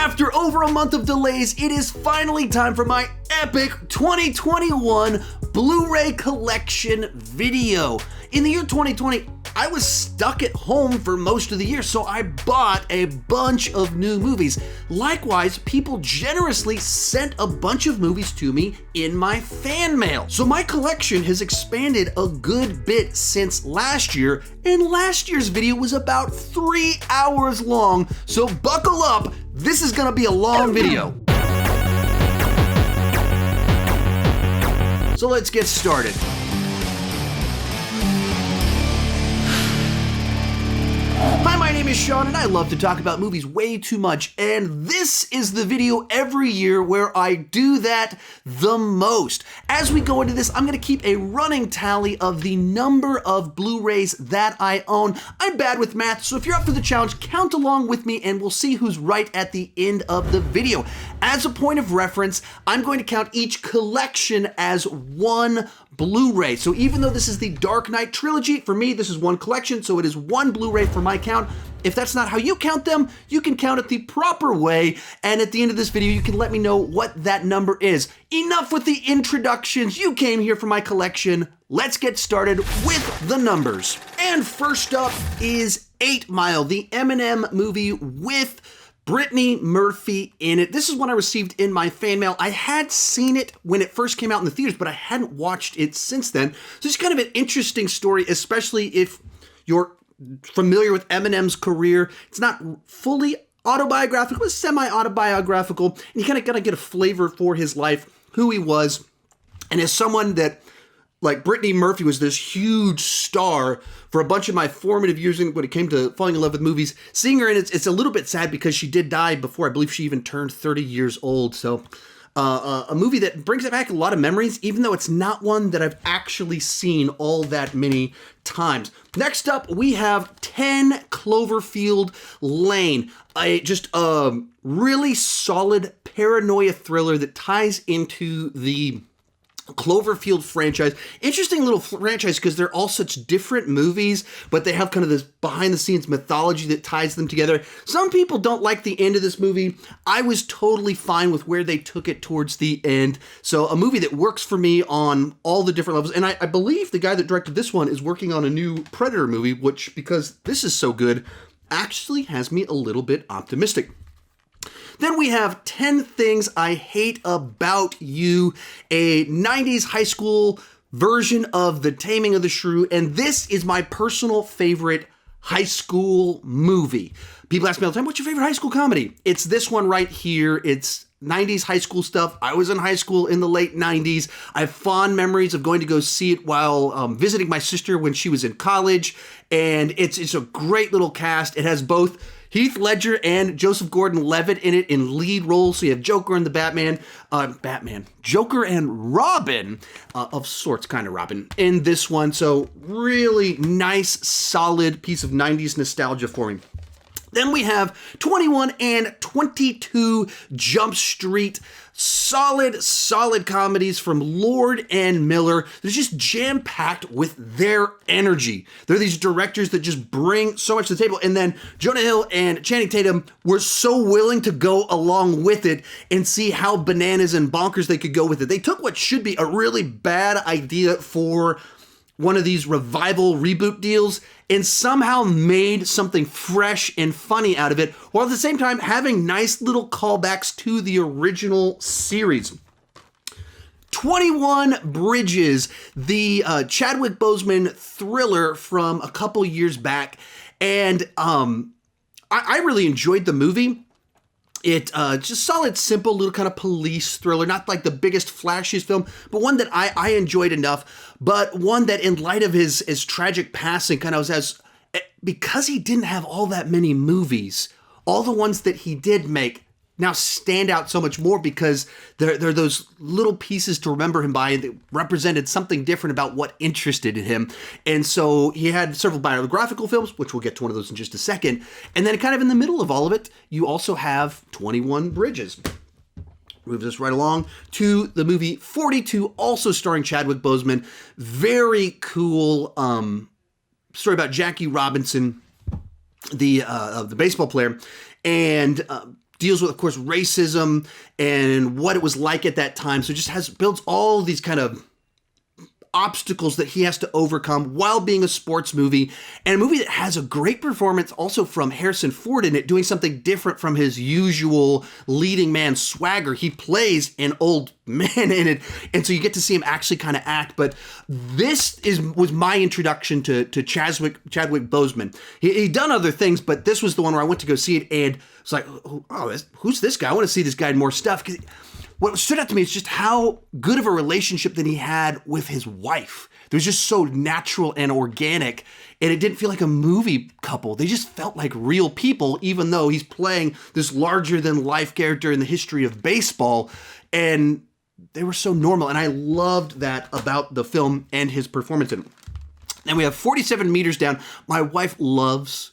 After over a month of delays, it is finally time for my epic 2021 Blu-ray collection video. In the year 2020, I was stuck at home for most of the year, so I bought a bunch of new movies. Likewise, people generously sent a bunch of movies to me in my fan mail. So my collection has expanded a good bit since last year, and last year's video was about 3 hours long, so buckle up, this is gonna be a long video. So let's get started. Hi, my name is Sean, and I love to talk about movies way too much, and this is the video every year where I do that the most. As we go into this, I'm going to keep a running tally of the number of Blu-rays that I own. I'm bad with math, so if you're up for the challenge, count along with me, and we'll see who's right at the end of the video. As a point of reference, I'm going to count each collection as one Blu-ray. So even though this is the Dark Knight trilogy, for me, this is one collection, so it is one Blu-ray for my count. If that's not how you count them, you can count it the proper way, and at the end of this video, you can let me know what that number is. Enough with the introductions. You came here for my collection. Let's get started with the numbers. And first up is 8 Mile, the Eminem movie with Brittany Murphy in it. This is one I received in my fan mail. I had seen it when it first came out in the theaters, but I hadn't watched it since then. So it's kind of an interesting story, especially if you're familiar with Eminem's career. It's not fully autobiographical, it's semi-autobiographical, and you kind of gotta get a flavor for his life, who he was, and as someone that, like Brittany Murphy, was this huge star for a bunch of my formative years when it came to falling in love with movies. Seeing her in it's a little bit sad because she did die before I believe she even turned 30 years old. So a movie that brings back a lot of memories, even though it's not one that I've actually seen all that many times. Next up, we have 10 Cloverfield Lane, just a really solid paranoia thriller that ties into the Cloverfield franchise. Interesting little franchise because they're all such different movies, but they have kind of this behind the scenes mythology that ties them together. Some people don't like the end of this movie. I was totally fine with where they took it towards the end. So a movie that works for me on all the different levels. And I believe the guy that directed this one is working on a new Predator movie, which, because this is so good, actually has me a little bit optimistic. Then we have 10 Things I Hate About You, a 90s high school version of The Taming of the Shrew, and this is my personal favorite high school movie. People ask me all the time, what's your favorite high school comedy? It's this one right here. It's 90s high school stuff. I was in high school in the late 90s. I have fond memories of going to go see it while visiting my sister when she was in college, and it's a great little cast. It has both Heath Ledger and Joseph Gordon-Levitt in it in lead roles. So you have Joker and the Joker and Robin, of sorts, kind of Robin, in this one. So really nice, solid piece of 90s nostalgia for me. Then we have 21 and 22 Jump Street. Solid comedies from Lord and Miller. They're just jam-packed with their energy. They're these directors that just bring so much to the table. And then Jonah Hill and Channing Tatum were so willing to go along with it and see how bananas and bonkers they could go with it. They took what should be a really bad idea for one of these revival reboot deals and somehow made something fresh and funny out of it, while at the same time having nice little callbacks to the original series. 21 Bridges, the Chadwick Boseman thriller from a couple years back, and I really enjoyed the movie. It just solid, simple little kind of police thriller, not like the biggest, flashiest film, but one that I enjoyed enough, but one that in light of his tragic passing kind of because he didn't have all that many movies, all the ones that he did make now stand out so much more because they're those little pieces to remember him by that represented something different about what interested in him. And so he had several biographical films, which we'll get to one of those in just a second. And then kind of in the middle of all of it, you also have 21 Bridges. Moves us right along to the movie 42, also starring Chadwick Boseman. Very cool story about Jackie Robinson, the baseball player, and deals with, of course, racism and what it was like at that time. So it just builds all these kind of obstacles that he has to overcome while being a sports movie, and a movie that has a great performance also from Harrison Ford in it, doing something different from his usual leading man swagger. He plays an old man in it, and so you get to see him actually kind of act. But this was my introduction to Chadwick Boseman. He'd done other things, but this was the one where I went to go see it, and it's like, oh, who's this guy? I want to see this guy in more stuff. What stood out to me is just how good of a relationship that he had with his wife. It was just so natural and organic, and it didn't feel like a movie couple. They just felt like real people, even though he's playing this larger-than-life character in the history of baseball, and they were so normal, and I loved that about the film and his performance in it. And we have 47 Meters Down. My wife loves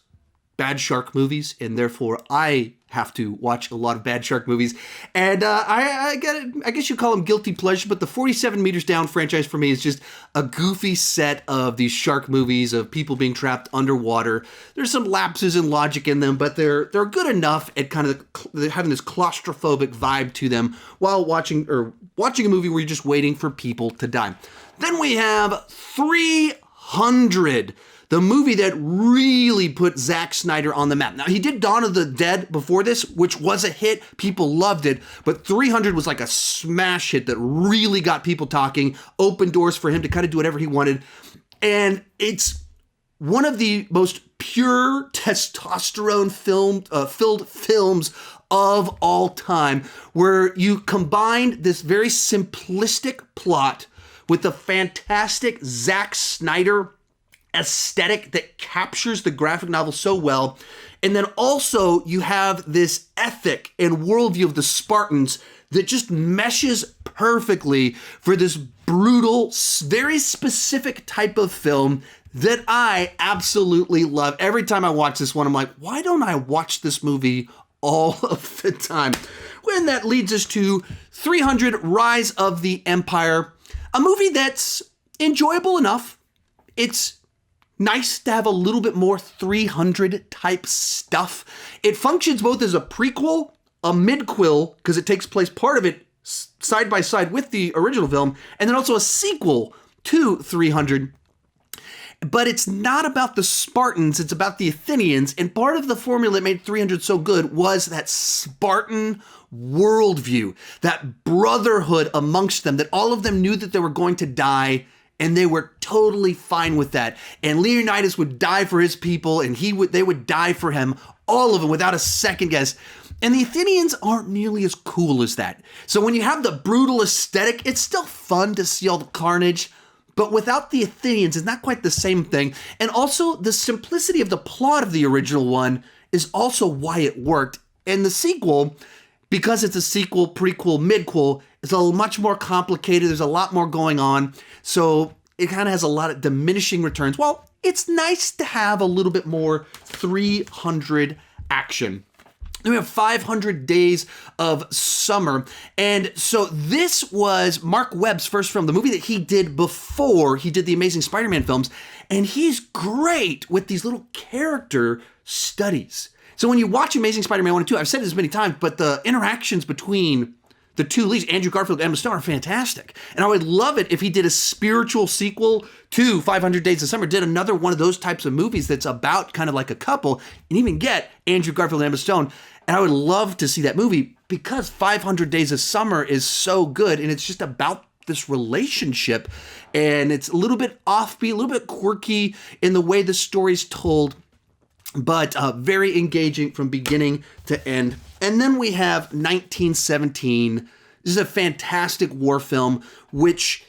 bad shark movies, and therefore I have to watch a lot of bad shark movies. And I guess you call them guilty pleasure, but the 47 Meters Down franchise for me is just a goofy set of these shark movies of people being trapped underwater. There's some lapses in logic in them, but they're good enough at kind of having this claustrophobic vibe to them while watching a movie where you're just waiting for people to die. Then we have 300. The movie that really put Zack Snyder on the map. Now, he did Dawn of the Dead before this, which was a hit. People loved it. But 300 was like a smash hit that really got people talking, opened doors for him to kind of do whatever he wanted. And it's one of the most pure testosterone filled films of all time, where you combine this very simplistic plot with the fantastic Zack Snyder aesthetic that captures the graphic novel so well. And then also you have this ethic and worldview of the Spartans that just meshes perfectly for this brutal, very specific type of film that I absolutely love. Every time I watch this one, I'm like, why don't I watch this movie all of the time? And that leads us to 300 Rise of the Empire, a movie that's enjoyable enough. It's nice to have a little bit more 300 type stuff. It functions both as a prequel, a midquel, because it takes place part of it side by side with the original film, and then also a sequel to 300. But it's not about the Spartans, it's about the Athenians, and part of the formula that made 300 so good was that Spartan worldview, that brotherhood amongst them, that all of them knew that they were going to die, and they were totally fine with that. And Leonidas would die for his people, and they would die for him, all of them, without a second guess. And the Athenians aren't nearly as cool as that. So when you have the brutal aesthetic, it's still fun to see all the carnage, but without the Athenians, it's not quite the same thing. And also, the simplicity of the plot of the original one is also why it worked. And the sequel, because it's a sequel, prequel, midquel, it's a much more complicated. There's a lot more going on. So it kind of has a lot of diminishing returns. Well, it's nice to have a little bit more 300 action. Then we have 500 Days of Summer. And so this was Mark Webb's first film, the movie that he did before he did the Amazing Spider-Man films. And he's great with these little character studies. So when you watch Amazing Spider-Man 1 and 2, I've said this many times, but the interactions between the two leads, Andrew Garfield and Emma Stone, are fantastic. And I would love it if he did a spiritual sequel to 500 Days of Summer, did another one of those types of movies that's about kind of like a couple, and even get Andrew Garfield and Emma Stone. And I would love to see that movie because 500 Days of Summer is so good, and it's just about this relationship. And it's a little bit offbeat, a little bit quirky in the way the story's told, but very engaging from beginning to end. And then we have 1917. This is a fantastic war film, which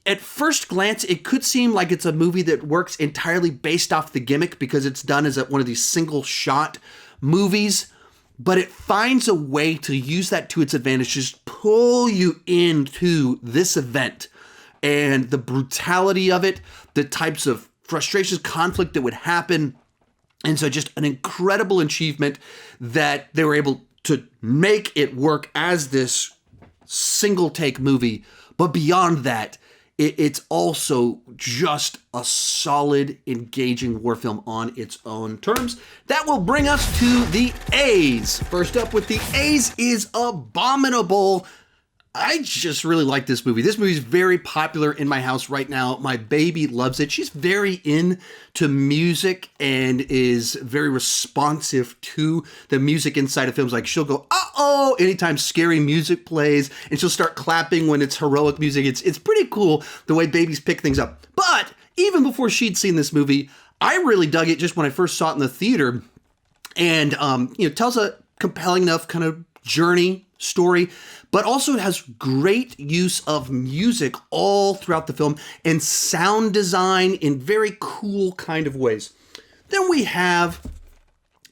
at first glance, it could seem like it's a movie that works entirely based off the gimmick because it's done as one of these single shot movies, but it finds a way to use that to its advantage, just pull you into this event and the brutality of it, the types of frustrations, conflict that would happen. And so just an incredible achievement that they were able to make it work as this single take movie. But beyond that, it's also just a solid, engaging war film on its own terms. That will bring us to the A's. First up with the A's is Abominable. I just really like this movie. This movie is very popular in my house right now. My baby loves it. She's very into music and is very responsive to the music inside of films. Like she'll go, uh-oh, anytime scary music plays, and she'll start clapping when it's heroic music. It's pretty cool the way babies pick things up. But even before she'd seen this movie, I really dug it just when I first saw it in the theater. And, tells a compelling enough kind of journey story, but also it has great use of music all throughout the film and sound design in very cool kind of ways. Then we have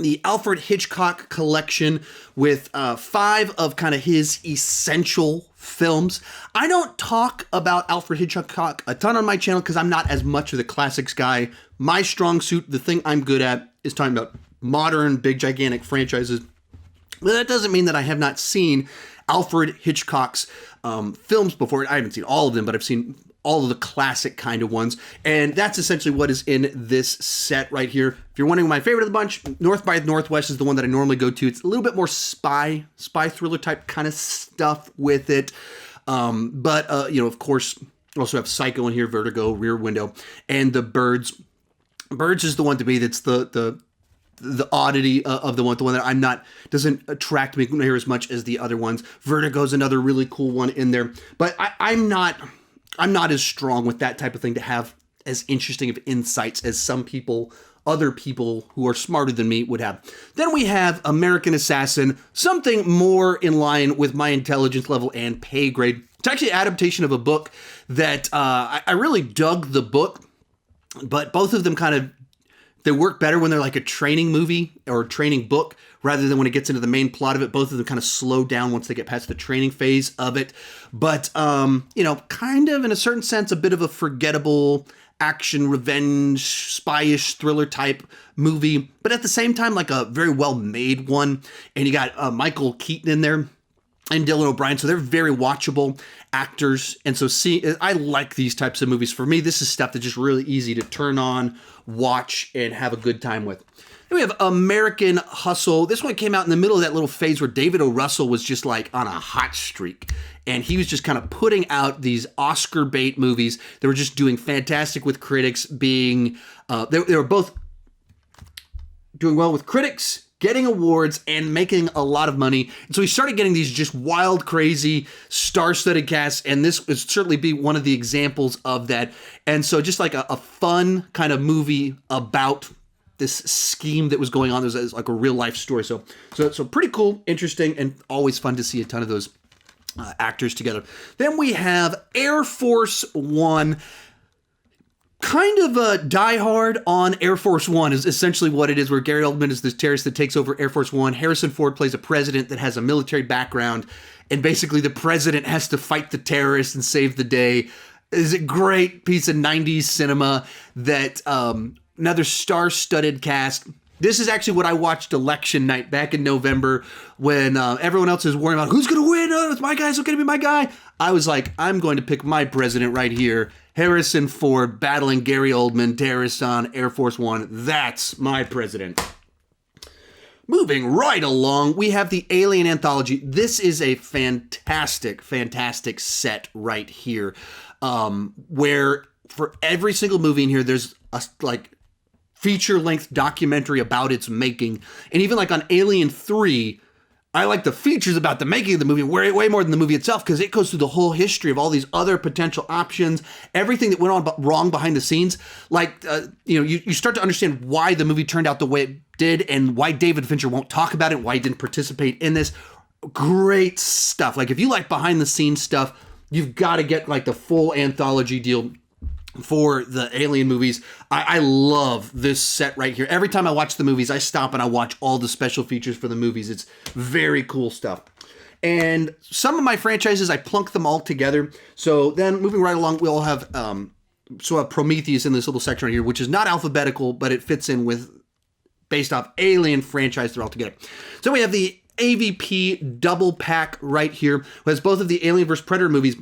the Alfred Hitchcock collection with 5 of kind of his essential films. I don't talk about Alfred Hitchcock a ton on my channel because I'm not as much of the classics guy. My strong suit, the thing I'm good at, is talking about modern, big, gigantic franchises. But that doesn't mean that I have not seen Alfred Hitchcock's films before. I haven't seen all of them, but I've seen all of the classic kind of ones. And that's essentially what is in this set right here. If you're wondering my favorite of the bunch, North by Northwest is the one that I normally go to. It's a little bit more spy thriller type kind of stuff with it. Of course, we also have Psycho in here, Vertigo, Rear Window, and The Birds. Birds is the one to me that's the oddity of the one that doesn't attract me near as much as the other ones. Vertigo's another really cool one in there, but I'm not as strong with that type of thing to have as interesting of insights as other people who are smarter than me would have. Then we have American Assassin, something more in line with my intelligence level and pay grade. It's actually an adaptation of a book that I really dug the book, but both of them they work better when they're like a training movie or a training book rather than when it gets into the main plot of it. Both of them kind of slow down once they get past the training phase of it. But, kind of in a certain sense, a bit of a forgettable action, revenge, spy-ish thriller type movie. But at the same time, like a very well-made one. And you got Michael Keaton in there and Dylan O'Brien. So they're very watchable actors. And so I like these types of movies. For me, this is stuff that's just really easy to turn on, watch, and have a good time with. Then we have American Hustle. This one came out in the middle of that little phase where David O. Russell was just like on a hot streak. And he was just kind of putting out these Oscar bait movies that were just doing fantastic with critics, they were both doing well with critics, getting awards, and making a lot of money. And so he started getting these just wild, crazy, star-studded casts, and this would certainly be one of the examples of that. And so just like a fun kind of movie about this scheme that was going on. It was like a real-life story. So pretty cool, interesting, and always fun to see a ton of those actors together. Then we have Air Force One. Kind of a Die Hard on Air Force One is essentially what it is, where Gary Oldman is this terrorist that takes over Air Force One. Harrison Ford plays a president that has a military background, and basically the president has to fight the terrorists and save the day. It's a great piece of 90s cinema that another star-studded cast. This is actually what I watched election night back in November when everyone else is worrying about who's going to win. Oh, it's my guy. It's going to be my guy. I was like, I'm going to pick my president right here. Harrison Ford battling Gary Oldman, terrorists on Air Force One. That's my president. Moving right along, we have the Alien Anthology. This is a fantastic, fantastic set right here, where for every single movie in here, there's a feature-length documentary about its making. And even like on Alien 3, I like the features about the making of the movie way more than the movie itself, because it goes through the whole history of all these other potential options, everything that went on wrong behind the scenes. You start to understand why the movie turned out the way it did and why David Fincher won't talk about it, why he didn't participate in this. Great stuff. Like, if you like behind the scenes stuff, you've got to get like the full anthology deal for the Alien movies. I love this set right here. Every time I watch the movies, I stop and I watch all the special features for the movies. It's very cool stuff. And some of my franchises, I plunk them all together. So then moving right along, we all have Prometheus in this little section right here, which is not alphabetical, but it fits in with based off Alien franchise. They're all together. So we have the AVP double pack right here, which has both of the Alien vs. Predator movies.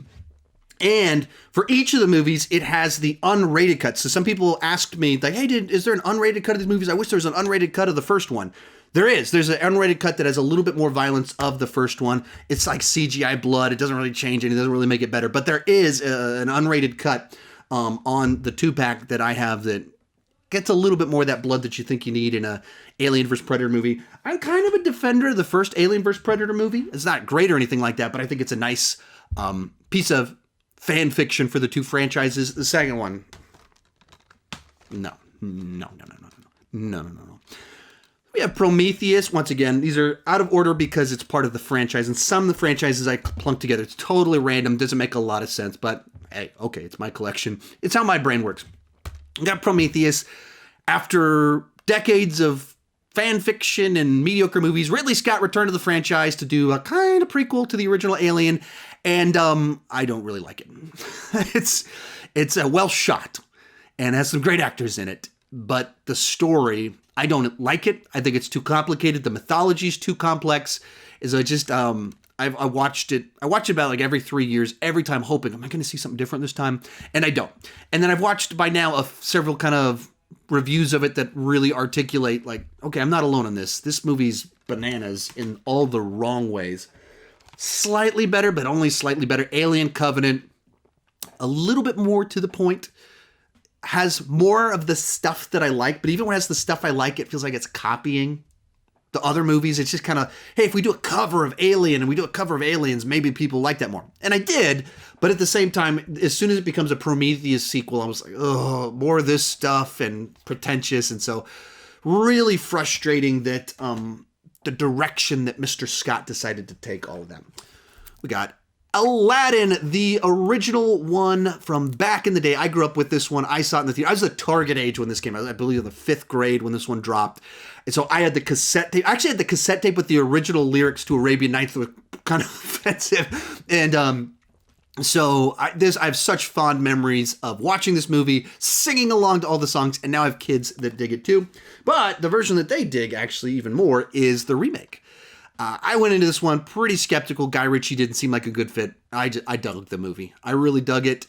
And for each of the movies, it has the unrated cut. So some people asked me, like, hey, is there an unrated cut of these movies? I wish there was an unrated cut of the first one. There is. There's an unrated cut that has a little bit more violence of the first one. It's like CGI blood. It doesn't really change anything. It doesn't really make it better. But there is an unrated cut on the 2-pack that I have that gets a little bit more of that blood that you think you need in a Alien vs. Predator movie. I'm kind of a defender of the first Alien vs. Predator movie. It's not great or anything like that, but I think it's a nice piece of fan fiction for the two franchises. The second one, no. We have Prometheus. Once again, these are out of order because it's part of the franchise, and some of the franchises I plunk together. It's totally random, doesn't make a lot of sense, but hey, okay, it's my collection. It's how my brain works. I got Prometheus. After decades of fan fiction and mediocre movies, Ridley Scott returned to the franchise to do a kind of prequel to the original Alien, and I don't really like it. It's well shot and has some great actors in it, but the story, I don't like it. I think it's too complicated. The mythology is too complex. I watched it about like every 3 years, every time hoping, am I going to see something different this time? And I don't. And then I've watched by now several kind of reviews of it that really articulate like, okay, I'm not alone on this. This movie's bananas in all the wrong ways. Slightly better, but only slightly better. Alien Covenant, a little bit more to the point. Has more of the stuff that I like, but even when it has the stuff I like, it feels like it's copying the other movies. It's just kind of, hey, if we do a cover of Alien and we do a cover of Aliens, maybe people like that more. And I did, but at the same time, as soon as it becomes a Prometheus sequel, I was like, oh, more of this stuff and pretentious. And so really frustrating that the direction that Mr. Scott decided to take all of them. We got Aladdin, the original one from back in the day. I grew up with this one. I saw it in the theater. I was the target age when this came out. I believe in the 5th grade when this one dropped. And so I had the cassette tape. I actually had the cassette tape with the original lyrics to Arabian Nights that were kind of offensive. And I have such fond memories of watching this movie, singing along to all the songs, and now I have kids that dig it too. But the version that they dig actually even more is the remake. I went into this one pretty skeptical. Guy Ritchie didn't seem like a good fit. I dug the movie. I really dug it.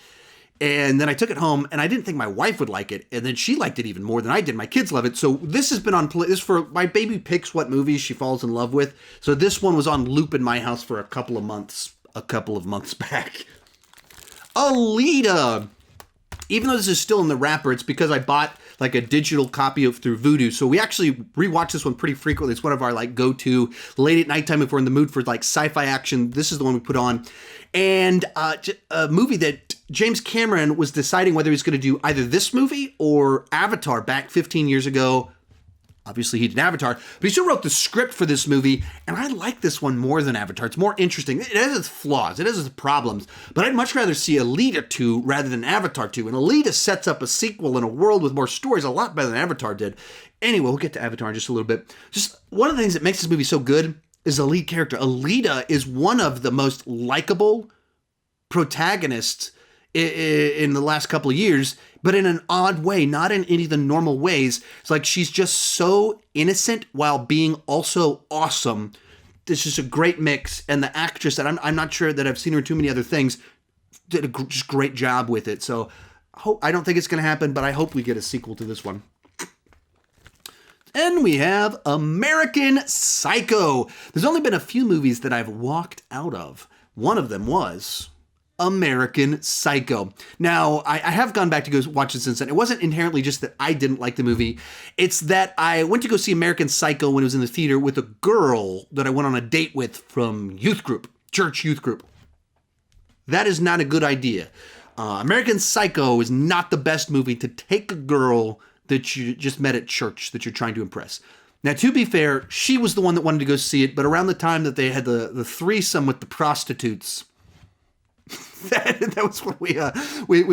And then I took it home, and I didn't think my wife would like it. And then she liked it even more than I did. My kids love it. So this has been on play. This for my baby picks what movies she falls in love with. So this one was on loop in my house for a couple of months back. Alita. Even though this is still in the wrapper, it's because I bought like a digital copy of through Vudu. So we actually rewatch this one pretty frequently. It's one of our like go-to late at nighttime if we're in the mood for like sci-fi action. This is the one we put on. And a movie that James Cameron was deciding whether he's going to do either this movie or Avatar back 15 years ago. Obviously, he did Avatar, but he still wrote the script for this movie, and I like this one more than Avatar. It's more interesting. It has its flaws. It has its problems, but I'd much rather see Alita 2 rather than Avatar 2, and Alita sets up a sequel in a world with more stories a lot better than Avatar did. Anyway, we'll get to Avatar in just a little bit. Just one of the things that makes this movie so good is the lead character. Alita is one of the most likable protagonists in the last couple of years, but in an odd way, not in any of the normal ways. It's like she's just so innocent while being also awesome. It's just a great mix, and the actress that I'm not sure that I've seen her in too many other things did a just great job with it. So I don't think it's going to happen, but I hope we get a sequel to this one. And we have American Psycho. There's only been a few movies that I've walked out of. One of them was American Psycho. Now, I have gone back to go watch it since then. It wasn't inherently just that I didn't like the movie. It's that I went to go see American Psycho when it was in the theater with a girl that I went on a date with from youth group, church youth group. That is not a good idea. American Psycho is not the best movie to take a girl that you just met at church that you're trying to impress. Now, to be fair, she was the one that wanted to go see it, but around the time that they had the threesome with the prostitutes, that was what we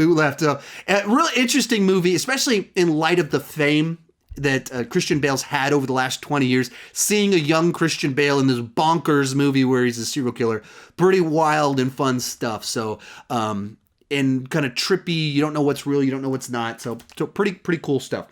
left. A really interesting movie, especially in light of the fame that Christian Bale's had over the last 20 years. Seeing a young Christian Bale in this bonkers movie where he's a serial killer, pretty wild and fun stuff. So, and kind of trippy. You don't know what's real, you don't know what's not. So pretty cool stuff.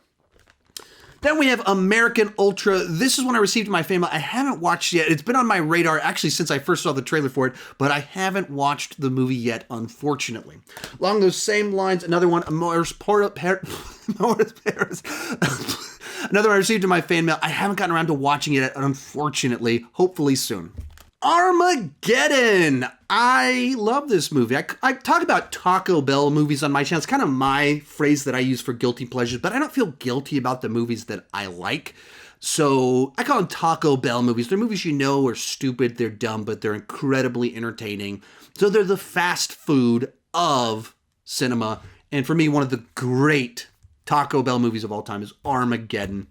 Then we have American Ultra. This is one I received in my family. I haven't watched yet. It's been on my radar actually since I first saw the trailer for it, but I haven't watched the movie yet, unfortunately. Along those same lines, another one, Morris Paris. Another one I received in my fan mail. I haven't gotten around to watching it yet, unfortunately. Hopefully soon. Armageddon. I love this movie. I talk about Taco Bell movies on my channel. It's kind of my phrase that I use for guilty pleasures, but I don't feel guilty about the movies that I like. So I call them Taco Bell movies. They're movies you know are stupid, they're dumb, but they're incredibly entertaining. So they're the fast food of cinema. And for me, one of the great Taco Bell movies of all time is Armageddon.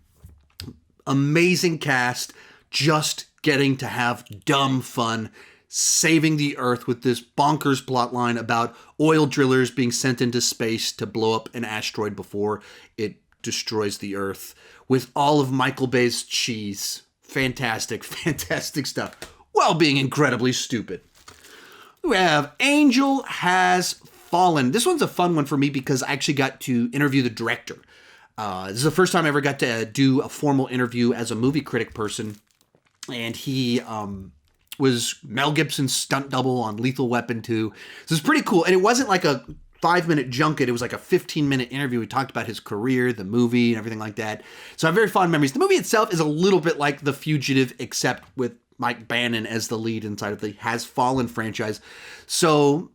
Amazing cast, just getting to have dumb fun, saving the Earth with this bonkers plotline about oil drillers being sent into space to blow up an asteroid before it destroys the Earth, with all of Michael Bay's cheese. Fantastic, fantastic stuff, while being incredibly stupid. We have Angel Has Fallen. This one's a fun one for me because I actually got to interview the director. This is the first time I ever got to do a formal interview as a movie critic person. And he was Mel Gibson's stunt double on Lethal Weapon 2. So it's pretty cool. And it wasn't like a 5-minute junket. It was like a 15-minute interview. We talked about his career, the movie, and everything like that. So I have very fond memories. The movie itself is a little bit like The Fugitive, except with Mike Bannon as the lead inside of the Has Fallen franchise. So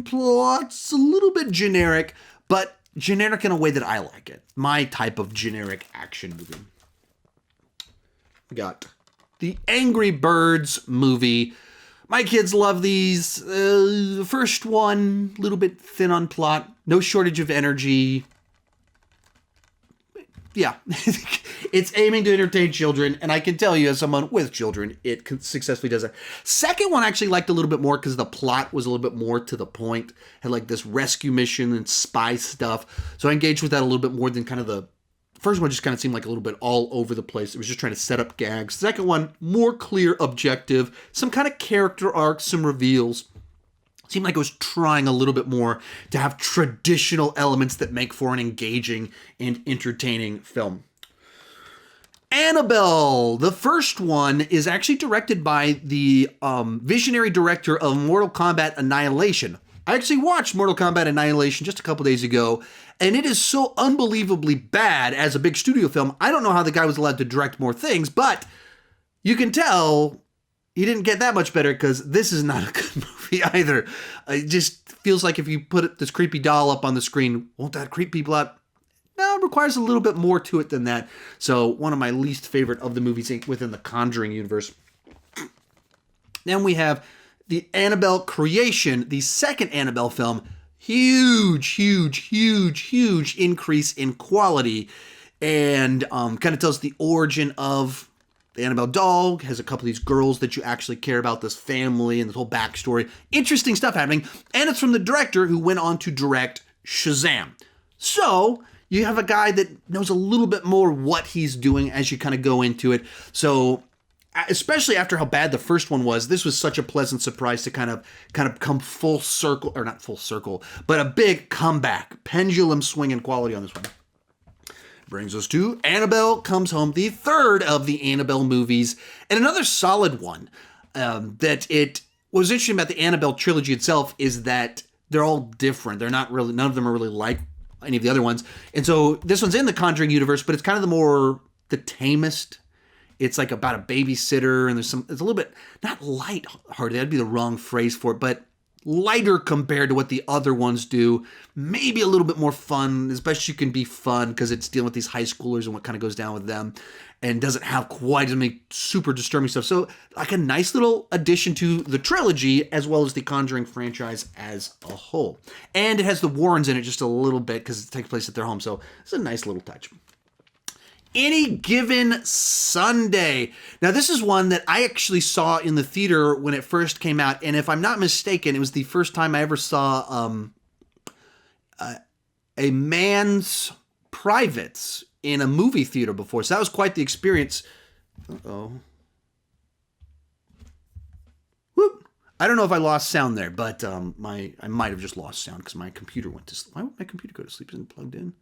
plot's a little bit generic, but generic in a way that I like it. My type of generic action movie. We got the Angry Birds movie. My kids love these. The first one, a little bit thin on plot. No shortage of energy. Yeah. It's aiming to entertain children, and I can tell you as someone with children, it successfully does that. Second one I actually liked a little bit more because the plot was a little bit more to the point. Had like this rescue mission and spy stuff. So I engaged with that a little bit more than kind of the first one. Just kind of seemed like a little bit all over the place. It was just trying to set up gags. Second one, more clear objective, some kind of character arcs, some reveals. Seemed like it was trying a little bit more to have traditional elements that make for an engaging and entertaining film. Annabelle. The first one is actually directed by the visionary director of Mortal Kombat Annihilation. I actually watched Mortal Kombat Annihilation just a couple days ago, and it is so unbelievably bad as a big studio film. I don't know how the guy was allowed to direct more things, but you can tell he didn't get that much better because this is not a good movie either. It just feels like if you put this creepy doll up on the screen, won't that creep people out? No, it requires a little bit more to it than that. So one of my least favorite of the movies within the Conjuring universe. Then we have the Annabelle Creation, the second Annabelle film. Huge increase in quality, and kind of tells the origin of the Annabelle doll. Has a couple of these girls that you actually care about, this family and this whole backstory. Interesting stuff happening, and it's from the director who went on to direct Shazam. So you have a guy that knows a little bit more what he's doing as you kind of go into it. So especially after how bad the first one was, this was such a pleasant surprise to kind of come full circle, or not full circle, but a big comeback, pendulum swing in quality on this one. Brings us to Annabelle Comes Home, the third of the Annabelle movies, and another solid one. That it was interesting about the Annabelle trilogy itself is that they're all different. They're not really, none of them are really like any of the other ones. And so this one's in the Conjuring universe, but it's kind of the tamest. It's like about a babysitter, and it's a little bit, not light-hearted, that'd be the wrong phrase for it, but lighter compared to what the other ones do. Maybe a little bit more fun, as best you can be fun, because it's dealing with these high schoolers and what kind of goes down with them, and doesn't have quite as many super disturbing stuff. So like a nice little addition to the trilogy, as well as the Conjuring franchise as a whole. And it has the Warrens in it just a little bit, because it takes place at their home, so it's a nice little touch. Any Given Sunday. Now, this is one that I actually saw in the theater when it first came out, and if I'm not mistaken, it was the first time I ever saw a man's privates in a movie theater before, so that was quite the experience. Uh-oh. Whoop. I don't know if I lost sound there, but I might have just lost sound because my computer went to sleep. Why would my computer go to sleep? Isn't it plugged in?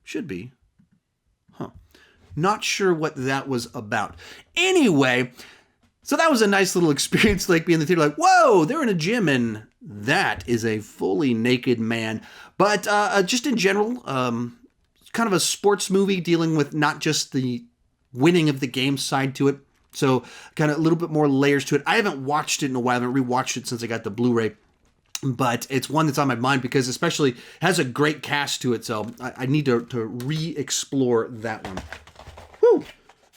Should be. Huh. Not sure what that was about. Anyway, so that was a nice little experience, like being in the theater, like, whoa, they're in a gym, and that is a fully naked man. But just in general, kind of a sports movie dealing with not just the winning of the game side to it. So kind of a little bit more layers to it. I haven't watched it in a while. I haven't rewatched it since I got the Blu-ray. But it's one that's on my mind because especially it has a great cast to it. So I need to re-explore that one. Whew.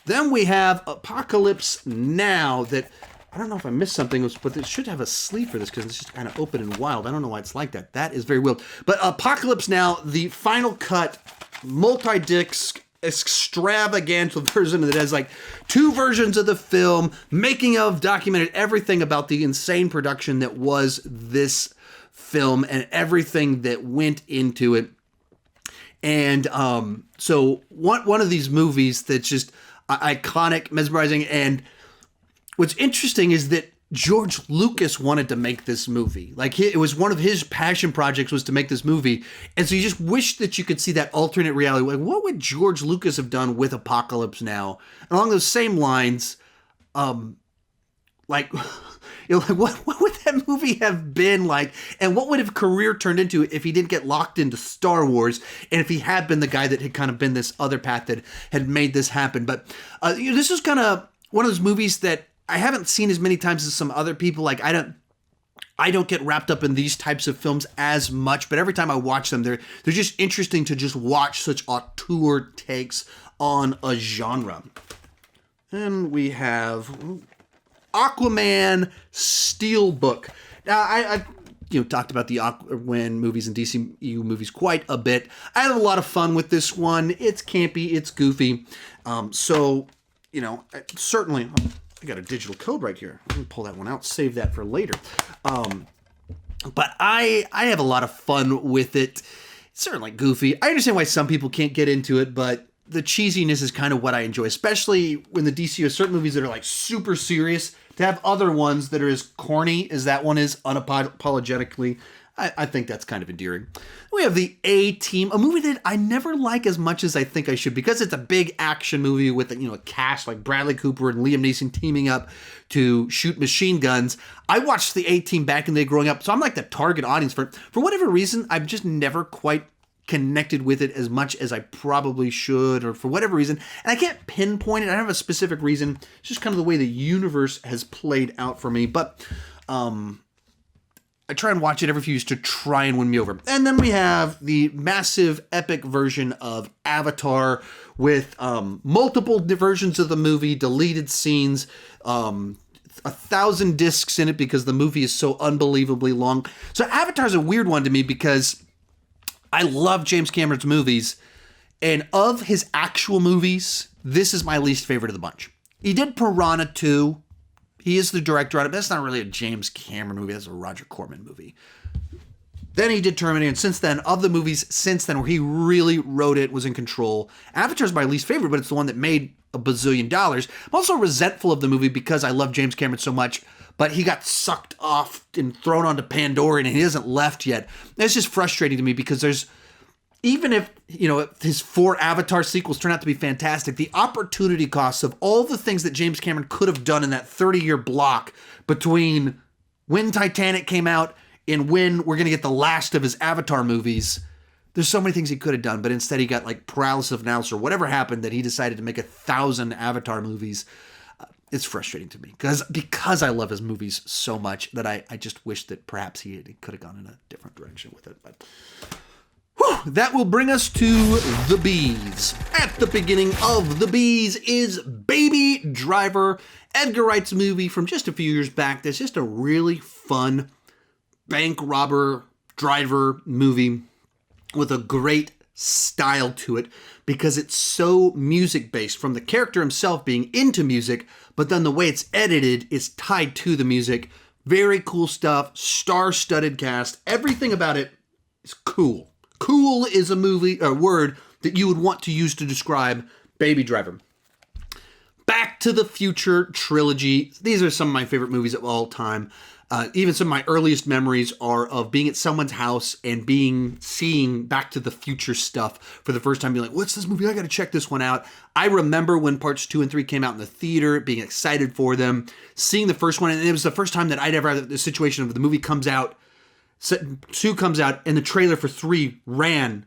Then we have Apocalypse Now that, I don't know if I missed something, but it should have a sleeve for this because it's just kind of open and wild. I don't know why it's like that. That is very wild. But Apocalypse Now, the final cut, multi-disc, extravaganza version that has like 2 versions of the film, making of, documented everything about the insane production that was this film and everything that went into it. And so one of these movies that's just iconic, mesmerizing, and what's interesting is that George Lucas wanted to make this movie. Like, it was one of his passion projects was to make this movie. And so you just wish that you could see that alternate reality. Like, what would George Lucas have done with Apocalypse Now? And along those same lines, like, you know, like what would that movie have been like? And what would have career turned into if he didn't get locked into Star Wars? And if he had been the guy that had kind of been this other path that had made this happen? But you know, this is kind of one of those movies that I haven't seen as many times as some other people. Like, I don't get wrapped up in these types of films as much, but every time I watch them, they're just interesting to just watch such auteur takes on a genre. And we have Aquaman Steelbook. Now, I've talked about the Aquaman movies and DCU movies quite a bit. I had a lot of fun with this one. It's campy, it's goofy. So, you know, certainly, I got a digital code right here. Let me pull that one out, save that for later. But I have a lot of fun with it. It's certainly goofy. I understand why some people can't get into it, but the cheesiness is kind of what I enjoy, especially when the DCU has certain movies that are like super serious. To have other ones that are as corny as that one is, unapologetically, I think that's kind of endearing. We have the A-Team, a movie that I never like as much as I think I should because it's a big action movie with a cast like Bradley Cooper and Liam Neeson teaming up to shoot machine guns. I watched the A-Team back in the day growing up, so I'm like the target audience for it. For whatever reason, I've just never quite connected with it as much as I probably should, or for whatever reason. And I can't pinpoint it. I don't have a specific reason. It's just kind of the way the universe has played out for me. But I try and watch it every few years to try and win me over. And then we have the massive epic version of Avatar with multiple versions of the movie, deleted scenes, 1,000 discs in it because the movie is so unbelievably long. So Avatar's a weird one to me because I love James Cameron's movies, and of his actual movies, this is my least favorite of the bunch. He did Piranha 2. He is the director on it, but that's not really a James Cameron movie. That's a Roger Corman movie. Then he did Terminator, and since then, of the movies since then where he really wrote it, was in control, Avatar's my least favorite, but it's the one that made $1 bazillion. I'm also resentful of the movie because I love James Cameron so much, but he got sucked off and thrown onto Pandora, and he hasn't left yet. That's just frustrating to me because even if, his 4 Avatar sequels turn out to be fantastic, the opportunity costs of all the things that James Cameron could have done in that 30-year block between when Titanic came out and when we're going to get the last of his Avatar movies, there's so many things he could have done, but instead he got like paralysis of analysis or whatever happened that he decided to make 1,000 Avatar movies. It's frustrating to me because I love his movies so much that I just wish that perhaps he could have gone in a different direction with it. But that will bring us to The Bees. At the beginning of The Bees is Baby Driver, Edgar Wright's movie from just a few years back. That's just a really fun bank robber driver movie with a great style to it because it's so music-based, from the character himself being into music, but then the way it's edited is tied to the music. Very cool stuff, star-studded cast. Everything about it is cool. Cool is a word that you would want to use to describe Baby Driver. Back to the Future trilogy. These are some of my favorite movies of all time. Even some of my earliest memories are of being at someone's house and seeing Back to the Future stuff for the first time, being like, what's this movie? I got to check this one out. I remember when parts 2 and 3 came out in the theater, being excited for them, seeing the first one. And it was the first time that I'd ever had the situation of the movie comes out, 2 comes out, and the trailer for 3 ran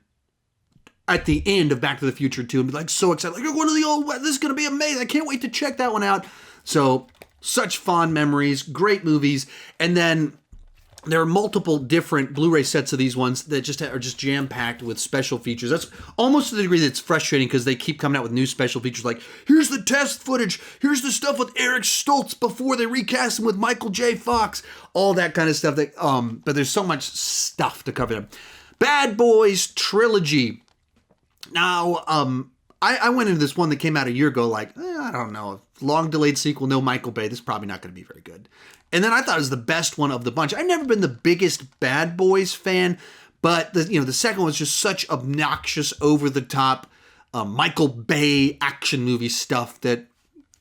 at the end of Back to the Future 2 and be like so excited. Like, one of the old, this is going to be amazing. I can't wait to check that one out. So, such fond memories, great movies. And then there are multiple different Blu-ray sets of these ones that are just jam-packed with special features. That's almost to the degree that it's frustrating because they keep coming out with new special features like, here's the test footage, here's the stuff with Eric Stoltz before they recast him with Michael J. Fox, all that kind of stuff. But there's so much stuff to cover them. Bad Boys Trilogy. Now, I went into this one that came out a year ago like, I don't know, long delayed sequel, no Michael Bay. This is probably not going to be very good. And then I thought it was the best one of the bunch. I've never been the biggest Bad Boys fan, but the second one was just such obnoxious, over the top Michael Bay action movie stuff that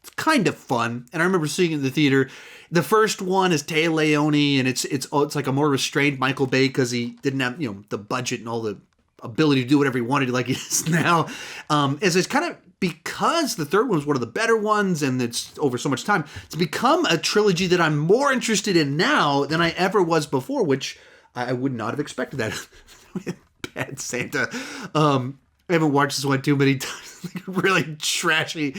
it's kind of fun. And I remember seeing it in the theater. The first one is Téa Leoni, and it's like a more restrained Michael Bay because he didn't have the budget and all the ability to do whatever he wanted like he is now. As it's kind of, because the third one was one of the better ones and it's over so much time, it's become a trilogy that I'm more interested in now than I ever was before, which I would not have expected that. Bad Santa. I haven't watched this one too many times. Really trashy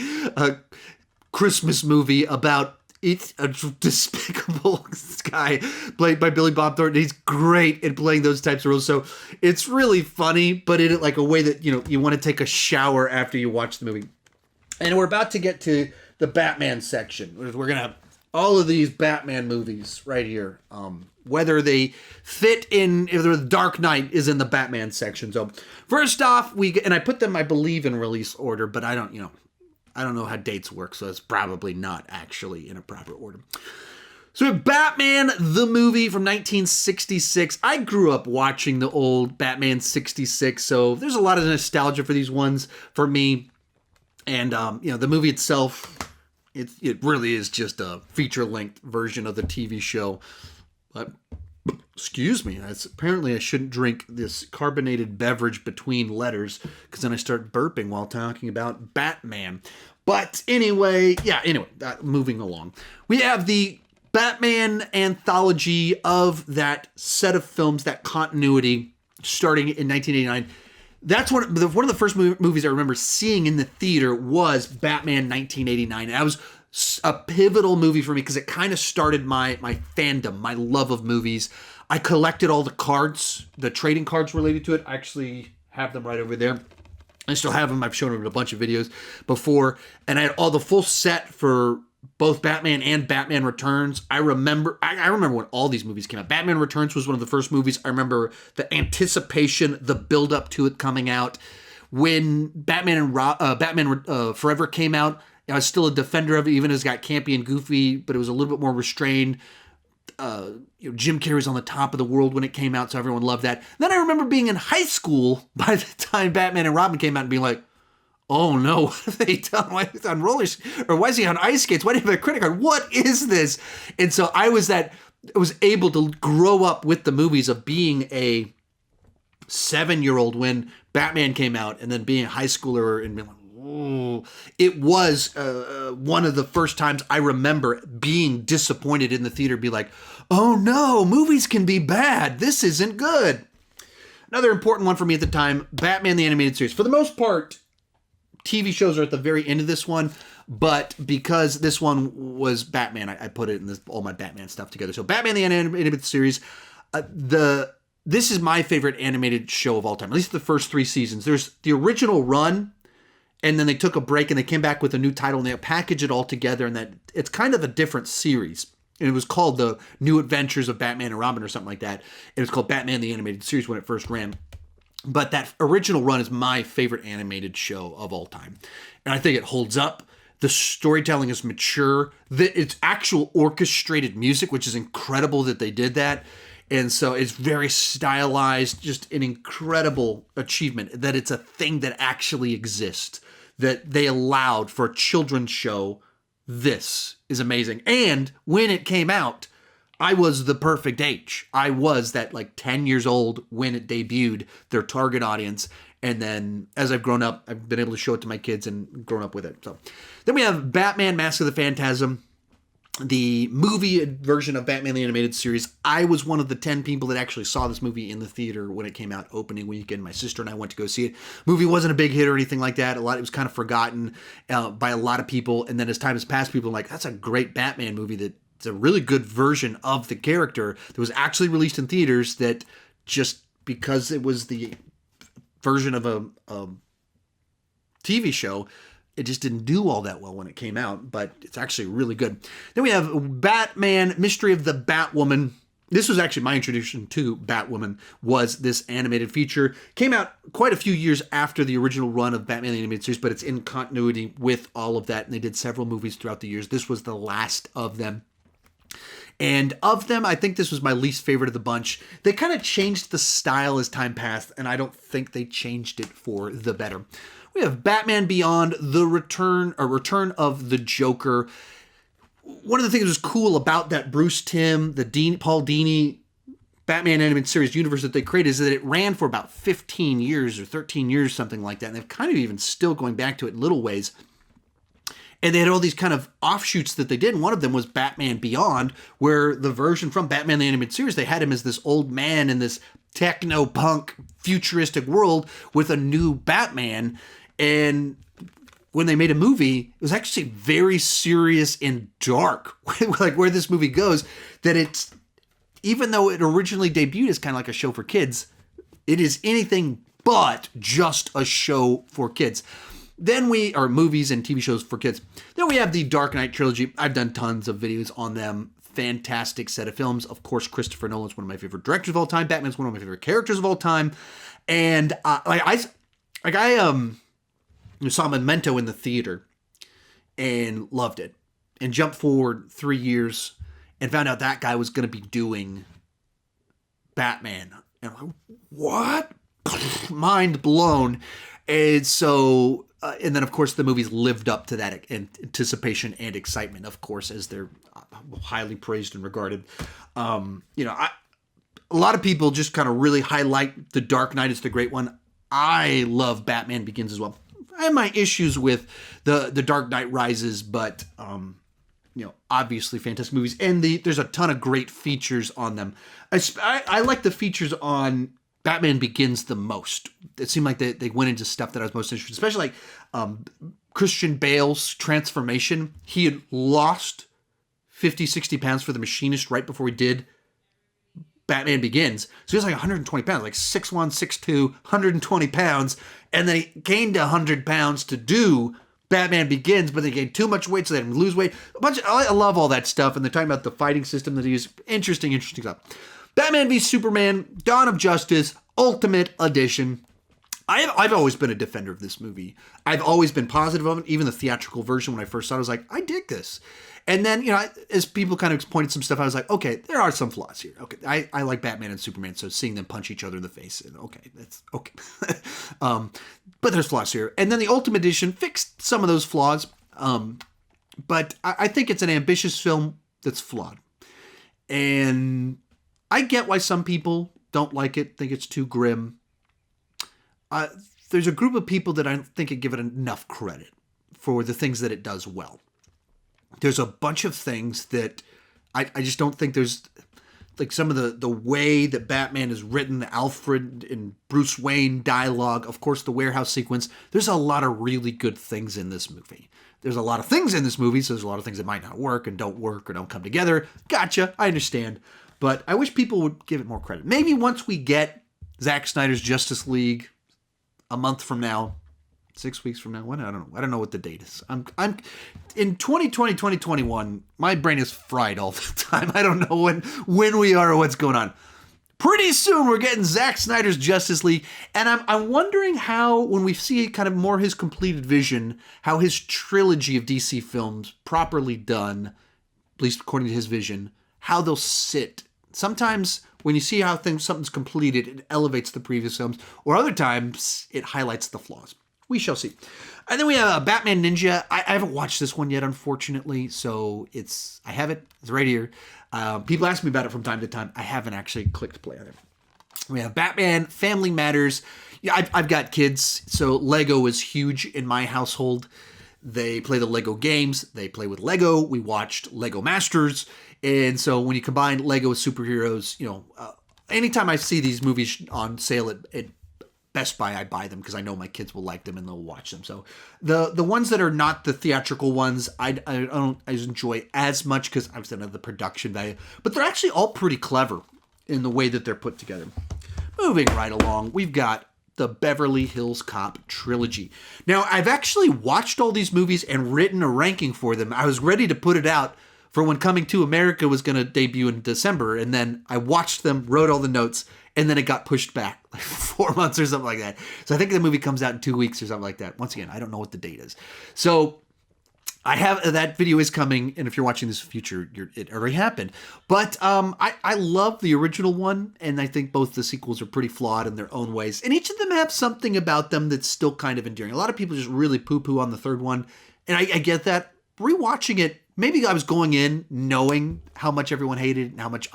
Christmas movie about it's a despicable guy played by Billy Bob Thornton. He's great at playing those types of roles. So it's really funny, but in like a way that, you want to take a shower after you watch the movie. And we're about to get to the Batman section. We're going to have all of these Batman movies right here. Whether they fit in, if the Dark Knight is in the Batman section. So first off, and I put them, I believe, in release order, but I don't know how dates work, so it's probably not actually in a proper order. So Batman, the movie from 1966. I grew up watching the old Batman 66, so there's a lot of nostalgia for these ones for me. And, the movie itself, it really is just a feature-length version of the TV show. But, excuse me, apparently I shouldn't drink this carbonated beverage between letters because then I start burping while talking about Batman. But anyway, moving along. We have the Batman anthology of that set of films, that continuity, starting in 1989. That's one of the first movies I remember seeing in the theater was Batman 1989. And that was a pivotal movie for me because it kind of started my fandom, my love of movies. I collected all the cards, the trading cards related to it. I actually have them right over there. I still have them. I've shown them in a bunch of videos before. And I had all the full set for both Batman and Batman Returns. I remember when all these movies came out. Batman Returns was one of the first movies. I remember the anticipation, the build-up to it coming out. When Batman Forever came out, I was still a defender of it, even as it got campy and goofy, but it was a little bit more restrained. Jim Carrey's on the top of the world when it came out, so everyone loved that. Then I remember being in high school by the time Batman and Robin came out and being like, oh no, what have they done? Why is he on rollers? Or why is he on ice skates? Why do you have a credit card? What is this? And so I was able to grow up with the movies of being a 7-year-old when Batman came out and then being a high schooler and being like, oh, it was one of the first times I remember being disappointed in the theater, be like, oh no, movies can be bad. This isn't good. Another important one for me at the time, Batman the Animated Series. For the most part, TV shows are at the very end of this one, but because this one was Batman, I put it in all my Batman stuff together. So Batman the Animated Series, this is my favorite animated show of all time, at least the first 3 seasons. There's the original run, and then they took a break and they came back with a new title and they packaged it all together, and that it's kind of a different series. And it was called The New Adventures of Batman and Robin or something like that. It was called Batman the Animated Series when it first ran. But that original run is my favorite animated show of all time. And I think it holds up. The storytelling is mature. It's actual orchestrated music, which is incredible that they did that. And so it's very stylized, just an incredible achievement that it's a thing that actually exists, that they allowed for a children's show this is amazing. And when it came out, I was the perfect age. I was that like 10 years old when it debuted, their target audience. And then as I've grown up, I've been able to show it to my kids and grown up with it. So then we have Batman Mask of the Phantasm, the movie version of Batman the Animated Series. I was one of the 10 people that actually saw this movie in the theater when it came out opening weekend. My sister and I went to go see it. Movie wasn't a big hit or anything like that. It was kind of forgotten by a lot of people. And then as time has passed, people are like, that's a great Batman movie that's a really good version of the character that was actually released in theaters, that just because it was the version of a TV show, it just didn't do all that well when it came out, but it's actually really good. Then we have Batman Mystery of the Batwoman. This was actually my introduction to Batwoman, was this animated feature. Came out quite a few years after the original run of Batman the Animated Series, but it's in continuity with all of that, and they did several movies throughout the years. This was the last of them. And of them, I think this was my least favorite of the bunch. They kind of changed the style as time passed, and I don't think they changed it for the better. We have Batman Beyond, the Return of the Joker. One of the things that was cool about that Bruce Timm, Paul Dini Batman Animated Series universe that they created is that it ran for about 15 years or 13 years, something like that. And they've kind of even still going back to it in little ways. And they had all these kind of offshoots that they did. And one of them was Batman Beyond, where the version from Batman the Animated Series, they had him as this old man in this techno-punk futuristic world with a new Batman. And when they made a movie, it was actually very serious and dark, like where this movie goes, that it's, even though it originally debuted as kind of like a show for kids, it is anything but just a show for kids. Then movies and TV shows for kids. Then we have the Dark Knight trilogy. I've done tons of videos on them. Fantastic set of films. Of course, Christopher Nolan's one of my favorite directors of all time. Batman's one of my favorite characters of all time. And I saw Memento in the theater and loved it. And jumped forward 3 years and found out that guy was going to be doing Batman. And I'm like, what? Mind blown. And so, and then of course the movies lived up to that anticipation and excitement, of course, as they're highly praised and regarded. A lot of people just kind of really highlight The Dark Knight as the great one. I love Batman Begins as well. I have my issues with the Dark Knight Rises, but obviously fantastic movies, and there's a ton of great features on them. I like the features on Batman Begins the most. It seemed like they went into stuff that I was most interested in, especially like Christian Bale's transformation. He had lost 50, 60 pounds for The Machinist right before he did Batman Begins. So he was like 120 pounds, like 6'1", 6'2", 120 pounds. And then he gained 100 pounds to do Batman Begins, but they gained too much weight, so they had to lose weight. I love all that stuff, and they're talking about the fighting system that he used. Interesting stuff. Batman v Superman, Dawn of Justice, Ultimate Edition. I've always been a defender of this movie. I've always been positive of it. Even the theatrical version, when I first saw it, I was like, I dig this. And then, as people kind of pointed some stuff, I was like, okay, there are some flaws here. Okay, I like Batman and Superman, so seeing them punch each other in the face, and okay, that's okay. But there's flaws here. And then the Ultimate Edition fixed some of those flaws. But I think it's an ambitious film that's flawed. And I get why some people don't like it, think it's too grim. There's a group of people that I don't think give it enough credit for the things that it does well. There's a bunch of things that I just don't think there's, like some of the way that Batman is written, the Alfred and Bruce Wayne dialogue, of course, the warehouse sequence. There's a lot of really good things in this movie. There's a lot of things in this movie, so there's a lot of things that might not work or don't come together. Gotcha, I understand. But I wish people would give it more credit. Maybe once we get Zack Snyder's Justice League a month from now, 6 weeks from now, when? I don't know. I don't know what the date is. I'm in 2020, 2021, my brain is fried all the time. I don't know when we are or what's going on. Pretty soon we're getting Zack Snyder's Justice League, and I'm wondering how, when we see kind of more his completed vision, how his trilogy of DC films, properly done, at least according to his vision, how they'll sit. Sometimes when you see how something's completed, it elevates the previous films, or other times it highlights the flaws. we shall see. And then we have Batman Ninja. I haven't watched this one yet, unfortunately, so I have it. It's right here. People ask me about it from time to time. I haven't actually clicked play on it. We have Batman Family Matters. Yeah, I've got kids, so Lego is huge in my household. They play the Lego games. They play with Lego. We watched Lego Masters. And so when you combine Lego with superheroes, anytime I see these movies on sale at Best Buy, I buy them because I know my kids will like them and they'll watch them. So the ones that are not the theatrical ones, I don't enjoy as much because I've said the production value. But they're actually all pretty clever in the way that they're put together. Moving right along, we've got the Beverly Hills Cop trilogy. Now, I've actually watched all these movies and written a ranking for them. I was ready to put it out for when Coming to America was going to debut in December, and then I watched them, wrote all the notes, and then it got pushed back like 4 months or something like that. So I think the movie comes out in 2 weeks or something like that. Once again, I don't know what the date is. So I have that video is coming, and if you're watching this in the future, it already happened. But I love the original one, and I think both the sequels are pretty flawed in their own ways. And each of them have something about them that's still kind of endearing. A lot of people just really poo-poo on the third one, and I get that. Rewatching it, maybe I was going in knowing how much everyone hated it and how much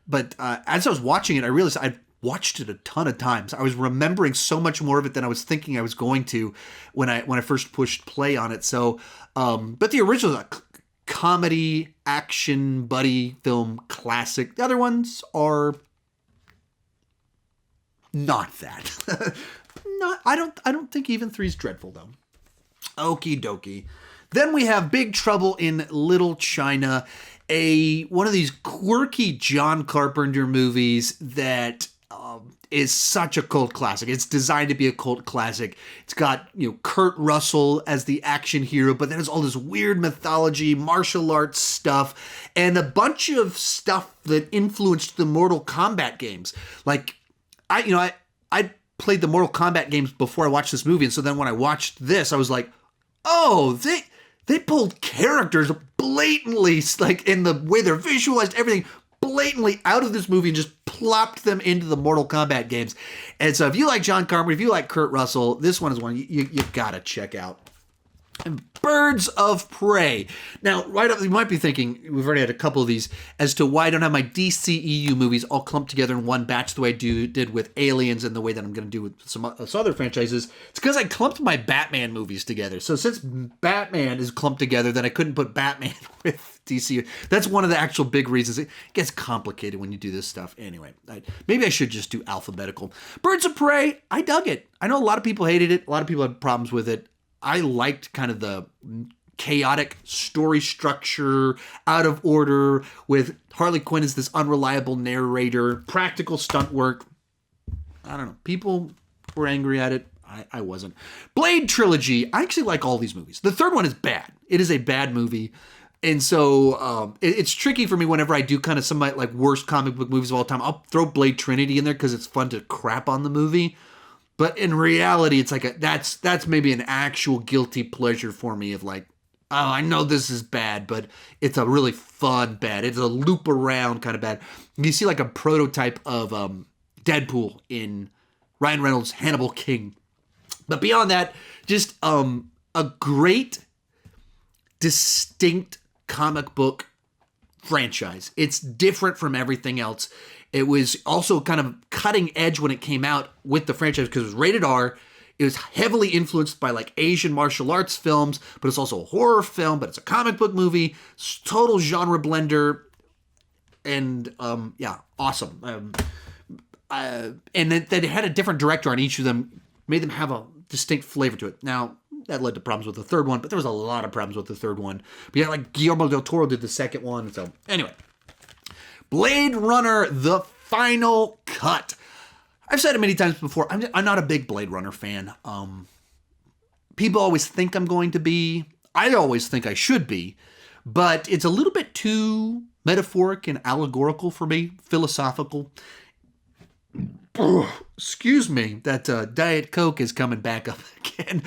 But as I was watching it, I realized I'd watched it a ton of times. I was remembering so much more of it than I was thinking I was going to when I first pushed play on it. So, but the original is a comedy, action, buddy film classic. The other ones are not that. I don't think even 3's dreadful though. Okie dokie. Then we have Big Trouble in Little China, one of these quirky John Carpenter movies that is such a cult classic. It's designed to be a cult classic. It's got, Kurt Russell as the action hero, but then there's all this weird mythology, martial arts stuff, and a bunch of stuff that influenced the Mortal Kombat games. Like, I played the Mortal Kombat games before I watched this movie, and so then when I watched this, I was like, oh, they pulled characters blatantly, like in the way they're visualized, everything blatantly out of this movie and just plopped them into the Mortal Kombat games. And so if you like John Carpenter, if you like Kurt Russell, this one is one you've got to check out. And Birds of Prey. Now, right up, you might be thinking, we've already had a couple of these, as to why I don't have my DCEU movies all clumped together in one batch the way I did with Aliens and the way that I'm going to do with some other franchises. It's because I clumped my Batman movies together. So since Batman is clumped together, then I couldn't put Batman with DCU. That's one of the actual big reasons. It gets complicated when you do this stuff. Anyway, maybe I should just do alphabetical. Birds of Prey, I dug it. I know a lot of people hated it. A lot of people had problems with it. I liked kind of the chaotic story structure, out of order, with Harley Quinn as this unreliable narrator, practical stunt work. I don't know. People were angry at it. I wasn't. Blade Trilogy. I actually like all these movies. The third one is bad. It is a bad movie. And so it's tricky for me whenever I do kind of some of my like worst comic book movies of all time. I'll throw Blade Trinity in there because it's fun to crap on the movie. But in reality, it's like that's maybe an actual guilty pleasure for me of like, oh, I know this is bad, but it's a really fun bad. It's a loop around kind of bad. You see like a prototype of Deadpool in Ryan Reynolds' Hannibal King. But beyond that, just a great, distinct comic book franchise. It's different from everything else. It was also kind of cutting edge when it came out with the franchise because it was rated R. It was heavily influenced by like Asian martial arts films, but it's also a horror film, but it's a comic book movie. It's total genre blender. And awesome. And that it had a different director on each of them, made them have a distinct flavor to it. Now, that led to problems with the third one, but there was a lot of problems with the third one. But yeah, like Guillermo del Toro did the second one. So anyway. Blade Runner, the final cut. I've said it many times before. I'm not a big Blade Runner fan. People always think I'm going to be. I always think I should be. But it's a little bit too metaphoric and allegorical for me. Philosophical. Excuse me. That Diet Coke is coming back up again.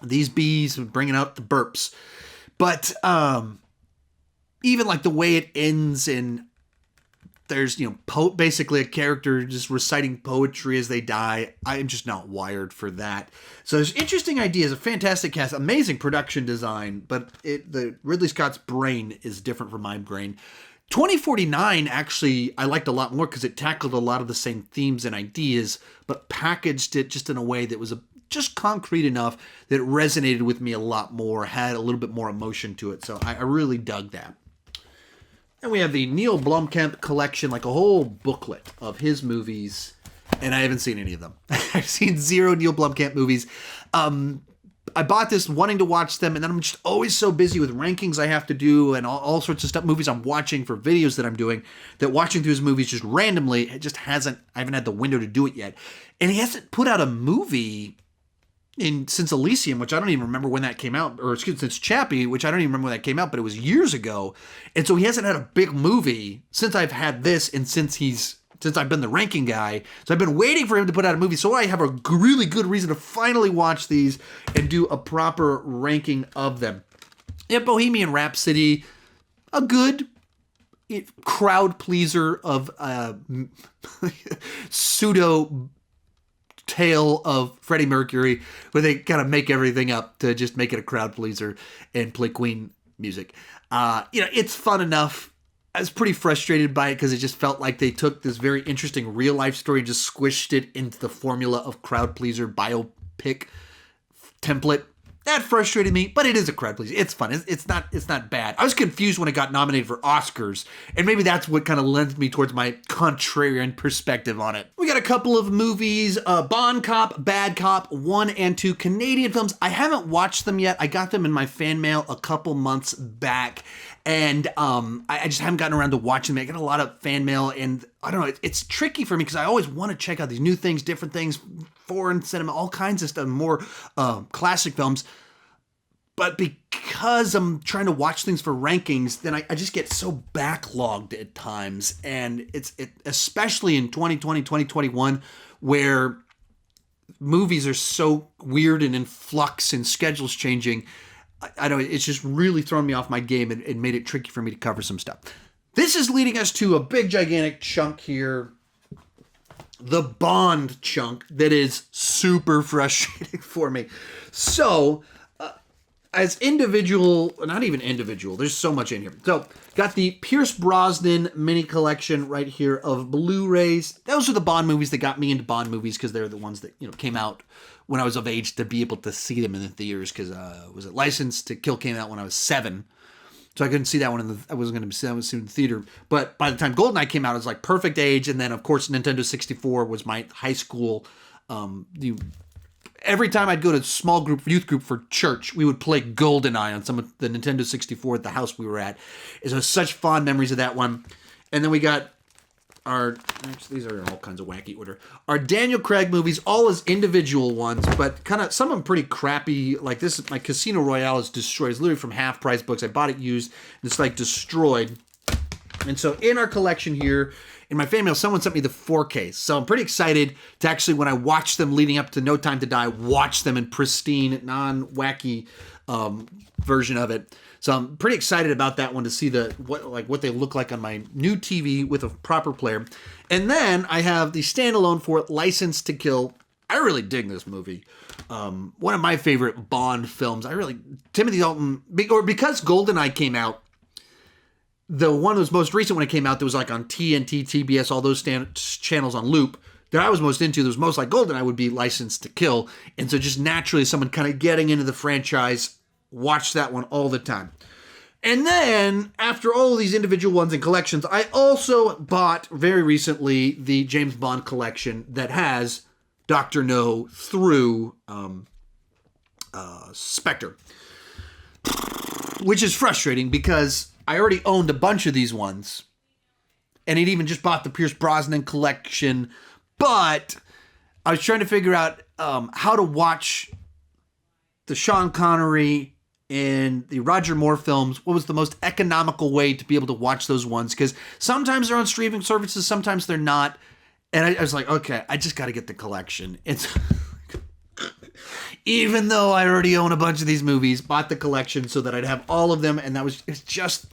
These bees are bringing out the burps. But even like the way it ends and There's, basically a character just reciting poetry as they die. I'm just not wired for that. So there's interesting ideas, a fantastic cast, amazing production design, but the Ridley Scott's brain is different from my brain. 2049, actually, I liked a lot more because it tackled a lot of the same themes and ideas, but packaged it just in a way that was just concrete enough that it resonated with me a lot more, had a little bit more emotion to it. So I really dug that. And we have the Neil Blomkamp collection, like a whole booklet of his movies, and I haven't seen any of them. I've seen 0 Neil Blomkamp movies. I bought this wanting to watch them, and then I'm just always so busy with rankings I have to do and all sorts of stuff, movies I'm watching for videos that I'm doing, that watching through his movies just randomly, I haven't had the window to do it yet. And he hasn't put out a movie since Elysium, which I don't even remember when that came out, or since Chappie, which I don't even remember when that came out, but it was years ago. And so he hasn't had a big movie since I've had this, and since I've been the ranking guy. So I've been waiting for him to put out a movie, so I have a really good reason to finally watch these and do a proper ranking of them. Yeah, Bohemian Rhapsody, a good crowd pleaser of pseudo tale of Freddie Mercury, where they kind of make everything up to just make it a crowd pleaser and play Queen music. It's fun enough. I was pretty frustrated by it because it just felt like they took this very interesting real life story and just squished it into the formula of crowd pleaser biopic template. That frustrated me, but it is a crowd pleaser. It's fun. It's not bad. I was confused when it got nominated for Oscars, and maybe that's what kind of lends me towards my contrarian perspective on it. We got a couple of movies, Bon Cop, Bad Cop, 1 and 2 Canadian films. I haven't watched them yet. I got them in my fan mail a couple months back, and I just haven't gotten around to watching them. I get a lot of fan mail, and I don't know, it's tricky for me because I always want to check out these new things, different things, foreign cinema, all kinds of stuff, more classic films. But because I'm trying to watch things for rankings, then I just get so backlogged at times. And it's especially in 2020, 2021, where movies are so weird and in flux and schedules changing. I know it's just really thrown me off my game and made it tricky for me to cover some stuff. This is leading us to a big, gigantic chunk here. The Bond chunk that is super frustrating for me. So, as individual, not even individual, there's so much in here. So, got the Pierce Brosnan mini collection right here of Blu-rays. Those are the Bond movies that got me into Bond movies because they're the ones that, came out when I was of age to be able to see them in the theaters because, was it License to Kill came out when I was 7. So I couldn't see that one I wasn't going to see that one in the theater. But by the time GoldenEye came out, it was like perfect age. And then, of course, Nintendo 64 was my high school. Every time I'd go to small youth group for church, we would play GoldenEye on some of the Nintendo 64 at the house we were at. It was such fond memories of that one. And then we got these are in all kinds of wacky order. Our Daniel Craig movies, all as individual ones, but kind of some of them pretty crappy. Like this, my Casino Royale is destroyed. It's literally from Half Price Books. I bought it used, and it's like destroyed. And so in our collection here, in my fan mail, someone sent me the 4Ks. So I'm pretty excited to actually, when I watch them leading up to No Time to Die, watch them in pristine, non-wacky version of it. So I'm pretty excited about that one to see what they look like on my new TV with a proper player. And then I have the standalone for License to Kill. I really dig this movie. One of my favorite Bond films. Timothy Dalton, because GoldenEye came out, the one that was most recent when it came out that was like on TNT, TBS, all those channels on loop that I was most into, that was most like GoldenEye, would be License to Kill. And so just naturally, someone kind of getting into the franchise, watch that one all the time. And then, after all of these individual ones and collections, I also bought very recently the James Bond collection that has Dr. No through Spectre. Which is frustrating because I already owned a bunch of these ones. And it even just bought the Pierce Brosnan collection. But I was trying to figure out how to watch the Sean Connery and the Roger Moore films. What was the most economical way to be able to watch those ones? Because sometimes they're on streaming services, sometimes they're not. And I was like, okay, I just got to get the collection. It's even though I already own a bunch of these movies, bought the collection so that I'd have all of them. And it's just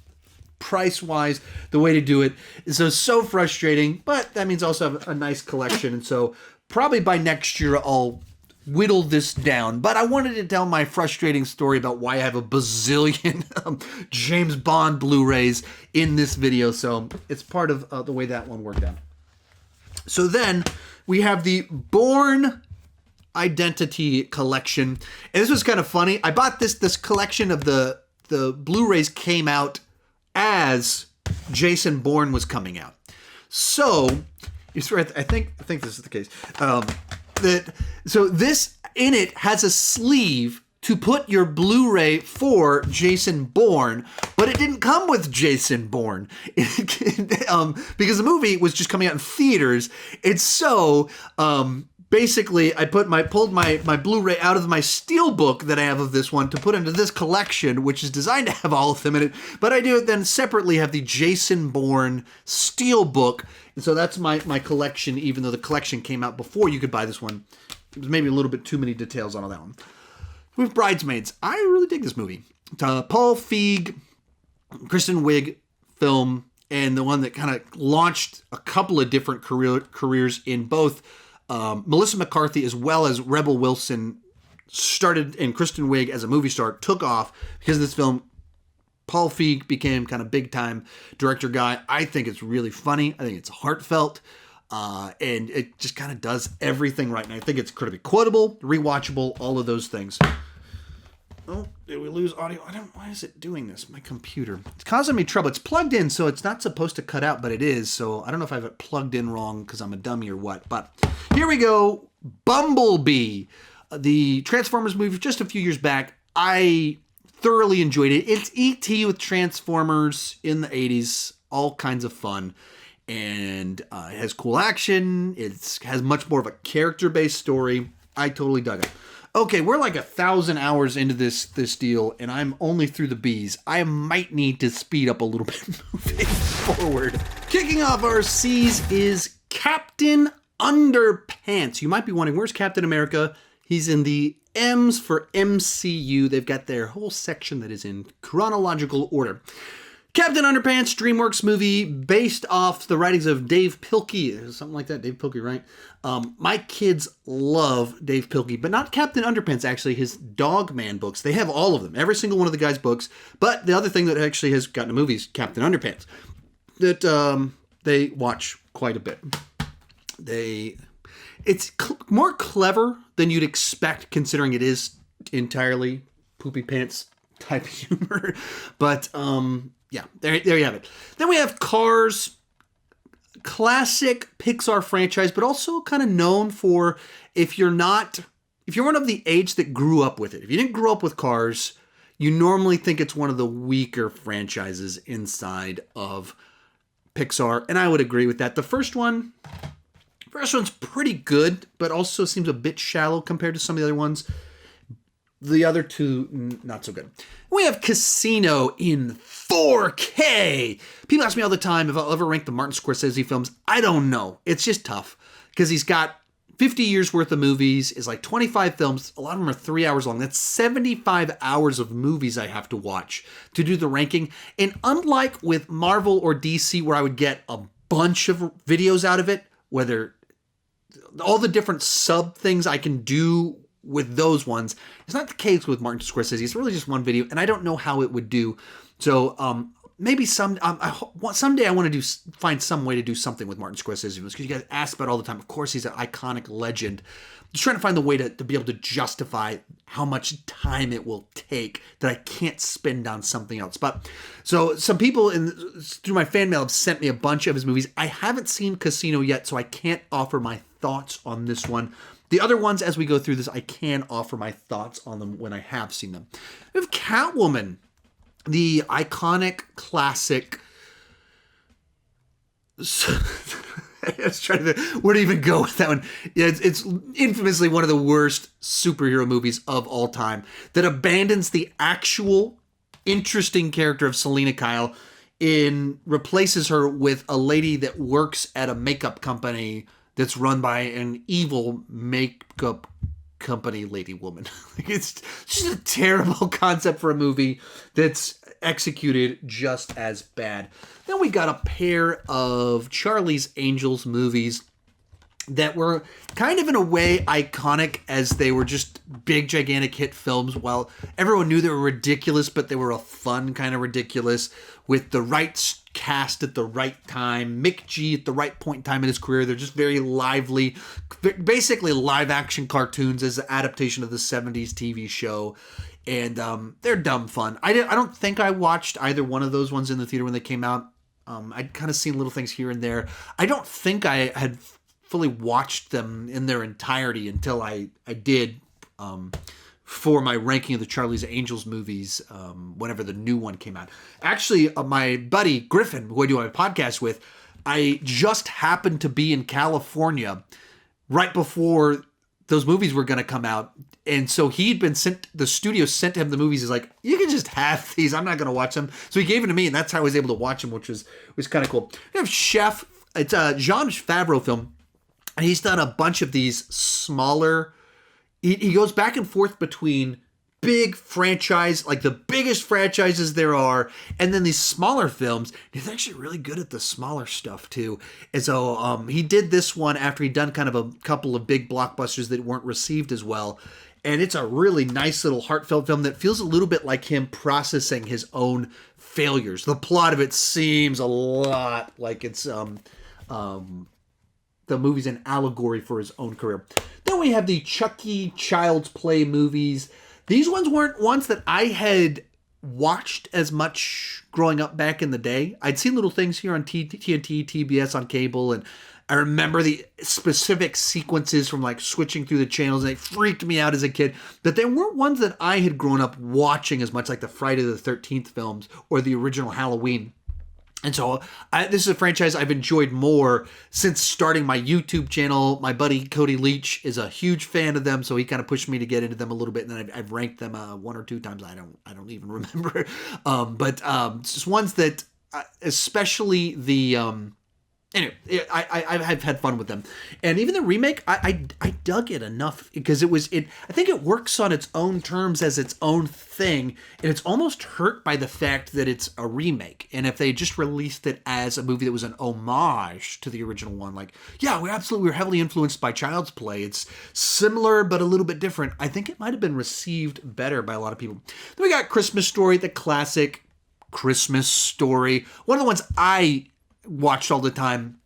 price-wise, the way to do it. So frustrating, but that means also have a nice collection. And so probably by next year, I'll whittle this down. But I wanted to tell my frustrating story about why I have a bazillion James Bond Blu-rays in this video. So it's part of the way that one worked out. So then we have the Bourne Identity collection. And this was kind of funny. I bought this collection of the Blu-rays came out as Jason Bourne was coming out. So, I think this is the case. So this in it has a sleeve to put your Blu-ray for Jason Bourne, but it didn't come with Jason Bourne because the movie was just coming out in theaters. And so basically, I pulled my Blu-ray out of my steelbook that I have of this one to put into this collection, which is designed to have all of them in it. But I do then separately have the Jason Bourne steelbook, and so that's my collection. Even though the collection came out before you could buy this one, it was maybe a little bit too many details on that one. With Bridesmaids, I really dig this movie. It's a Paul Feig, Kristen Wiig film, and the one that kind of launched a couple of different careers in both Melissa McCarthy as well as Rebel Wilson started, and Kristen Wiig as a movie star took off because of this film. Paul Feig became kind of big time director guy. I think it's really funny. I think it's heartfelt. And it just kind of does everything right. And I think it's critically quotable, rewatchable, all of those things. Oh, did we lose audio? Why is it doing this? My computer. It's causing me trouble. It's plugged in, so it's not supposed to cut out, but it is. So I don't know if I have it plugged in wrong because I'm a dummy or what. But here we go. Bumblebee. The Transformers movie just a few years back. I thoroughly enjoyed it. It's E.T. with Transformers in the 80s. All kinds of fun. And it has cool action. It has much more of a character-based story. I totally dug it. Okay, we're like 1,000 hours into this deal, and I'm only through the B's. I might need to speed up a little bit moving forward. Kicking off our C's is Captain Underpants. You might be wondering, where's Captain America? He's in the M's for MCU. They've got their whole section that is in chronological order. Captain Underpants, DreamWorks movie based off the writings of Dave Pilkey. Something like that, Dave Pilkey, right? My kids love Dave Pilkey, but not Captain Underpants, actually, his Dogman books. They have all of them, every single one of the guy's books. But the other thing that actually has gotten a movie is Captain Underpants, that they watch quite a bit. It's more clever than you'd expect, considering it is entirely poopy pants type humor. But yeah, there you have it. Then we have Cars, classic Pixar franchise, but also kind of known for if you're one of the age that grew up with it. If you didn't grow up with Cars, you normally think it's one of the weaker franchises inside of Pixar, and I would agree with that. The first one's pretty good, but also seems a bit shallow compared to some of the other ones. The other two, not so good. We have Casino in 4K. People ask me all the time if I'll ever rank the Martin Scorsese films. I don't know. It's just tough because he's got 50 years worth of movies. It's like 25 films. A lot of them are 3 hours long. That's 75 hours of movies I have to watch to do the ranking. And unlike with Marvel or DC, where I would get a bunch of videos out of it, whether all the different sub things I can do with those ones, it's not the case with Martin Scorsese. It's really just one video, and I don't know how it would do. So maybe someday I want to find some way to do something with Martin Scorsese, because you guys ask about it all the time. Of course, he's an iconic legend. Just trying to find the way to be able to justify how much time it will take that I can't spend on something else. But so some people through my fan mail have sent me a bunch of his movies. I haven't seen Casino yet, so I can't offer my thoughts on this one. The other ones, as we go through this, I can offer my thoughts on them when I have seen them. We have Catwoman, the iconic classic. I was trying to where to even go with that one. Yeah, it's infamously one of the worst superhero movies of all time that abandons the actual interesting character of Selena Kyle and replaces her with a lady that works at a makeup company that's run by an evil makeup company lady woman. It's just a terrible concept for a movie that's executed just as bad. Then we got a pair of Charlie's Angels movies that were kind of in a way iconic, as they were just big, gigantic hit films. While everyone knew they were ridiculous, but they were a fun kind of ridiculous with the right cast at the right time. Mick G at the right point in time in his career. They're just very lively, basically live action cartoons as an adaptation of the 70s TV show. And they're dumb fun. I don't think I watched either one of those ones in the theater when they came out. I'd kind of seen little things here and there. I don't think I had fully watched them in their entirety until I did for my ranking of the Charlie's Angels movies whenever the new one came out. Actually, my buddy Griffin, who I do my podcast with, I just happened to be in California right before those movies were going to come out. And so he'd been the studio sent to him the movies. He's like, you can just have these. I'm not going to watch them. So he gave it to me, and that's how I was able to watch them, which was kind of cool. We have Chef. It's a Jean Favreau film. And he's done a bunch of these smaller, he goes back and forth between big franchise, like the biggest franchises there are, and then these smaller films. He's actually really good at the smaller stuff too. And so he did this one after he'd done kind of a couple of big blockbusters that weren't received as well. And it's a really nice little heartfelt film that feels a little bit like him processing his own failures. The plot of it seems a lot like it's the movie's an allegory for his own career. Then we have the Chucky Child's Play movies. These ones weren't ones that I had watched as much growing up back in the day. I'd seen little things here on TNT, TBS on cable, and I remember the specific sequences from like switching through the channels, and they freaked me out as a kid. But they weren't ones that I had grown up watching as much, like the Friday the 13th films or the original Halloween. And so this is a franchise I've enjoyed more since starting my YouTube channel. My buddy Cody Leach is a huge fan of them, so he kind of pushed me to get into them a little bit, and then I've ranked them one or two times. I don't even remember. But just ones that, especially the anyway, I've had fun with them, and even the remake, I dug it enough because I think it works on its own terms as its own thing, and it's almost hurt by the fact that it's a remake. And if they just released it as a movie that was an homage to the original one, like, yeah, we're heavily influenced by Child's Play. It's similar but a little bit different. I think it might have been received better by a lot of people. Then we got Christmas Story, the classic Christmas story, one of the ones I watched all the time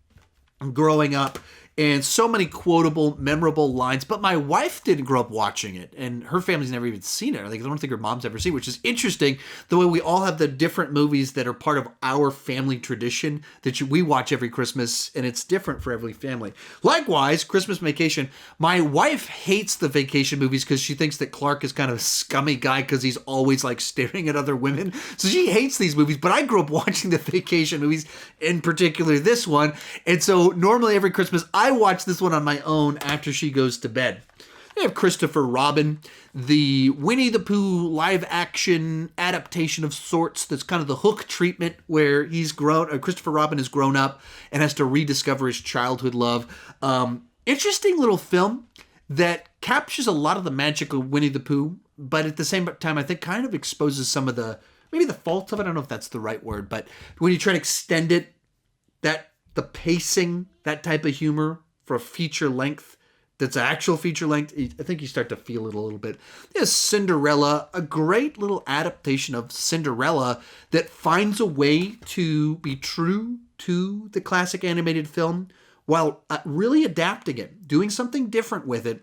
growing up, and so many quotable, memorable lines. But my wife didn't grow up watching it, and her family's never even seen it. I don't think her mom's ever seen it, which is interesting, the way we all have the different movies that are part of our family tradition that we watch every Christmas, and it's different for every family. Likewise, Christmas Vacation. My wife hates the vacation movies because she thinks that Clark is kind of a scummy guy because he's always like staring at other women. So she hates these movies, but I grew up watching the vacation movies, in particular this one. And so normally every Christmas, I watch this one on my own after she goes to bed. We have Christopher Robin, the Winnie the Pooh live action adaptation of sorts. That's kind of the Hook treatment, where Christopher Robin has grown up and has to rediscover his childhood love. Interesting little film that captures a lot of the magic of Winnie the Pooh, but at the same time, I think kind of exposes some of maybe the faults of it. I don't know if that's the right word, but when you try to extend it, the pacing, that type of humor for a feature length that's an actual feature length, I think you start to feel it a little bit. There's Cinderella, a great little adaptation of Cinderella that finds a way to be true to the classic animated film while really adapting it, doing something different with it.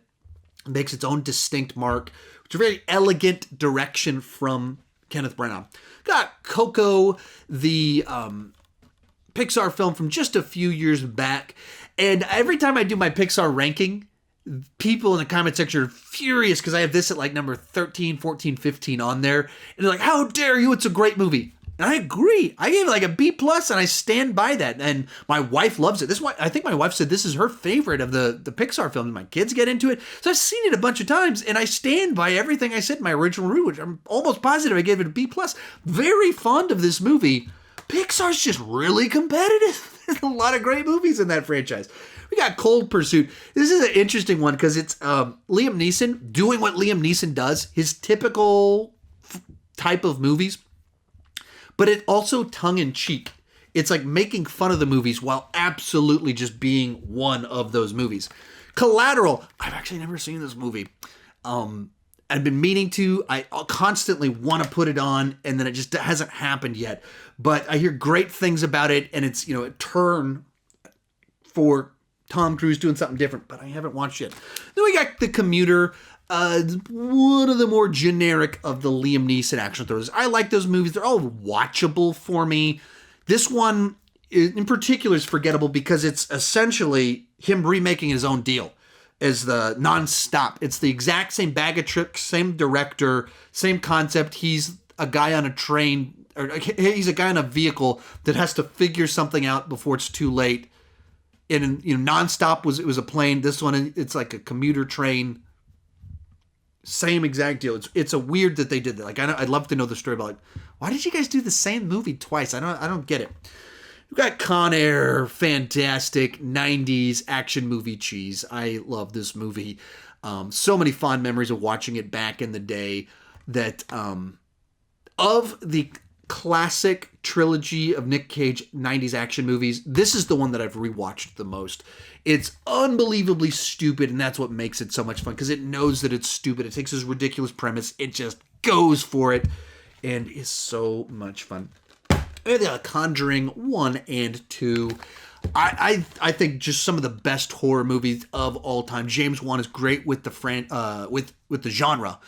It makes its own distinct mark, which is a very elegant direction from Kenneth Branagh. Got Coco, the Pixar film from just a few years back. And every time I do my Pixar ranking, people in the comment section are furious because I have this at like number 13, 14, 15 on there. And they're like, how dare you? It's a great movie. And I agree. I gave it like a B+, and I stand by that. And my wife loves it. I think my wife said this is her favorite of the Pixar films. My kids get into it. So I've seen it a bunch of times, and I stand by everything I said in my original review, which I'm almost positive I gave it a B+. Very fond of this movie. Pixar's just really competitive. There's a lot of great movies in that franchise. We got Cold Pursuit. This is an interesting one because it's Liam Neeson doing what Liam Neeson does, his typical type of movies. but it also tongue-in-cheek. It's like making fun of the movies while absolutely just being one of those movies. Collateral. I've actually never seen this movie. I've been meaning to. I constantly want to put it on, and then it just hasn't happened yet. But I hear great things about it, and it's, a turn for Tom Cruise doing something different, but I haven't watched yet. Then we got The Commuter, one of the more generic of the Liam Neeson action thrillers. I like those movies. They're all watchable for me. This one in particular is forgettable because it's essentially him remaking his own deal as the nonstop. It's the exact same bag of tricks, same director, same concept. He's a guy on a train, or he's a guy in a vehicle that has to figure something out before it's too late. And nonstop was a plane. This one, it's like a commuter train. Same exact deal. It's a weird that they did that. Like, I'd love to know the story about, like, why did you guys do the same movie twice? I don't get it. We've got Con Air, fantastic 90s action movie cheese. I love this movie. So many fond memories of watching it back in the day. That of the classic trilogy of Nick Cage 90s action movies, this is the one that I've rewatched the most. It's unbelievably stupid, and that's what makes it so much fun, because it knows that it's stupid. It takes this ridiculous premise, it just goes for it, and is so much fun. And Conjuring 1 and 2. I think just some of the best horror movies of all time. James Wan is great with the with the genre,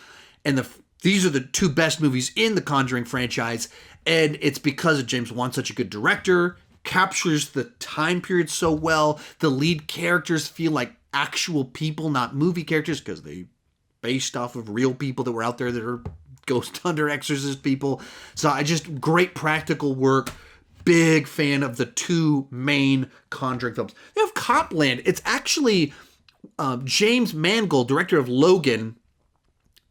and these are the two best movies in the Conjuring franchise, and it's because of James Wan, such a good director, captures the time period so well. The lead characters feel like actual people, not movie characters, because they based off of real people that were out there that are ghost hunter exorcist people. So great practical work. Big fan of the two main Conjuring films. We have Copland. It's actually James Mangold, director of Logan.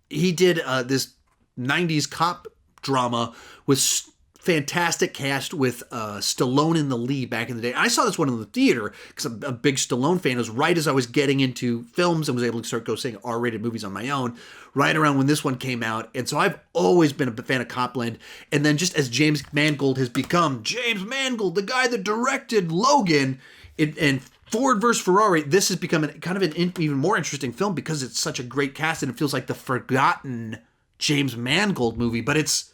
He did this 90s cop drama with fantastic cast with Stallone in the lead back in the day. I saw this one in the theater because I'm a big Stallone fan. It was right as I was getting into films and was able to start seeing R-rated movies on my own, right around when this one came out. And so I've always been a fan of Copland. And then just as James Mangold has become James Mangold, the guy that directed Logan and Ford vs. Ferrari, this has become kind of an even more interesting film because it's such a great cast and it feels like the forgotten James Mangold movie, but it's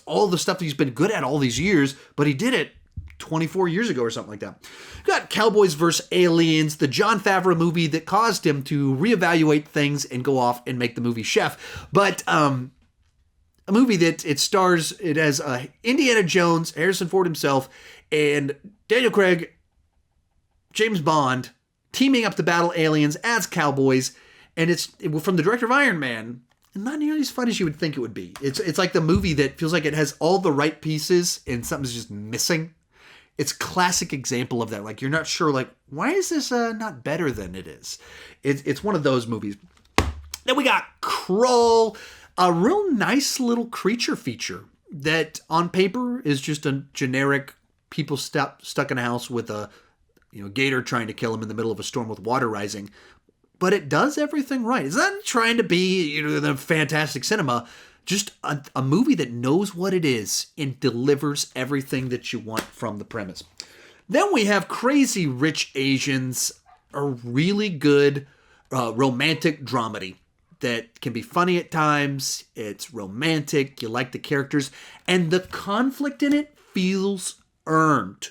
all the stuff that he's been good at all these years, but he did it 24 years ago or something like that. We got Cowboys vs. Aliens, the Jon Favreau movie that caused him to reevaluate things and go off and make the movie Chef. But a movie that it has Indiana Jones, Harrison Ford himself, and Daniel Craig, James Bond, teaming up to battle aliens as cowboys, and it's from the director of Iron Man. Not nearly as fun as you would think it would be. It's like the movie that feels like it has all the right pieces and something's just missing. It's a classic example of that. Like, you're not sure, like, why is this not better than it is? It's one of those movies. Then we got Krull, a real nice little creature feature that on paper is just a generic people stuck in a house with a gator trying to kill him in the middle of a storm with water rising. But it does everything right. It's not trying to be, the fantastic cinema. Just a movie that knows what it is and delivers everything that you want from the premise. Then we have Crazy Rich Asians, a really good romantic dramedy that can be funny at times. It's romantic. You like the characters. And the conflict in it feels earned.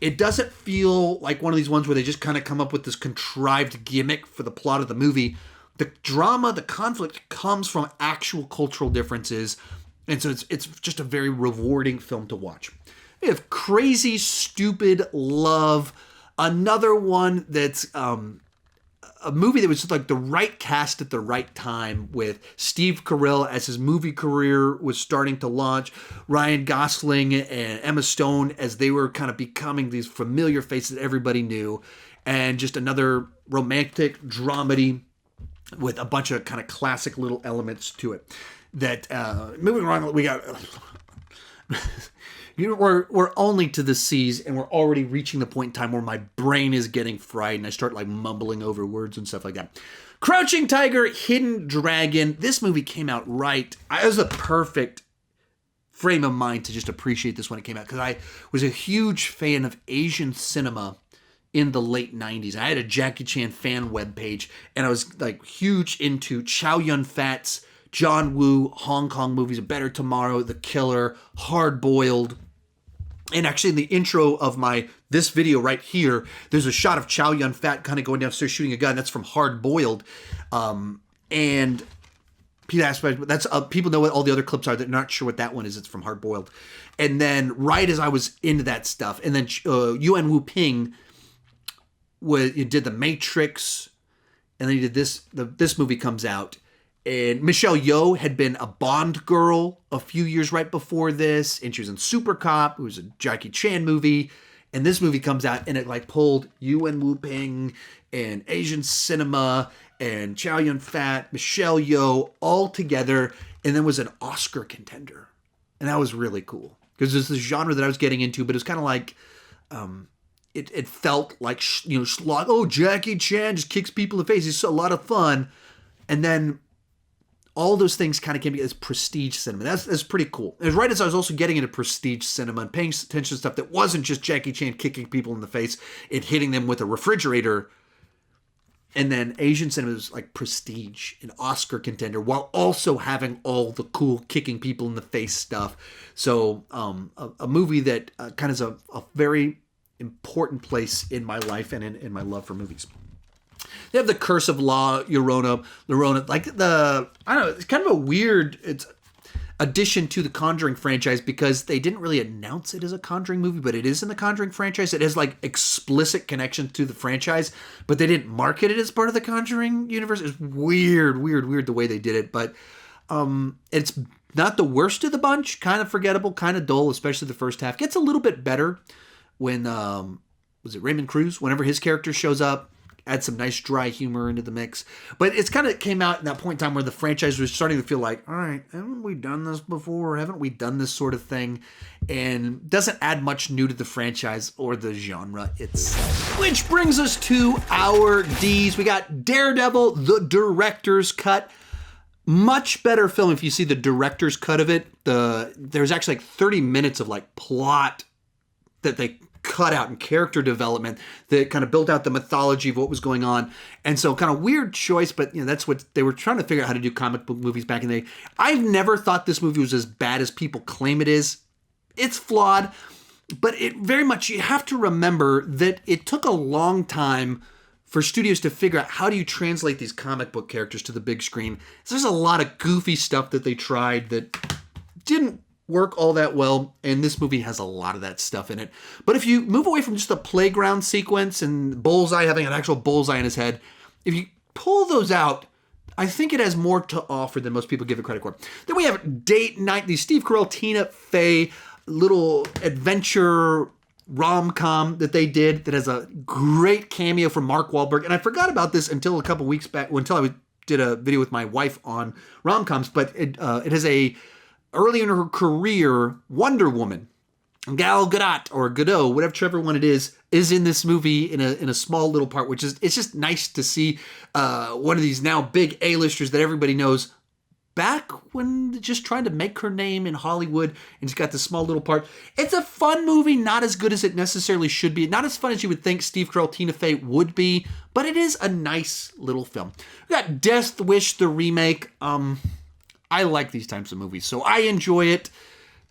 It doesn't feel like one of these ones where they just kind of come up with this contrived gimmick for the plot of the movie. The drama, the conflict comes from actual cultural differences. And so it's just a very rewarding film to watch. We have Crazy Stupid Love, another one that's a movie that was just like the right cast at the right time, with Steve Carell as his movie career was starting to launch, Ryan Gosling and Emma Stone as they were kind of becoming these familiar faces that everybody knew, and just another romantic dramedy with a bunch of kind of classic little elements to it. That moving on, we got we're only to the C's, and we're already reaching the point in time where my brain is getting fried and I start like mumbling over words and stuff like that. Crouching Tiger, Hidden Dragon. This movie came out right. It was a perfect frame of mind to just appreciate this when it came out, because I was a huge fan of Asian cinema in the late 90s. I had a Jackie Chan fan webpage, and I was like huge into Chow Yun-fat's John Woo Hong Kong movies, A Better Tomorrow, The Killer, Hard Boiled. And actually in the intro of this video right here, there's a shot of Chow Yun-fat kind of going downstairs shooting a gun. That's from Hard Boiled. And that's people know what all the other clips are. They're not sure what that one is. It's from Hard Boiled. And then right as I was into that stuff, and then Yuan Wu Ping did The Matrix, and then he did this movie comes out. And Michelle Yeoh had been a Bond girl a few years right before this, and she was in Super Cop, it was a Jackie Chan movie, and this movie comes out, and it like pulled Yuan Wu Ping and Asian cinema and Chow Yun-fat, Michelle Yeoh all together, and then was an Oscar contender, and that was really cool because it's the genre that I was getting into, but it was kind of like it felt like Jackie Chan just kicks people in the face. It's a lot of fun, and then all those things kind of came together as prestige cinema. That's pretty cool. It was right as I was also getting into prestige cinema and paying attention to stuff that wasn't just Jackie Chan kicking people in the face and hitting them with a refrigerator. And then Asian cinema was like prestige, an Oscar contender, while also having all the cool kicking people in the face stuff. So a movie that kind of is a very important place in my life and in my love for movies. They have The Curse of La Llorona, like I don't know, it's kind of a weird addition to the Conjuring franchise because they didn't really announce it as a Conjuring movie, but it is in the Conjuring franchise. It has like explicit connections to the franchise, but they didn't market it as part of the Conjuring universe. It's weird the way they did it, but it's not the worst of the bunch. Kind of forgettable, kind of dull, especially the first half. Gets a little bit better when, was it Raymond Cruz? Whenever his character shows up, add some nice dry humor into the mix. But it's kind of came out in that point in time where the franchise was starting to feel like, all right, haven't we done this before? Haven't we done this sort of thing? And doesn't add much new to the franchise or the genre itself. Which brings us to our D's. We got Daredevil, the director's cut. Much better film if you see the director's cut of it. There's actually like 30 minutes of like plot that they cut out and character development that kind of built out the mythology of what was going on. And so kind of weird choice, but that's what they were trying to figure out how to do comic book movies back in the day. I've never thought this movie was as bad as people claim it is. It's flawed, but it very much, you have to remember that it took a long time for studios to figure out how do you translate these comic book characters to the big screen. So there's a lot of goofy stuff that they tried that didn't work all that well, and this movie has a lot of that stuff in it. But if you move away from just the playground sequence and Bullseye having an actual bullseye in his head, if you pull those out, I think it has more to offer than most people give it credit for. Then we have Date Night, the Steve Carell, Tina Fey little adventure rom-com that they did that has a great cameo from Mark Wahlberg. And I forgot about this until a couple weeks back, until I did a video with my wife on rom-coms, but it has early in her career, Wonder Woman, Gal Gadot or Godot, whichever one it is in this movie in a small little part, it's just nice to see one of these now big A-listers that everybody knows back when just trying to make her name in Hollywood, and she's got this small little part. It's a fun movie, not as good as it necessarily should be, not as fun as you would think Steve Carell, Tina Fey would be, but it is a nice little film. We got Death Wish, the remake. I like these types of movies, so I enjoy it.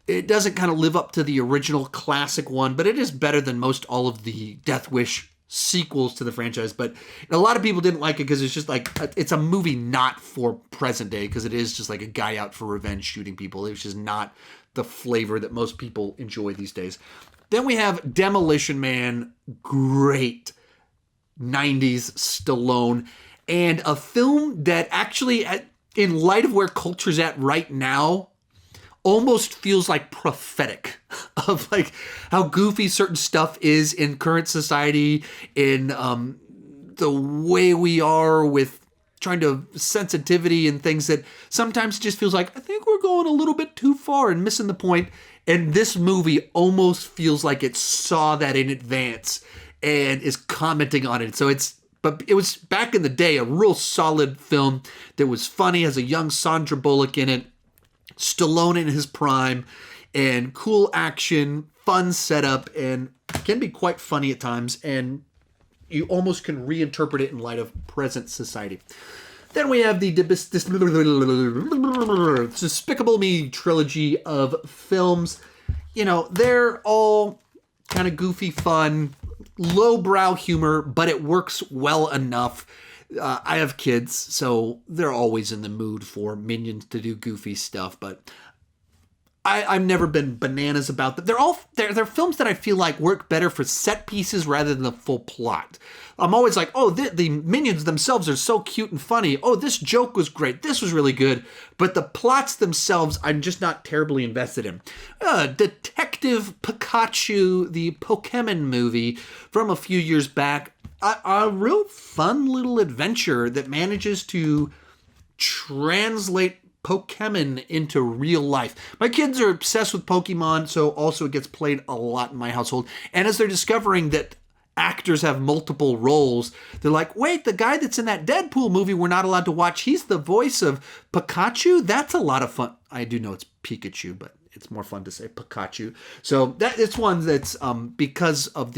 It doesn't kind of live up to the original classic one, but it is better than most all of the Death Wish sequels to the franchise. But a lot of people didn't like it because it's just like, it's a movie not for present day, because it is just like a guy out for revenge shooting people. It's just not the flavor that most people enjoy these days. Then we have Demolition Man, great 90s Stallone, and a film that actually, in light of where culture's at right now, almost feels like prophetic of like how goofy certain stuff is in current society, in the way we are with trying to sensitivity and things that sometimes just feels like, I think we're going a little bit too far and missing the point. And this movie almost feels like it saw that in advance and is commenting on it. So but it was back in the day a real solid film that was funny, has a young Sandra Bullock in it, Stallone in his prime, and cool action, fun setup, and can be quite funny at times, and you almost can reinterpret it in light of present society. Then we have the Despicable Me trilogy of films. You know, they're all kind of goofy fun, lowbrow humor, but it works well enough. I have kids, so they're always in the mood for Minions to do goofy stuff, but I've never been bananas about them. They're films that I feel like work better for set pieces rather than the full plot. I'm always like, oh, the Minions themselves are so cute and funny. Oh, this joke was great. This was really good. But the plots themselves, I'm just not terribly invested in. Detective Pikachu, the Pokemon movie from a few years back. A real fun little adventure that manages to translate Pokemon into real life. My kids are obsessed with Pokemon, so also it gets played a lot in my household. And as they're discovering that actors have multiple roles, they're like, wait, the guy that's in that Deadpool movie we're not allowed to watch, he's the voice of Pikachu? That's a lot of fun. I do know it's Pikachu, but it's more fun to say Pikachu. So it's one that's, because of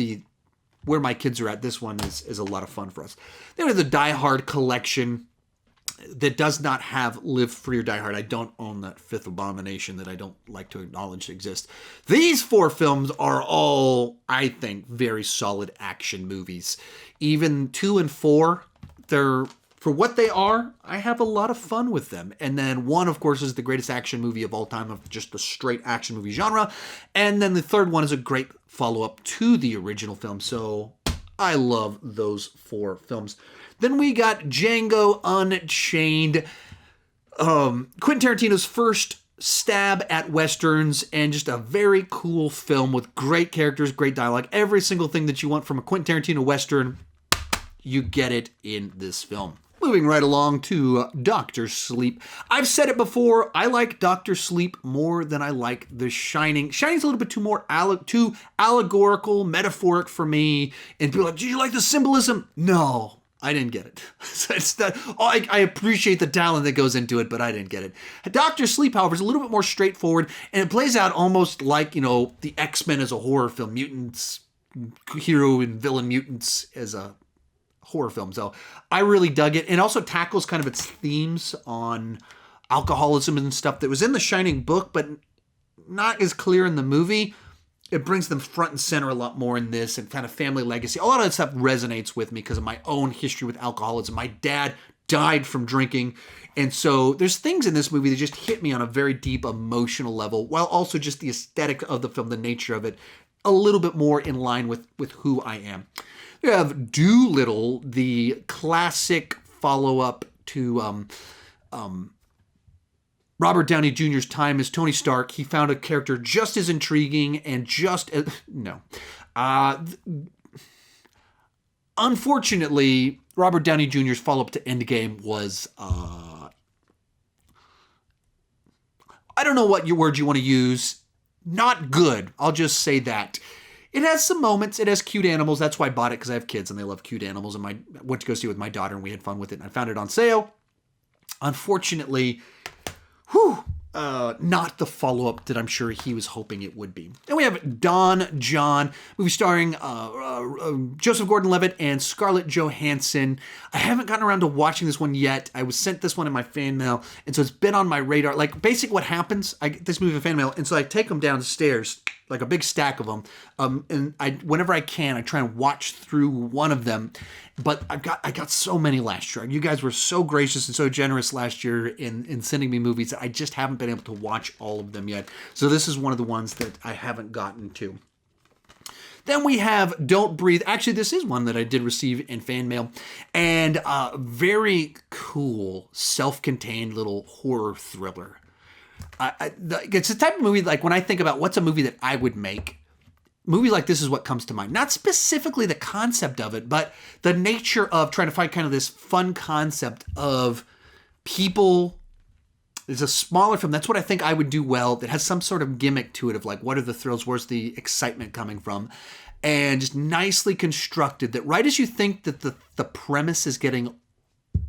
where my kids are at, this one is a lot of fun for us. Then we have the Die Hard collection that does not have Live Free or Die Hard. I don't own that fifth abomination that I don't like to acknowledge exists. These 4 films are all, I think, very solid action movies. Even 2 and 4, they're, for what they are, I have a lot of fun with them. And then 1, of course, is the greatest action movie of all time, of just the straight action movie genre. And then the third one is a great follow-up to the original film. So I love those 4 films. Then we got Django Unchained, Quentin Tarantino's first stab at Westerns, and just a very cool film with great characters, great dialogue. Every single thing that you want from a Quentin Tarantino Western, you get it in this film. Moving right along to Dr. Sleep. I've said it before, I like Dr. Sleep more than I like The Shining. Shining's a little bit too allegorical, metaphoric for me, and people are like, did you like the symbolism? No. I didn't get it. So it's not, I appreciate the talent that goes into it, but I didn't get it. Dr. Sleep, however, is a little bit more straightforward, and it plays out almost like, you know, the X-Men as a horror film. Mutants, hero and villain mutants as a horror film. So I really dug it. And also tackles kind of its themes on alcoholism and stuff that was in the Shining book, but not as clear in the movie. It brings them front and center a lot more in this, and kind of family legacy. A lot of that stuff resonates with me because of my own history with alcoholism. My dad died from drinking. And so there's things in this movie that just hit me on a very deep emotional level, while also just the aesthetic of the film, the nature of it, a little bit more in line with who I am. You have Doolittle, the classic follow-up to Robert Downey Jr.'s time as Tony Stark. He found a character just as intriguing and just as... No. Unfortunately, Robert Downey Jr.'s follow-up to Endgame was... I don't know what word you want to use. Not good. I'll just say that. It has some moments. It has cute animals. That's why I bought it, because I have kids and they love cute animals. And I went to go see it with my daughter and we had fun with it. And I found it on sale. Unfortunately... not the follow-up that I'm sure he was hoping it would be. Then we have Don John, movie starring Joseph Gordon-Levitt and Scarlett Johansson. I haven't gotten around to watching this one yet. I was sent this one in my fan mail, and so it's been on my radar. Like, basically what happens, I get this movie in fan mail, and so I take them downstairs, like a big stack of them, and whenever I can, I try and watch through one of them. But I got so many last year. You guys were so gracious and so generous last year in sending me movies that I just haven't been able to watch all of them yet. So this is one of the ones that I haven't gotten to. Then we have Don't Breathe. Actually, this is one that I did receive in fan mail. And very cool, self-contained little horror thriller. It's the type of movie, like when I think about what's a movie that I would make, movie like this is what comes to mind. Not specifically the concept of it, but the nature of trying to find kind of this fun concept of people. It's a smaller film. That's what I think I would do well. That has some sort of gimmick to it of like, what are the thrills? Where's the excitement coming from? And just nicely constructed that right as you think that the premise is getting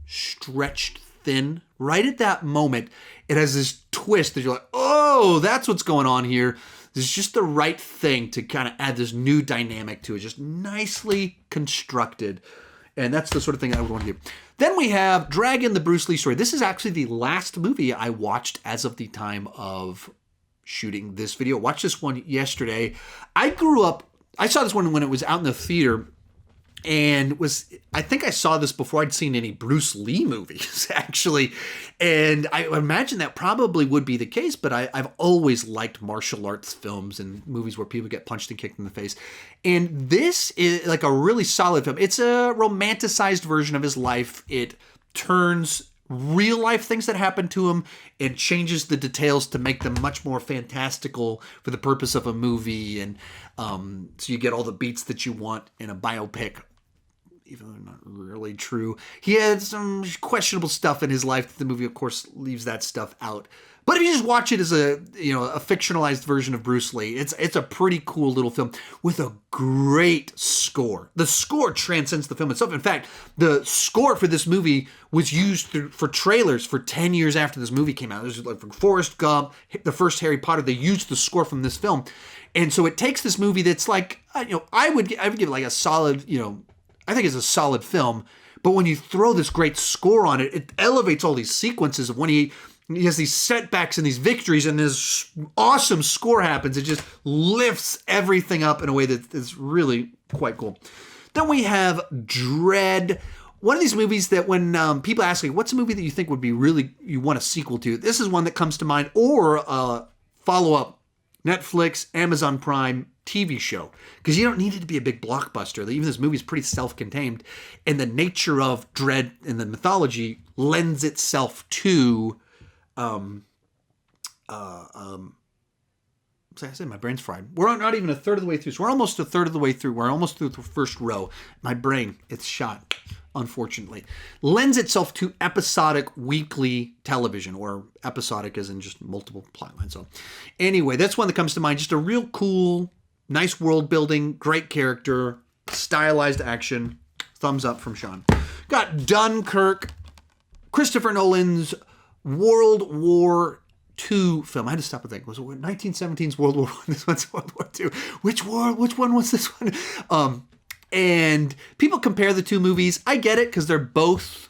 stretched thin, right at that moment, it has this twist that you're like, oh, oh, that's what's going on here. This is just the right thing to kind of add this new dynamic to it. Just nicely constructed. And that's the sort of thing I would want to do. Then we have Dragon, the Bruce Lee story. This is actually the last movie I watched as of the time of shooting this video. Watched this one yesterday. I saw this one when it was out in the theater, and I think I saw this before I'd seen any Bruce Lee movies, actually. And I imagine that probably would be the case, but I've always liked martial arts films and movies where people get punched and kicked in the face. And this is like a really solid film. It's a romanticized version of his life. It turns real life things that happen to him and changes the details to make them much more fantastical for the purpose of a movie. And so you get all the beats that you want in a biopic, even though they're not really true. He had some questionable stuff in his life. The movie, of course, leaves that stuff out. But if you just watch it as a fictionalized version of Bruce Lee, it's a pretty cool little film with a great score. The score transcends the film itself. In fact, the score for this movie was used for trailers for 10 years after this movie came out. It was like for Forrest Gump, the first Harry Potter. They used the score from this film, and so it takes this movie that's like, I would give it like a solid, I think it's a solid film. But when you throw this great score on it, it elevates all these sequences of when he has these setbacks and these victories, and this awesome score happens. It just lifts everything up in a way that is really quite cool. Then we have Dread. One of these movies that when people ask me, what's a movie that you think would be really, you want a sequel to? This is one that comes to mind, or a follow-up Netflix, Amazon Prime TV show, because you don't need it to be a big blockbuster. Even this movie is pretty self-contained, and the nature of Dread and the mythology lends itself to I said my brain's fried. We're not even a third of the way through. So we're almost a third of the way through. We're almost through the first row. My brain, it's shot, unfortunately. Lends itself to episodic weekly television, or episodic as in just multiple plot lines. So anyway, that's one that comes to mind. Just a real cool, nice world building, great character, stylized action. Thumbs up from Sean. Got Dunkirk, Christopher Nolan's World War II film. I had to stop and think. Was it 1917's World War I? This one's World War II. Which one was this one? And people compare the two movies. I get it, because they're both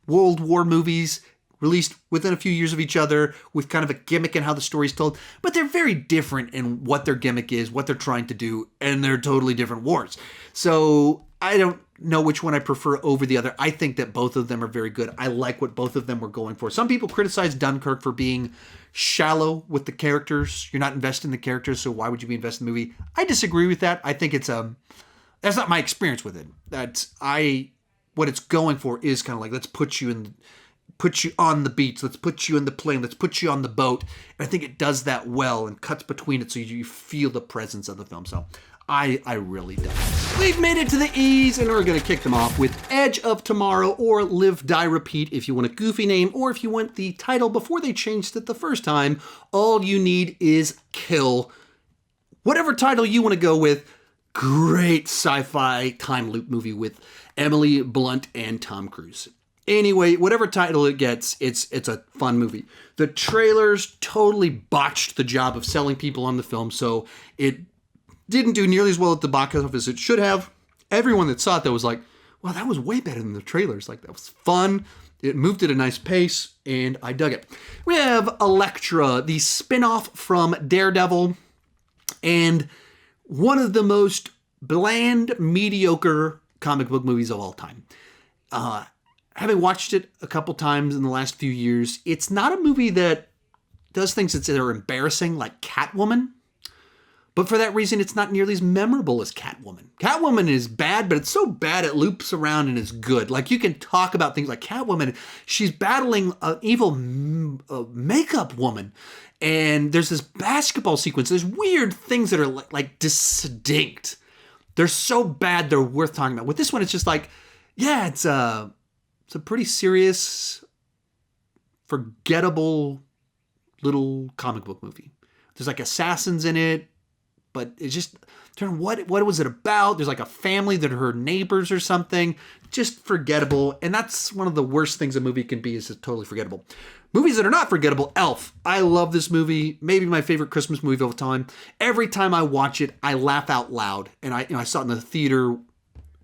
World War movies released within a few years of each other with kind of a gimmick in how the story's told. But they're very different in what their gimmick is, what they're trying to do, and they're totally different wars. So I don't know which one I prefer over the other. I think that both of them are very good. I like what both of them were going for. Some people criticize Dunkirk for being shallow with the characters. You're not invested in the characters, so why would you be invested in the movie? I disagree with that. I think that's not my experience with it. What it's going for is kind of like, let's put you on the beach, let's put you in the plane, let's put you on the boat. And I think it does that well and cuts between it so you feel the presence of the film. So I really don't. We've made it to the E's, and we're going to kick them off with Edge of Tomorrow, or Live, Die, Repeat if you want a goofy name, or if you want the title before they changed it the first time, All You Need Is Kill. Whatever title you want to go with, great sci-fi time loop movie with Emily Blunt and Tom Cruise. Anyway, whatever title it gets, it's a fun movie. The trailers totally botched the job of selling people on the film, so it didn't do nearly as well at the box office as it should have. Everyone that saw it, though, was like, well, that was way better than the trailers. Like, that was fun. It moved at a nice pace, and I dug it. We have Elektra, the spin-off from Daredevil, and one of the most bland, mediocre comic book movies of all time. Having watched it a couple times in the last few years, it's not a movie that does things that are embarrassing, like Catwoman. But for that reason, it's not nearly as memorable as Catwoman. Catwoman is bad, but it's so bad it loops around and is good. Like, you can talk about things like Catwoman. She's battling an evil makeup woman. And there's this basketball sequence. There's weird things that are like distinct. They're so bad, they're worth talking about. With this one, it's just like, yeah, it's a pretty serious, forgettable little comic book movie. There's like assassins in it. but it just what was it about? There's like a family that are her neighbors or something. Just forgettable. And that's one of the worst things a movie can be, is it's totally forgettable. Movies that are not forgettable, Elf. I love this movie. Maybe my favorite Christmas movie of all time. Every time I watch it, I laugh out loud. And I saw it in the theater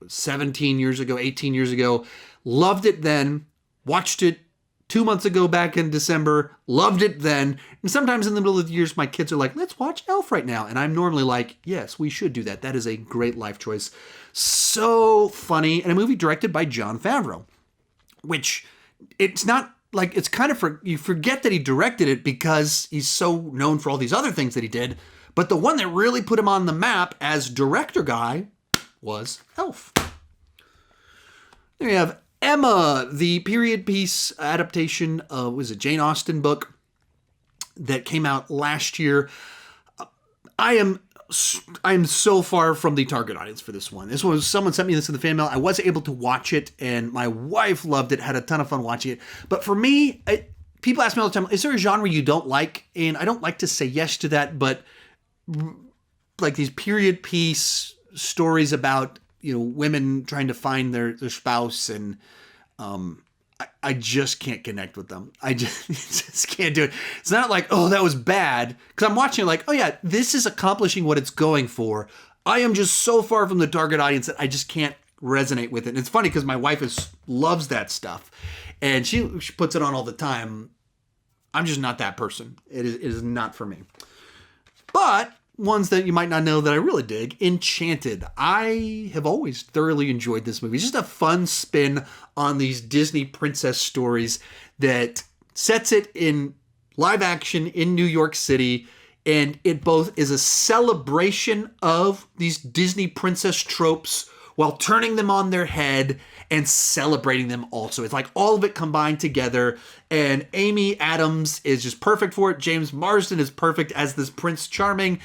17 years ago, 18 years ago. Loved it then. Watched it 2 months ago back in December. Loved it then. And sometimes in the middle of the years, my kids are like, let's watch Elf right now. And I'm normally like, yes, we should do that. That is a great life choice. So funny. And a movie directed by Jon Favreau, which it's not like, it's kind of, you forget that he directed it because he's so known for all these other things that he did. But the one that really put him on the map as director guy was Elf. There you have Emma, the period piece adaptation of, was it Jane Austen book that came out last year. I am so far from the target audience for this one. This was, someone sent me this in the fan mail. I wasn't able to watch it, and my wife loved it, had a ton of fun watching it. But for me, people ask me all the time, is there a genre you don't like? And I don't like to say yes to that, but like these period piece stories about, women trying to find their spouse, and I just can't connect with them. I just can't do it. It's not like, oh, that was bad. Because I'm watching it like, oh yeah, this is accomplishing what it's going for. I am just so far from the target audience that I just can't resonate with it. And it's funny because my wife loves that stuff. And she puts it on all the time. I'm just not that person. It is not for me. But ones that you might not know that I really dig, Enchanted. I have always thoroughly enjoyed this movie. It's just a fun spin on these Disney princess stories that sets it in live action in New York City. And it both is a celebration of these Disney princess tropes while turning them on their head and celebrating them also. It's like all of it combined together. And Amy Adams is just perfect for it. James Marsden is perfect as this Prince Charming.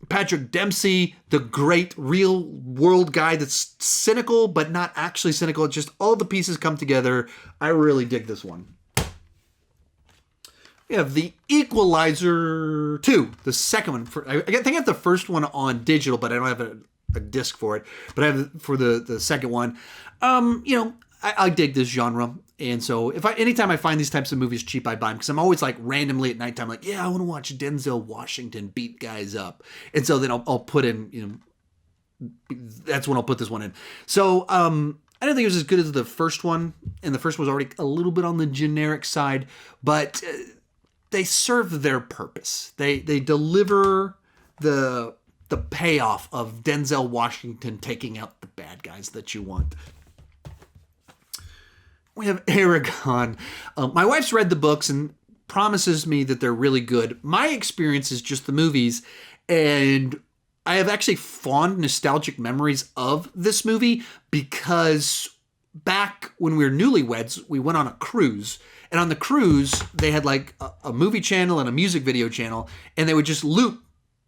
Patrick Dempsey, the great real world guy that's cynical, but not actually cynical. Just all the pieces come together. I really dig this one. We have The Equalizer 2, the second one. I think I have the first one on digital, but I don't have a disc for it. But I have it for the second one. I dig this genre. And so anytime I find these types of movies cheap, I buy them. Because I'm always like randomly at nighttime, like, yeah, I want to watch Denzel Washington beat guys up. And so then I'll put in, that's when I'll put this one in. So I don't think it was as good as the first one. And the first one was already a little bit on the generic side. But they serve their purpose. They deliver the payoff of Denzel Washington taking out the bad guys that you want. We have Aragon. My wife's read the books and promises me that they're really good. My experience is just the movies, and I have actually fond nostalgic memories of this movie because back when we were newlyweds, we went on a cruise. And on the cruise, they had like a movie channel and a music video channel, and they would just loop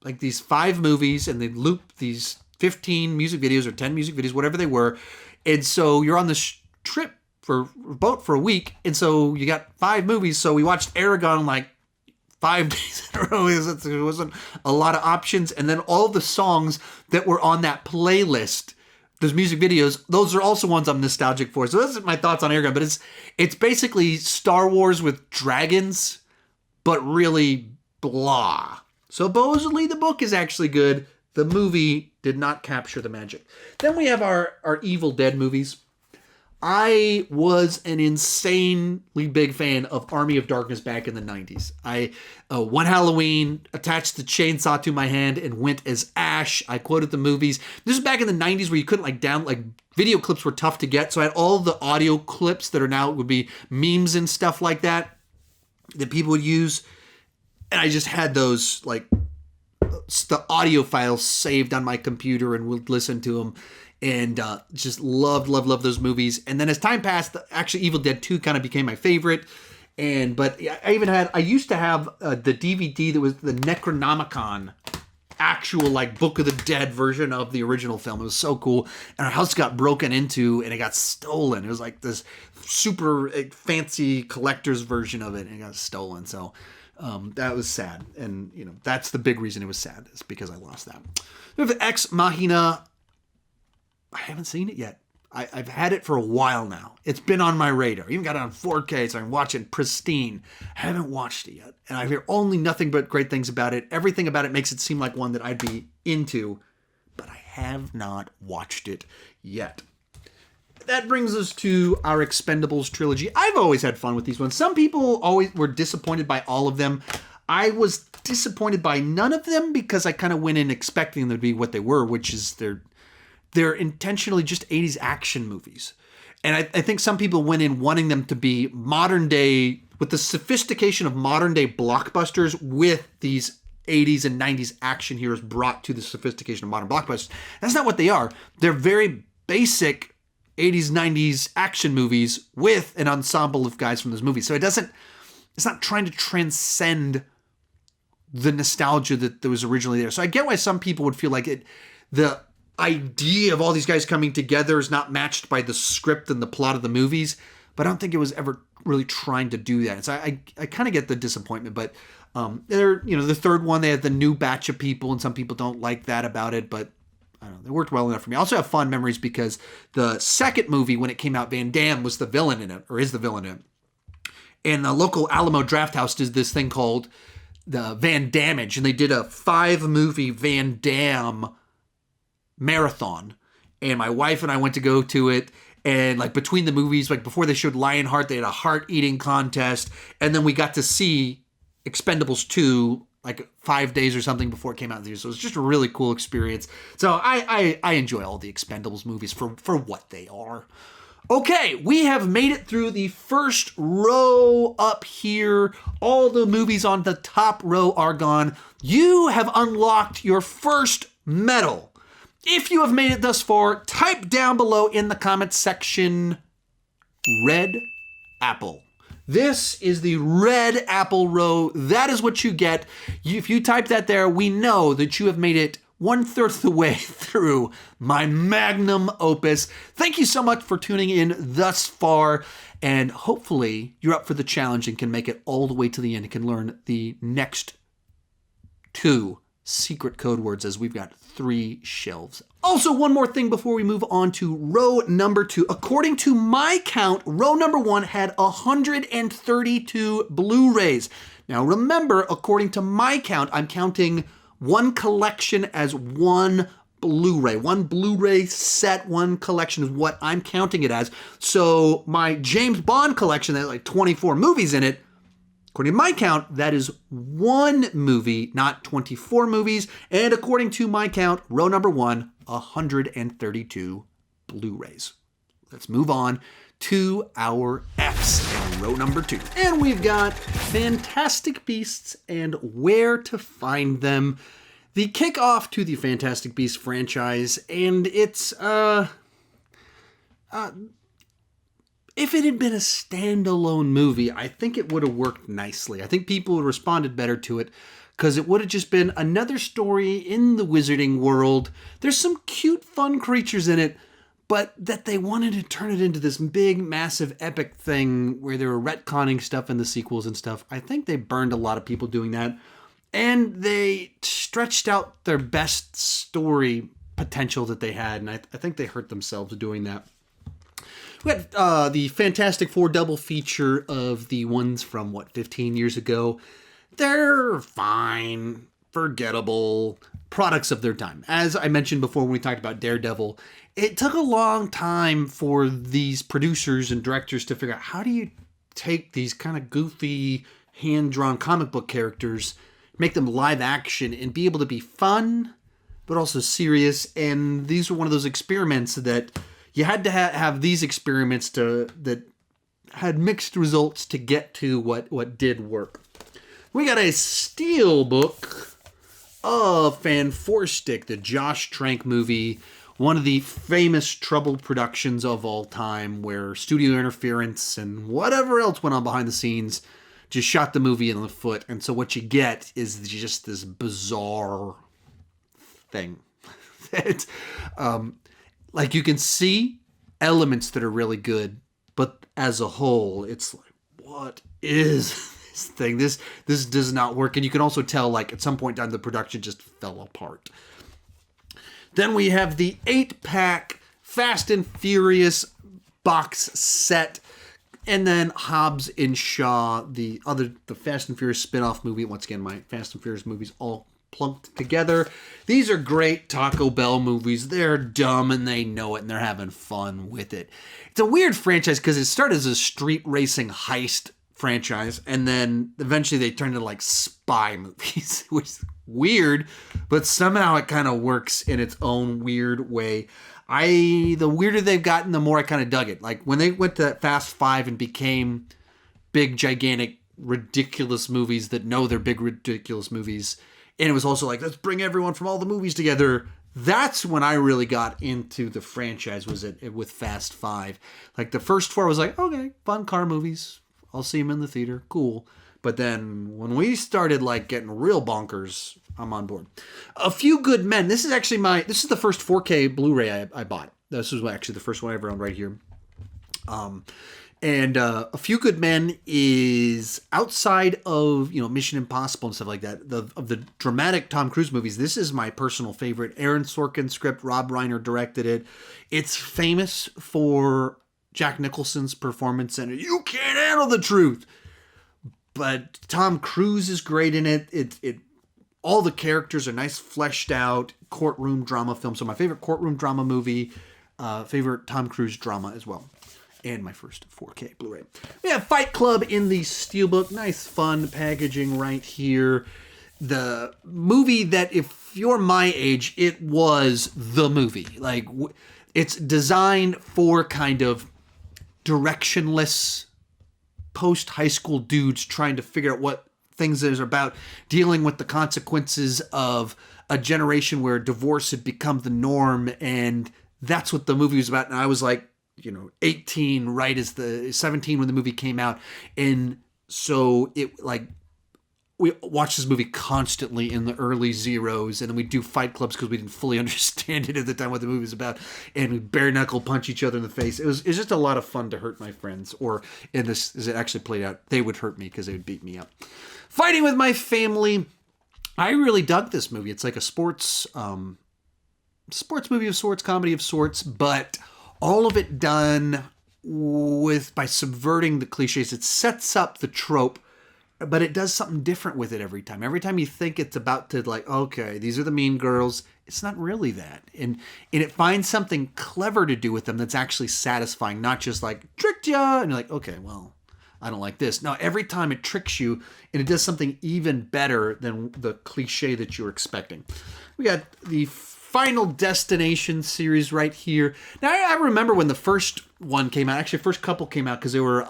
like these 5 movies, and they'd loop these 15 music videos or 10 music videos, whatever they were. And so you're on this trip for boat for a week, and so you got 5 movies. So we watched Aragon like 5 days in a row. There wasn't a lot of options. And then all the songs that were on that playlist, those music videos, those are also ones I'm nostalgic for. So those are my thoughts on Aragon. But it's basically Star Wars with dragons, but really blah. Supposedly the book is actually good. The movie did not capture the magic. Then we have our Evil Dead movies. I was an insanely big fan of Army of Darkness back in the 90s. One Halloween, attached the chainsaw to my hand and went as Ash. I quoted the movies. This is back in the 90s where you couldn't video clips were tough to get. So I had all the audio clips that are now would be memes and stuff like that people would use. And I just had those the audio files saved on my computer and would listen to them. And just loved those movies. And then as time passed, actually Evil Dead 2 kind of became my favorite. But I used to have the DVD that was the Necronomicon, actual Book of the Dead version of the original film. It was so cool. And our house got broken into and it got stolen. It was like this super fancy collector's version of it, and it got stolen. So That was sad. And, you know, that's the big reason it was sad, is because I lost that. We have Ex Machina. I haven't seen it yet. I've had it for a while now. It's been on my radar. I even got it on 4K, so I can watch it pristine. I haven't watched it yet. And I hear only nothing but great things about it. Everything about it makes it seem like one that I'd be into, but I have not watched it yet. That brings us to our Expendables trilogy. I've always had fun with these ones. Some people always were disappointed by all of them. I was disappointed by none of them because I kind of went in expecting them to be what they were, which is they're intentionally just 80s action movies. And I think some people went in wanting them to be modern day, with the sophistication of modern day blockbusters, with these 80s and 90s action heroes brought to the sophistication of modern blockbusters. That's not what they are. They're very basic 80s, 90s action movies with an ensemble of guys from those movies. So it's not trying to transcend the nostalgia that was originally there. So I get why some people would feel like the idea of all these guys coming together is not matched by the script and the plot of the movies, but I don't think it was ever really trying to do that. And so I kind of get the disappointment, but the third one, they had the new batch of people, and some people don't like that about it, but I don't know, they worked well enough for me. I also have fond memories because the second movie, when it came out, Van Damme was the villain in it, or is the villain in it. And the local Alamo Draft House did this thing called the Van Damage, and they did a 5-movie Van Damme marathon, and my wife and I went to go to it, and like between the movies, like before they showed Lionheart, they had a heart eating contest, and then we got to see Expendables 2 like 5 days or something before it came out in theaters. So it was just a really cool experience. So I enjoy all the Expendables movies for what they are. Okay, we have made it through the first row up here. All the movies on the top row are gone. You have unlocked your first medal. If you have made it thus far, type down below in the comments section, red apple. This is the red apple row. That is what you get. If you type that there, we know that you have made it 1/3 of the way through my magnum opus. Thank you so much for tuning in thus far, and hopefully you're up for the challenge and can make it all the way to the end and can learn the next 2 secret code words, as we've got 3 shelves. Also, one more thing before we move on to row number 2. According to my count, row number 1 had 132 Blu-rays. Now remember, according to my count, I'm counting one collection as one Blu-ray. One Blu-ray set, one collection is what I'm counting it as. So my James Bond collection that had like 24 movies in it, according to my count, that is one movie, not 24 movies. And according to my count, row number 1, 132 Blu-rays. Let's move on to our Fs in row number 2. And we've got Fantastic Beasts and Where to Find Them. The kickoff to the Fantastic Beasts franchise, and it's, if it had been a standalone movie, I think it would have worked nicely. I think people would have responded better to it because it would have just been another story in the wizarding world. There's some cute, fun creatures in it, but that they wanted to turn it into this big, massive, epic thing where they were retconning stuff in the sequels and stuff. I think they burned a lot of people doing that, and they stretched out their best story potential that they had, and I think they hurt themselves doing that. We had the Fantastic Four double feature of the ones from, 15 years ago. They're fine, forgettable products of their time. As I mentioned before when we talked about Daredevil, it took a long time for these producers and directors to figure out how do you take these kind of goofy, hand-drawn comic book characters, make them live action, and be able to be fun, but also serious. And these were one of those experiments that you had to have these experiments that had mixed results to get to what did work. We got a steel book of Fanforstic, the Josh Trank movie, one of the famous troubled productions of all time, where studio interference and whatever else went on behind the scenes just shot the movie in the foot. And so what you get is just this bizarre thing. It's, like, you can see elements that are really good, but as a whole, it's like, what is this thing. This does not work. And you can also tell, like, at some point down the production just fell apart. Then we have the 8-pack Fast and Furious box set. And then Hobbs and Shaw, the Fast and Furious spin-off movie. Once again, my Fast and Furious movies all plunked together. These are great Taco Bell movies. They're dumb and they know it and they're having fun with it. It's a weird franchise because it started as a street racing heist franchise and then eventually they turned into like spy movies, which is weird, but somehow it kind of works in its own weird way. The weirder they've gotten, the more I kind of dug it. Like when they went to Fast 5 and became big, gigantic, ridiculous movies that know they're big, ridiculous movies, and it was also like, let's bring everyone from all the movies together. That's when I really got into the franchise, was it with Fast 5. Like the first 4 was like, okay, fun car movies. I'll see them in the theater. Cool. But then when we started like getting real bonkers, I'm on board. A Few Good Men. This is the first 4K Blu-ray I bought. This was actually the first one I ever owned right here. And A Few Good Men is outside of, Mission Impossible and stuff like that. Of the dramatic Tom Cruise movies, this is my personal favorite. Aaron Sorkin script, Rob Reiner directed it. It's famous for Jack Nicholson's performance in it. You can't handle the truth. But Tom Cruise is great in it. All the characters are nice, fleshed out courtroom drama film. So my favorite courtroom drama movie, favorite Tom Cruise drama as well. And my first 4K Blu-ray. We have Fight Club in the Steelbook. Nice, fun packaging right here. The movie that, if you're my age, it was the movie. Like, it's designed for kind of directionless post-high school dudes trying to figure out what things is about, dealing with the consequences of a generation where divorce had become the norm. And that's what the movie was about. And I was like, 18, right as 17 when the movie came out. And so we watched this movie constantly in the early zeros, and then we do fight clubs because we didn't fully understand it at the time what the movie was about, and we bare knuckle punch each other in the face. It was just a lot of fun to hurt my friends, or in this, as it actually played out, they would hurt me because they would beat me up. Fighting with My Family. I really dug this movie. It's like a sports movie of sorts, comedy of sorts, but all of it done by subverting the cliches. It sets up the trope, but it does something different with it every time. Every time you think it's about to, like, okay, these are the mean girls, it's not really that. And it finds something clever to do with them that's actually satisfying, not just like, tricked ya, and you're like, okay, well, I don't like this. No, every time it tricks you, and it does something even better than the cliche that you're expecting. We got the Final Destination series right here. Now, I remember when the first one came out, actually, the first couple came out because they were,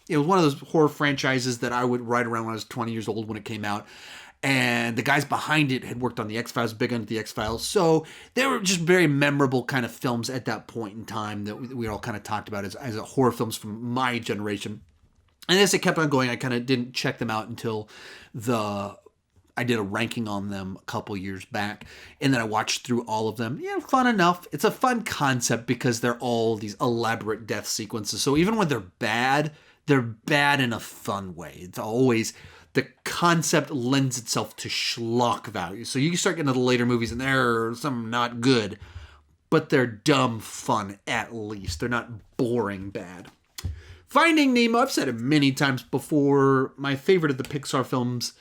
it was one of those horror franchises that I would write around when I was 20 years old when it came out. And the guys behind it had worked on The X-Files, big on The X-Files. So they were just very memorable kind of films at that point in time that we all kind of talked about as horror films from my generation. And as it kept on going, I kind of didn't check them out until I did a ranking on them a couple years back, and then I watched through all of them. Yeah, fun enough. It's a fun concept because they're all these elaborate death sequences. So even when they're bad in a fun way. It's always, the concept lends itself to schlock value. So you start getting to the later movies and they're some not good, but they're dumb fun at least. They're not boring bad. Finding Nemo, I've said it many times before, my favorite of the Pixar films.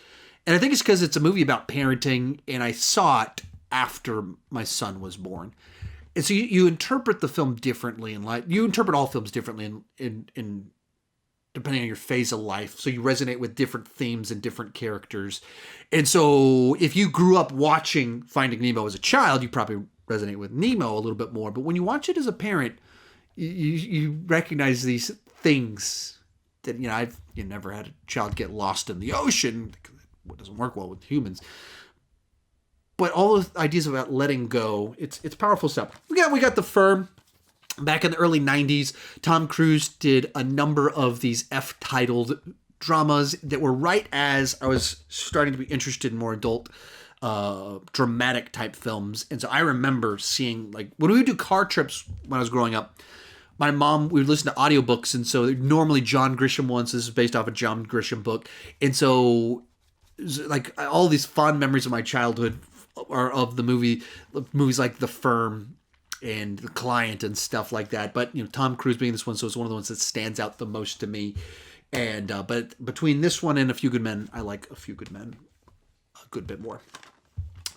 And I think it's because it's a movie about parenting, and I saw it after my son was born. And so you interpret the film differently in life. You interpret all films differently in depending on your phase of life. So you resonate with different themes and different characters. And so if you grew up watching Finding Nemo as a child, you probably resonate with Nemo a little bit more. But when you watch it as a parent, you recognize these things that, you never had a child get lost in the ocean. It doesn't work well with humans. But all those ideas about letting go, it's powerful stuff. We got The Firm. Back in the early 90s, Tom Cruise did a number of these F-titled dramas that were right as I was starting to be interested in more adult, dramatic type films. And so I remember seeing, like, when we would do car trips when I was growing up, my mom, we would listen to audiobooks, and so normally John Grisham ones. This is based off a John Grisham book, and so like all these fond memories of my childhood are of the movies like The Firm and The Client and stuff like that. But Tom Cruise being this one, so it's one of the ones that stands out the most to me. And but between this one and A Few Good Men, I like A Few Good Men a good bit more.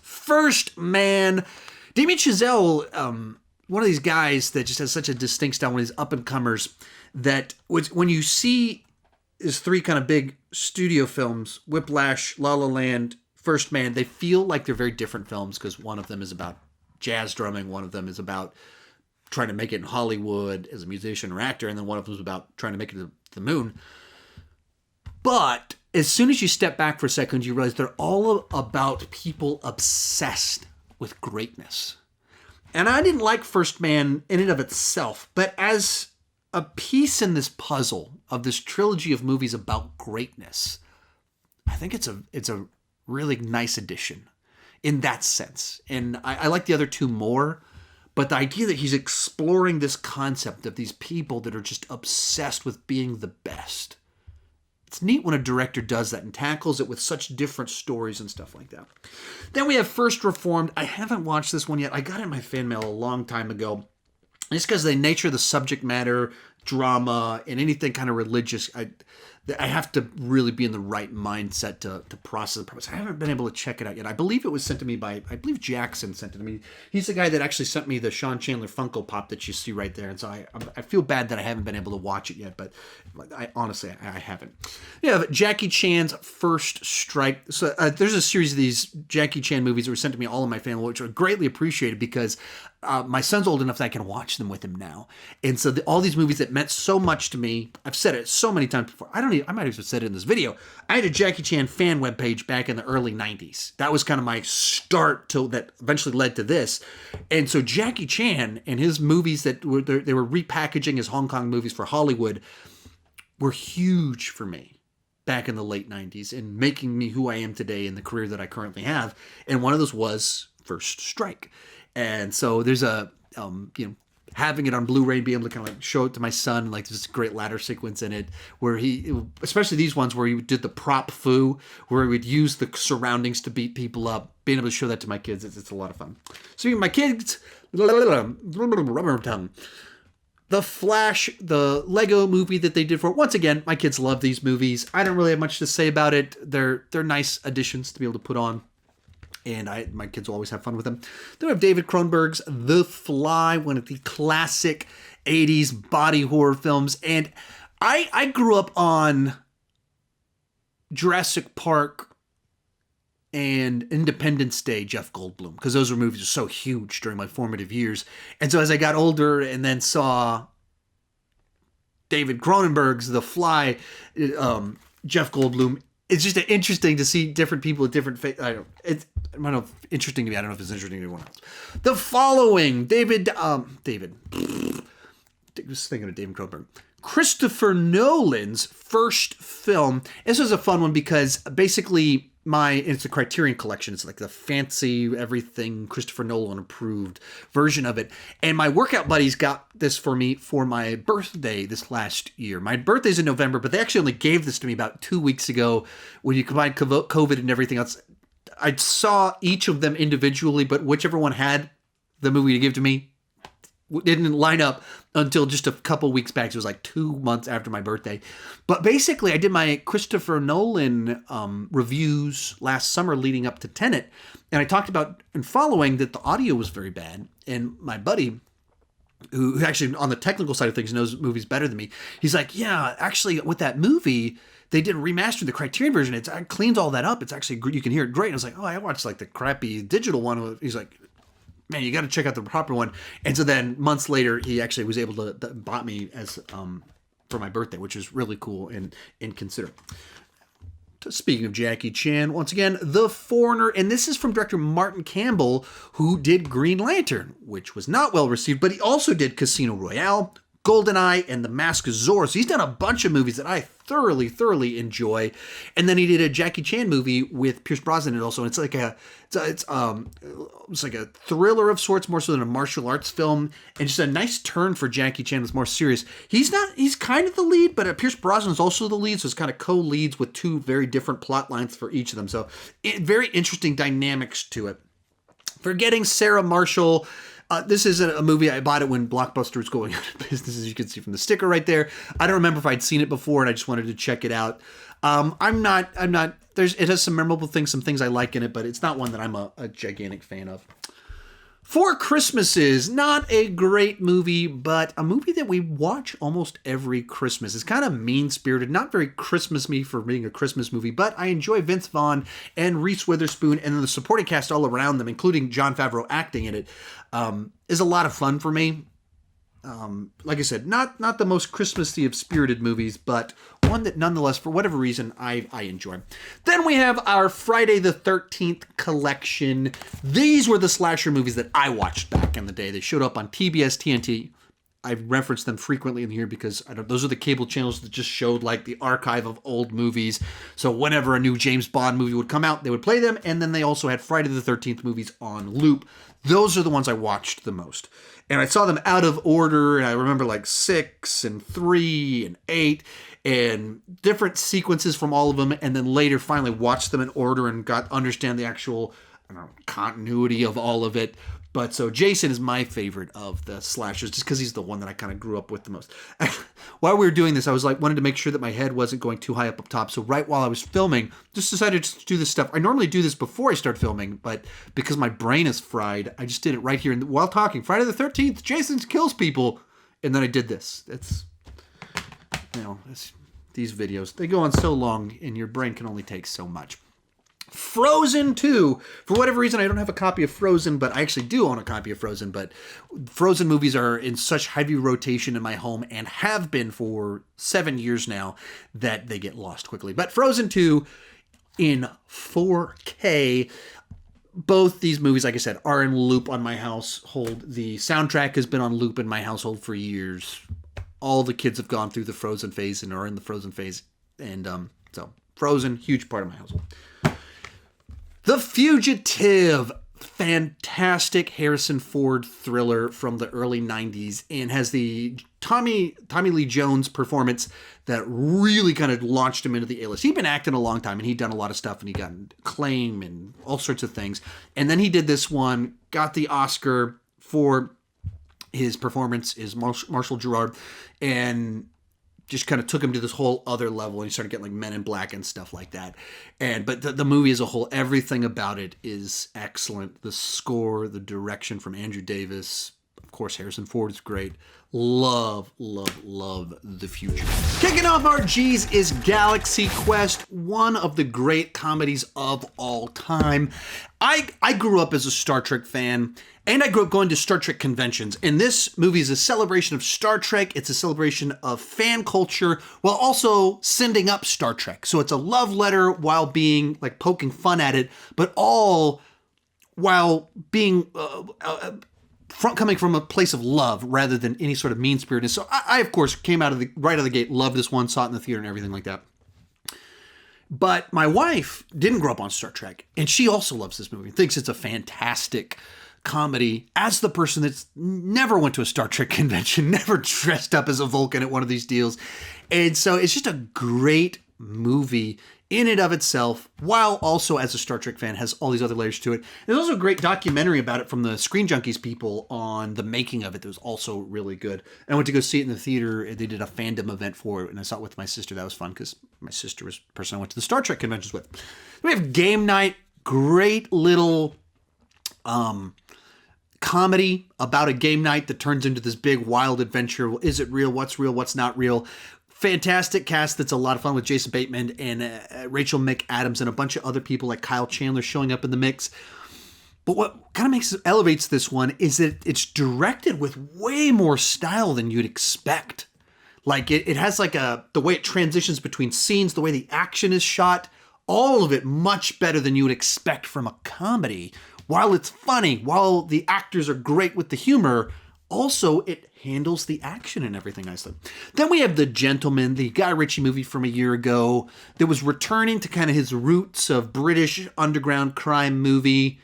First Man, Damien Chazelle, one of these guys that just has such a distinct style, one of these up-and-comers, that when you see his three kind of big studio films, Whiplash, La La Land, First Man, they feel like they're very different films because one of them is about jazz drumming, one of them is about trying to make it in Hollywood as a musician or actor, and then one of them is about trying to make it to the moon. But as soon as you step back for a second, you realize they're all about people obsessed with greatness. And I didn't like First Man in and of itself, but as a piece in this puzzle of this trilogy of movies about greatness, I think it's a really nice addition in that sense. And I like the other two more, but the idea that he's exploring this concept of these people that are just obsessed with being the best. It's neat when a director does that and tackles it with such different stories and stuff like that. Then we have First Reformed. I haven't watched this one yet. I got it in my fan mail a long time ago. Just because of the nature of the subject matter, drama, and anything kind of religious, I have to really be in the right mindset to process the process. I haven't been able to check it out yet. I believe it was sent to me by, I believe Jackson sent it to me. He's the guy that actually sent me the Sean Chandler Funko Pop that you see right there. And so I feel bad that I haven't been able to watch it yet, but honestly, I haven't. Yeah, Jackie Chan's First Strike. So there's a series of these Jackie Chan movies that were sent to me all in my family, which are greatly appreciated because my son's old enough that I can watch them with him now. And so all these movies that meant so much to me, I've said it so many times before. I might have said it in this video. I had a Jackie Chan fan webpage back in the early 90s. That was kind of my start that eventually led to this. And so Jackie Chan and his movies they were repackaging his Hong Kong movies for Hollywood were huge for me back in the late 90s and making me who I am today in the career that I currently have. And one of those was First Strike. And so there's having it on Blu-ray and being able to kind of like show it to my son, like there's this great ladder sequence in it where especially these ones where he did the prop foo, where he would use the surroundings to beat people up. Being able to show that to my kids, it's a lot of fun. Speaking of my kids, rubber tongue. The Flash, the Lego movie that they did for it. Once again, my kids love these movies. I don't really have much to say about it. They're nice additions to be able to put on. And my kids will always have fun with them. Then we have David Cronenberg's The Fly, one of the classic 80s body horror films. And I grew up on Jurassic Park and Independence Day, Jeff Goldblum, because those were movies that were so huge during my formative years. And so as I got older and then saw David Cronenberg's The Fly, Jeff Goldblum, it's just interesting to see different people with different faces. I don't know if interesting to me. I don't know if it's interesting to anyone else. The Following, David, just thinking of David Cronenberg. Christopher Nolan's first film. This was a fun one because basically it's a Criterion Collection. It's like the fancy everything Christopher Nolan approved version of it. And my workout buddies got this for me for my birthday this last year. My birthday's in November, but they actually only gave this to me about 2 weeks ago when you combine COVID and everything else. I saw each of them individually, but whichever one had the movie to give to me didn't line up until just a couple weeks back. So it was like 2 months after my birthday. But basically, I did my Christopher Nolan reviews last summer leading up to Tenet. And I talked about in Following that the audio was very bad. And my buddy, who actually on the technical side of things knows movies better than me, he's like, yeah, actually with that movie, they did remaster the Criterion version. It cleans all that up. It's actually, you can hear it great. And I was like, oh, I watched like the crappy digital one. He's like, man, you got to check out the proper one. And so then months later, he actually was able to bought me as for my birthday, which is really cool and considerate. Speaking of Jackie Chan, once again, The Foreigner, and this is from director Martin Campbell, who did Green Lantern, which was not well received, but he also did Casino Royale, GoldenEye and The Mask of Zorro. So he's done a bunch of movies that I thoroughly enjoy. And then he did a Jackie Chan movie with Pierce Brosnan also. And it's like a thriller of sorts, more so than a martial arts film, and just a nice turn for Jackie Chan. It's more serious. He's kind of the lead, but Pierce Brosnan is also the lead, so it's kind of co-leads with two very different plot lines for each of them. So very interesting dynamics to it. Forgetting Sarah Marshall. This is a movie. I bought it when Blockbuster was going out of business, as you can see from the sticker right there. I don't remember if I'd seen it before, and I just wanted to check it out. It has some memorable things, some things I like in it, but it's not one that I'm a gigantic fan of. Four Christmases, not a great movie, but a movie that we watch almost every Christmas. It's kind of mean-spirited, not very Christmas-y for being a Christmas movie, but I enjoy Vince Vaughn and Reese Witherspoon and the supporting cast all around them, including Jon Favreau acting in it, is a lot of fun for me. Like I said, not the most Christmassy of spirited movies, but one that nonetheless, for whatever reason, I enjoy. Then we have our Friday the 13th collection. These were the slasher movies that I watched back in the day. They showed up on TBS, TNT. I reference them frequently in here because those are the cable channels that just showed like the archive of old movies. So whenever a new James Bond movie would come out, they would play them. And then they also had Friday the 13th movies on loop. Those are the ones I watched the most. And I saw them out of order, and I remember like 6 and 3 and 8 and different sequences from all of them, and then later finally watched them in order and understand the actual continuity of all of it. But so Jason is my favorite of the slashers just because he's the one that I kind of grew up with the most. While we were doing this, I was wanted to make sure that my head wasn't going too high up top. So right while I was filming, just decided to do this stuff. I normally do this before I start filming, but because my brain is fried, I just did it right here while talking. Friday the 13th, Jason kills people. And then I did this. These videos, they go on so long and your brain can only take so much. Frozen 2. For whatever reason, I don't have a copy of Frozen, but I actually do own a copy of Frozen. But Frozen movies are in such heavy rotation in my home and have been for 7 years now that they get lost quickly. But Frozen 2 in 4K. Both these movies, like I said, are in loop on my household. The soundtrack has been on loop in my household for years. All the kids have gone through the Frozen phase and are in the Frozen phase. And so Frozen, huge part of my household. The Fugitive, fantastic Harrison Ford thriller from the early 90s, and has the Tommy Lee Jones performance that really kind of launched him into the A-list. He'd been acting a long time, and he'd done a lot of stuff, and he got acclaim and all sorts of things. And then he did this one, got the Oscar for his performance, is Marshall Gerard, and just kind of took him to this whole other level, and he started getting like Men in Black and stuff like that. But the movie as a whole, everything about it is excellent. The score, the direction from Andrew Davis, of course, Harrison Ford is great. Love The Fugitive. Kicking off our G's is Galaxy Quest, one of the great comedies of all time. I grew up as a Star Trek fan, and I grew up going to Star Trek conventions. And this movie is a celebration of Star Trek. It's a celebration of fan culture while also sending up Star Trek. So it's a love letter while being like poking fun at it, but all while being coming from a place of love rather than any sort of mean-spiritedness. So I of course, came right out of the gate, loved this one, saw it in the theater and everything like that. But my wife didn't grow up on Star Trek, and she also loves this movie, thinks it's a fantastic comedy. As the person that's never went to a Star Trek convention, never dressed up as a Vulcan at one of these deals. And so it's just a great movie in and of itself, while also as a Star Trek fan has all these other layers to it. There's also a great documentary about it from the Screen Junkies people on the making of it that was also really good. And I went to go see it in the theater. They did a fandom event for it, and I saw it with my sister. That was fun because my sister was the person I went to the Star Trek conventions with. We have Game Night, great little comedy about a game night that turns into this big wild adventure. Is it real? What's not real? Fantastic cast that's a lot of fun with Jason Bateman and Rachel McAdams and a bunch of other people like Kyle Chandler showing up in the mix. But what kind of elevates this one is that it's directed with way more style than you'd expect. Like it has like the way it transitions between scenes, the way the action is shot, all of it much better than you would expect from a comedy. While it's funny, while the actors are great with the humor, Also, it handles the action and everything nicely. Then we have The Gentleman, the Guy Ritchie movie from a year ago that was returning to kind of his roots of British underground crime movie.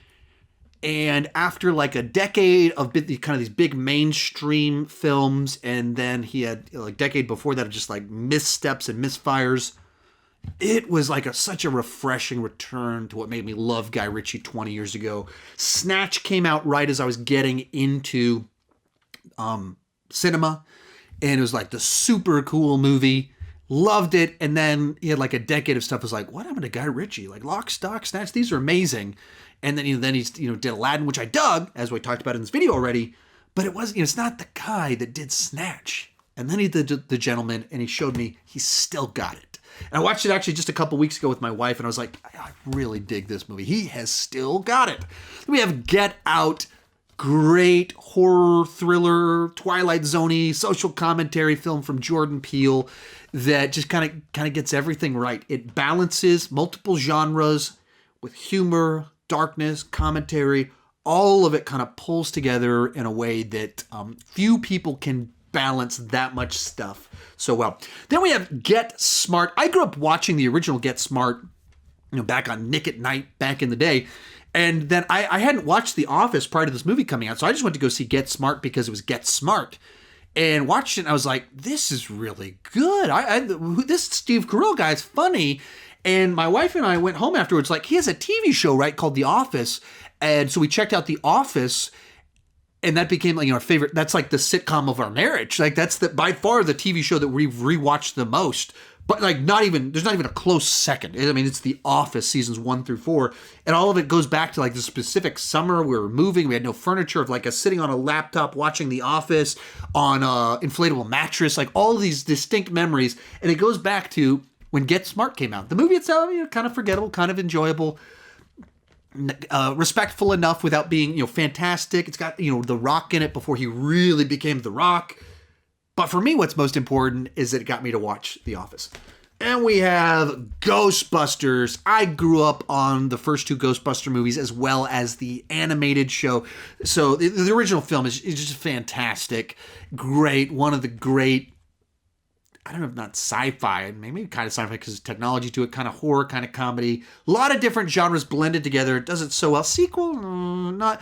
And after like a decade of kind of these big mainstream films, and then he had like a decade before that of just like missteps and misfires, it was like such a refreshing return to what made me love Guy Ritchie 20 years ago. Snatch came out right as I was getting into cinema, and it was like the super cool movie. Loved it. And then he had like a decade of stuff. I was like, what happened to Guy Ritchie? Like Lock, Stock, Snatch, these are amazing. And then then he's did Aladdin, which I dug, as we talked about in this video already. But it wasn't, it's not the guy that did Snatch. And then he did The Gentleman, and he showed me he's still got it. And I watched it actually just a couple weeks ago with my wife, and I was like, I really dig this movie. He has still got it. Then we have Get Out. Great horror thriller, Twilight Zone-y, social commentary film from Jordan Peele that just kind of gets everything right. It balances multiple genres with humor, darkness, commentary. All of it kind of pulls together in a way that few people can balance that much stuff so well. Then we have Get Smart. I grew up watching the original Get Smart, back on Nick at Night back in the day. And then I hadn't watched The Office prior to this movie coming out, so I just went to go see Get Smart because it was Get Smart. And watched it, and I was like, this is really good. This Steve Carell guy is funny. And my wife and I went home afterwards, like, he has a TV show, right, called The Office. And so we checked out The Office, and that became like our favorite. That's like the sitcom of our marriage. Like that's by far the TV show that we've rewatched the most. But like there's not even a close second. I mean, it's The Office seasons 1 through 4, and all of it goes back to like the specific summer we were moving. We had no furniture, of like us sitting on a laptop watching The Office on a inflatable mattress, like all of these distinct memories. And it goes back to when Get Smart came out. The movie itself, kind of forgettable, kind of enjoyable, respectful enough without being fantastic. It's got The Rock in it before he really became The Rock. But for me, what's most important is that it got me to watch The Office. And we have Ghostbusters. I grew up on the first 2 Ghostbuster movies as well as the animated show. So the original film is just fantastic. Great. One of the great, I don't know if not sci-fi, maybe kind of sci-fi because there's technology to it, kind of horror, kind of comedy. A lot of different genres blended together. It does it so well. Sequel, not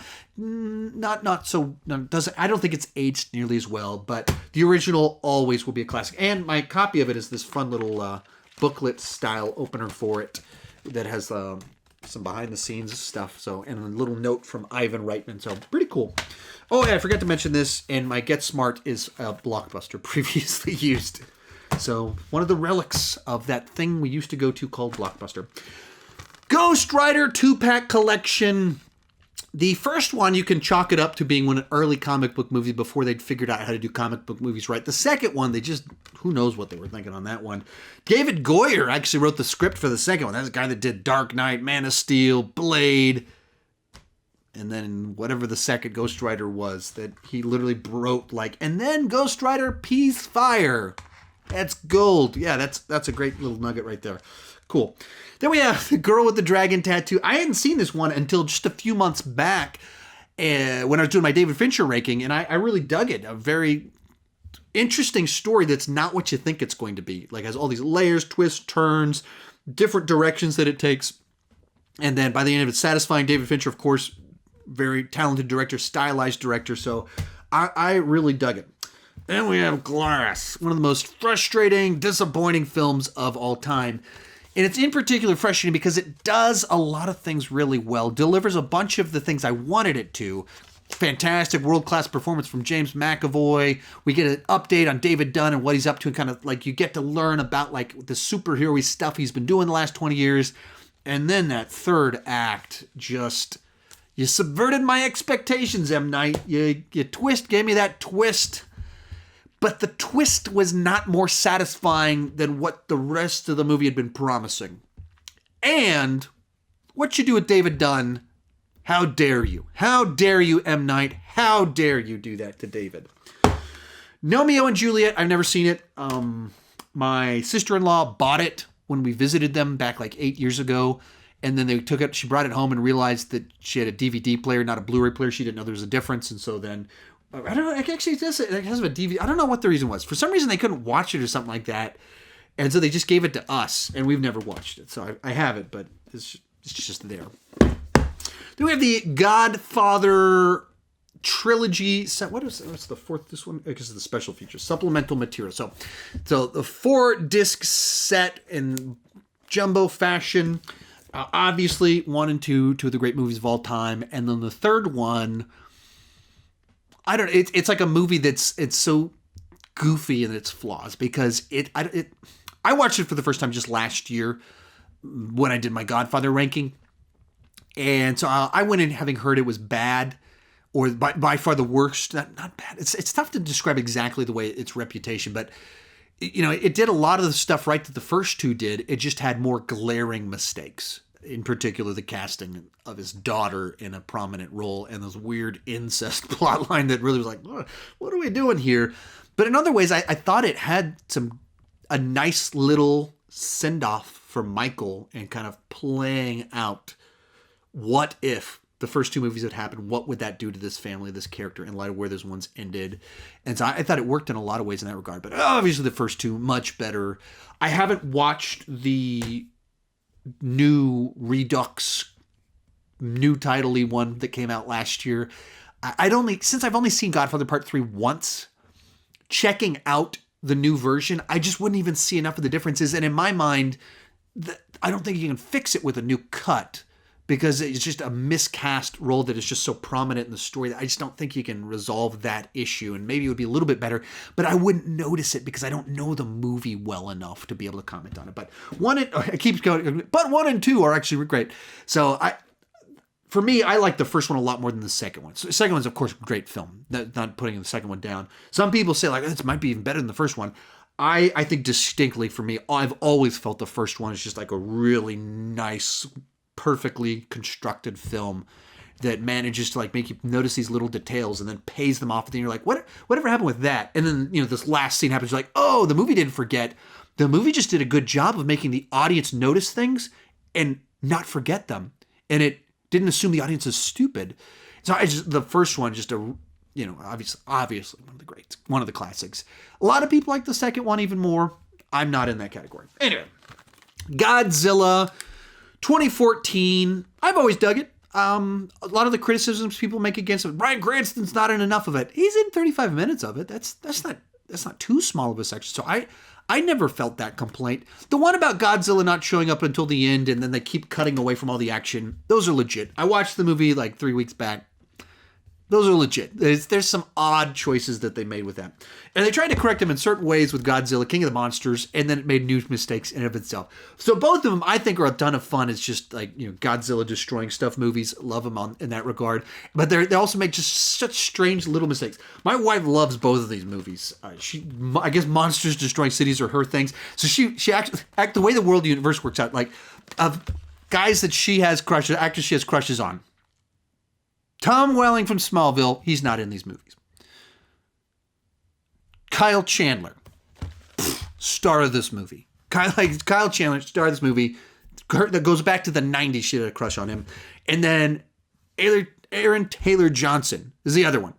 so, doesn't, I don't think it's aged nearly as well, but the original always will be a classic. And my copy of it is this fun little booklet style opener for it that has some behind the scenes stuff. So, and a little note from Ivan Reitman. So pretty cool. Oh, yeah, I forgot to mention this. And my Get Smart is a Blockbuster previously used. So one of the relics of that thing we used to go to called Blockbuster. Ghost Rider 2-pack collection. The first one, you can chalk it up to being one early comic book movie before they'd figured out how to do comic book movies right. The second one, they just, who knows what they were thinking on that one. David Goyer actually wrote the script for the second one. That's the guy that did Dark Knight, Man of Steel, Blade, and then whatever the second Ghost Rider was that he literally wrote and then Ghost Rider Peace Fire. That's gold. Yeah, that's a great little nugget right there. Cool. Then we have The Girl with the Dragon Tattoo. I hadn't seen this one until just a few months back when I was doing my David Fincher ranking, and I really dug it. A very interesting story that's not what you think it's going to be. Like, has all these layers, twists, turns, different directions that it takes. And then by the end of it, satisfying. David Fincher, of course, very talented director, stylized director. So I really dug it. Then we have Glass, one of the most frustrating, disappointing films of all time. And it's in particular frustrating because it does a lot of things really well, delivers a bunch of the things I wanted it to. Fantastic world-class performance from James McAvoy. We get an update on David Dunn and what he's up to, and kind of like you get to learn about like the superhero-y stuff he's been doing the last 20 years. And then that third act just, you subverted my expectations, M. Night. You gave me that twist. But the twist was not more satisfying than what the rest of the movie had been promising. And what you do with David Dunn, how dare you? How dare you, M. Night? How dare you do that to David? Romeo and Juliet, I've never seen it. My sister-in-law bought it when we visited them back like 8 years ago. And then they took it, she brought it home and realized that she had a DVD player, not a Blu-ray player. She didn't know there was a difference. And so then I don't know. Actually, it has a DVD. I don't know what the reason was. For some reason, they couldn't watch it or something like that. And so they just gave it to us, and we've never watched it. So I have it, but it's just there. Then we have the Godfather trilogy set. What's the fourth? This one, because of the special features, supplemental material. So the 4-disc set in jumbo fashion. Obviously, 1 and 2 of the great movies of all time, and then the third one. I don't. It's like a movie it's so goofy in its flaws because I watched it for the first time just last year when I did my Godfather ranking. And so I went in having heard it was bad or by far the worst. Not bad. It's tough to describe exactly the way its reputation, but it did a lot of the stuff right that the first 2 did. It just had more glaring mistakes. In particular, the casting of his daughter in a prominent role and this weird incest plotline that really was like, what are we doing here? But in other ways, I thought it had a nice little send-off for Michael and kind of playing out what if the first 2 movies had happened, what would that do to this family, this character, in light of where those ones ended? And so I thought it worked in a lot of ways in that regard. But obviously the first 2, much better. I haven't watched the new Redux, new title-y one that came out last year. Since I've only seen Godfather Part 3 once, checking out the new version, I just wouldn't even see enough of the differences. And in my mind, I don't think you can fix it with a new cut because it's just a miscast role that is just so prominent in the story that I just don't think you can resolve that issue. And maybe it would be a little bit better, but I wouldn't notice it because I don't know the movie well enough to be able to comment on it. But 1 and 2 are actually great. So for me, I like the first one a lot more than the second one. So the second one's, of course, a great film. Not putting the second one down. Some people say, like, this might be even better than the first one. I think distinctly for me, I've always felt the first one is just like a really nice, perfectly constructed film that manages to like make you notice these little details and then pays them off. And then you're like, whatever happened with that? And then, this last scene happens. You're like, oh, the movie didn't forget. The movie just did a good job of making the audience notice things and not forget them. And it didn't assume the audience is stupid. So the first one, just obviously one of the greats, one of the classics. A lot of people like the second one even more. I'm not in that category. Anyway, Godzilla 2014. I've always dug it. A lot of the criticisms people make against it. Bryan Cranston's not in enough of it. He's in 35 minutes of it. That's not too small of a section. So I never felt that complaint. The one about Godzilla not showing up until the end and then they keep cutting away from all the action, those are legit. I watched the movie like 3 weeks back. Those are legit. There's some odd choices that they made with that. And they tried to correct them in certain ways with Godzilla, King of the Monsters, and then it made new mistakes in and of itself. So both of them, I think, are a ton of fun. It's just like, Godzilla destroying stuff movies. Love them in that regard. But they also make just such strange little mistakes. My wife loves both of these movies. I guess monsters destroying cities are her things. So she acts the way the world universe works out, like of guys that she has crushes, actors she has crushes on. Tom Welling from Smallville, he's not in these movies. Kyle Chandler, star of this movie. Kyle Chandler, star of this movie. That goes back to the 90s, she had a crush on him. And then Aaron Taylor Johnson is the other one.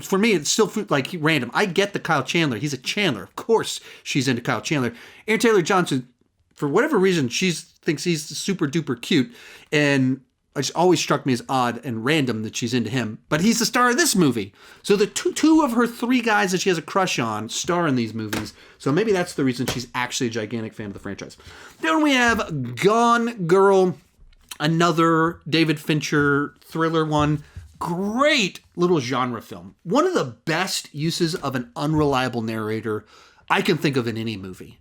For me, it's still like random. I get the Kyle Chandler. He's a Chandler. Of course she's into Kyle Chandler. Aaron Taylor Johnson, for whatever reason, she thinks he's super duper cute. And it always struck me as odd and random that she's into him. But he's the star of this movie. So the two of her 3 guys that she has a crush on star in these movies. So maybe that's the reason she's actually a gigantic fan of the franchise. Then we have Gone Girl, another David Fincher thriller one. Great little genre film. One of the best uses of an unreliable narrator I can think of in any movie.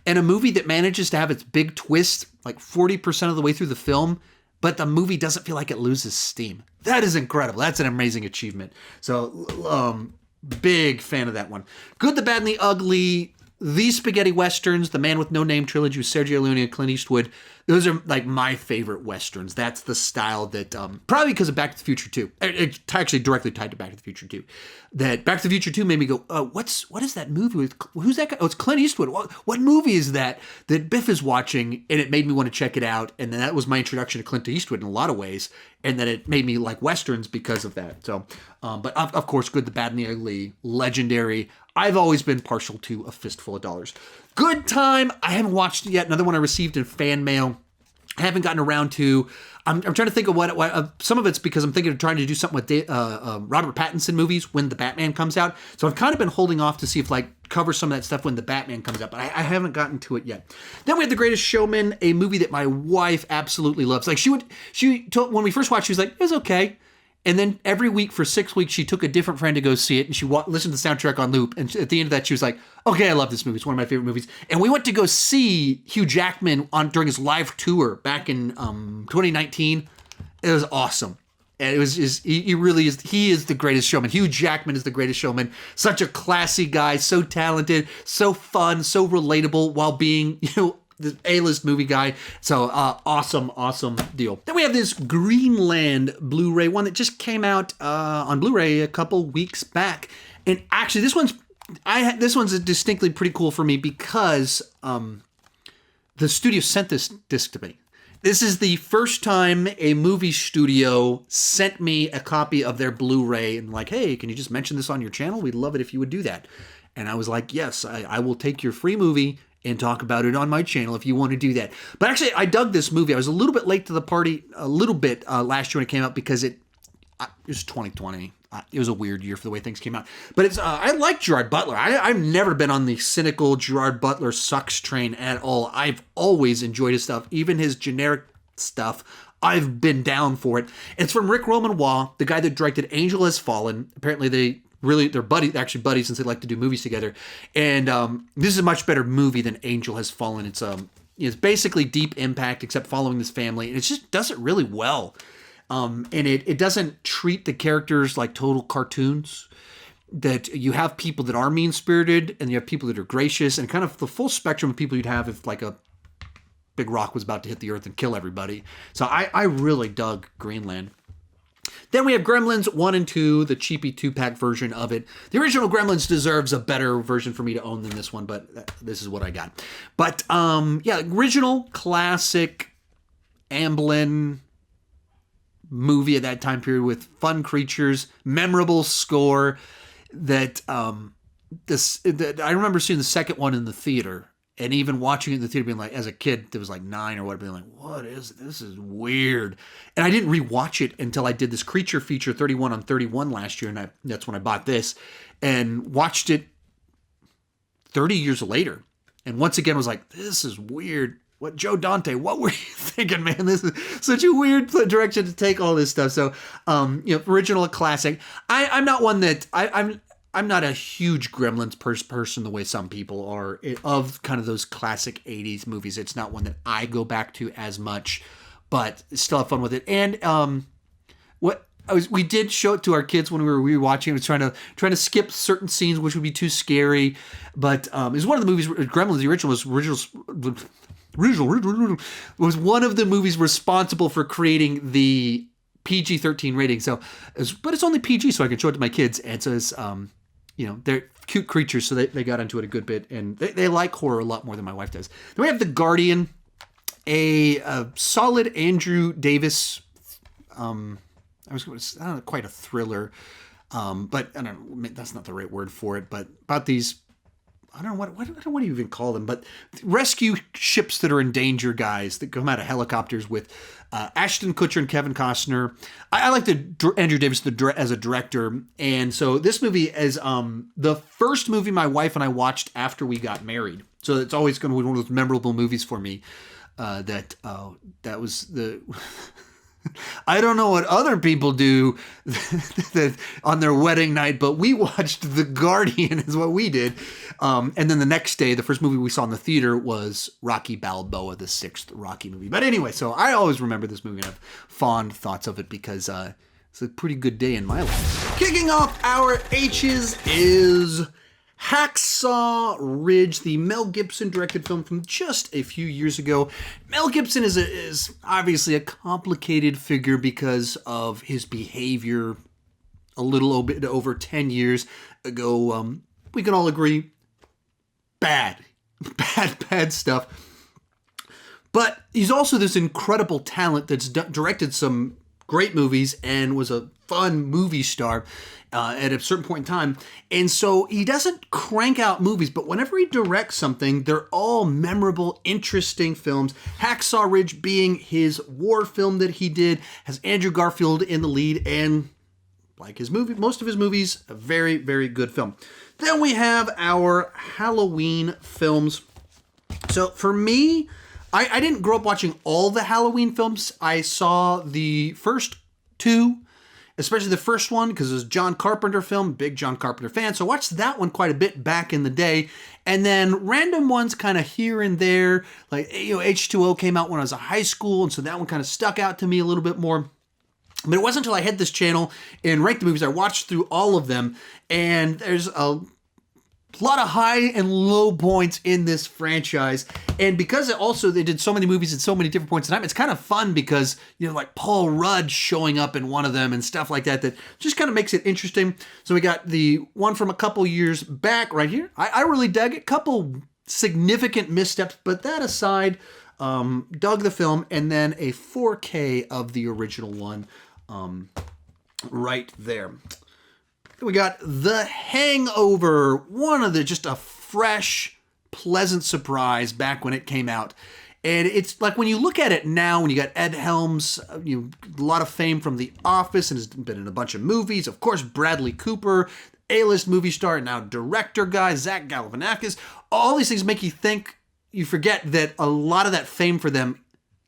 And a movie that manages to have its big twist like 40% of the way through the film, but the movie doesn't feel like it loses steam. That is incredible. That's an amazing achievement. So, big fan of that one. Good, the Bad, and the Ugly. these spaghetti westerns, The Man with No Name trilogy with Sergio Leone and Clint Eastwood, those are like my favorite westerns. That's the style that, probably because of Back to the Future 2. It's actually directly tied to Back to the Future 2. That Back to the Future 2 made me go, what is that movie with, who's that guy? Oh, it's Clint Eastwood. What movie is that Biff is watching? And it made me want to check it out. And then that was my introduction to Clint Eastwood in a lot of ways. And then it made me like westerns because of that. So, but of course, Good, the Bad, and the Ugly, legendary. I've always been partial to A Fistful of Dollars. Good Time, I haven't watched it yet. Another one I received in fan mail. I haven't gotten around to. I'm trying to think of what some of it's because I'm thinking of trying to do something with Robert Pattinson movies when the Batman comes out. So I've kind of been holding off to see if like cover some of that stuff when the Batman comes out, but I haven't gotten to it yet. Then we have The Greatest Showman, a movie that my wife absolutely loves. Like she told, when we first watched, she was like, it was okay. And then every week for 6 weeks, she took a different friend to go see it, and she listened to the soundtrack on loop. And at the end of that, she was like, okay, I love this movie. It's one of my favorite movies. And we went to go see Hugh Jackman during his live tour back in 2019. It was awesome. And it was just, he really is, he is the greatest showman. Hugh Jackman is the greatest showman. Such a classy guy, so talented, so fun, so relatable while being, the A-list movie guy. So awesome deal. Then we have this Greenland Blu-ray, one that just came out on Blu-ray a couple weeks back. And actually, this one's distinctly pretty cool for me because the studio sent this disc to me. This is the first time a movie studio sent me a copy of their Blu-ray and like, hey, can you just mention this on your channel? We'd love it if you would do that. And I was like, yes, I will take your free movie and talk about it on my channel if you want to do that. But actually, I dug this movie. I was a little bit late to the party, last year when it came out because it was 2020. It was a weird year for the way things came out. But I like Gerard Butler. I've never been on the cynical Gerard Butler sucks train at all. I've always enjoyed his stuff, even his generic stuff. I've been down for it. It's from Rick Romanwa, the guy that directed Angel Has Fallen. Apparently they're buddies since they like to do movies together. And this is a much better movie than Angel Has Fallen. It's basically Deep Impact except following this family, and it just does it really well. And it doesn't treat the characters like total cartoons. That you have people that are mean-spirited, and you have people that are gracious, and kind of the full spectrum of people you'd have if like a big rock was about to hit the earth and kill everybody. So I really dug Greenland. Then we have Gremlins 1 and 2, the cheapy 2-pack version of it. The original Gremlins deserves a better version for me to own than this one, but this is what I got. But original classic Amblin movie at that time period with fun creatures, memorable score. That I remember seeing the second one in the theater. And even watching it in the theater, being like, as a kid that was like 9 or whatever, being like, what is this? Is weird. And I didn't rewatch it until I did this creature feature 31 on 31 last year. And that's when I bought this and watched it 30 years later. And once again, was like, this is weird. What, Joe Dante, what were you thinking, man? This is such a weird direction to take all this stuff. So, original classic. I'm not one that, I'm not a huge Gremlins person the way some people are of kind of those classic 80s movies. It's not one that I go back to as much, but still have fun with it. And we did show it to our kids when we were rewatching. I was trying to skip certain scenes which would be too scary, but it was one of the movies. Gremlins, the original was one of the movies responsible for creating the PG-13 rating. So, but it's only PG, so I can show it to my kids. And so it's they're cute creatures, so they got into it a good bit, and they like horror a lot more than my wife does. Then we have The Guardian, a solid Andrew Davis. I don't know, quite a thriller, but I don't know, that's not the right word for it. But about these, I don't know what do you even call them, but rescue ships that are in danger, guys that come out of helicopters with Ashton Kutcher and Kevin Costner. I like Andrew Davis as a director, and so this movie is the first movie my wife and I watched after we got married. So it's always going to be one of those memorable movies for me. That was the. I don't know what other people do on their wedding night, but we watched The Guardian is what we did. And then the next day, the first movie we saw in the theater was Rocky Balboa, the 6th Rocky movie. But anyway, so I always remember this movie and have fond thoughts of it because it's a pretty good day in my life. Kicking off our H's is Hacksaw Ridge, the Mel Gibson directed film from just a few years ago. Mel Gibson is obviously a complicated figure because of his behavior a little bit over 10 years ago. We can all agree, bad stuff. But he's also this incredible talent that's directed some great movies and was a fun movie star at a certain point in time. And so he doesn't crank out movies, but whenever he directs something, they're all memorable, interesting films. Hacksaw Ridge being his war film that he did, has Andrew Garfield in the lead, and like his movie, most of his movies, a very, very good film. Then we have our Halloween films. So for me, I didn't grow up watching all the Halloween films. I saw the first two, especially the first one, because it was a John Carpenter film, big John Carpenter fan. So I watched that one quite a bit back in the day. And then random ones kind of here and there, like H2O came out when I was in high school, and so that one kind of stuck out to me a little bit more. But it wasn't until I had this channel and ranked the movies, I watched through all of them, and there's a lot of high and low points in this franchise. And because they did so many movies at so many different points in time, it's kind of fun because, like Paul Rudd showing up in one of them and stuff like that just kind of makes it interesting. So we got the one from a couple years back right here. I really dug it. Couple significant missteps, but that aside, dug the film. And then a 4K of the original one right there. We got The Hangover, just a fresh, pleasant surprise back when it came out. And it's like when you look at it now, when you got Ed Helms, a lot of fame from The Office and has been in a bunch of movies. Of course, Bradley Cooper, A-list movie star and now director guy, Zach Galifianakis. All these things make you forget that a lot of that fame for them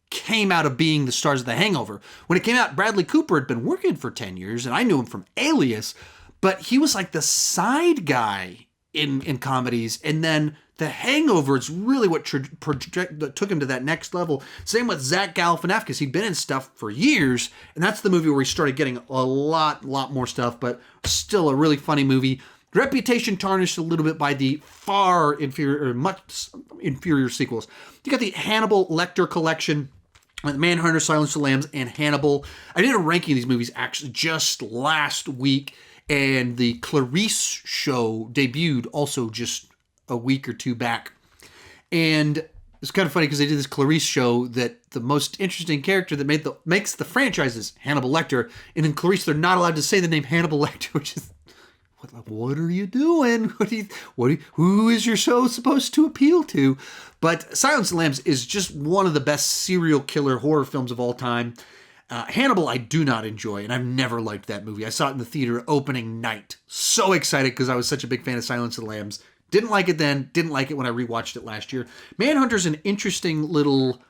came out of being the stars of The Hangover. When it came out, Bradley Cooper had been working for 10 years, and I knew him from Alias, but he was like the side guy in comedies. And then The Hangover is really what took him to that next level. Same with Zach Galifianakis. He'd been in stuff for years, and that's the movie where he started getting a lot more stuff, but still a really funny movie. Reputation tarnished a little bit by the far inferior, or much inferior sequels. You got the Hannibal Lecter collection, Manhunter, Silence of the Lambs, and Hannibal. I did a ranking of these movies actually just last week, and the Clarice show debuted also just a week or two back. And it's kind of funny because they did this Clarice show that the most interesting character that makes the franchise is Hannibal Lecter. And in Clarice, they're not allowed to say the name Hannibal Lecter, which is, what are you doing? Who is your show supposed to appeal to? But Silence of the Lambs is just one of the best serial killer horror films of all time. Hannibal I do not enjoy, and I've never liked that movie. I saw it in the theater opening night. So excited because I was such a big fan of Silence of the Lambs. Didn't like it then, didn't like it when I rewatched it last year. Manhunter's an interesting little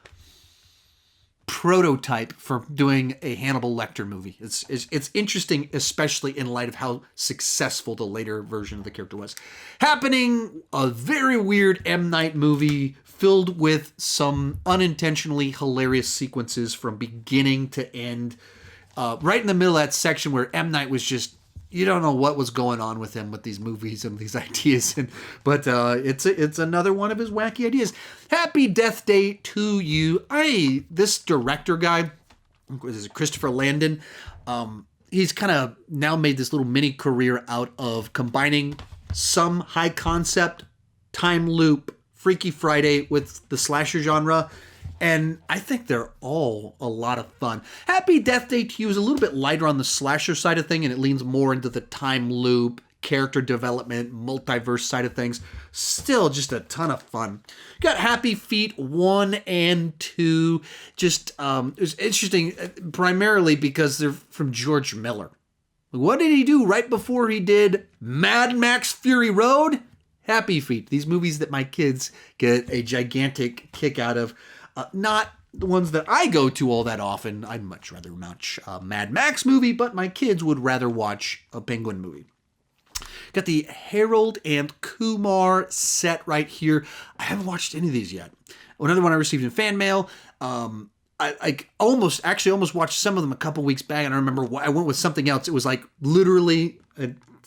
prototype for doing a Hannibal Lecter movie. It's interesting, especially in light of how successful the later version of the character was. Happening, a very weird M. Night movie filled with some unintentionally hilarious sequences from beginning to end. Right in the middle of that section where M. Night was just, you don't know what was going on with him with these movies and these ideas. But it's another one of his wacky ideas. Happy Death Day to You. This director guy, this is Christopher Landon. He's kind of now made this little mini career out of combining some high concept, time loop, Freaky Friday with the slasher genre. And I think they're all a lot of fun. Happy Death Day to You is a little bit lighter on the slasher side of thing, and it leans more into the time loop, character development, multiverse side of things. Still just a ton of fun. You got Happy Feet 1 and 2. Just, it was interesting, primarily because they're from George Miller. What did he do right before he did Mad Max Fury Road? Happy Feet. These movies that my kids get a gigantic kick out of. Not the ones that I go to all that often. I'd much rather watch a Mad Max movie, but my kids would rather watch a Penguin movie. Got the Harold and Kumar set right here. I haven't watched any of these yet. Another one I received in fan mail. I almost watched some of them a couple weeks back, and I remember I went with something else. It was like literally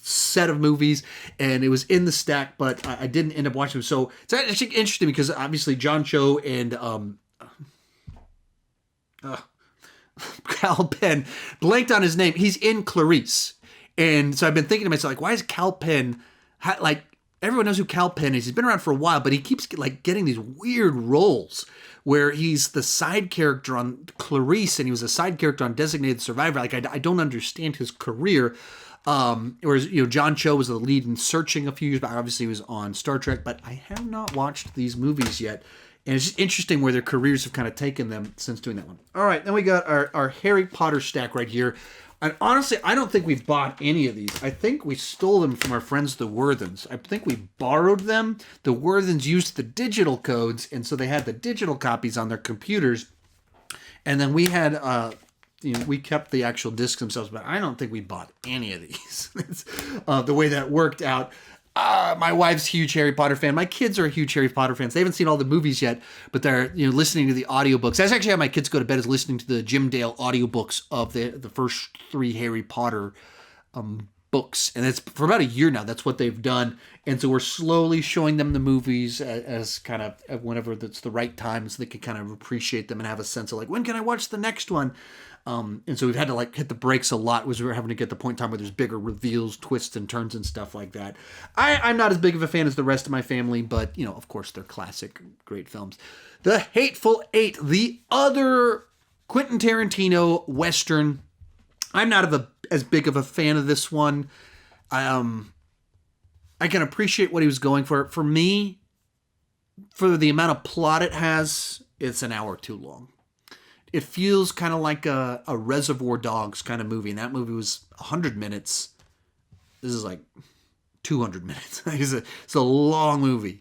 set of movies, and it was in the stack, but I didn't end up watching them. So it's actually interesting because obviously John Cho and Cal Penn, blanked on his name. He's in Clarice, and so I've been thinking to myself, like, why is Cal Penn like? Everyone knows who Cal Penn is. He's been around for a while, but he keeps like getting these weird roles where he's the side character on Clarice, and he was a side character on Designated Survivor. Like, I don't understand his career. Whereas, John Cho was the lead in Searching a few years back. Obviously, he was on Star Trek, but I have not watched these movies yet. And it's just interesting where their careers have kind of taken them since doing that one. All right, then we got our Harry Potter stack right here. And honestly, I don't think we bought any of these. I think we stole them from our friends, the Worthens. I think we borrowed them. The Worthens used the digital codes, and so they had the digital copies on their computers. And then we had, we kept the actual discs themselves, but I don't think we bought any of these. The way that worked out. My wife's a huge Harry Potter fan. My kids are huge Harry Potter fans. They haven't seen all the movies yet, but they're listening to the audiobooks. That's actually how my kids go to bed, is listening to the Jim Dale audiobooks of the first 3 Harry Potter books. And it's for about a year now. That's what they've done. And so we're slowly showing them the movies as kind of whenever that's the right time, so they can kind of appreciate them and have a sense of like, when can I watch the next one? And so we've had to like hit the brakes a lot, was we were having to get the point in time where there's bigger reveals, twists and turns and stuff like that. I'm not as big of a fan as the rest of my family, but of course they're classic, great films. The Hateful Eight, the other Quentin Tarantino Western. I'm not as big of a fan of this one. I can appreciate what he was going for. For me, for the amount of plot it has, it's an hour too long. It feels kind of like a Reservoir Dogs kind of movie. And that movie was 100 minutes. This is like 200 minutes. It's a long movie.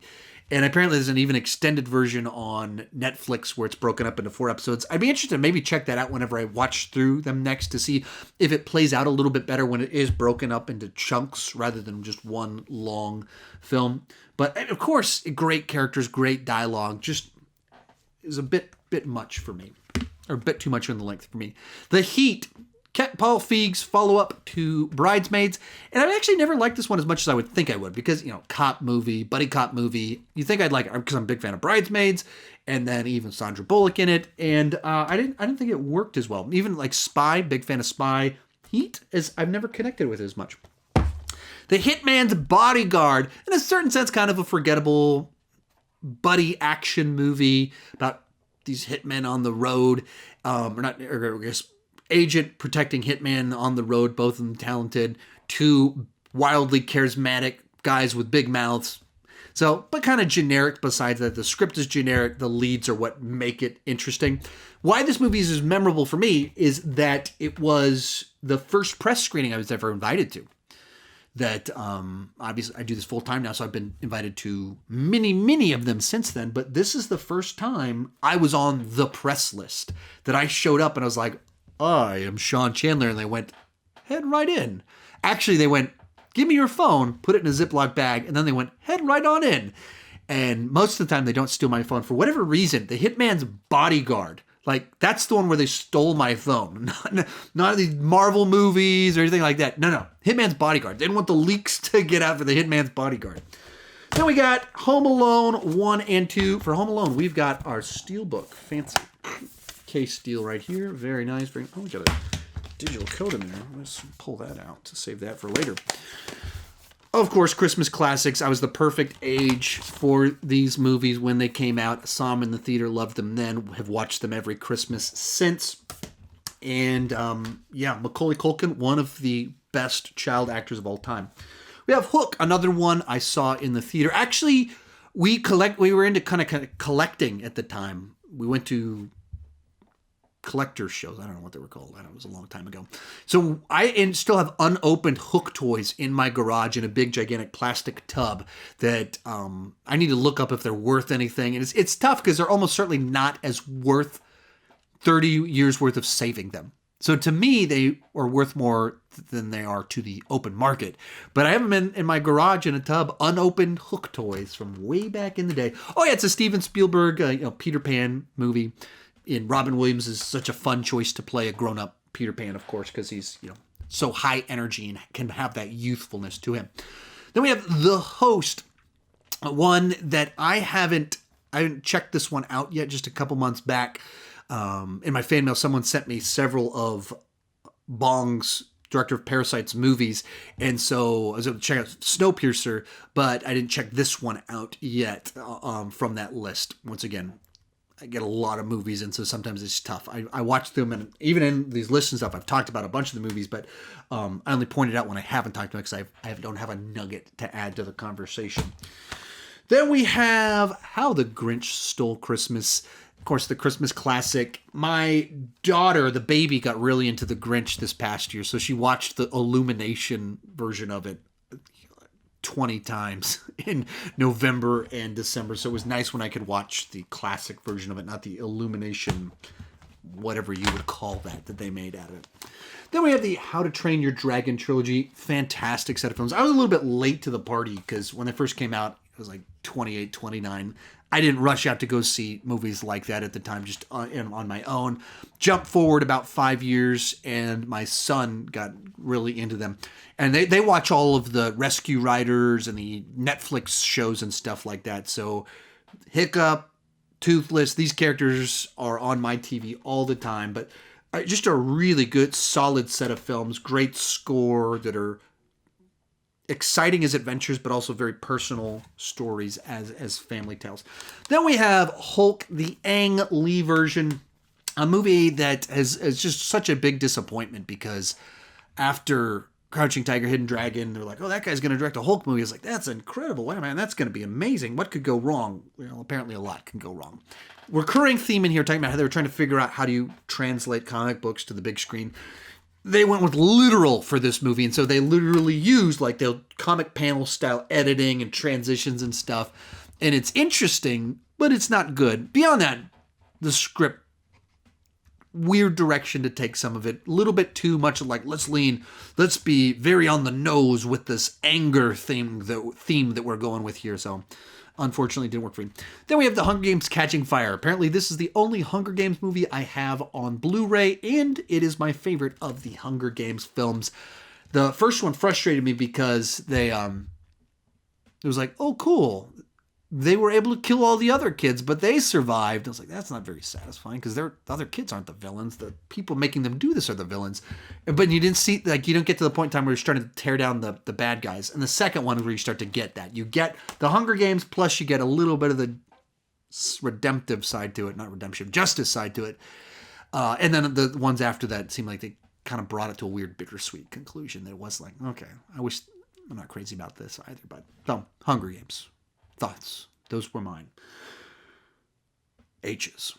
And apparently there's an even extended version on Netflix where it's broken up into 4 episodes. I'd be interested to maybe check that out whenever I watch through them next to see if it plays out a little bit better when it is broken up into chunks rather than just one long film. But of course, great characters, great dialogue. Just is a bit much for me. Or a bit too much in the length for me. The Heat, Paul Feig's follow-up to Bridesmaids. And I've actually never liked this one as much as I would think I would. Because, cop movie, buddy cop movie. You think I'd like it because I'm a big fan of Bridesmaids. And then even Sandra Bullock in it. And I didn't think it worked as well. Even like Spy, big fan of Spy. Heat, I've never connected with it as much. The Hitman's Bodyguard. In a certain sense, kind of a forgettable buddy action movie about these hitmen on the road, agent protecting hitman on the road, both of them talented, 2 wildly charismatic guys with big mouths. So, but kind of generic besides that. The script is generic. The leads are what make it interesting. Why this movie is memorable for me is that it was the first press screening I was ever invited to. That obviously I do this full time now, so I've been invited to many of them since then. But this is the first time I was on the press list, that I showed up and I was like, I am Sean Chandler. And they went, head right in. Actually, they went, give me your phone, put it in a Ziploc bag. And then they went, head right on in. And most of the time they don't steal my phone. For whatever reason, the Hitman's Bodyguard, like, that's the one where they stole my phone. Not these Marvel movies or anything like that. No. Hitman's Bodyguard. They didn't want the leaks to get out for the Hitman's Bodyguard. Then we got Home Alone 1 and 2. For Home Alone, we've got our Steelbook. Fancy case steel right here. Very nice. We got a digital code in there. Let's pull that out to save that for later. Of course, Christmas classics. I was the perfect age for these movies when they came out. Saw them in the theater, loved them then, have watched them every Christmas since. And Macaulay Culkin, one of the best child actors of all time. We have Hook, another one I saw in the theater. Actually, we were into kind of collecting at the time. We went to collector shows. I don't know what they were called. It was a long time ago. So I still have unopened Hook toys in my garage in a big, gigantic plastic tub that I need to look up if they're worth anything. And it's tough because they're almost certainly not as worth 30 years worth of saving them. So to me, they are worth more than they are to the open market. But I have them in my garage in a tub, unopened Hook toys from way back in the day. Oh yeah, it's a Steven Spielberg, Peter Pan movie. And Robin Williams is such a fun choice to play a grown-up Peter Pan, of course, because he's, so high energy and can have that youthfulness to him. Then we have The Host, one that I haven't checked this one out yet, just a couple months back. In my fan mail, someone sent me several of Bong's, director of Parasite's, movies, and so I was able to check out Snowpiercer, but I didn't check this one out yet from that list. Once again, I get a lot of movies, and so sometimes it's tough. I watch them, and even in these lists and stuff, I've talked about a bunch of the movies, but I only pointed out when I haven't talked about it because I don't have a nugget to add to the conversation. Then we have How the Grinch Stole Christmas. Of course, the Christmas classic. My daughter, the baby, got really into the Grinch this past year, so she watched the Illumination version of it 20 times in November and December. So it was nice when I could watch the classic version of it, not the Illumination, whatever you would call that they made out of it. Then we have the How to Train Your Dragon trilogy. Fantastic set of films. I was a little bit late to the party because when they first came out, it was like 28, 29. I didn't rush out to go see movies like that at the time, just on my own. Jump forward about 5 years, and my son got really into them. And they watch all of the Rescue Riders and the Netflix shows and stuff like that. So Hiccup, Toothless, these characters are on my TV all the time. But just a really good, solid set of films. Great score that are exciting as adventures, but also very personal stories as family tales. Then we have Hulk, the Ang Lee version, a movie that is just such a big disappointment because after Crouching Tiger, Hidden Dragon, they're like, oh, that guy's going to direct a Hulk movie. It's like, that's incredible. Wow, man, that's going to be amazing. What could go wrong? Well, apparently a lot can go wrong. Recurring theme in here, talking about how they were trying to figure out how do you translate comic books to the big screen. They went with literal for this movie, and so they literally used like the comic panel style editing and transitions and stuff. And it's interesting, but it's not good. Beyond that, the script, weird direction to take some of it. A little bit too much like, let's be very on the nose with this anger theme that we're going with here. So unfortunately, it didn't work for me. Then we have The Hunger Games Catching Fire. Apparently, this is the only Hunger Games movie I have on Blu-ray, and it is my favorite of the Hunger Games films. The first one frustrated me because it was like, oh, cool. They were able to kill all the other kids, but they survived. I was like, that's not very satisfying because the other kids aren't the villains. The people making them do this are the villains. But you didn't see, like, you don't get to the point in time where you're starting to tear down the bad guys. And the second one is where you start to get that. You get the Hunger Games, plus you get a little bit of the redemptive side to it, not redemption, justice side to it. And then the ones after that seemed like they kind of brought it to a weird bittersweet conclusion. That it was like, okay, I'm not crazy about this either. But so, Hunger Games. Thoughts. Those were mine. H's.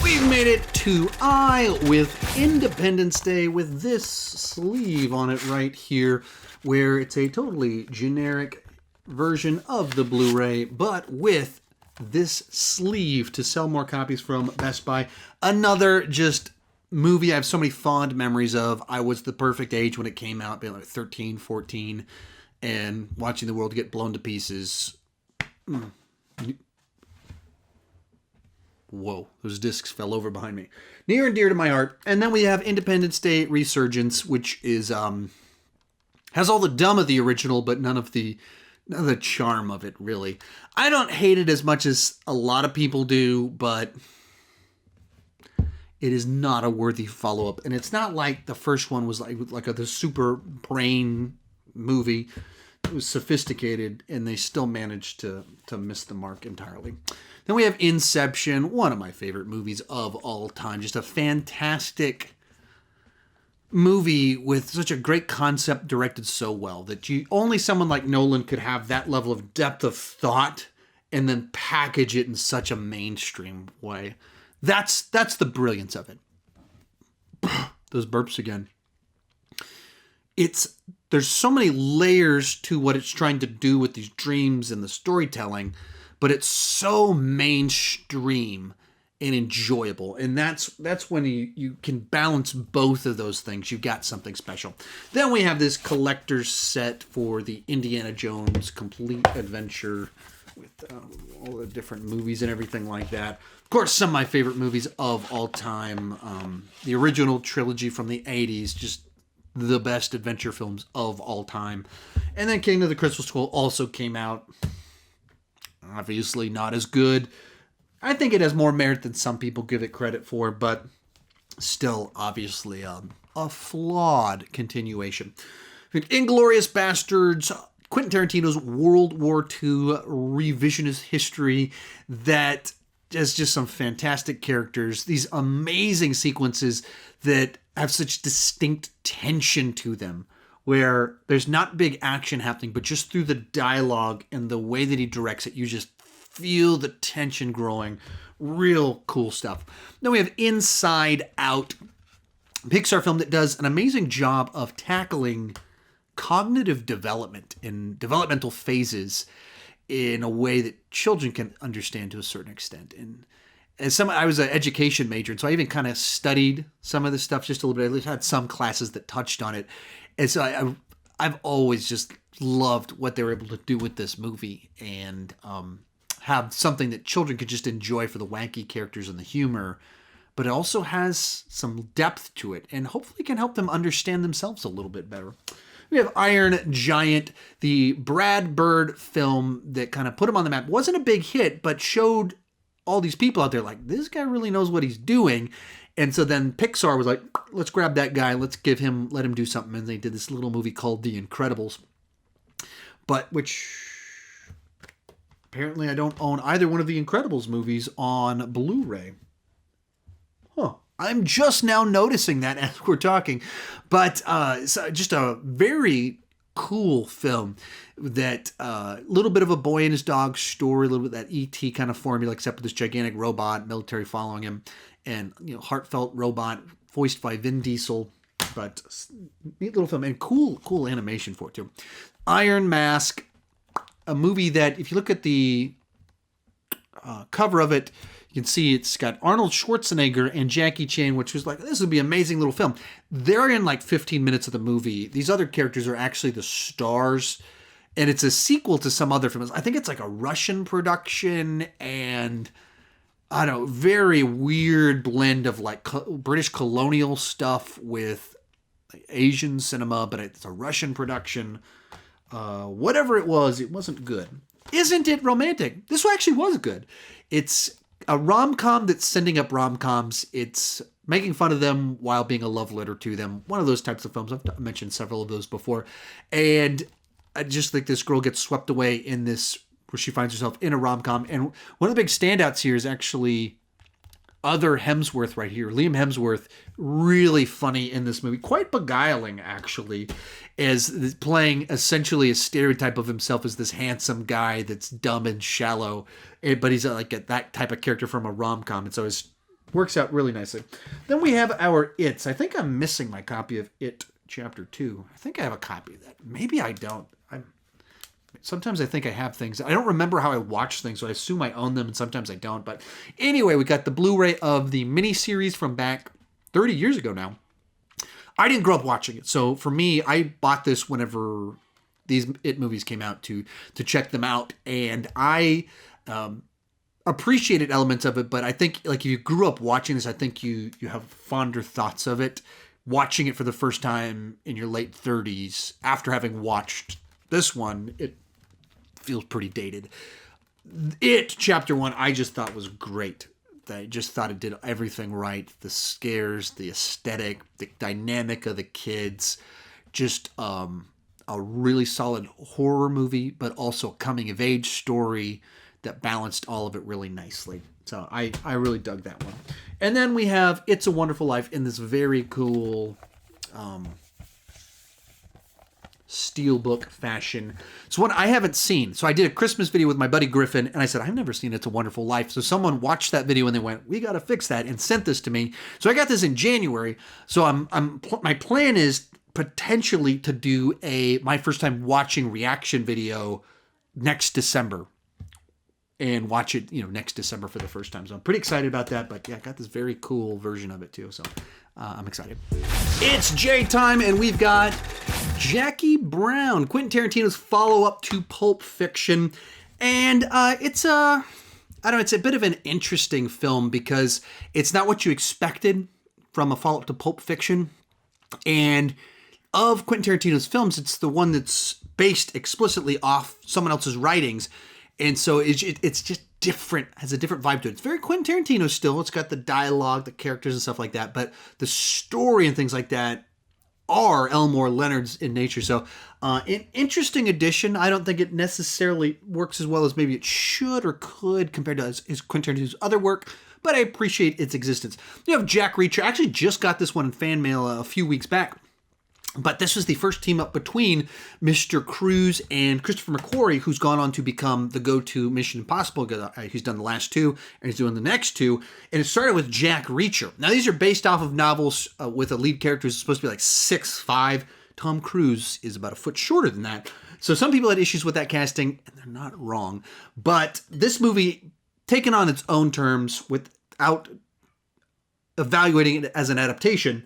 We've made it to I with Independence Day with this sleeve on it right here, where it's a totally generic version of the Blu-ray, but with this sleeve to sell more copies from Best Buy. Another just movie I have so many fond memories of. I was the perfect age when it came out, being like 13, 14, and watching the world get blown to pieces. Whoa, those discs fell over behind me. Near and dear to my heart. And then we have Independence Day Resurgence, which is has all the dumb of the original, but none of the charm of it, really. I don't hate it as much as a lot of people do, but it is not a worthy follow-up. And it's not like the first one was like the super brain movie. It was sophisticated, and they still managed to miss the mark entirely. Then we have Inception, one of my favorite movies of all time. Just a fantastic movie with such a great concept, directed so well that only someone like Nolan could have that level of depth of thought and then package it in such a mainstream way. That's the brilliance of it. Those burps again. There's so many layers to what it's trying to do with these dreams and the storytelling, but it's so mainstream and enjoyable. And that's when you can balance both of those things. You've got something special. Then we have this collector's set for the Indiana Jones Complete Adventure with all the different movies and everything like that. Of course, some of my favorite movies of all time. The original trilogy from the 80s, just the best adventure films of all time. And then Kingdom of the Crystal Skull also came out. Obviously not as good. I think it has more merit than some people give it credit for, but still obviously a flawed continuation. Inglourious Bastards, Quentin Tarantino's World War II revisionist history that has just some fantastic characters, these amazing sequences that have such distinct tension to them, where there's not big action happening, but just through the dialogue and the way that he directs it, you just feel the tension growing. Real cool stuff. Then we have Inside Out, a Pixar film that does an amazing job of tackling cognitive development in developmental phases in a way that children can understand to a certain extent. And I was an education major, and so I even kind of studied some of this stuff just a little bit. I at least had some classes that touched on it. And so I've always just loved what they were able to do with this movie, and have something that children could just enjoy for the wanky characters and the humor, but it also has some depth to it and hopefully can help them understand themselves a little bit better. We have Iron Giant, the Brad Bird film that kind of put him on the map. Wasn't a big hit, but showed all these people out there like, this guy really knows what he's doing. And so then Pixar was like, let's grab that guy, let him do something. And they did this little movie called The Incredibles, which apparently I don't own either one of the Incredibles movies on Blu-ray. I'm just now noticing that as we're talking. But it's just a very cool film that little bit of a boy and his dog story, a little bit of that E.T. kind of formula, except with this gigantic robot, military following him, and heartfelt robot voiced by Vin Diesel. But neat little film and cool animation for it too. Iron Mask, a movie that if you look at the cover of it, you can see it's got Arnold Schwarzenegger and Jackie Chan, which was like, this would be an amazing little film. They're in like 15 minutes of the movie. These other characters are actually the stars, and it's a sequel to some other films. I think it's like a Russian production, and I don't know, very weird blend of like British colonial stuff with like Asian cinema, but it's a Russian production. Whatever it wasn't good. Isn't it romantic? This actually was good. It's a rom-com that's sending up rom-coms. It's making fun of them while being a love letter to them. One of those types of films. I've mentioned several of those before. And I just think this girl gets swept away in this, where she finds herself in a rom-com. And one of the big standouts here is actually other Hemsworth right here. Liam Hemsworth, really funny in this movie. Quite beguiling, actually, as playing essentially a stereotype of himself as this handsome guy that's dumb and shallow. But he's like that type of character from a rom-com. And so it works out really nicely. Then we have our It's. I think I'm missing my copy of It Chapter 2. I think I have a copy of that. Maybe I don't. Sometimes I think I have things. I don't remember how I watch things, so I assume I own them, and sometimes I don't. But anyway, we got the Blu-ray of the miniseries from back 30 years ago now. I didn't grow up watching it, so for me, I bought this whenever these It movies came out to check them out, and I appreciated elements of it, but I think like if you grew up watching this, I think you have fonder thoughts of it. Watching it for the first time in your late 30s, after having watched this one, it feels pretty dated. It, Chapter 1, I just thought was great. I just thought it did everything right. The scares, the aesthetic, the dynamic of the kids. Just a really solid horror movie, but also a coming-of-age story that balanced all of it really nicely. So I really dug that one. And then we have It's a Wonderful Life in this very cool steelbook fashion. It's one I haven't seen. So I did a Christmas video with my buddy Griffin, and I said, I've never seen It's a Wonderful Life. So someone watched that video and they went, we got to fix that, and sent this to me. So I got this in January. So my plan is potentially to do my first time watching reaction video next December. And watch it, next December for the first time. So I'm pretty excited about that. But yeah, I got this very cool version of it too. So I'm excited. It's J time, and we've got Jackie Brown, Quentin Tarantino's follow-up to Pulp Fiction. And it's a bit of an interesting film because it's not what you expected from a follow-up to Pulp Fiction. And of Quentin Tarantino's films, it's the one that's based explicitly off someone else's writings. And so it's just different, has a different vibe to it. It's very Quentin Tarantino still. It's got the dialogue, the characters and stuff like that. But the story and things like that are Elmore Leonard's in nature. So an interesting addition. I don't think it necessarily works as well as maybe it should or could compared to his Quentin Tarantino's other work, but I appreciate its existence. You have Jack Reacher. I actually just got this one in fan mail a few weeks back. But this was the first team up between Mr. Cruise and Christopher McQuarrie, who's gone on to become the go-to Mission Impossible guy. He's done the last two, and he's doing the next two. And it started with Jack Reacher. Now, these are based off of novels with a lead character who's supposed to be like 6'5". Tom Cruise is about a foot shorter than that. So some people had issues with that casting, and they're not wrong. But this movie, taken on its own terms without evaluating it as an adaptation,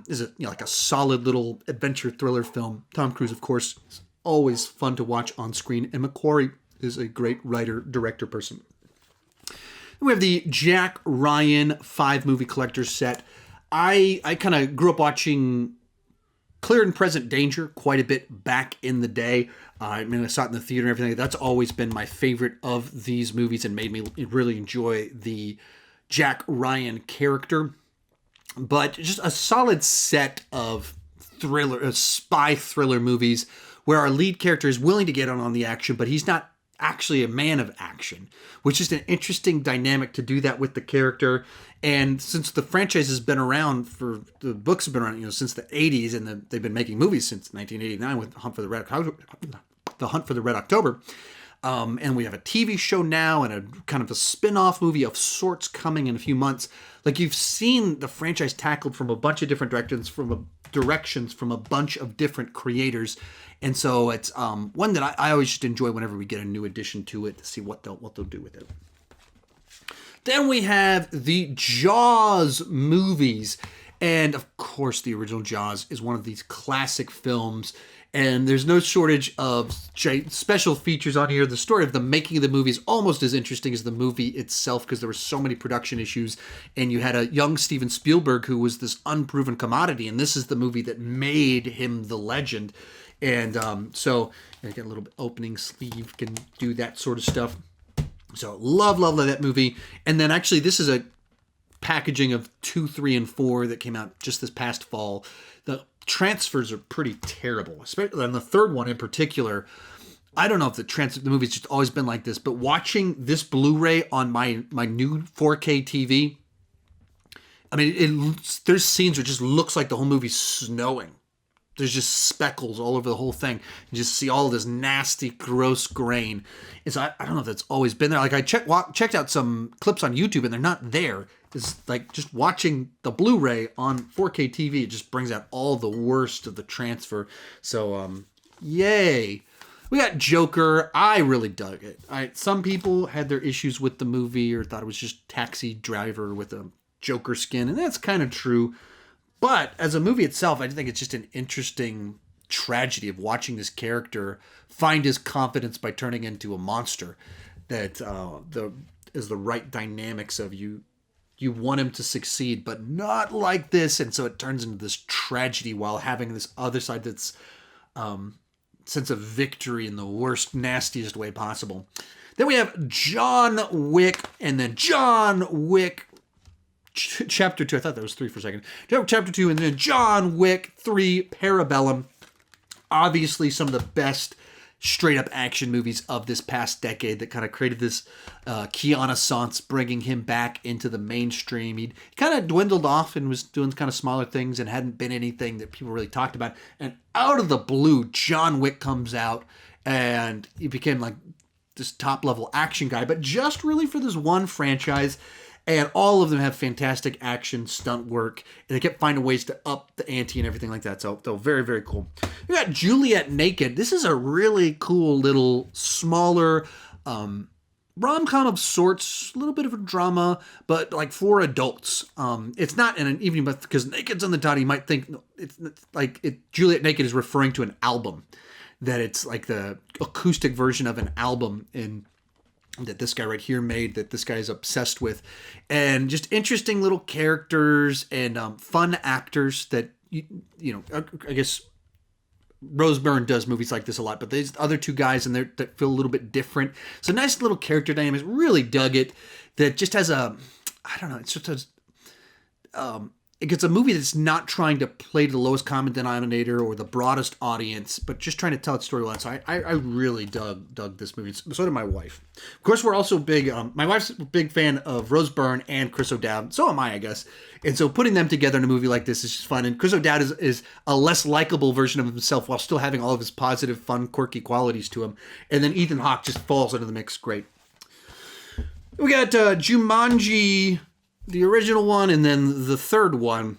is like a solid little adventure thriller film. Tom Cruise, of course, is always fun to watch on screen, and McQuarrie is a great writer, director person. Then we have the Jack Ryan 5-movie collector's set. I kind of grew up watching Clear and Present Danger quite a bit back in the day. I saw it in the theater and everything. That's always been my favorite of these movies and made me really enjoy the Jack Ryan character. But just a solid set of spy thriller movies where our lead character is willing to get on the action, but he's not actually a man of action, which is an interesting dynamic to do that with the character. And since the franchise has been around the books have been around, since the 80s, and they've been making movies since 1989 with The Hunt for the Red October. And we have a TV show now and a kind of a spin-off movie of sorts coming in a few months. Like, you've seen the franchise tackled from a bunch of different directions, from a bunch of different creators. And so it's one that I always just enjoy whenever we get a new addition to it to see what they'll do with it. Then we have the Jaws movies. And of course, the original Jaws is one of these classic films. And there's no shortage of special features on here. The story of the making of the movie is almost as interesting as the movie itself because there were so many production issues. And you had a young Steven Spielberg who was this unproven commodity. And this is the movie that made him the legend. And so you get a little bit opening sleeve, can do that sort of stuff. So love that movie. And then actually this is a packaging of 2, 3, and 4 that came out just this past fall. The transfers are pretty terrible, especially on the third one in particular. I don't know if the movie's just always been like this, but watching this Blu-ray on my new 4K TV, there's scenes where it just looks like the whole movie's snowing. There's just speckles all over the whole thing. You just see all of this nasty, gross grain. And so I don't know if that's always been there. Like, I checked out some clips on YouTube, and they're not there. It's like just watching the Blu-ray on 4K TV, it just brings out all the worst of the transfer. So, yay. We got Joker. I really dug it. Some people had their issues with the movie or thought it was just Taxi Driver with a Joker skin, and that's kind of true. But as a movie itself, I think it's just an interesting tragedy of watching this character find his confidence by turning into a monster. That is the right dynamics of you want him to succeed, but not like this. And so it turns into this tragedy while having this other side that's sense of victory in the worst, nastiest way possible. Then we have John Wick, and then John Wick Chapter 2. I thought that was 3 for a second. Chapter 2, and then John Wick 3 Parabellum. Obviously, some of the best straight-up action movies of this past decade that kind of created this Keanu-sance, bringing him back into the mainstream. He'd kind of dwindled off and was doing kind of smaller things and hadn't been anything that people really talked about. And out of the blue, John Wick comes out, and he became like this top-level action guy, but just really for this one franchise. And all of them have fantastic action, stunt work, and they kept finding ways to up the ante and everything like that. So they're very, very cool. We got Juliet Naked. This is a really cool little smaller rom-com of sorts, a little bit of a drama, but like for adults. It's not in an evening, but because Naked's on the title, you might think Juliet Naked is referring to an album, that it's like the acoustic version of an album that this guy right here made, that this guy is obsessed with. And just interesting little characters and fun actors that you know, I guess Rose Byrne does movies like this a lot, but there's other two guys and that feel a little bit different. So nice little character dynamics. Really dug it. That just has I don't know, it's just it's a movie that's not trying to play to the lowest common denominator or the broadest audience, but just trying to tell its story well. So I really dug this movie. So did my wife. Of course, we're also big. My wife's a big fan of Rose Byrne and Chris O'Dowd. So am I guess. And so putting them together in a movie like this is just fun. And Chris O'Dowd is a less likable version of himself while still having all of his positive, fun, quirky qualities to him. And then Ethan Hawke just falls into the mix. Great. We got Jumanji, the original one, and then the third one.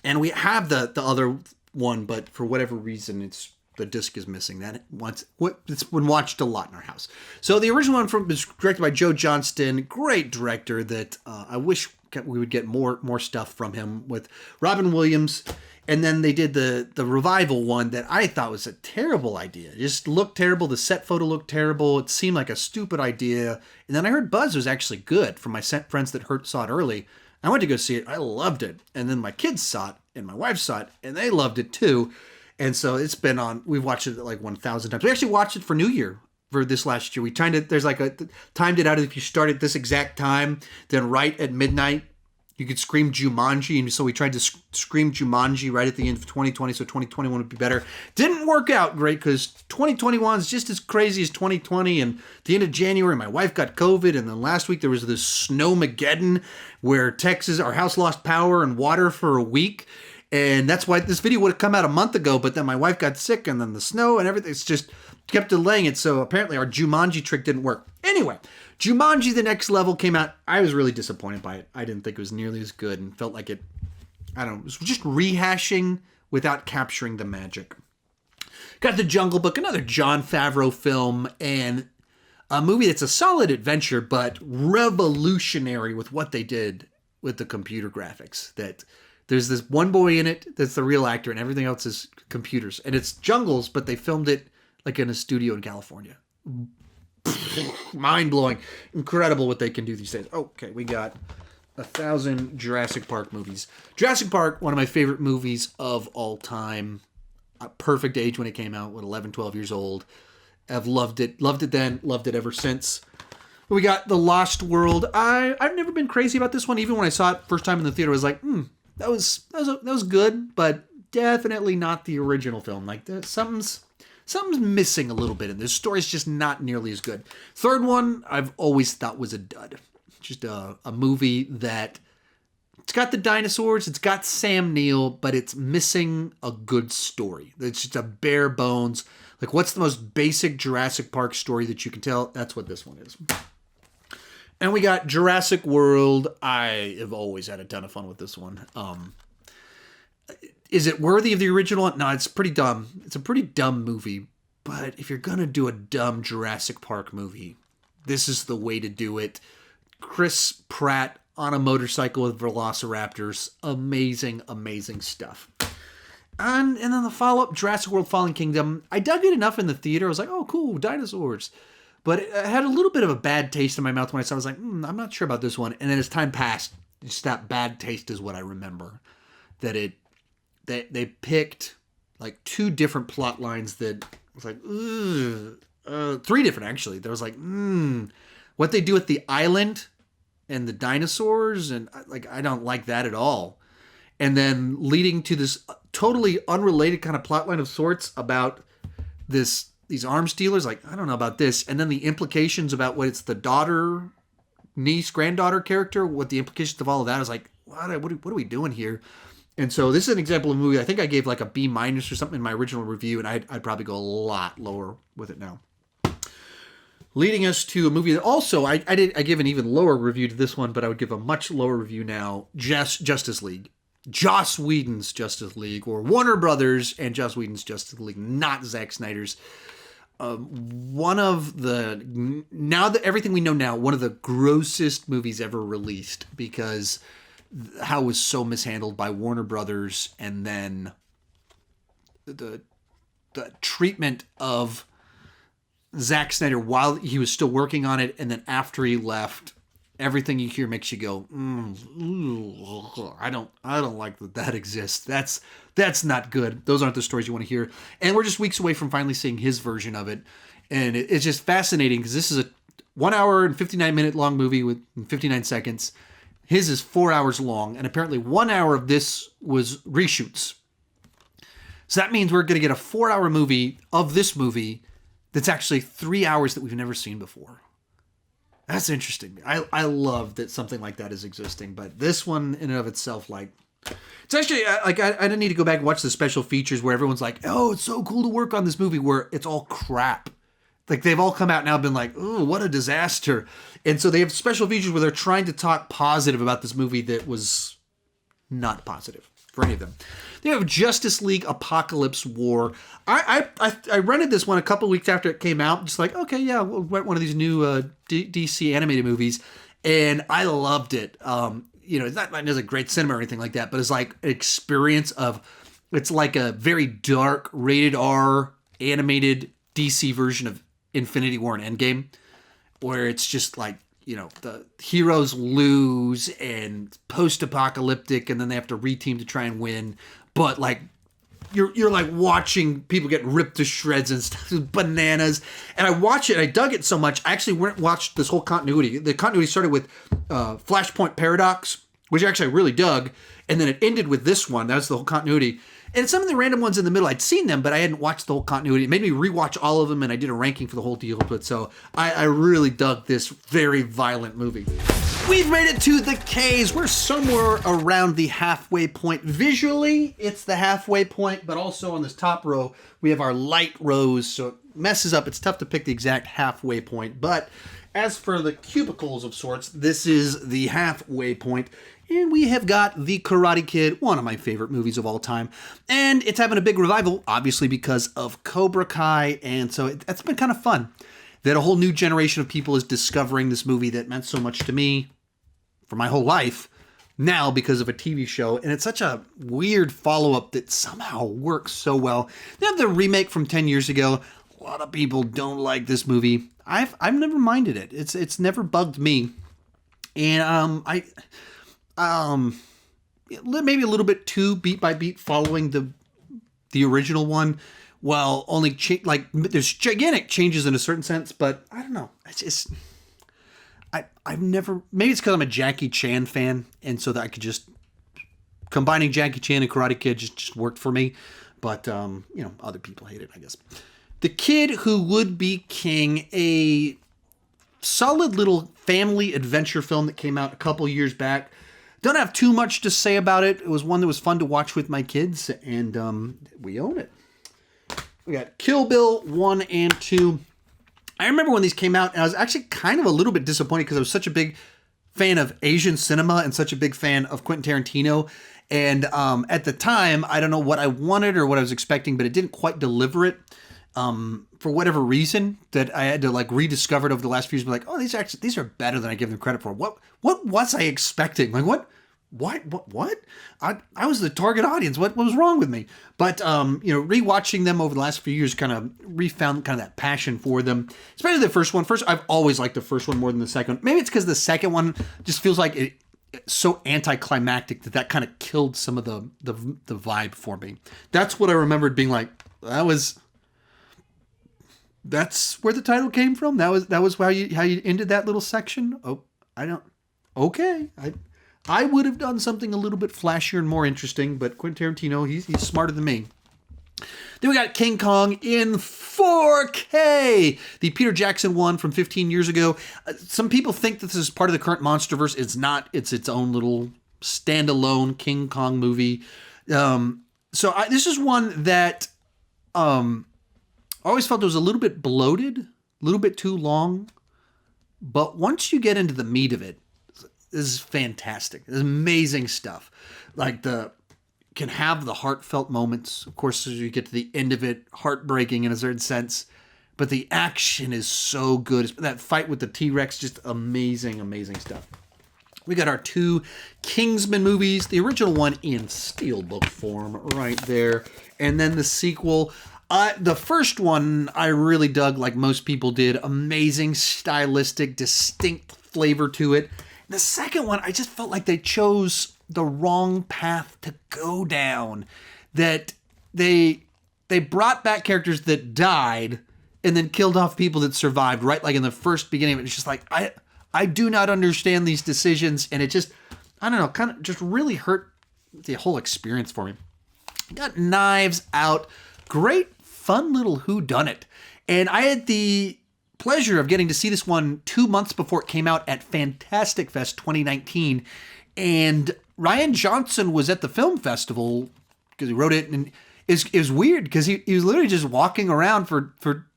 And we have the other one, but for whatever reason, the disc is missing. It's been watched a lot in our house. So the original one was directed by Joe Johnston, great director that I wish we would get more stuff from him, with Robin Williams. And then they did the revival one that I thought was a terrible idea. It just looked terrible. The set photo looked terrible. It seemed like a stupid idea. And then I heard buzz was actually good from my friends that saw it early. I went to go see it. I loved it. And then my kids saw it and my wife saw it and they loved it too. And so it's been on, we've watched it like 1,000 times. We actually watched it for New Year for this last year. We timed it, timed it out. If you start at this exact time, then right at midnight, you could scream Jumanji. And so we tried to scream Jumanji right at the end of 2020. So 2021 would be better. Didn't work out great because 2021 is just as crazy as 2020. And at the end of January, my wife got COVID. And then last week there was this snowmageddon where Texas, our house lost power and water for a week. And that's why this video would have come out a month ago. But then my wife got sick and then the snow and everything. It's just kept delaying it. So apparently our Jumanji trick didn't work. Anyway, Jumanji The Next Level came out. I was really disappointed by it. I didn't think it was nearly as good and felt like it was just rehashing without capturing the magic. Got The Jungle Book, another Jon Favreau film, and a movie that's a solid adventure, but revolutionary with what they did with the computer graphics. That there's this one boy in it that's the real actor and everything else is computers. And it's jungles, but they filmed it like in a studio in California. Mind-blowing. Incredible what they can do these days. Okay, we got 1,000 Jurassic Park movies. Jurassic Park, one of my favorite movies of all time. A perfect age when it came out, 11, 12 years old. I've loved it. Loved it then, loved it ever since. We got The Lost World. I've never been crazy about this one. Even when I saw it first time in the theater, I was like, that was good, but definitely not the original film. Like, something's missing a little bit, and this story's just not nearly as good. Third one, I've always thought was a dud. Just a movie that it's got the dinosaurs, it's got Sam Neill, but it's missing a good story. It's just a bare bones. Like, what's the most basic Jurassic Park story that you can tell? That's what this one is. And we got Jurassic World. I have always had a ton of fun with this one. Is it worthy of the original? No, it's pretty dumb. It's a pretty dumb movie. But if you're going to do a dumb Jurassic Park movie, this is the way to do it. Chris Pratt on a motorcycle with velociraptors. Amazing, amazing stuff. And then the follow-up, Jurassic World Fallen Kingdom. I dug it enough in the theater. I was like, oh, cool, dinosaurs. But I had a little bit of a bad taste in my mouth when I saw it. I was like, I'm not sure about this one. And then as time passed, just that bad taste is what I remember. That they picked like two different plot lines that was like, three different actually. There was like, what they do with the island and the dinosaurs, and like I don't like that at all. And then leading to this totally unrelated kind of plot line of sorts about these arms dealers. Like, I don't know about this. And then the implications about what it's the daughter, niece, granddaughter character, what the implications of all of that is like, what are we doing here? And so this is an example of a movie I think I gave like a B- or something in my original review, and I'd probably go a lot lower with it now. Leading us to a movie that also, I give an even lower review to this one, but I would give a much lower review now, Justice League. Joss Whedon's Justice League, or Warner Brothers and Joss Whedon's Justice League, not Zack Snyder's. One of the, now that everything we know now, one of the grossest movies ever released, because how it was so mishandled by Warner Brothers, and then the treatment of Zack Snyder while he was still working on it, and then after he left, everything you hear makes you go, I don't like that exists. That's not good. Those aren't the stories you want to hear. And we're just weeks away from finally seeing his version of it. And it's just fascinating because this is a 1 hour and 59-minute long movie with 59 seconds. His is 4 hours long, and apparently 1 hour of this was reshoots. So that means we're going to get a 4-hour movie of this movie that's actually 3 hours that we've never seen before. That's interesting. I love that something like that is existing, but this one in and of itself, like, it's actually, like, I didn't need to go back and watch the special features where everyone's like, oh, it's so cool to work on this movie, where it's all crap. Like, they've all come out now and been like, oh, what a disaster. And so they have special features where they're trying to talk positive about this movie that was not positive for any of them. They have Justice League Apocalypse War. I rented this one a couple weeks after it came out. Just like, okay, yeah, we'll rent one of these new DC animated movies. And I loved it. It's not like there's a great cinema or anything like that, but it's like an experience of, it's like a very dark, rated R animated DC version of Infinity War and Endgame, where it's just like, the heroes lose and post-apocalyptic, and then they have to reteam to try and win. But like, you're like watching people get ripped to shreds and stuff, bananas. And I watched it, and I dug it so much, I actually went and watched this whole continuity. The continuity started with Flashpoint Paradox, which actually I really dug, and then it ended with this one. That was the whole continuity. And some of the random ones in the middle, I'd seen them, but I hadn't watched the whole continuity. It made me rewatch all of them, and I did a ranking for the whole deal. But so I really dug this very violent movie. We've made it to the K's. We're somewhere around the halfway point. Visually, it's the halfway point, but also on this top row, we have our light rows, so it messes up. It's tough to pick the exact halfway point. But as for the cubicles of sorts, this is the halfway point. And we have got The Karate Kid, one of my favorite movies of all time. And it's having a big revival, obviously, because of Cobra Kai. And so it's been kind of fun that a whole new generation of people is discovering this movie that meant so much to me for my whole life now because of a TV show. And it's such a weird follow-up that somehow works so well. They have the remake from 10 years ago. A lot of people don't like this movie. I've never minded it. It's never bugged me. And maybe a little bit too beat by beat following the original one. Well, only there's gigantic changes in a certain sense, but I don't know. It's just I've never, maybe it's because I'm a Jackie Chan fan, and so that I could just combining Jackie Chan and Karate Kid just worked for me. But other people hate it, I guess. The Kid Who Would Be King, a solid little family adventure film that came out a couple years back. Don't have too much to say about it. It was one that was fun to watch with my kids, and we own it. We got Kill Bill 1 and 2. I remember when these came out, and I was actually kind of a little bit disappointed because I was such a big fan of Asian cinema and such a big fan of Quentin Tarantino. And at the time, I don't know what I wanted or what I was expecting, but it didn't quite deliver it. For whatever reason, that I had to like rediscover it over the last few years. Be like, oh, these are better than I give them credit for. What was I expecting? Like what? I was the target audience. What was wrong with me? But rewatching them over the last few years, kind of refound kind of that passion for them. Especially the first one. First, I've always liked the first one more than the second. Maybe it's because the second one just feels like it's so anticlimactic that kind of killed some of the vibe for me. That's what I remembered being like. That's where the title came from. That was how you ended that little section. Oh, okay. I would have done something a little bit flashier and more interesting, but Quentin Tarantino, he's smarter than me. Then we got King Kong in 4K, the Peter Jackson one from 15 years ago. Some people think that this is part of the current MonsterVerse. It's not. It's its own little standalone King Kong movie. This is one that I always felt it was a little bit bloated, a little bit too long. But once you get into the meat of it, this is fantastic. This is amazing stuff. Like can have the heartfelt moments. Of course, as you get to the end of it, heartbreaking in a certain sense. But the action is so good. That fight with the T-Rex, just amazing, amazing stuff. We got our two Kingsman movies. The original one in steelbook form right there. And then the sequel. The first one I really dug like most people did. Amazing, stylistic, distinct flavor to it. The second one, I just felt like they chose the wrong path to go down. That they brought back characters that died and then killed off people that survived, right? Like in the first beginning of it. It's just like, I do not understand these decisions. And it just, I don't know, kind of just really hurt the whole experience for me. Got Knives Out. Great, fun little whodunit. And I had the pleasure of getting to see this one 2 months before it came out at Fantastic Fest 2019. And Ryan Johnson was at the film festival because he wrote it. And it was weird because he was literally just walking around for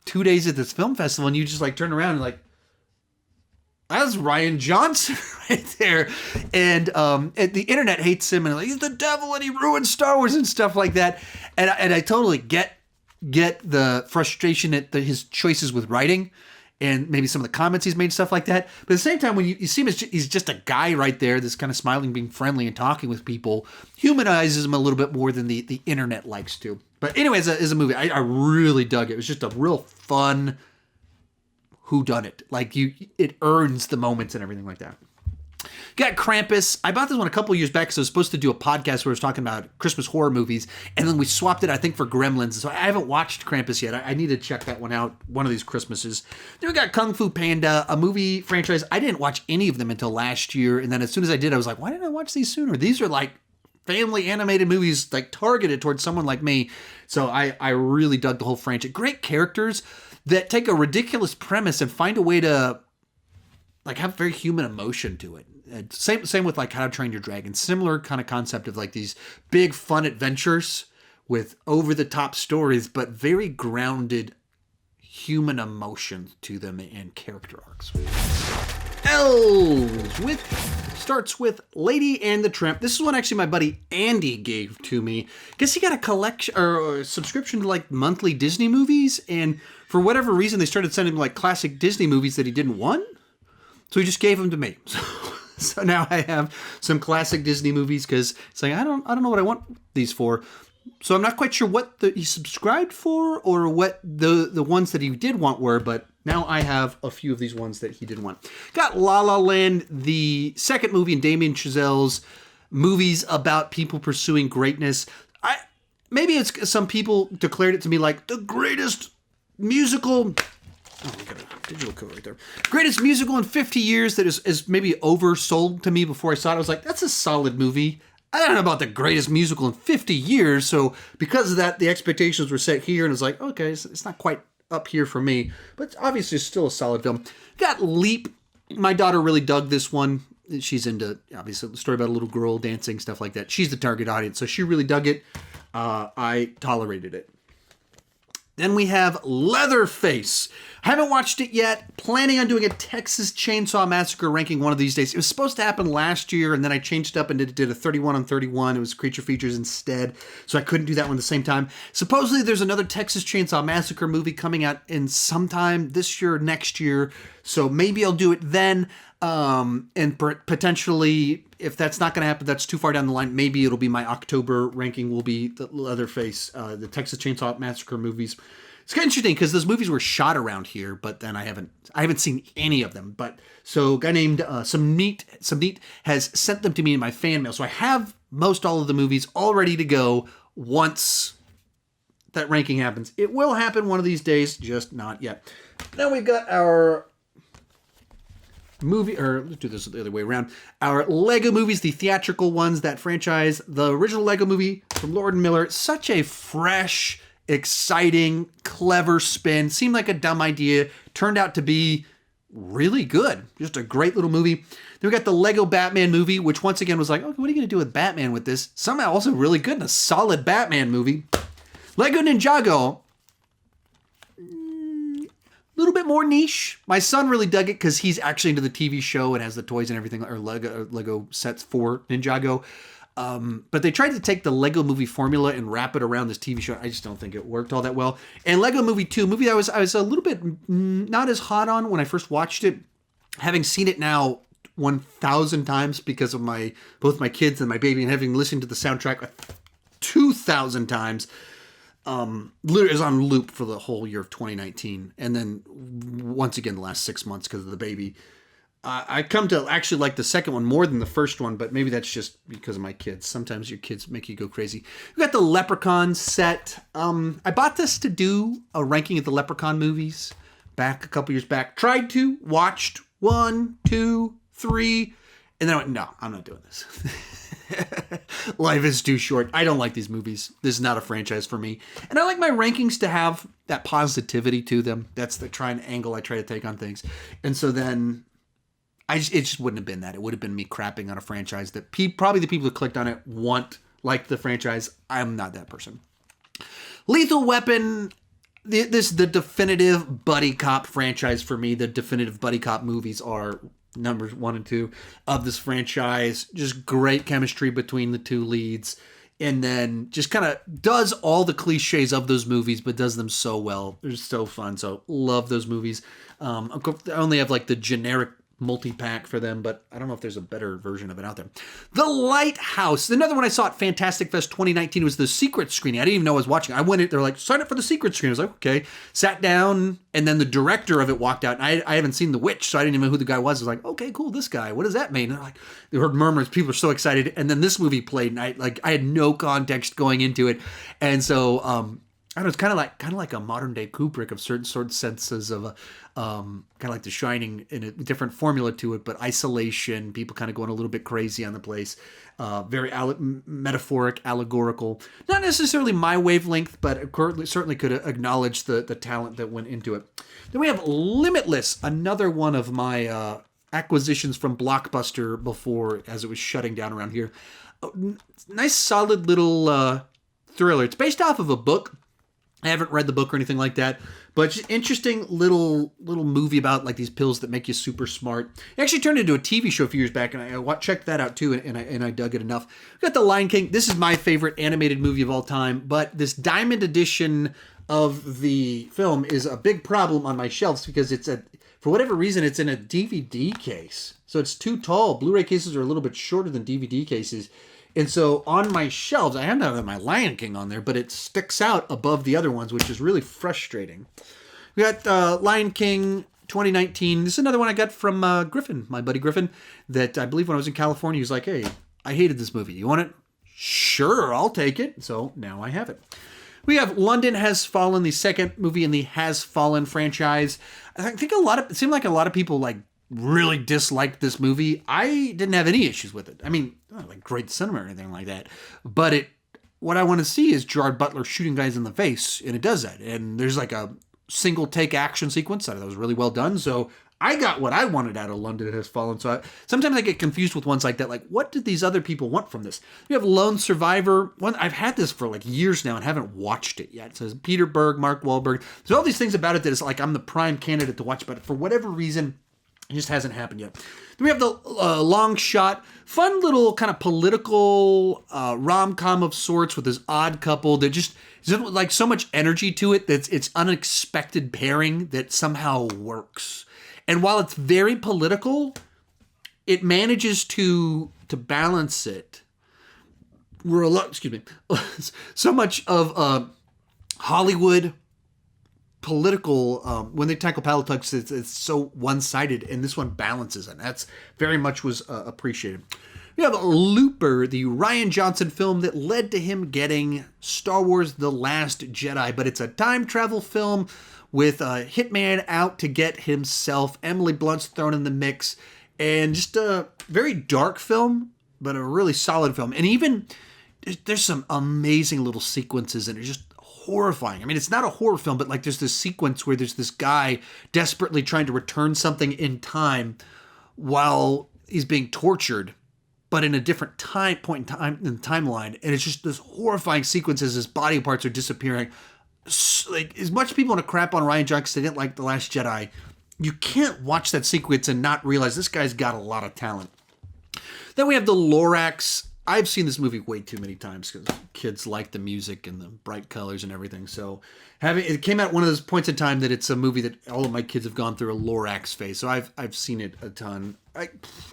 2 days at this film festival. And you just like turn around and like, that's Ryan Johnson right there. And the internet hates him and like, he's the devil and he ruined Star Wars and stuff like that. And I totally get the frustration at his choices with writing and maybe some of the comments he's made, stuff like that. But at the same time, when you see him, he's just a guy right there that's kind of smiling, being friendly and talking with people, humanizes him a little bit more than the internet likes to. But anyway, as a movie, I really dug it. It was just a real fun whodunit. Like it earns the moments and everything like that. Got Krampus. I bought this one a couple years back because I was supposed to do a podcast where I was talking about Christmas horror movies, and then we swapped it, I think, for Gremlins. So I haven't watched Krampus yet. I need to check that one out one of these Christmases. Then we got Kung Fu Panda, a movie franchise. I didn't watch any of them until last year, and then as soon as I did, I was like, why didn't I watch these sooner? These are like family animated movies, like targeted towards someone like me. So I really dug the whole franchise. Great characters that take a ridiculous premise and find a way to like have very human emotion to it. Same with like How to Train Your Dragon. Similar kind of concept of like these big fun adventures with over the top stories, but very grounded human emotion to them and character arcs. Elves starts with Lady and the Tramp. This is one actually my buddy Andy gave to me. Guess he got a collection or a subscription to like monthly Disney movies, and for whatever reason they started sending him like classic Disney movies that he didn't want. So he just gave them to me. So now I have some classic Disney movies because it's like I don't know what I want these for. So I'm not quite sure what he subscribed for or what the ones that he did want were, but now I have a few of these ones that he didn't want. Got La La Land, the second movie in Damien Chazelle's movies about people pursuing greatness. Maybe it's some people declared it to me like the greatest musical. Oh, I got a digital code right there. Greatest musical in 50 years that is maybe oversold to me before I saw it. I was like, that's a solid movie. I don't know about the greatest musical in 50 years. So because of that, the expectations were set here. And it's like, okay, it's not quite up here for me. But obviously it's still a solid film. Got Leap. My daughter really dug this one. She's into, obviously, the story about a little girl dancing, stuff like that. She's the target audience. So she really dug it. I tolerated it. Then we have Leatherface. Haven't watched it yet. Planning on doing a Texas Chainsaw Massacre ranking one of these days. It was supposed to happen last year, and then I changed it up and did a 31 on 31. It was Creature Features instead, so I couldn't do that one at the same time. Supposedly, there's another Texas Chainsaw Massacre movie coming out in sometime this year or next year, so maybe I'll do it then. And potentially, if that's not going to happen, that's too far down the line, maybe it'll be my October ranking will be the Leatherface, the Texas Chainsaw Massacre movies. It's kind of interesting because those movies were shot around here, but then I haven't seen any of them. But so a guy named Samneet has sent them to me in my fan mail. So I have most all of the movies all ready to go once that ranking happens. It will happen one of these days, just not yet. Now we've got our movie, or let's do this the other way around. Our Lego movies, the theatrical ones, that franchise, the original Lego movie from Lord and Miller. Such a fresh, exciting, clever spin. Seemed like a dumb idea. Turned out to be really good. Just a great little movie. Then we got the Lego Batman movie, which once again was like, okay, what are you going to do with Batman with this? Somehow also really good and a solid Batman movie. Lego Ninjago. A little bit more niche. My son really dug it because he's actually into the TV show and has the toys and everything, or Lego sets for Ninjago. But they tried to take the Lego movie formula and wrap it around this TV show. I just don't think it worked all that well. And Lego Movie 2, movie I was a little bit not as hot on when I first watched it. Having seen it now 1,000 times because of both my kids and my baby, and having listened to the soundtrack 2,000 times. Literally is on loop for the whole year of 2019. And then once again, the last 6 months because of the baby. I come to actually like the second one more than the first one, but maybe that's just because of my kids. Sometimes your kids make you go crazy. We got the Leprechaun set. I bought this to do a ranking of the Leprechaun movies back a couple years back. Tried to, watched 1, 2, 3, and then I went, no, I'm not doing this. Life is too short. I don't like these movies. This is not a franchise for me. And I like my rankings to have that positivity to them. That's the angle I try to take on things. And so then it just wouldn't have been that. It would have been me crapping on a franchise that probably the people who clicked on it like the franchise. I'm not that person. Lethal Weapon, this is the definitive buddy cop franchise for me. The definitive buddy cop movies are numbers 1 and 2 of this franchise. Just great chemistry between the two leads. And then just kind of does all the cliches of those movies, but does them so well. They're so fun. So love those movies. I only have like the generic multi-pack for them, but I don't know if there's a better version of it out there. The Lighthouse. Another one I saw at Fantastic Fest 2019 was the secret screening. I didn't even know I was watching. I went in, they're like, sign up for the secret screening. I was like, okay. Sat down, and then the director of it walked out. And I haven't seen The Witch, so I didn't even know who the guy was. I was like, okay, cool, this guy. What does that mean? And they heard murmurs. People are so excited. And then this movie played, and I had no context going into it. And so, I don't know, it's kind of like a modern day Kubrick of certain sort of senses of kind of like The Shining in a different formula to it, but isolation, people kind of going a little bit crazy on the place, very metaphoric, allegorical, not necessarily my wavelength, but certainly could acknowledge the talent that went into it. Then we have Limitless, another one of my acquisitions from Blockbuster before, as it was shutting down around here. Nice, solid little thriller. It's based off of a book. I haven't read the book or anything like that, but just interesting little movie about like these pills that make you super smart. It actually turned into a TV show a few years back, and I checked that out too, and I dug it enough. We got The Lion King. This is my favorite animated movie of all time, but this diamond edition of the film is a big problem on my shelves because for whatever reason, it's in a DVD case. So it's too tall. Blu-ray cases are a little bit shorter than DVD cases. And so on my shelves, I have my Lion King on there, but it sticks out above the other ones, which is really frustrating. We got Lion King 2019. This is another one I got from Griffin, my buddy Griffin, that I believe when I was in California, he was like, hey, I hated this movie. You want it? Sure, I'll take it. So now I have it. We have London Has Fallen, the second movie in the Has Fallen franchise. I think it seemed like a lot of people really disliked this movie. I didn't have any issues with it. I mean, not like great cinema or anything like that, but what I want to see is Gerard Butler shooting guys in the face, and it does that. And there's like a single take action sequence that was really well done. So I got what I wanted out of London Has Fallen. So sometimes I get confused with ones like that. Like, what did these other people want from this? We have Lone Survivor. I've had this for like years now and haven't watched it yet. It says Peter Berg, Mark Wahlberg. There's all these things about it that is like I'm the prime candidate to watch, but for whatever reason, it just hasn't happened yet. Then we have the Long Shot, fun little kind of political rom-com of sorts with this odd couple that just like so much energy to it that it's unexpected pairing that somehow works. And while it's very political, it manages to balance it. So much of Hollywood political, when they tackle politics, it's so one-sided, and this one balances it. That's very much was appreciated. We have Looper, the Rian Johnson film that led to him getting Star Wars The Last Jedi, but it's a time travel film with a hitman out to get himself. Emily Blunt's thrown in the mix, and just a very dark film, but a really solid film. And even there's some amazing little sequences, and it's just horrifying. I mean, it's not a horror film, but like there's this sequence where there's this guy desperately trying to return something in time while he's being tortured, but in a different point in time in the timeline. And it's just this horrifying sequence as his body parts are disappearing. Like, as much people want to crap on Rian Johnson, they didn't like The Last Jedi. You can't watch that sequence and not realize this guy's got a lot of talent. Then we have The Lorax. I've seen this movie way too many times because kids like the music and the bright colors and everything. So it came out one of those points in time that it's a movie that all of my kids have gone through a Lorax phase. So I've seen it a ton.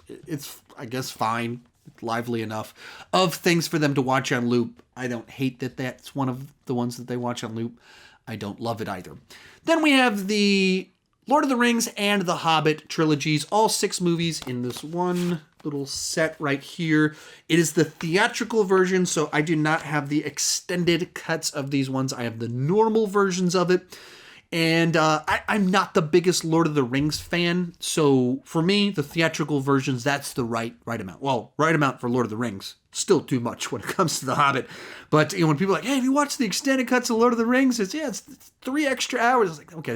It's, I guess, fine, lively enough of things for them to watch on loop. I don't hate that that's one of the ones that they watch on loop. I don't love it either. Then we have the Lord of the Rings and The Hobbit trilogies, all 6 movies in this one little set right here. It is the theatrical version, so I do not have the extended cuts of these ones. I have the normal versions of it. And I'm not the biggest Lord of the Rings fan, so for me, the theatrical versions, that's the right amount. Well, right amount for Lord of the Rings. Still too much when it comes to The Hobbit. But when people are like, hey, have you watched the extended cuts of Lord of the Rings? It's 3 extra hours. I was like, okay,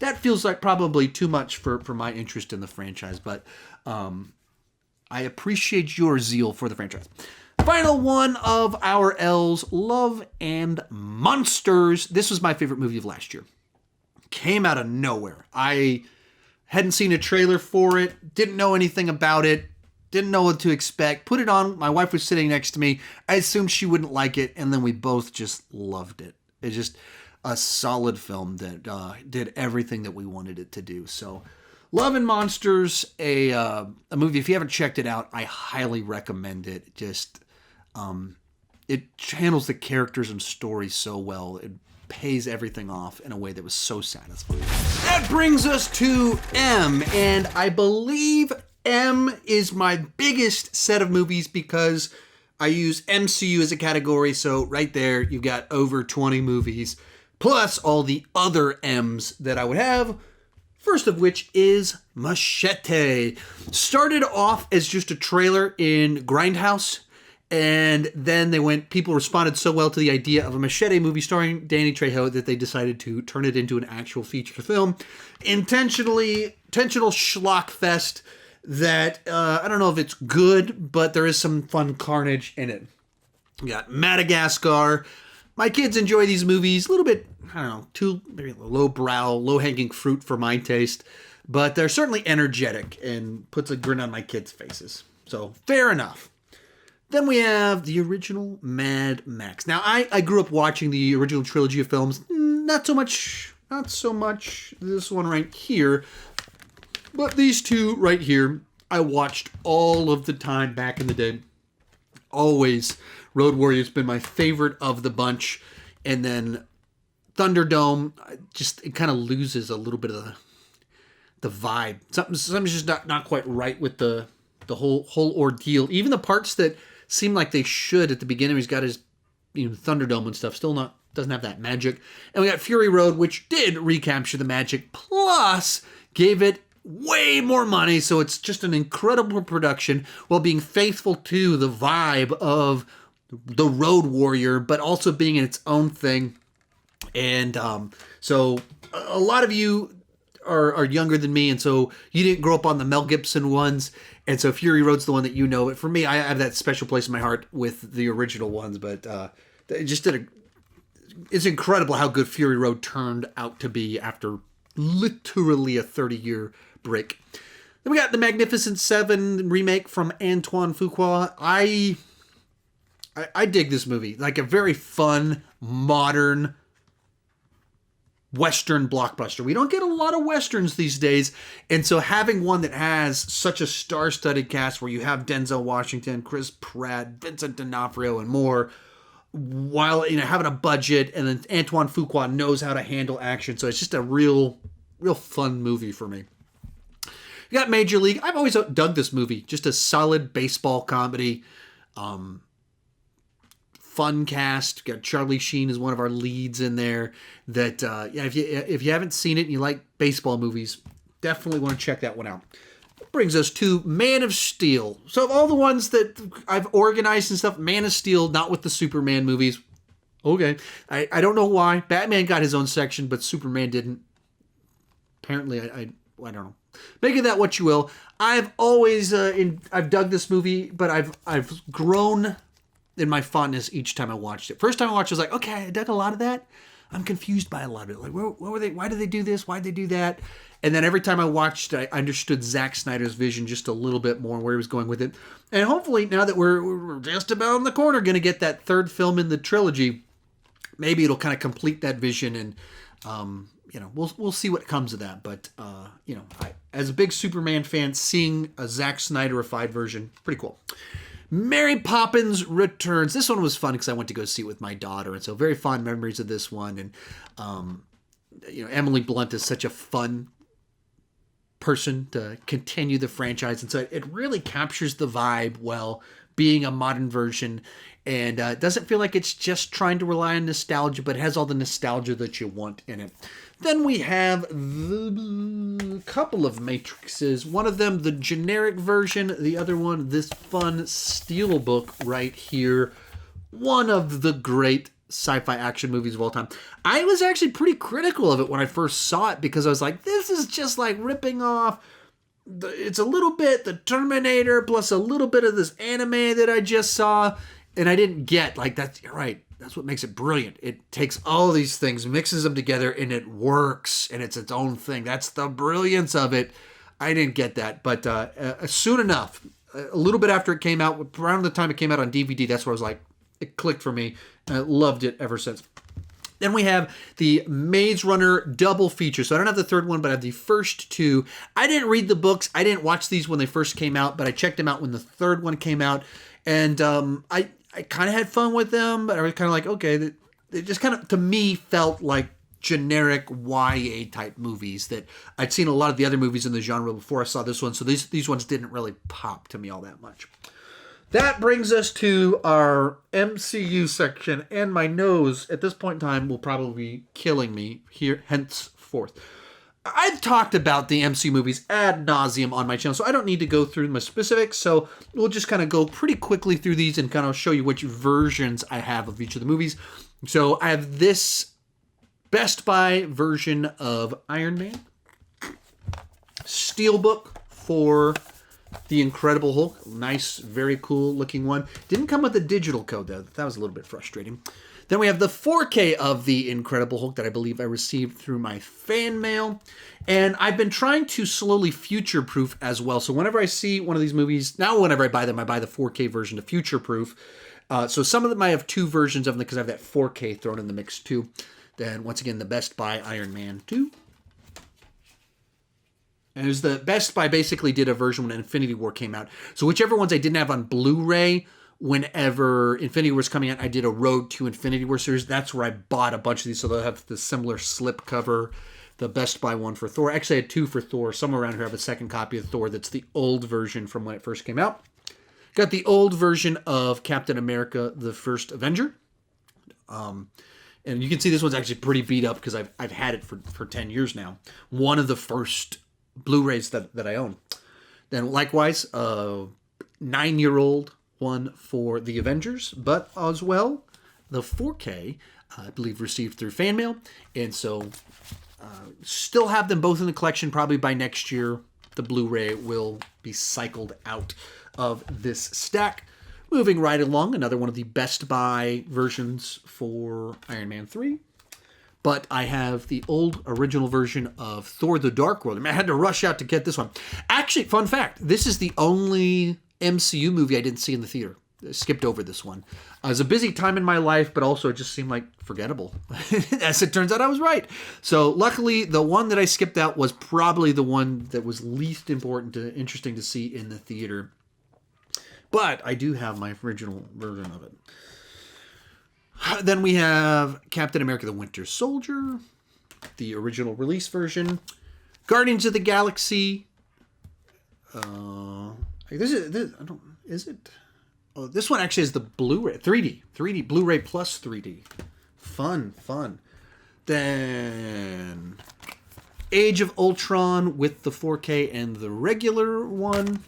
that feels like probably too much for my interest in the franchise. But I appreciate your zeal for the franchise. Final one of our L's, Love and Monsters. This was my favorite movie of last year. Came out of nowhere. I hadn't seen a trailer for it, didn't know anything about it, didn't know what to expect. Put it on. My wife was sitting next to me. I assumed she wouldn't like it, and then we both just loved it. It's just a solid film that did everything that we wanted it to do. So, Love and Monsters, a movie. If you haven't checked it out, I highly recommend it. Just it handles the characters and story so well. It pays everything off in a way that was so satisfying. That brings us to M, and I believe M is my biggest set of movies because I use MCU as a category, so right there you've got over 20 movies, plus all the other M's that I would have, first of which is Machete. Started off as just a trailer in Grindhouse, and then people responded so well to the idea of a Machete movie starring Danny Trejo that they decided to turn it into an actual feature film. Intentional schlock fest that, I don't know if it's good, but there is some fun carnage in it. We got Madagascar. My kids enjoy these movies. A little bit, I don't know, too maybe lowbrow, low-hanging fruit for my taste. But they're certainly energetic and puts a grin on my kids' faces. So, fair enough. Then we have the original Mad Max. Now, I grew up watching the original trilogy of films. Not so much this one right here. But these two right here, I watched all of the time back in the day. Always. Road Warrior's been my favorite of the bunch. And then Thunderdome, it kind of loses a little bit of the vibe. Something's just not quite right with the whole ordeal. Even the parts that seem like they should at the beginning. He's got his Thunderdome and stuff. Still doesn't have that magic. And we got Fury Road, which did recapture the magic, plus gave it way more money. So it's just an incredible production while being faithful to the vibe of the Road Warrior, but also being in its own thing. And so a lot of you are younger than me, and so you didn't grow up on the Mel Gibson ones, and so Fury Road's the one that you know. But for me, I have that special place in my heart with the original ones, but it just it's incredible how good Fury Road turned out to be after literally a 30-year break. Then we got the Magnificent Seven remake from Antoine Fuqua. I dig this movie. Like a very fun, modern Western blockbuster. We don't get a lot of Westerns these days, and so having one that has such a star-studded cast where you have Denzel Washington, Chris Pratt, Vincent D'Onofrio, and more, while having a budget, and then Antoine Fuqua knows how to handle action, so it's just a real fun movie for me. You got Major League. I've always dug this movie. Just a solid baseball comedy. Fun cast. Got Charlie Sheen as one of our leads in there. That if you haven't seen it and you like baseball movies, definitely want to check that one out. That brings us to Man of Steel. So of all the ones that I've organized and stuff, Man of Steel, not with the Superman movies. Okay, I don't know why. Batman got his own section, but Superman didn't. Apparently, I don't know. Make of that what you will. I've always I've dug this movie, but I've grown in my fondness each time I watched it. First time I watched it, I was like, okay, I dug a lot of that. I'm confused by a lot of it. Like, what were they? Why did they do this? Why did they do that? And then every time I watched it, I understood Zack Snyder's vision just a little bit more, where he was going with it. And hopefully, now that we're just about in the corner, going to get that third film in the trilogy, maybe it'll kind of complete that vision, and we'll see what comes of that. But as a big Superman fan, seeing a Zack Snyderified version, pretty cool. Mary Poppins Returns. This one was fun because I went to go see it with my daughter, and so very fond memories of this one. And Emily Blunt is such a fun person to continue the franchise. And so it really captures the vibe well, being a modern version. And it doesn't feel like it's just trying to rely on nostalgia, but it has all the nostalgia that you want in it. Then we have the couple of Matrixes. One of them, the generic version. The other one, this fun steelbook right here. One of the great sci-fi action movies of all time. I was actually pretty critical of it when I first saw it because I was like, this is just like ripping off. It's a little bit the Terminator plus a little bit of this anime that I just saw. And I didn't get, like, that's right. That's what makes it brilliant. It takes all these things, mixes them together, and it works, and it's its own thing. That's the brilliance of it. I didn't get that, but soon enough, a little bit after it came out, around the time it came out on DVD, that's where I was like, it clicked for me, and I loved it ever since. Then we have the Maze Runner double feature. So I don't have the third one, but I have the first two. I didn't read the books. I didn't watch these when they first came out, but I checked them out when the third one came out, and I kind of had fun with them, but I was kind of like, okay, they just kind of, to me, felt like generic YA type movies that I'd seen a lot of the other movies in the genre before I saw this one, so these ones didn't really pop to me all that much. That brings us to our MCU section, and my nose at this point in time will probably be killing me here henceforth. I've talked about the MCU movies ad nauseum on my channel, so I don't need to go through my specifics. So we'll just kind of go pretty quickly through these and kind of show you which versions I have of each of the movies. So I have this Best Buy version of Iron Man, Steelbook for the Incredible Hulk, nice, very cool looking one. Didn't come with a digital code though. That was a little bit frustrating. Then we have the 4K of the Incredible Hulk that I believe I received through my fan mail. And I've been trying to slowly future-proof as well. So whenever I see one of these movies, now whenever I buy them, I buy the 4K version to future-proof. So some of them I have two versions of them because I have that 4K thrown in the mix too. Then once again, the Best Buy Iron Man 2. And it was the Best Buy basically did a version when Infinity War came out. So whichever ones I didn't have on Blu-ray, whenever Infinity War was coming out, I did a Road to Infinity War series. That's where I bought a bunch of these. So they'll have the similar slip cover, the Best Buy one for Thor. Actually, I had two for Thor. Somewhere around here, I have a second copy of Thor that's the old version from when it first came out. Got the old version of Captain America, the First Avenger. And you can see this one's actually pretty beat up because I've had it for 10 years now. One of the first Blu-rays that I own. Then likewise, 9-year-old one for the Avengers, but as well the 4K I believe received through fan mail, and so still have them both in the collection. Probably by next year the Blu-ray will be cycled out of this stack. Moving right along, another one of the Best Buy versions for Iron Man 3. But I have the old original version of Thor the Dark World. I had to rush out to get this one. Actually, fun fact, this is the only MCU movie I didn't see in the theater. I skipped over this one. It was a busy time in my life, but also it just seemed like forgettable. As it turns out, I was right. So luckily, the one that I skipped out was probably the one that was least important to interesting to see in the theater. But I do have my original version of it. Then we have Captain America the Winter Soldier, the original release version. Guardians of the Galaxy. Is it? Oh, this one actually is the Blu-ray, 3D Blu-ray plus 3D. Fun. Then Age of Ultron with the 4K and the regular one.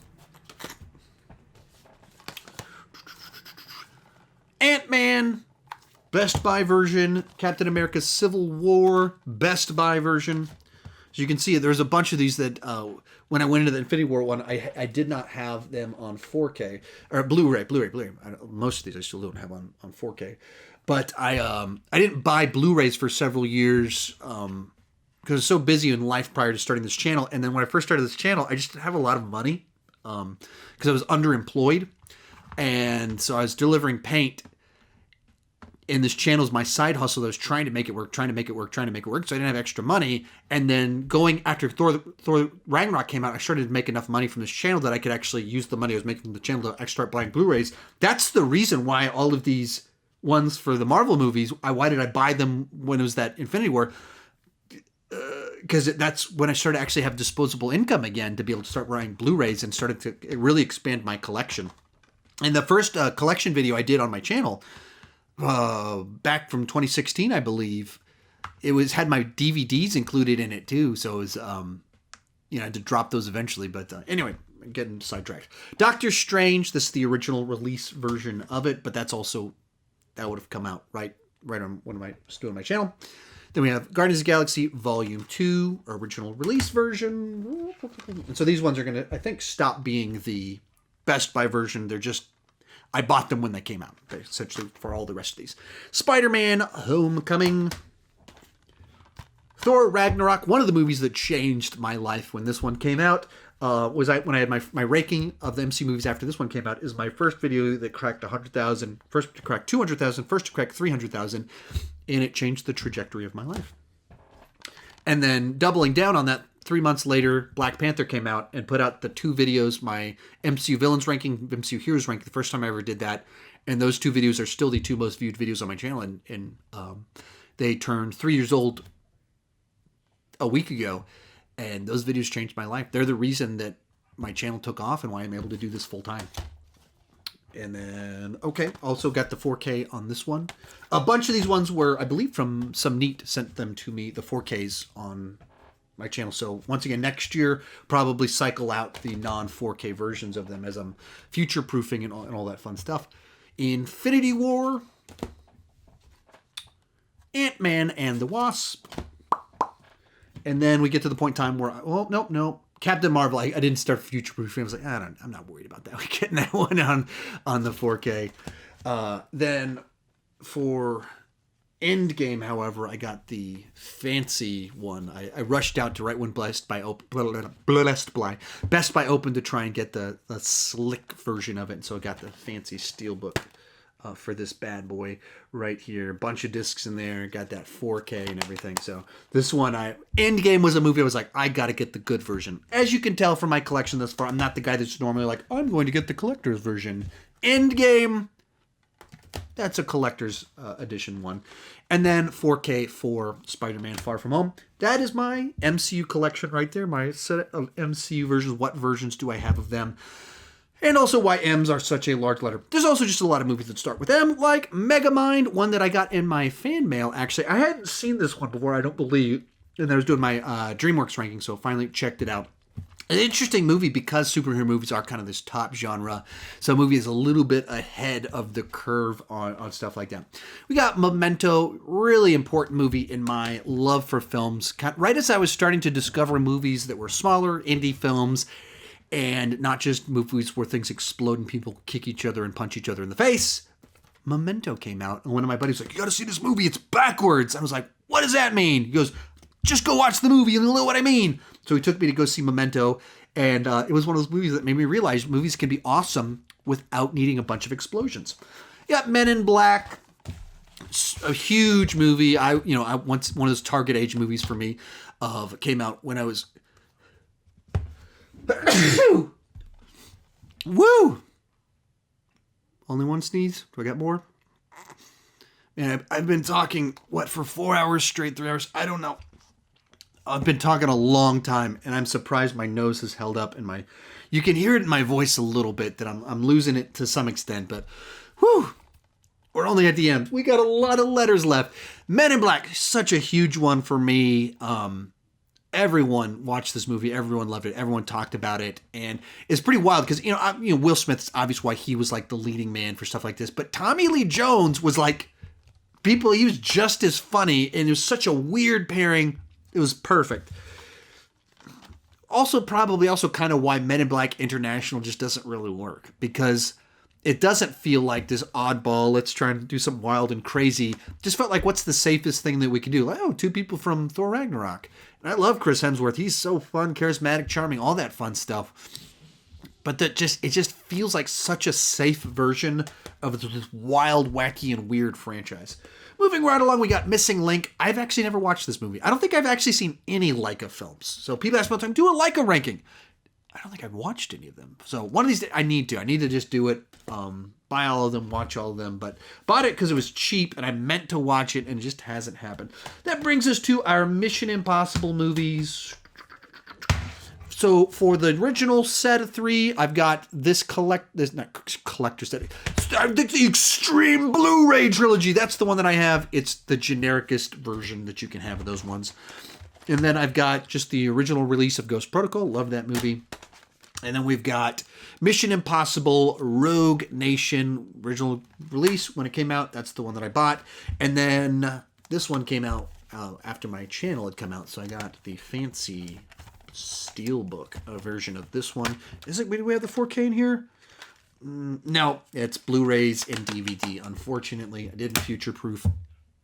Ant-Man, Best Buy version. Captain America Civil War, Best Buy version. As you can see, there's a bunch of these that when I went into the Infinity War one, I did not have them on 4K or Blu-ray. Most of these I still don't have on 4K, but I didn't buy Blu-rays for several years because I was so busy in life prior to starting this channel. And then when I first started this channel, I just didn't have a lot of money because I was underemployed, and so I was delivering paint. And this channel is my side hustle that I was trying to make it work. So I didn't have extra money. And then going after Thor Ragnarok came out, I started to make enough money from this channel that I could actually use the money I was making from the channel to actually start buying Blu-rays. That's the reason why all of these ones for the Marvel movies, why did I buy them when it was that Infinity War? because that's when I started to actually have disposable income again to be able to start buying Blu-rays and started to really expand my collection. And the first collection video I did on my channel, back from 2016, I believe, had my DVDs included in it too. So it was, I had to drop those eventually. But anyway, I'm getting sidetracked. Doctor Strange, this is the original release version of it, but that would have come out right on when I was doing my channel. Then we have Guardians of the Galaxy Volume 2, original release version. And so these ones are going to, I think, stop being the Best Buy version. They're just, I bought them when they came out, essentially, for all the rest of these. Spider-Man Homecoming. Thor Ragnarok, one of the movies that changed my life when this one came out, when I had my ranking of the MCU movies after this one came out, is my first video that cracked 100,000, first to crack 200,000, first to crack 300,000, and it changed the trajectory of my life. And then doubling down on that, 3 months later, Black Panther came out and put out the 2 videos, my MCU villains ranking, MCU heroes ranking, the first time I ever did that. And those 2 videos are still the 2 most viewed videos on my channel. And they turned 3 years old a week ago. And those videos changed my life. They're the reason that my channel took off and why I'm able to do this full time. And then, okay, also got the 4K on this one. A bunch of these ones were, I believe, from Some Neat sent them to me, the 4Ks on my channel. So once again, next year, probably cycle out the non-4K versions of them as I'm future-proofing and all that fun stuff. Infinity War. Ant-Man and the Wasp. And then we get to the point in time where, nope. Captain Marvel, I didn't start future-proofing. I was like, I'm not worried about that. We're getting that one on the 4K. Then for Endgame, however, I got the fancy one. I rushed out to right when Best Buy opened to try and get the slick version of it. And so I got the fancy steelbook for this bad boy right here. Bunch of discs in there. Got that 4K and everything. So this one, Endgame was a movie I was like, I got to get the good version. As you can tell from my collection thus far, I'm not the guy that's normally like, I'm going to get the collector's version. Endgame, that's a collector's edition one. And then 4K for Spider-Man Far From Home. That is my MCU collection right there. My set of MCU versions. What versions do I have of them? And also why M's are such a large letter. There's also just a lot of movies that start with M, like Megamind, one that I got in my fan mail, actually. I hadn't seen this one before, I don't believe. And I was doing my DreamWorks ranking, so finally checked it out. An interesting movie because superhero movies are kind of this top genre. So a movie is a little bit ahead of the curve on stuff like that. We got Memento, really important movie in my love for films. Right as I was starting to discover movies that were smaller, indie films, and not just movies where things explode and people kick each other and punch each other in the face, Memento came out. And one of my buddies was like, you got to see this movie. It's backwards. I was like, what does that mean? He goes, just go watch the movie and you'll know what I mean. So he took me to go see Memento. And it was one of those movies that made me realize movies can be awesome without needing a bunch of explosions. Yeah, Men in Black, a huge movie. I once one of those target age movies for me came out when I was... Woo! Only one sneeze? Do I got more? Man, I've been talking, for 4 hours straight, 3 hours? I don't know. I've been talking a long time, and I'm surprised my nose has held up, and you can hear it in my voice a little bit that I'm losing it to some extent, but whew! We're only at the end. We got a lot of letters left. Men in Black, such a huge one for me. Everyone watched this movie. Everyone loved it. Everyone talked about it. And it's pretty wild because, Will Smith's obvious why he was like the leading man for stuff like this. But Tommy Lee Jones was like, he was just as funny. And it was such a weird pairing. It was perfect. Also, probably kind of why Men in Black International just doesn't really work. Because it doesn't feel like this oddball, let's try and do something wild and crazy. Just felt like, what's the safest thing that we can do? Like, 2 people from Thor Ragnarok. And I love Chris Hemsworth. He's so fun, charismatic, charming, all that fun stuff. But it just feels like such a safe version of this wild, wacky, and weird franchise. Moving right along, we got Missing Link. I've actually never watched this movie. I don't think I've actually seen any Leica films. So people ask me all the time, do a Leica ranking. I don't think I've watched any of them. So one of these days, I need to just do it. Buy all of them, watch all of them. But bought it because it was cheap, and I meant to watch it, and it just hasn't happened. That brings us to our Mission Impossible movies. So for the original set of 3, I've got this collector set. The Extreme Blu-ray trilogy. That's the one that I have. It's the genericest version that you can have of those ones. And then I've got just the original release of Ghost Protocol. Love that movie. And then we've got Mission Impossible Rogue Nation original release when it came out. That's the one that I bought. And then this one came out after my channel had come out. So I got the fancy Steelbook version of this one. Do we have the 4K in here? No, it's Blu-rays and DVD. Unfortunately, I didn't future-proof.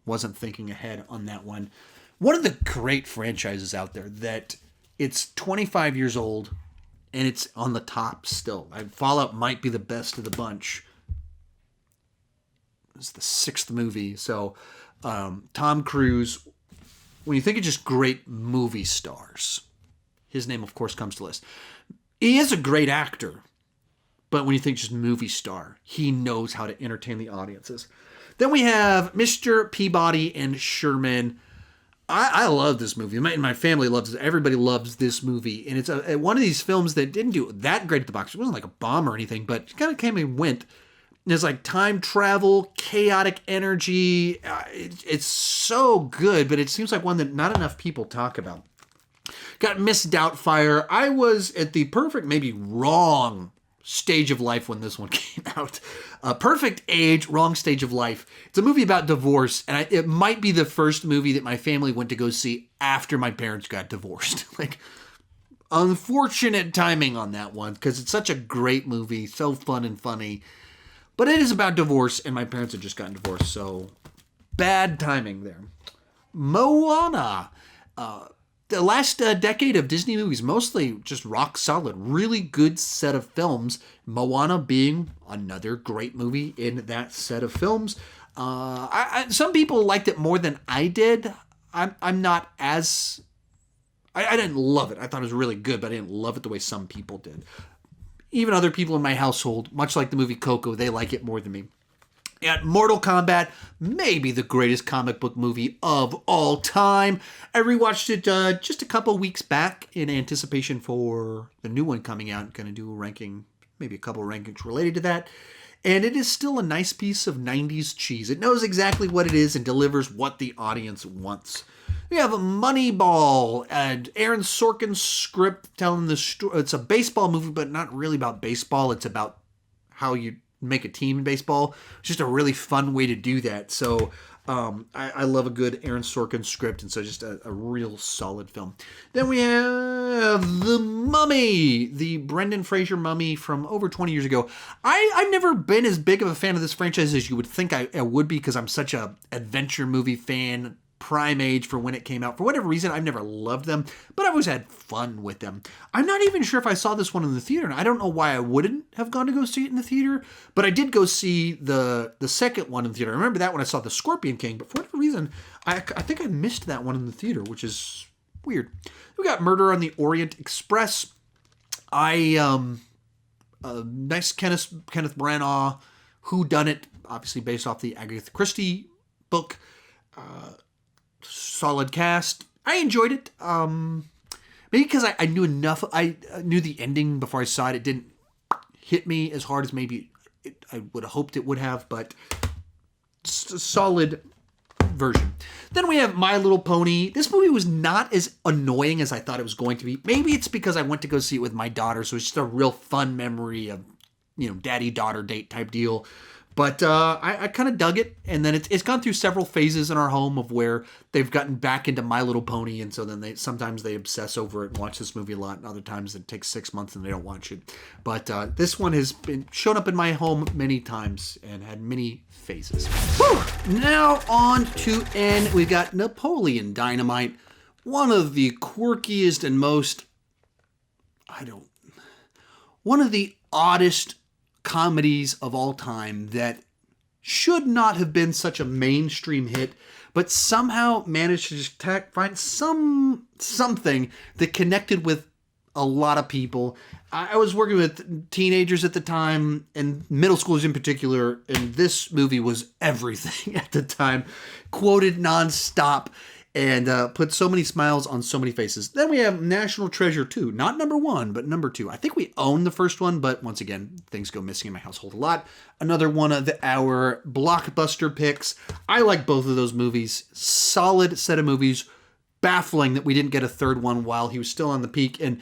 Wasn't thinking ahead on that one. One of the great franchises out there that it's 25 years old and it's on the top still. Fallout might be the best of the bunch. It's the 6th movie. So Tom Cruise, when you think of just great movie stars, his name, of course, comes to list. He is a great actor, but when you think just movie star, he knows how to entertain the audiences. Then we have Mr. Peabody and Sherman. I love this movie. My family loves it. Everybody loves this movie. And it's one of these films that didn't do that great at the box. It wasn't like a bomb or anything, but it kind of came and went. And it's like time travel, chaotic energy. It's so good, but it seems like one that not enough people talk about. Got Miss Doubtfire. I was at the perfect, maybe wrong stage of life when this one came out. Perfect age, wrong stage of life. It's a movie about divorce, and it might be the first movie that my family went to go see after my parents got divorced. Like, unfortunate timing on that one, because it's such a great movie, so fun and funny. But it is about divorce, and my parents had just gotten divorced, so bad timing there. Moana. The last decade of Disney movies, mostly just rock solid, really good set of films. Moana being another great movie in that set of films. Some people liked it more than I did. I'm not as... I didn't love it. I thought it was really good, but I didn't love it the way some people did. Even other people in my household, much like the movie Coco, they like it more than me. And Mortal Kombat, maybe the greatest comic book movie of all time. I rewatched it just a couple weeks back in anticipation for the new one coming out. Going to do a ranking, maybe a couple rankings related to that. And it is still a nice piece of 90s cheese. It knows exactly what it is and delivers what the audience wants. We have a Moneyball and Aaron Sorkin's script telling the story. It's a baseball movie, but not really about baseball. It's about how you make a team in baseball. It's just a really fun way to do that. So I love a good Aaron Sorkin script, and so just a real solid film. Then we have The Mummy, the Brendan Fraser Mummy from over 20 years ago. I've never been as big of a fan of this franchise as you would think I would be, because I'm such a adventure movie fan, prime age for when it came out. For whatever reason, I've never loved them, but I've always had fun with them. I'm not even sure if I saw this one in the theater, and I don't know why I wouldn't have gone to go see it in the theater, but I did go see the second one in the theater. I remember that when I saw The Scorpion King, but for whatever reason, I think I missed that one in the theater, which is weird. We got Murder on the Orient Express. Nice Kenneth Branagh whodunit, obviously based off the Agatha Christie book. Solid cast. I enjoyed it. Maybe because I knew enough. I knew the ending before I saw it. It didn't hit me as hard as maybe I would have hoped it would have, but it's a solid version. Then we have My Little Pony. This movie was not as annoying as I thought it was going to be. Maybe it's because I went to go see it with my daughter, so it's just a real fun memory of, daddy-daughter date type deal. But I kind of dug it, and then it's gone through several phases in our home of where they've gotten back into My Little Pony, and so then sometimes they obsess over it and watch this movie a lot, and other times it takes 6 months and they don't watch it. But this one has been shown up in my home many times and had many phases. Whew! Now on to N. We've got Napoleon Dynamite, one of the quirkiest and one of the oddest comedies of all time that should not have been such a mainstream hit, but somehow managed to just find something that connected with a lot of people. I was working with teenagers at the time, and middle schoolers in particular, and this movie was everything at the time. Quoted nonstop, and put so many smiles on so many faces. Then we have National Treasure 2. Not number 1, but number 2. I think we own the first one, but once again, things go missing in my household a lot. Another one of our blockbuster picks. I like both of those movies. Solid set of movies. Baffling that we didn't get a third one while he was still on the peak. And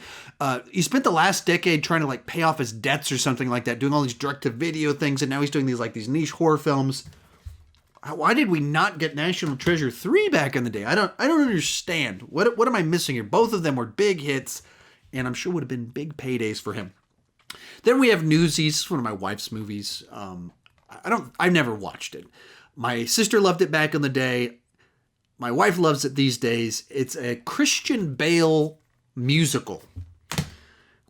he spent the last decade trying to like pay off his debts or something like that, doing all these direct-to-video things, and now he's doing these niche horror films. Why did we not get National Treasure 3 back in the day? I don't understand. What am I missing here? Both of them were big hits, and I'm sure would have been big paydays for him. Then we have Newsies, one of my wife's movies. I never watched it. My sister loved it back in the day. My wife loves it these days. It's a Christian Bale musical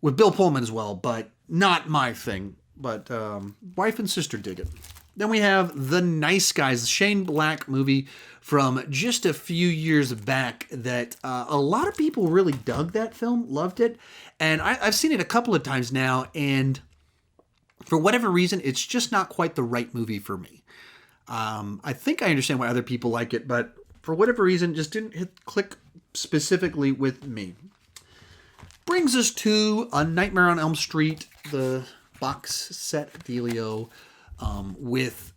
with Bill Pullman as well, but not my thing. But wife and sister dig it. Then we have The Nice Guys, the Shane Black movie from just a few years back that a lot of people really dug that film, loved it. And I've seen it a couple of times now, and for whatever reason, it's just not quite the right movie for me. I think I understand why other people like it, but for whatever reason, just didn't click specifically with me. Brings us to A Nightmare on Elm Street, the box set dealio, with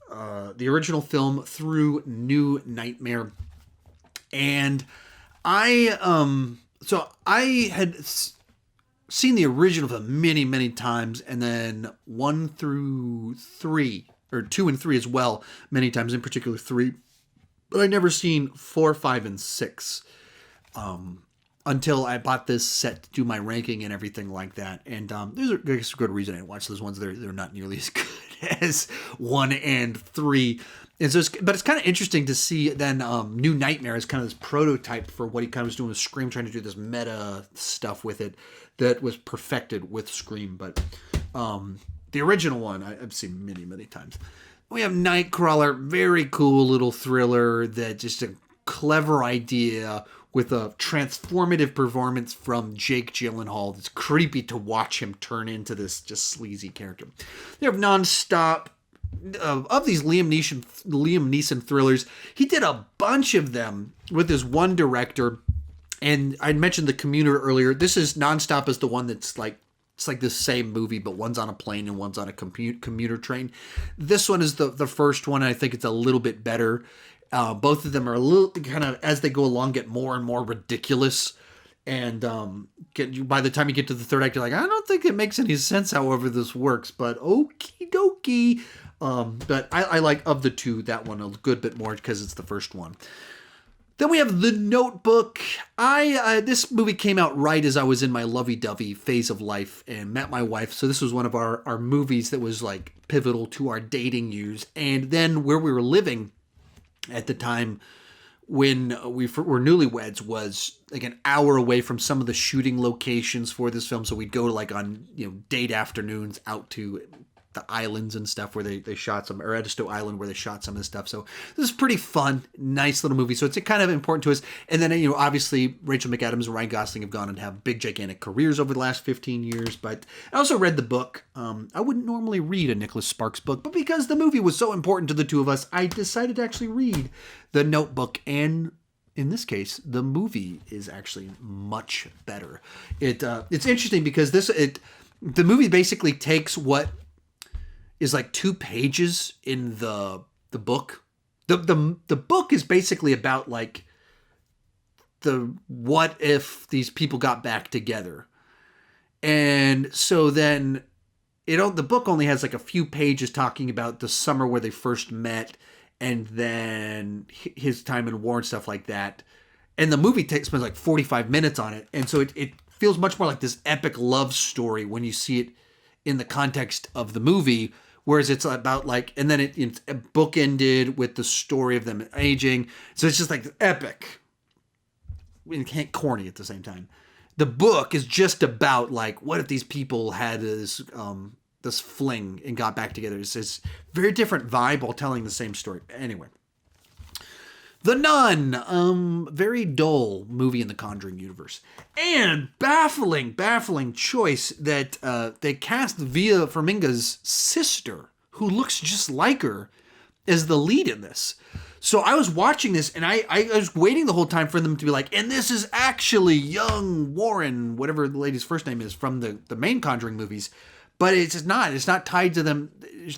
the original film through New Nightmare. And I had seen the original film many, many times, and then 1 through 3, or 2 and 3 as well, many times, in particular 3. But I'd never seen 4, 5, and 6 until I bought this set to do my ranking and everything like that. And there's a good reason I didn't watch those ones. They're not nearly as good as 1 and 3. And so, but it's kind of interesting to see then New Nightmare as kind of this prototype for what he kind of was doing with Scream, trying to do this meta stuff with it that was perfected with Scream. But the original one I've seen many, many times. We have Nightcrawler, very cool little thriller that just a clever idea with a transformative performance from Jake Gyllenhaal. It's creepy to watch him turn into this just sleazy character. They have nonstop of these Liam Neeson thrillers. He did a bunch of them with his one director. And I mentioned The Commuter earlier. This is nonstop is the one that's like, it's like the same movie, but one's on a plane and one's on a commuter train. This one is the first one. I think it's a little bit better. Both of them are a little kind of, as they go along, get more and more ridiculous. And by the time you get to the third act, you're like, I don't think it makes any sense however this works, but okie dokie. But I like, of the two, that one a good bit more because it's the first one. Then we have The Notebook. This movie came out right as I was in my lovey-dovey phase of life and met my wife. So this was one of our movies that was like pivotal to our dating years. And then where we were living at the time when we were newlyweds was like an hour away from some of the shooting locations for this film. So we'd go like on date afternoons out to the islands and stuff where they shot some, or Edisto Island where they shot some of the stuff. So this is pretty fun, nice little movie. So it's kind of important to us. And then, obviously Rachel McAdams and Ryan Gosling have gone and have big, gigantic careers over the last 15 years. But I also read the book. I wouldn't normally read a Nicholas Sparks book, but because the movie was so important to the two of us, I decided to actually read The Notebook. And in this case, the movie is actually much better. It's interesting because the movie basically takes what is like 2 pages in the book. The book is basically about like the what if these people got back together. And so then the book only has like a few pages talking about the summer where they first met and then his time in war and stuff like that. And the movie spends like 45 minutes on it. And so it feels much more like this epic love story when you see it in the context of the movie. Whereas it's about like, and then it's bookended with the story of them aging. So it's just like epic. We can't corny at the same time. The book is just about like, what if these people had this fling and got back together? It's very different vibe while telling the same story. Anyway. The Nun, very dull movie in the Conjuring universe. And baffling choice that they cast Via Farminga's sister, who looks just like her, as the lead in this. So I was watching this, and I was waiting the whole time for them to be like, and this is actually young Warren, whatever the lady's first name is, from the main Conjuring movies. But it's not. It's not tied to them.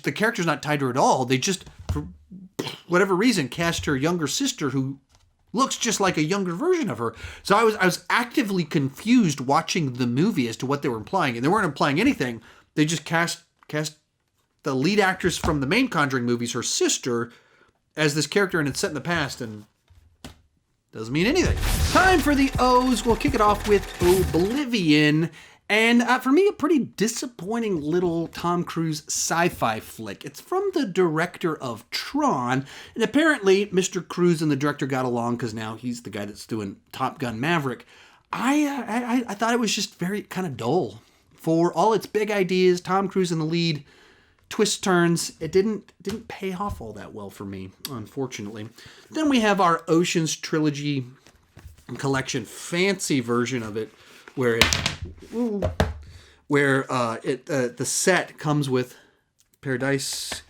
The character's not tied to her at all. They just, for whatever reason, cast her younger sister, who looks just like a younger version of her. So I was actively confused watching the movie as to what they were implying. And they weren't implying anything. They just cast the lead actress from the main Conjuring movies, her sister, as this character, and it's set in the past, and doesn't mean anything. Time for the O's. We'll kick it off with Oblivion. And for me, a pretty disappointing little Tom Cruise sci-fi flick. It's from the director of Tron. And apparently, Mr. Cruise and the director got along because now he's the guy that's doing Top Gun Maverick. I thought it was just very kind of dull. For all its big ideas, Tom Cruise in the lead, twist turns, it didn't pay off all that well for me, unfortunately. Then we have our Oceans Trilogy Collection fancy version of it, where the set comes with Paradise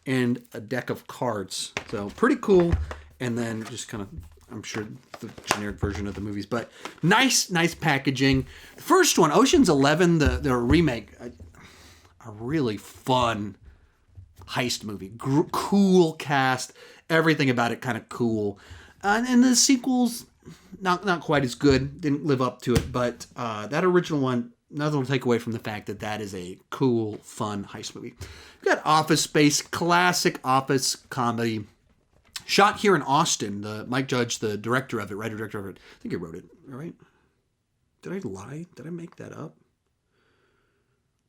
and a deck of cards. So pretty cool. And then just kind of, I'm sure, the generic version of the movies, but nice packaging. The first one, Ocean's 11, the remake, a really fun heist movie. Cool cast, everything about it kind of cool. And the sequels, not quite as good, didn't live up to it, but that original one, nothing will take away from the fact that that is a cool, fun heist movie. We've got Office Space, classic office comedy. Shot here in Austin. Mike Judge, the director of it, writer-director of it, I think he wrote it, right? Did I lie? Did I make that up?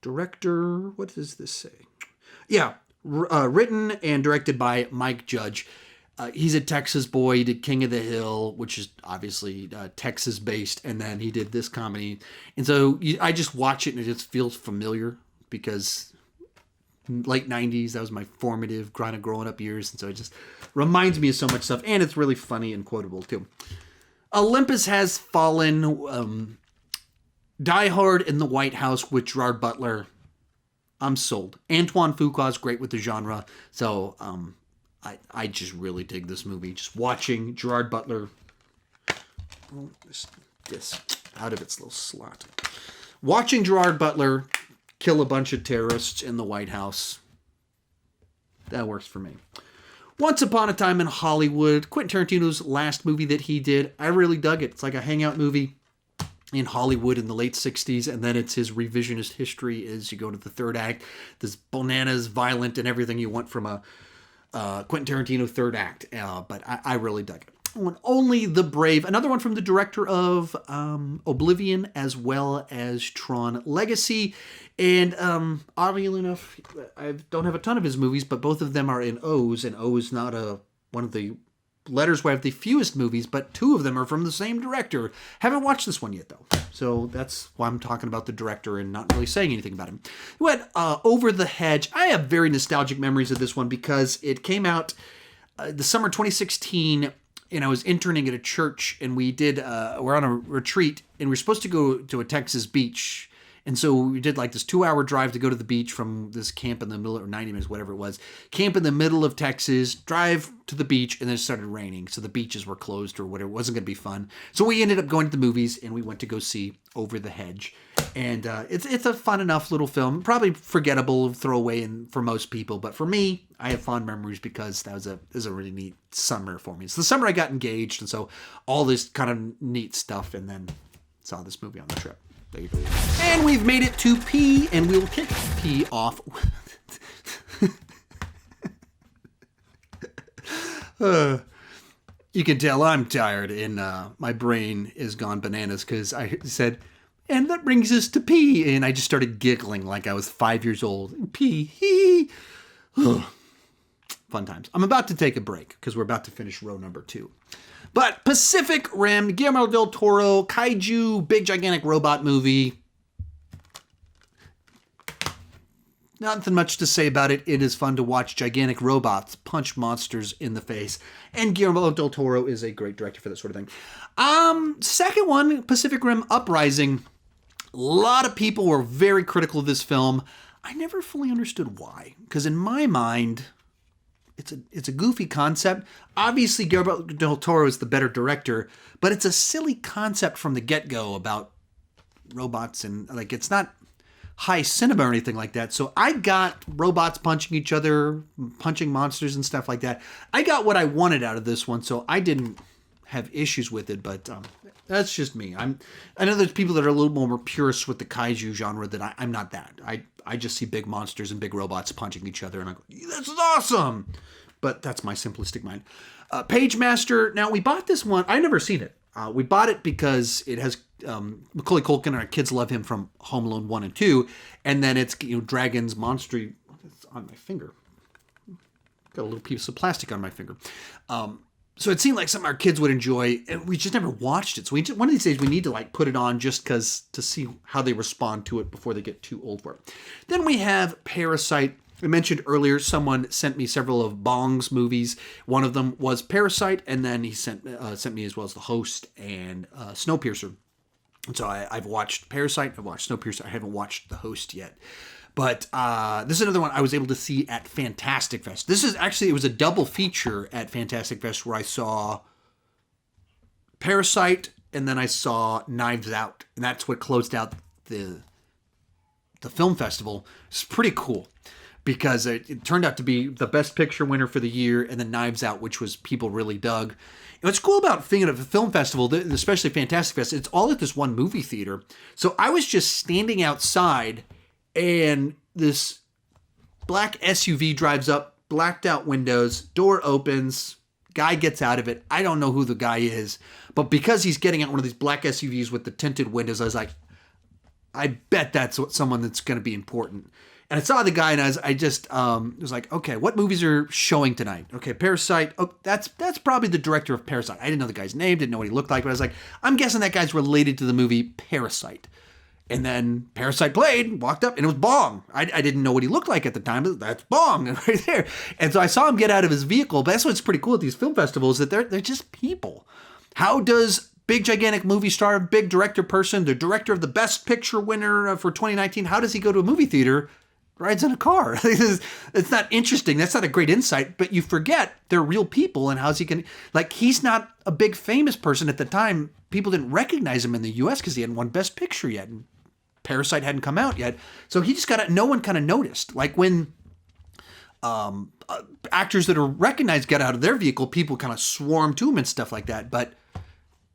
Director, what does this say? Yeah, written and directed by Mike Judge. He's a Texas boy. He did King of the Hill, which is obviously Texas-based, and then he did this comedy. And so I just watch it, and it just feels familiar because late 90s, that was my formative kind of growing up years, and so it just reminds me of so much stuff, and it's really funny and quotable, too. Olympus Has Fallen, Die Hard in the White House with Gerard Butler. I'm sold. Antoine Fuqua's great with the genre. So I just really dig this movie. Just watching Gerard Butler. Oh, this out of its little slot. Watching Gerard Butler kill a bunch of terrorists in the White House. That works for me. Once Upon a Time in Hollywood. Quentin Tarantino's last movie that he did. I really dug it. It's like a hangout movie in Hollywood in the late 60s, and then it's his revisionist history as you go to the third act. This bananas, violent, and everything you want from a Quentin Tarantino third act. But I really dug it. Only the Brave, another one from the director of Oblivion, as well as Tron Legacy. And oddly enough, I don't have a ton of his movies, but both of them are in O's, and O is not one of the letters where I have the fewest movies, but two of them are from the same director. Haven't watched this one yet, though. So that's why I'm talking about the director and not really saying anything about him. We went Over the Hedge. I have very nostalgic memories of this one because it came out the summer 2016, and I was interning at a church, and we're on a retreat, and we're supposed to go to a Texas beach. And so we did like this 2-hour drive to go to the beach from this camp in the middle, or 90 minutes, whatever it was. Camp in the middle of Texas, drive to the beach, and then it started raining. So the beaches were closed or whatever. It wasn't going to be fun. So we ended up going to the movies, and we went to go see Over the Hedge. And it's a fun enough little film. Probably forgettable, throwaway for most people. But for me, I have fond memories because that was a really neat summer for me. It's the summer I got engaged, and so all this kind of neat stuff, and then saw this movie on the trip. There you go. And we've made it to P, and we'll kick P off. You can tell I'm tired, and my brain is gone bananas because I said, and that brings us to P, and I just started giggling like I was 5 years old. P, hee. Fun times. I'm about to take a break because we're about to finish row number 2. But Pacific Rim, Guillermo del Toro, kaiju, big gigantic robot movie. Nothing much to say about it. It is fun to watch gigantic robots punch monsters in the face. And Guillermo del Toro is a great director for that sort of thing. Second one, Pacific Rim Uprising. A lot of people were very critical of this film. I never fully understood why. Because in my mind, it's a goofy concept. Obviously, Guillermo del Toro is the better director. But it's a silly concept from the get-go about robots. And like, it's not high cinema or anything like that. So I got robots punching each other, punching monsters and stuff like that. I got what I wanted out of this one, so I didn't have issues with it, but that's just me. I know there's people that are a little more purists with the kaiju genre than I'm not that. I just see big monsters and big robots punching each other, and I go, this is awesome! But that's my simplistic mind. Page Master. Now, we bought this one. I've never seen it. We bought it because it has Macaulay Culkin, and our kids love him from Home Alone 1 and 2. And then it's, dragons, monster. It's on my finger. Got a little piece of plastic on my finger. So it seemed like something our kids would enjoy, and we just never watched it. So one of these days we need to put it on just to see how they respond to it before they get too old for it. Then we have Parasite. I mentioned earlier, someone sent me several of Bong's movies. One of them was Parasite, and then he sent me as well as The Host and Snowpiercer. And so I've watched Parasite, I've watched Snowpiercer, I haven't watched The Host yet. But this is another one I was able to see at Fantastic Fest. It was a double feature at Fantastic Fest where I saw Parasite, and then I saw Knives Out. And that's what closed out the film festival. It's pretty cool, because it turned out to be the Best Picture winner for the year, and then Knives Out, which was people really dug. And what's cool about thinking of a film festival, especially Fantastic Fest, it's all at this one movie theater. So I was just standing outside, and this black SUV drives up, blacked out windows, door opens, guy gets out of it. I don't know who the guy is, but because he's getting out one of these black SUVs with the tinted windows, I was like, I bet that's someone that's going to be important. And I saw the guy, and I just was like, okay, what movies are showing tonight? Okay, Parasite. Oh, that's probably the director of Parasite. I didn't know the guy's name, didn't know what he looked like, but I was like, I'm guessing that guy's related to the movie Parasite. And then Parasite played, walked up, and it was Bong. I didn't know what he looked like at the time, but that's Bong right there. And so I saw him get out of his vehicle. But that's what's pretty cool at these film festivals, that they're just people. How does big, gigantic movie star, big director person, the director of the Best Picture winner for 2019, how does he go to a movie theater? Rides in a car. It's not interesting. That's not a great insight, but you forget they're real people, and how's he can, he's not a big famous person at the time. People didn't recognize him in the US because he hadn't won Best Picture yet, and Parasite hadn't come out yet. So he just no one kind of noticed. Like when actors that are recognized get out of their vehicle, people kind of swarm to him and stuff like that. But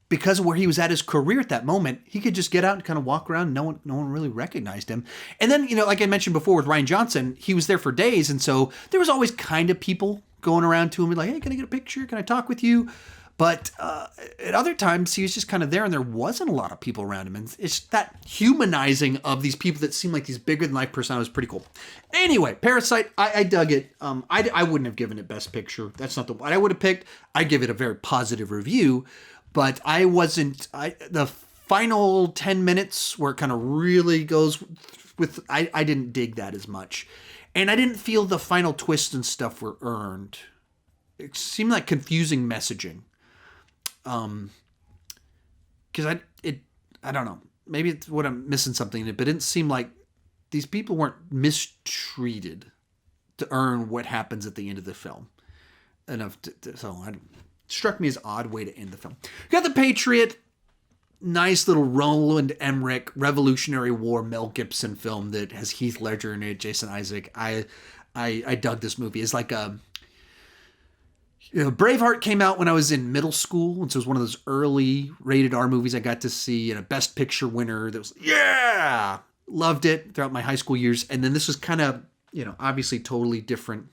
because of where he was at his career at that moment, he could just get out and kind of walk around. No one really recognized him. And then, like I mentioned before with Rian Johnson, he was there for days. And so there was always kind of people going around to him and like, hey, can I get a picture? Can I talk with you? But at other times, he was just kind of there, and there wasn't a lot of people around him. And it's that humanizing of these people that seem like these bigger-than-life personalities is pretty cool. Anyway, Parasite, I dug it. I wouldn't have given it Best Picture. That's not the one I would have picked. I'd give it a very positive review. But I wasn't, the final 10 minutes where it kind of really goes with, I didn't dig that as much. And I didn't feel the final twists and stuff were earned. It seemed like confusing messaging. Because I don't know, maybe it's what I'm missing something in it, but it didn't seem like these people weren't mistreated to earn what happens at the end of the film. Struck me as an odd way to end the film. Got The Patriot, nice little Roland Emmerich Revolutionary War Mel Gibson film that has Heath Ledger in it, Jason Isaac. I dug this movie. It's like Braveheart came out when I was in middle school, and so it was one of those early rated R movies I got to see, and a Best Picture winner that was, loved it throughout my high school years. And then this was kind of, obviously totally different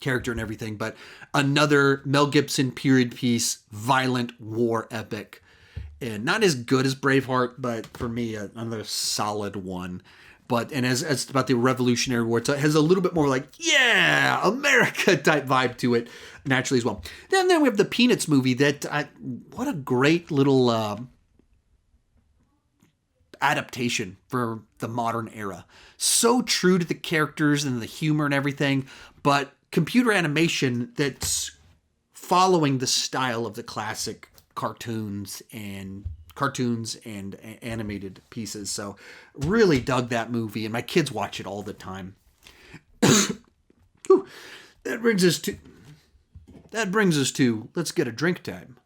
character and everything, but another Mel Gibson period piece, violent war epic, and not as good as Braveheart, but for me, another solid one. And as about the Revolutionary War, it has a little bit more America type vibe to it naturally as well. Then we have the Peanuts movie what a great little adaptation for the modern era. So true to the characters and the humor and everything, but computer animation that's following the style of the classic cartoons and animated pieces. So really dug that movie, and my kids watch it all the time. Whew. That brings us to let's get a drink time.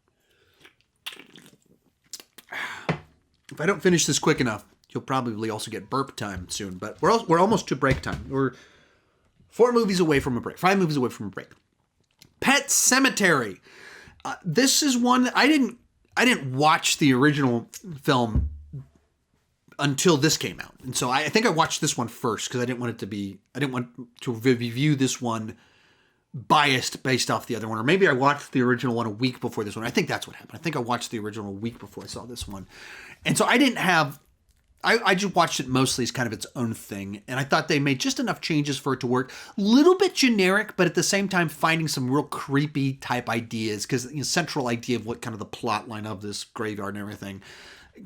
If I don't finish this quick enough, you'll probably also get burp time soon. But we're almost to break time. We're 5 movies away from a break. Pet Sematary. This is one I didn't watch the original film until this came out, and so I think I watched this one first because I didn't want to review this one biased based off the other one, or maybe I watched the original one a week before this one. I think that's what happened. I think I watched the original a week before I saw this one, and so I didn't have. I just watched it mostly as kind of its own thing, and I thought they made just enough changes for it to work. A little bit generic, but at the same time finding some real creepy type ideas, because the central idea of what kind of the plot line of this graveyard and everything,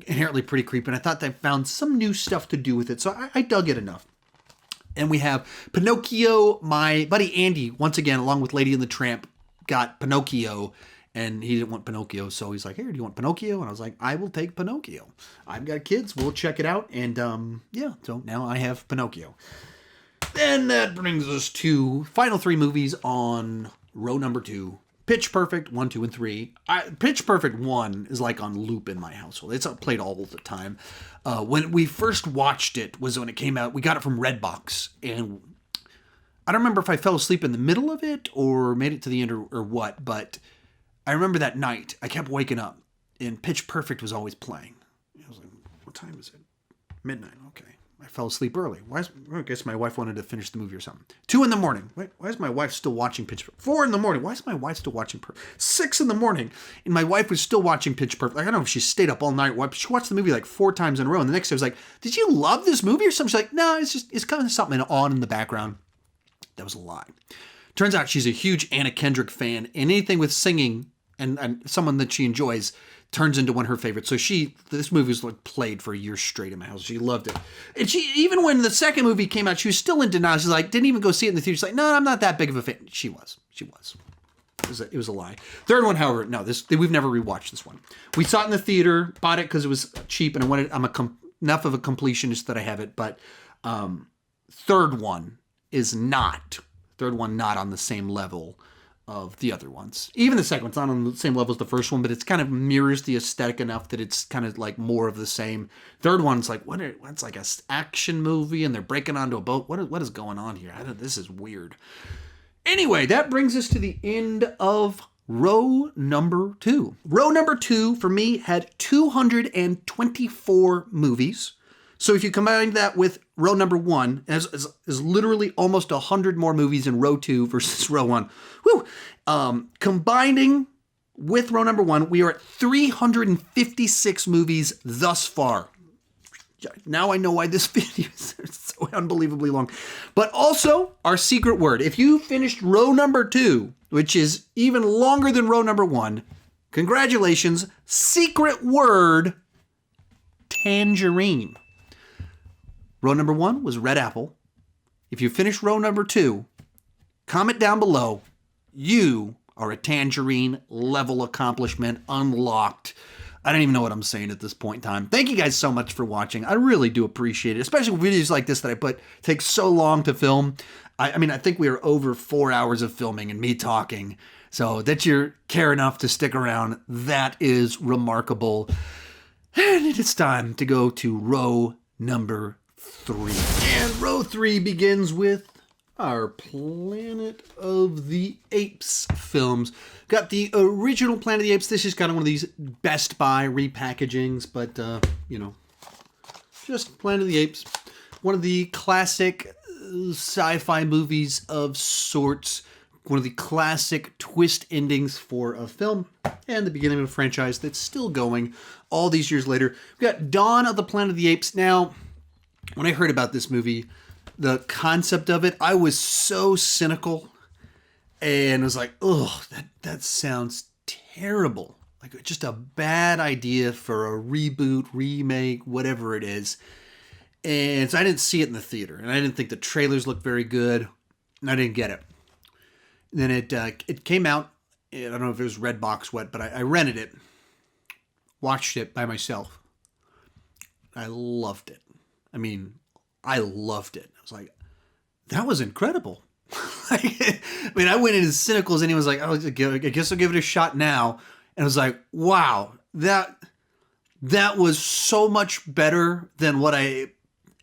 inherently pretty creepy, and I thought they found some new stuff to do with it, so I dug it enough. And we have Pinocchio. My buddy Andy, once again, along with Lady and the Tramp, got Pinocchio, and he didn't want Pinocchio, so he's like, "Here, do you want Pinocchio?" And I was like, "I will take Pinocchio. I've got kids. We'll check it out." And yeah, so now I have Pinocchio. And that brings us to final 3 movies on row number 2. Pitch Perfect 1, 2, and 3. Pitch Perfect 1 is like on loop in my household. It's played all the time. When we first watched it was when it came out. We got it from Redbox, and I don't remember if I fell asleep in the middle of it or made it to the end or what, but I remember that night I kept waking up and Pitch Perfect was always playing. I was like, "What time is it?" Midnight. Okay. I fell asleep early. I guess my wife wanted to finish the movie or something. 2 in the morning. Wait, why is my wife still watching Pitch Perfect? 4 in the morning. Why is my wife still watching 6 in the morning? And my wife was still watching Pitch Perfect. I don't know if she stayed up all night. She watched the movie like 4 times in a row. And the next day I was like, "Did you love this movie or something?" She's like, "No, it's kind of something on in the background." That was a lie. Turns out she's a huge Anna Kendrick fan, and anything with singing and someone that she enjoys turns into one of her favorites. So this movie was like played for a year straight in my house. She loved it. And she, even when the second movie came out, she was still in denial. She's like, didn't even go see it in the theater. She's like, "No, I'm not that big of a fan." She was. It was a lie. Third one, however, no, we've never rewatched this one. We saw it in the theater, bought it because it was cheap, and I'm enough of a completionist that I have it. But third one not on the same level of the other ones. Even the second one's not on the same level as the first one, but it's kind of mirrors the aesthetic enough that it's kind of like more of the same. Third one's like, what's like a action movie and they're breaking onto a boat. What is going on here? This is weird. Anyway, that brings us to the end of row number 2. Row number 2 for me had 224 movies. So if you combine that with row number 1, is literally almost 100 more movies in row 2 versus row 1. Whew. Combining with row number 1, we are at 356 movies thus far. Now I know why this video is so unbelievably long. But also, our secret word. If you finished row number 2, which is even longer than row number 1, congratulations, secret word, tangerine. Row number 1 was red apple. If you finish row number 2, comment down below. You are a tangerine level accomplishment unlocked. I don't even know what I'm saying at this point in time. Thank you guys so much for watching. I really do appreciate it, especially with videos like this that I put take so long to film. I mean, I think we are over 4 hours of filming and me talking. So that you care enough to stick around, that is remarkable. And it is time to go to row number 3. And row 3 begins with our Planet of the Apes films. Got the original Planet of the Apes. This is kind of one of these Best Buy repackagings, but, just Planet of the Apes. One of the classic sci-fi movies of sorts. One of the classic twist endings for a film and the beginning of a franchise that's still going all these years later. We got Dawn of the Planet of the Apes. Now, when I heard about this movie, the concept of it, I was so cynical and was like, "Oh, that sounds terrible." Like just a bad idea for a reboot, remake, whatever it is. And so I didn't see it in the theater, and I didn't think the trailers looked very good, and I didn't get it. Then it came out. I don't know if it was Redbox what, but I rented it, watched it by myself. I loved it. I mean, I loved it. I was like, that was incredible. I mean, I went in as cynical as anyone was like, oh, I guess I'll give it a shot now. And I was like, wow, that was so much better than what I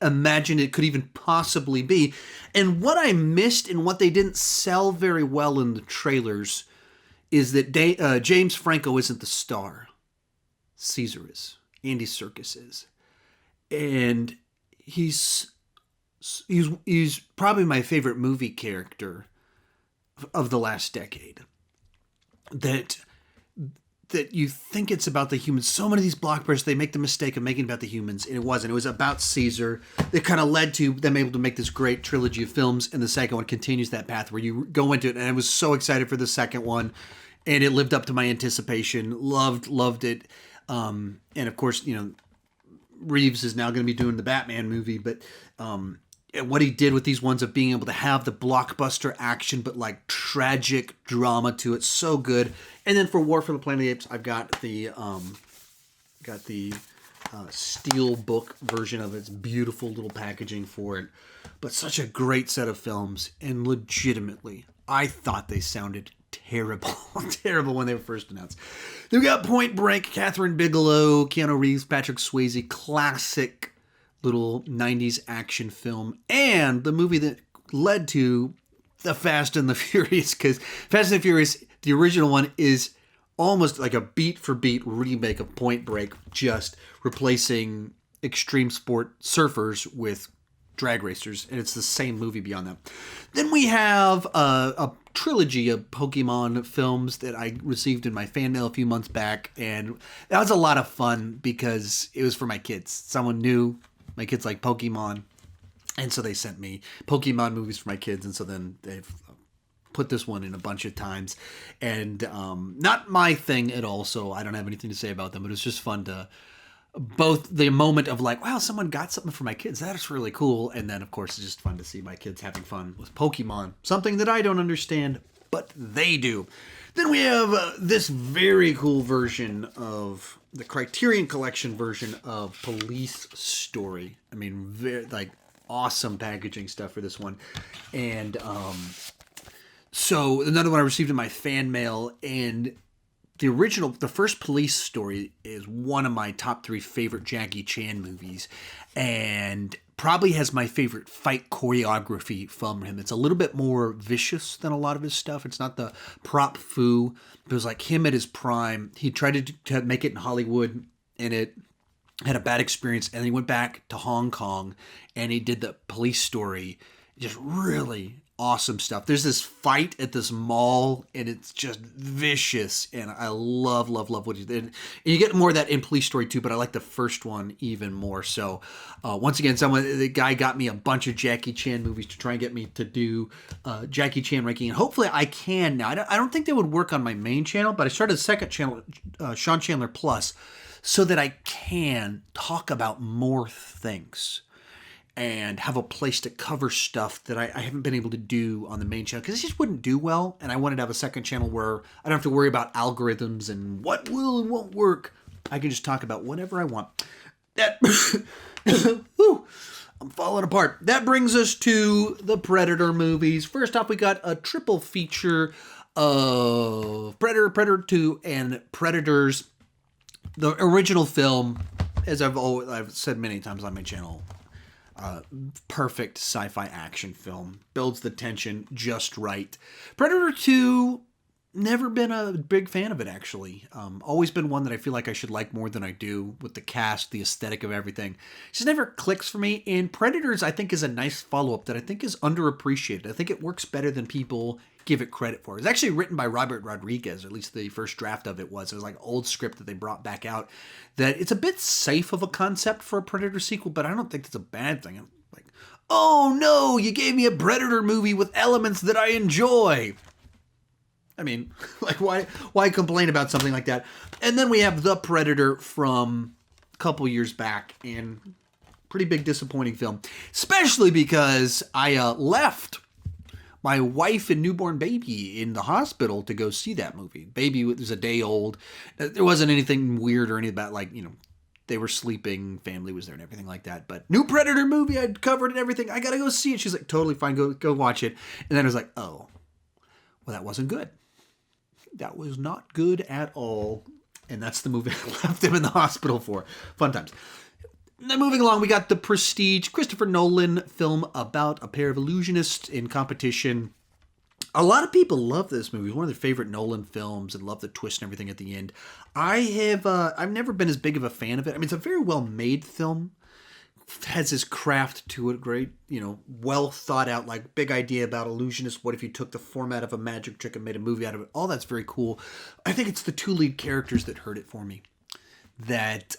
imagined it could even possibly be. And what I missed and what they didn't sell very well in the trailers is that James Franco isn't the star. Caesar is. Andy Serkis is. And he's probably my favorite movie character of the last decade. That you think it's about the humans. So many of these blockbusters, they make the mistake of making it about the humans, and it wasn't. It was about Caesar. That kind of led to them able to make this great trilogy of films, and the second one continues that path where you go into it, and I was so excited for the second one, and it lived up to my anticipation. Loved it. And of course, Reeves is now going to be doing the Batman movie, but what he did with these ones of being able to have the blockbuster action, but like tragic drama to it, so good. And then for War for the Planet of the Apes, I've got the steel book version of it. It's beautiful little packaging for it, but such a great set of films. And legitimately, I thought they sounded terrible, terrible when they were first announced. Then we got Point Break, Catherine Bigelow, Keanu Reeves, Patrick Swayze, classic little 90s action film, and the movie that led to the Fast and the Furious, because Fast and the Furious, the original one, is almost like a beat-for-beat remake of Point Break, just replacing extreme sport surfers with drag racers, and it's the same movie beyond that. Then we have a trilogy of Pokemon films that I received in my fan mail a few months back, and that was a lot of fun because it was for my kids. Someone knew my kids like Pokemon, and so they sent me Pokemon movies for my kids, and so then they've put this one in a bunch of times, and not my thing at all, so I don't have anything to say about them, but it's just fun to both the moment of like, wow, someone got something for my kids, that's really cool, and then of course it's just fun to see my kids having fun with Pokemon, something that I don't understand, but they do. Then we have this very cool version of the Criterion Collection version of Police Story. I mean, very, like, awesome packaging stuff for this one. And so another one I received in my fan mail, and the first Police Story is one of my top 3 favorite Jackie Chan movies, and probably has my favorite fight choreography from him. It's a little bit more vicious than a lot of his stuff. It's not the prop foo. It was like him at his prime. He tried to make it in Hollywood, and it had a bad experience, and he went back to Hong Kong, and he did the Police Story. Just really awesome stuff. There's this fight at this mall, and it's just vicious, and I love what he did. And you get more of that in Police Story too, but I like the first one even more. So once again, the guy got me a bunch of Jackie Chan movies to try and get me to do Jackie Chan ranking, and hopefully I can now. I don't think they would work on my main channel, but I started a second channel, Sean Chandler Plus, so that I can talk about more things and have a place to cover stuff that I haven't been able to do on the main channel, because it just wouldn't do well, and I wanted to have a second channel where I don't have to worry about algorithms and what will and won't work. I can just talk about whatever I want. That, whew, I'm falling apart. That brings us to the Predator movies. First off, we got a triple feature of Predator, Predator 2, and Predators. The original film, as I've said many times on my channel, perfect sci-fi action film. Builds the tension just right. Predator 2, never been a big fan of it, actually. Always been one that I feel like I should like more than I do, with the cast, the aesthetic of everything. It just never clicks for me. And Predators, I think, is a nice follow-up that I think is underappreciated. I think it works better than people give it credit for. It was actually written by Robert Rodriguez, or at least the first draft of it was. It was like old script that they brought back out. That it's a bit safe of a concept for a Predator sequel, but I don't think it's a bad thing. I'm like, oh no, you gave me a Predator movie with elements that I enjoy. I mean, like, why complain about something like that? And then we have The Predator from a couple years back, and pretty big disappointing film, especially because I left my wife and newborn baby in the hospital to go see that movie. Baby was a day old. There wasn't anything weird or anything about, like, you know, they were sleeping, family was there and everything like that. But new Predator movie, I'd covered and everything. I got to go see it. She's like, totally fine. Go watch it. And then I was like, oh, well, that wasn't good. That was not good at all. And that's the movie I left him in the hospital for. Fun times. Now, moving along, we got The Prestige, Christopher Nolan film about a pair of illusionists in competition. A lot of people love this movie. It's one of their favorite Nolan films and love the twist and everything at the end. I've never been as big of a fan of it. I mean, it's a very well-made film. It has this craft to it, great, you know, well thought out, like big idea about illusionists. What if you took the format of a magic trick and made a movie out of it? All that's very cool. I think it's the two lead characters that hurt it for me. That,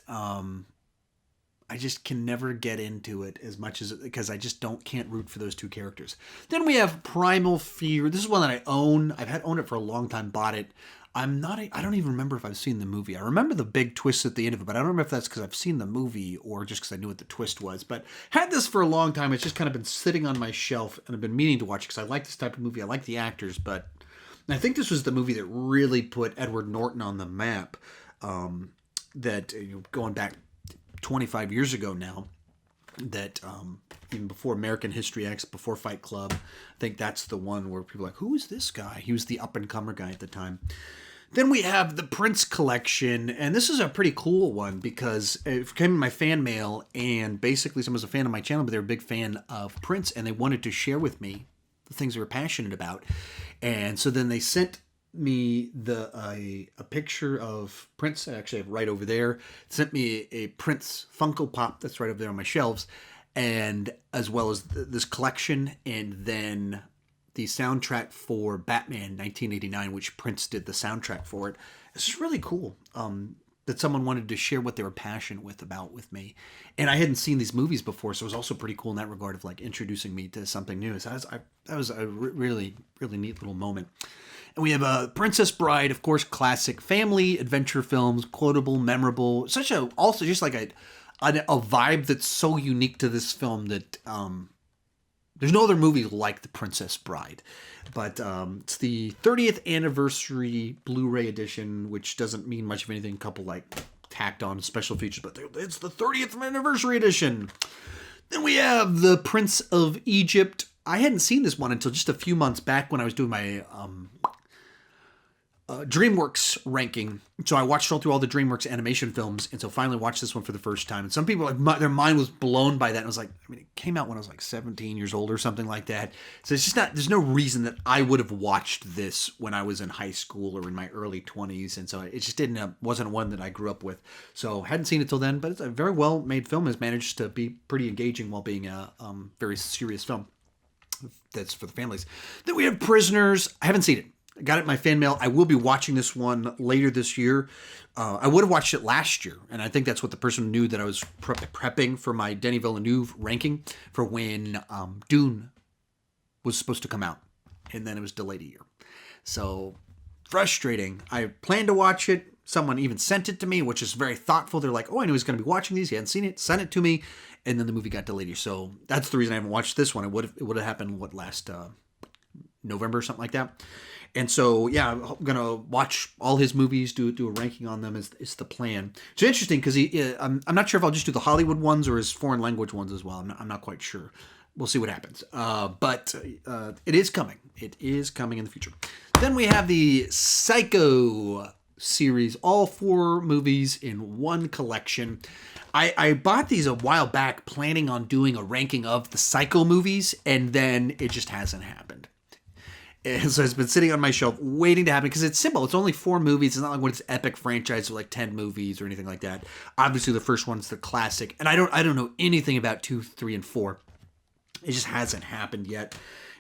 I just can never get into it as much as, because I just can't root for those two characters. Then we have Primal Fear. This is one that I own. I've owned it for a long time, bought it. I don't even remember if I've seen the movie. I remember the big twist at the end of it, but I don't remember if that's because I've seen the movie or just because I knew what the twist was. But had this for a long time. It's just kind of been sitting on my shelf, and I've been meaning to watch it because I like this type of movie. I like the actors, but I think this was the movie that really put Edward Norton on the map. That, you know, going back 25 years ago now, that even before American History X, before Fight Club, I think that's the one where people are like, who is this guy? He was the up-and-comer guy at the time. Then we have the Prince collection, and this is a pretty cool one because it came in my fan mail, and basically someone was a fan of my channel, but they were a big fan of Prince, and they wanted to share with me the things they were passionate about. And so then they sent me a picture of Prince. I actually have right over there. Sent me a Prince Funko Pop that's right over there on my shelves, and as well as this collection, and then the soundtrack for Batman 1989, which Prince did the soundtrack for it. This is really cool. That someone wanted to share what they were passionate with me, and I hadn't seen these movies before, so it was also pretty cool in that regard of like introducing me to something new. So that was a really neat little moment. And we have a Princess Bride, of course, classic family adventure films, quotable, memorable. Also just like a vibe that's so unique to this film that there's no other movie like The Princess Bride. But it's the 30th anniversary Blu-ray edition, which doesn't mean much of anything. A couple like tacked on special features, but it's the 30th anniversary edition. Then we have The Prince of Egypt. I hadn't seen this one until just a few months back when I was doing my DreamWorks ranking. So I watched through all the DreamWorks animation films, and so finally watched this one for the first time. And some people, like, their mind was blown by that. And I was like, I mean, it came out when I was like 17 years old or something like that. So it's just there's no reason that I would have watched this when I was in high school or in my early 20s. And so it just wasn't one that I grew up with. So hadn't seen it till then, but it's a very well made film. Has managed to be pretty engaging while being a very serious film. That's for the families. Then we have Prisoners. I haven't seen it. I got it in my fan mail. I will be watching this one later this year. I would have watched it last year, and I think that's what the person knew, that I was prepping for my Denis Villeneuve ranking for when Dune was supposed to come out, and then it was delayed a year. So frustrating. I planned to watch it. Someone even sent it to me, which is very thoughtful. They're like, oh, I knew he was going to be watching these. He hadn't seen it. Sent it to me, and then the movie got delayed. So that's the reason I haven't watched this one. It would have happened, last November or something like that. And so, yeah, I'm going to watch all his movies, do a ranking on them is the plan. It's interesting because I'm not sure if I'll just do the Hollywood ones or his foreign language ones as well. I'm not quite sure. We'll see what happens. But it is coming. It is coming in the future. Then we have the Psycho series, all 4 movies in one collection. I bought these a while back planning on doing a ranking of the Psycho movies, and then it just hasn't happened. And so it's been sitting on my shelf waiting to happen because it's simple. It's only 4 movies. It's not like one of this epic franchise with like 10 movies or anything like that. Obviously, the first one's the classic, and I don't know anything about 2, 3, and 4. It just hasn't happened yet.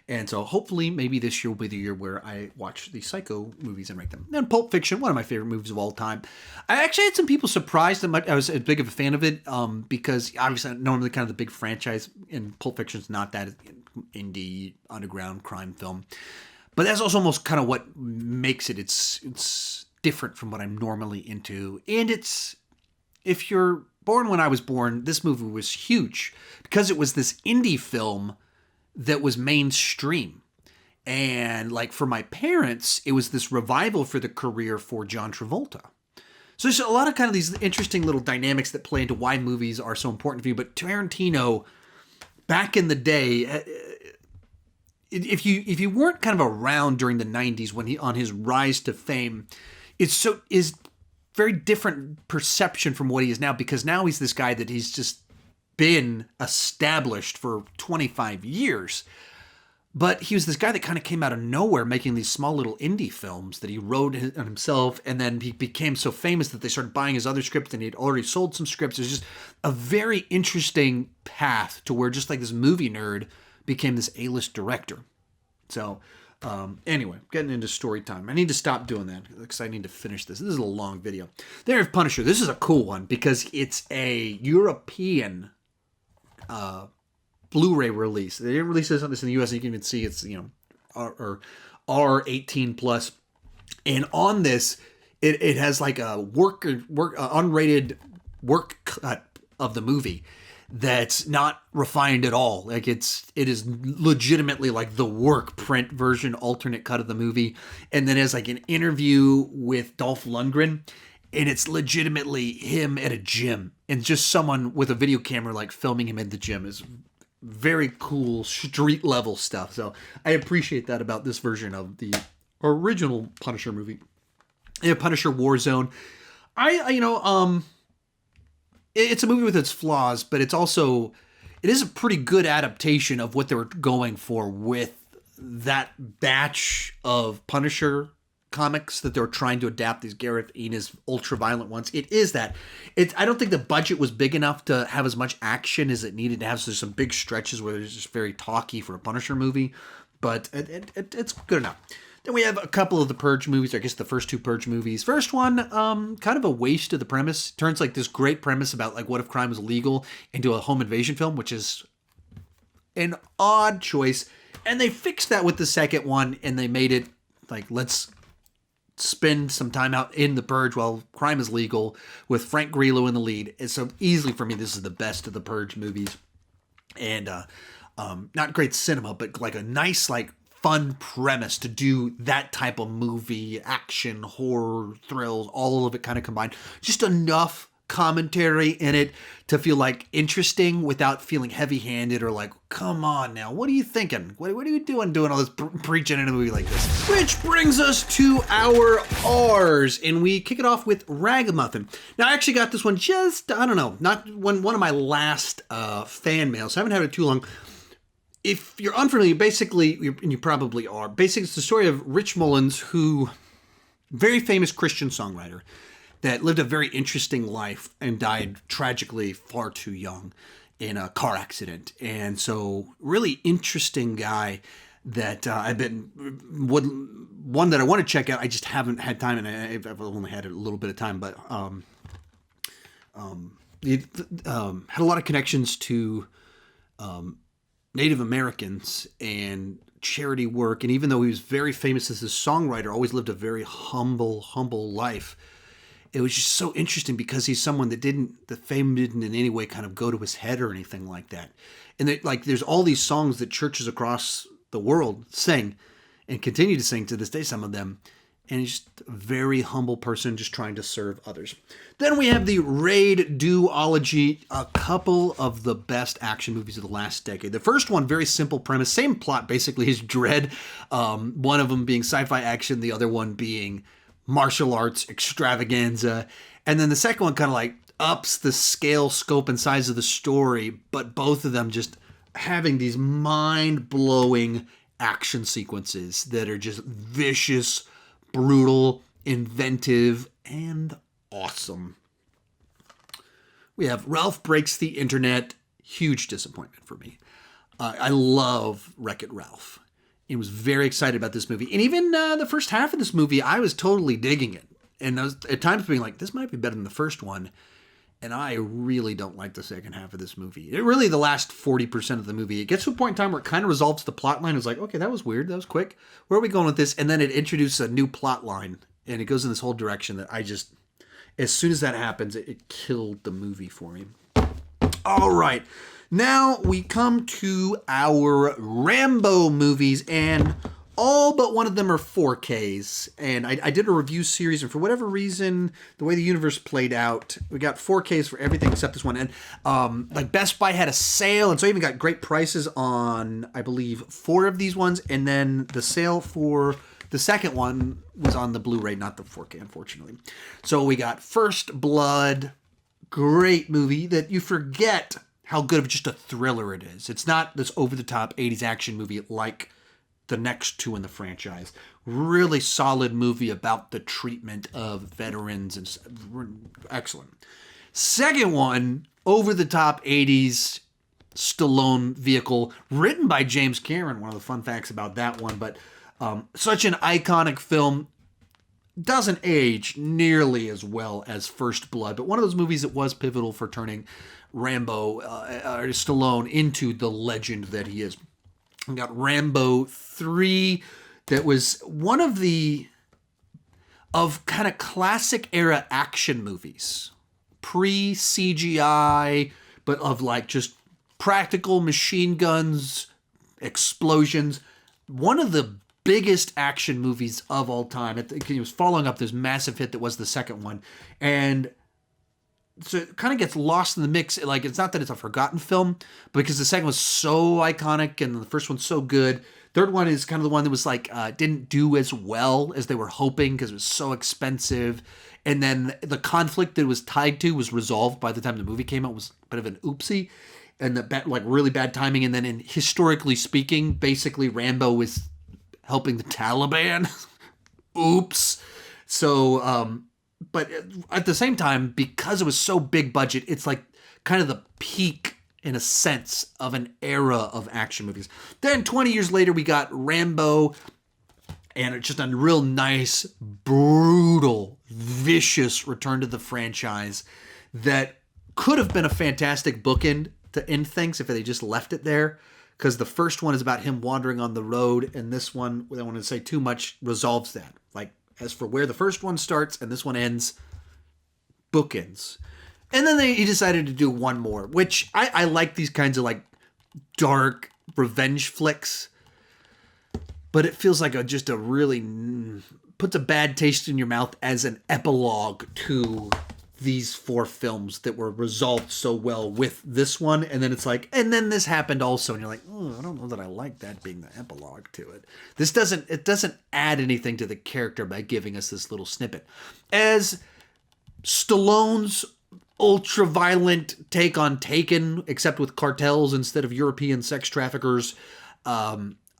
And so hopefully maybe this year will be the year where I watch the Psycho movies and rank them. And Pulp Fiction, one of my favorite movies of all time. I actually had some people surprised that I was as big of a fan of it because obviously normally kind of the big franchise, and Pulp Fiction's not that indie underground crime film. But that's also almost kind of what makes it. It's different from what I'm normally into. And it's, if you're born when I was born, this movie was huge because it was this indie film that was mainstream. And like for my parents, it was this revival for the career for John Travolta. So there's a lot of kind of these interesting little dynamics that play into why movies are so important to you. But Tarantino, back in the day, if you weren't kind of around during the 90s when he on his rise to fame, is very different perception from what he is now, because now he's this guy that he's just been established for 25 years. But he was this guy that kind of came out of nowhere making these small little indie films that he wrote himself, and then he became so famous that they started buying his other scripts, and he'd already sold some scripts. It was just a very interesting path to where just like this movie nerd became this A-list director. So anyway, getting into story time. I need to stop doing that because I need to finish this. This is a long video. There's Punisher. This is a cool one because it's a European Blu-ray release. They didn't release this in the US. You can even see it's, R18 plus. And on this, it has like a unrated work cut of the movie that's not refined at all. Like it is legitimately like the work print version, alternate cut of the movie. And then it has like an interview with Dolph Lundgren, and it's legitimately him at a gym and just someone with a video camera like filming him at the gym. Is very cool street level stuff. So I appreciate that about this version of the original Punisher movie. Yeah, Punisher Warzone. It's a movie with its flaws, but it is a pretty good adaptation of what they were going for with that batch of Punisher comics that they were trying to adapt, these Gareth Ennis ultra-violent ones. It is that. I don't think the budget was big enough to have as much action as it needed to have. So there's some big stretches where it's just very talky for a Punisher movie, but it's good enough. Then we have a couple of the Purge movies, I guess the first two Purge movies. First one, kind of a waste of the premise. Turns like this great premise about like what if crime was illegal into a home invasion film, which is an odd choice. And they fixed that with the second one, and they made it like, let's spend some time out in the Purge while crime is legal with Frank Grillo in the lead. And so easily for me, this is the best of the Purge movies. And not great cinema, but like a nice, like fun premise to do that type of movie, action, horror, thrills, all of it kind of combined. Just enough commentary in it to feel like interesting without feeling heavy-handed or like, come on now, what are you thinking? What are you doing all this preaching in a movie like this? Which brings us to our R's, and we kick it off with Ragamuffin. Now, I actually got this one just, I don't know, not one of my last fan mails. I haven't had it too long. If you're unfamiliar, basically, and you probably are, basically it's the story of Rich Mullins, who, very famous Christian songwriter, that lived a very interesting life and died tragically far too young in a car accident. And so really interesting guy that one that I want to check out. I just haven't had time, and I've only had a little bit of time, but he had a lot of connections to Native Americans and charity work. And even though he was very famous as a songwriter, always lived a very humble life. It was just so interesting because he's someone that the fame didn't in any way kind of go to his head or anything like that. And there's all these songs that churches across the world sing and continue to sing to this day, some of them. And he's just a very humble person just trying to serve others. Then we have the Raid duology, a couple of the best action movies of the last decade. The first one, very simple premise, same plot basically as Dredd. One of them being sci-fi action, the other one being martial arts extravaganza. And then the second one kind of like ups the scale, scope, and size of the story, but both of them just having these mind-blowing action sequences that are just vicious, brutal, inventive, and awesome. We have Ralph Breaks the Internet. Huge disappointment for me. I love Wreck-It Ralph. I was very excited about this movie. And even the first half of this movie, I was totally digging it. And I was at times being like, this might be better than the first one. And I really don't like the second half of this movie. It really, the last 40% of the movie, it gets to a point in time where it kind of resolves the plot line. It's like, okay, that was weird. That was quick. Where are we going with this? And then it introduces a new plot line. And it goes in this whole direction that I just, as soon as that happens, it killed the movie for me. All right. Now we come to our Rambo movies, and all but one of them are 4Ks. And I did a review series, and for whatever reason, the way the universe played out, we got 4Ks for everything except this one. And like Best Buy had a sale, and so I even got great prices on, I believe, 4 of these ones. And then the sale for the second one was on the Blu-ray, not the 4K, unfortunately. So we got First Blood, great movie that you forget how good of just a thriller it is. It's not this over-the-top 80s action movie like the next 2 in the franchise. Really solid movie about the treatment of veterans, and excellent. Second one, over-the-top 80s Stallone vehicle, written by James Cameron. One of the fun facts about that one, but such an iconic film. Doesn't age nearly as well as First Blood, but one of those movies that was pivotal for turning Rambo, Stallone, into the legend that he is. We got Rambo 3, that was one of kind of classic era action movies. Pre-CGI, but of like just practical machine guns, explosions. One of the biggest action movies of all time. It was following up this massive hit that was the second one. And so it kind of gets lost in the mix. Like, it's not that it's a forgotten film, but because the second was so iconic and the first one's so good. Third one is kind of the one that was like, didn't do as well as they were hoping because it was so expensive. And then the conflict that it was tied to was resolved by the time the movie came out. It was a bit of an oopsie and like really bad timing. And then historically speaking, basically Rambo was helping the Taliban. Oops. So, but at the same time, because it was so big budget, it's like kind of the peak, in a sense, of an era of action movies. Then 20 years later, we got Rambo, and it's just a real nice, brutal, vicious return to the franchise that could have been a fantastic bookend to end things if they just left it there. Because the first one is about him wandering on the road, and this one, I don't want to say too much, resolves that. Like, as for where the first one starts and this one ends, bookends. And then he decided to do one more, which I like these kinds of like dark revenge flicks, but it feels like just a really puts a bad taste in your mouth as an epilogue to these 4 films that were resolved so well with this one. And then it's like, and then this happened also. And you're like, I don't know that I like that being the epilogue to it. It doesn't add anything to the character by giving us this little snippet. As Stallone's ultra-violent take on Taken, except with cartels instead of European sex traffickers,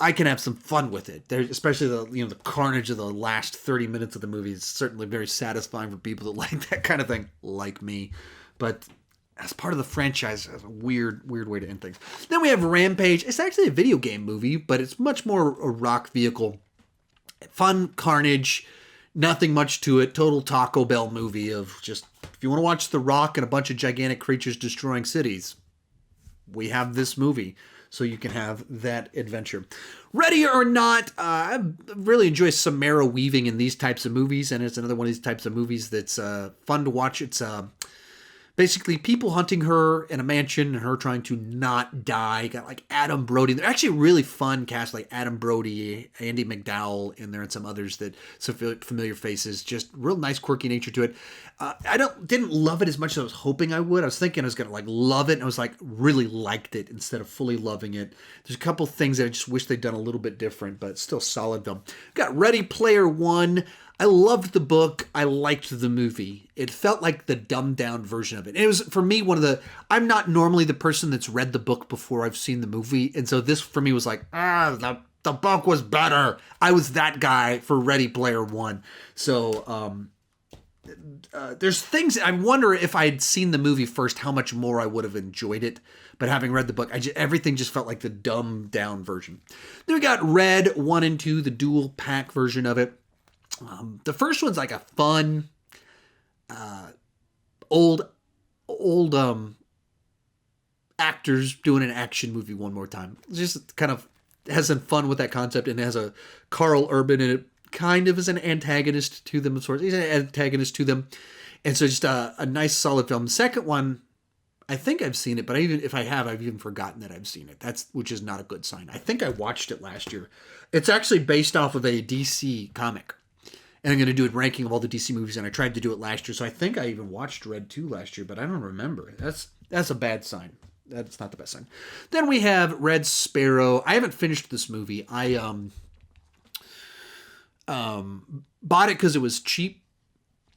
I can have some fun with it. Especially the carnage of the last 30 minutes of the movie is certainly very satisfying for people that like that kind of thing, like me. But as part of the franchise, it's a weird way to end things. Then we have Rampage. It's actually a video game movie, but it's much more a rock vehicle. Fun carnage, nothing much to it. Total Taco Bell movie of just, if you want to watch The Rock and a bunch of gigantic creatures destroying cities, we have this movie. So you can have that adventure. Ready or Not, I really enjoy Samara Weaving in these types of movies, and it's another one of these types of movies that's fun to watch. It's basically people hunting her in a mansion and her trying to not die. Got like Adam Brody. They're actually really fun cast, like Adam Brody, Andy McDowell in there, and some others that some familiar faces. Just real nice, quirky nature to it. I didn't love it as much as I was hoping I would. I was thinking I was gonna like love it, and I was like really liked it instead of fully loving it. There's a couple things that I just wish they'd done a little bit different, but still solid film. Got Ready Player One. I loved the book. I liked the movie. It felt like the dumbed down version of it. And it was, for me, I'm not normally the person that's read the book before I've seen the movie. And so this, for me, was like, the book was better. I was that guy for Ready Player One. So, there's things, I wonder if I had seen the movie first, how much more I would have enjoyed it. But having read the book, everything just felt like the dumbed down version. Then we got Red 1 and 2, the dual pack version of it. The first one's like a fun, old old actors doing an action movie one more time. It's just kind of has some fun with that concept, and it has a Carl Urban in it, kind of as an antagonist to them of sorts. He's an antagonist to them. And so just a nice solid film. The second one, I think I've seen it, but if I have, I've even forgotten that I've seen it. Which is not a good sign. I think I watched it last year. It's actually based off of a DC comic. And I'm going to do a ranking of all the DC movies, and I tried to do it last year. So I think I even watched Red 2 last year, but I don't remember. That's a bad sign. That's not the best sign. Then we have Red Sparrow. I haven't finished this movie. I bought it because it was cheap.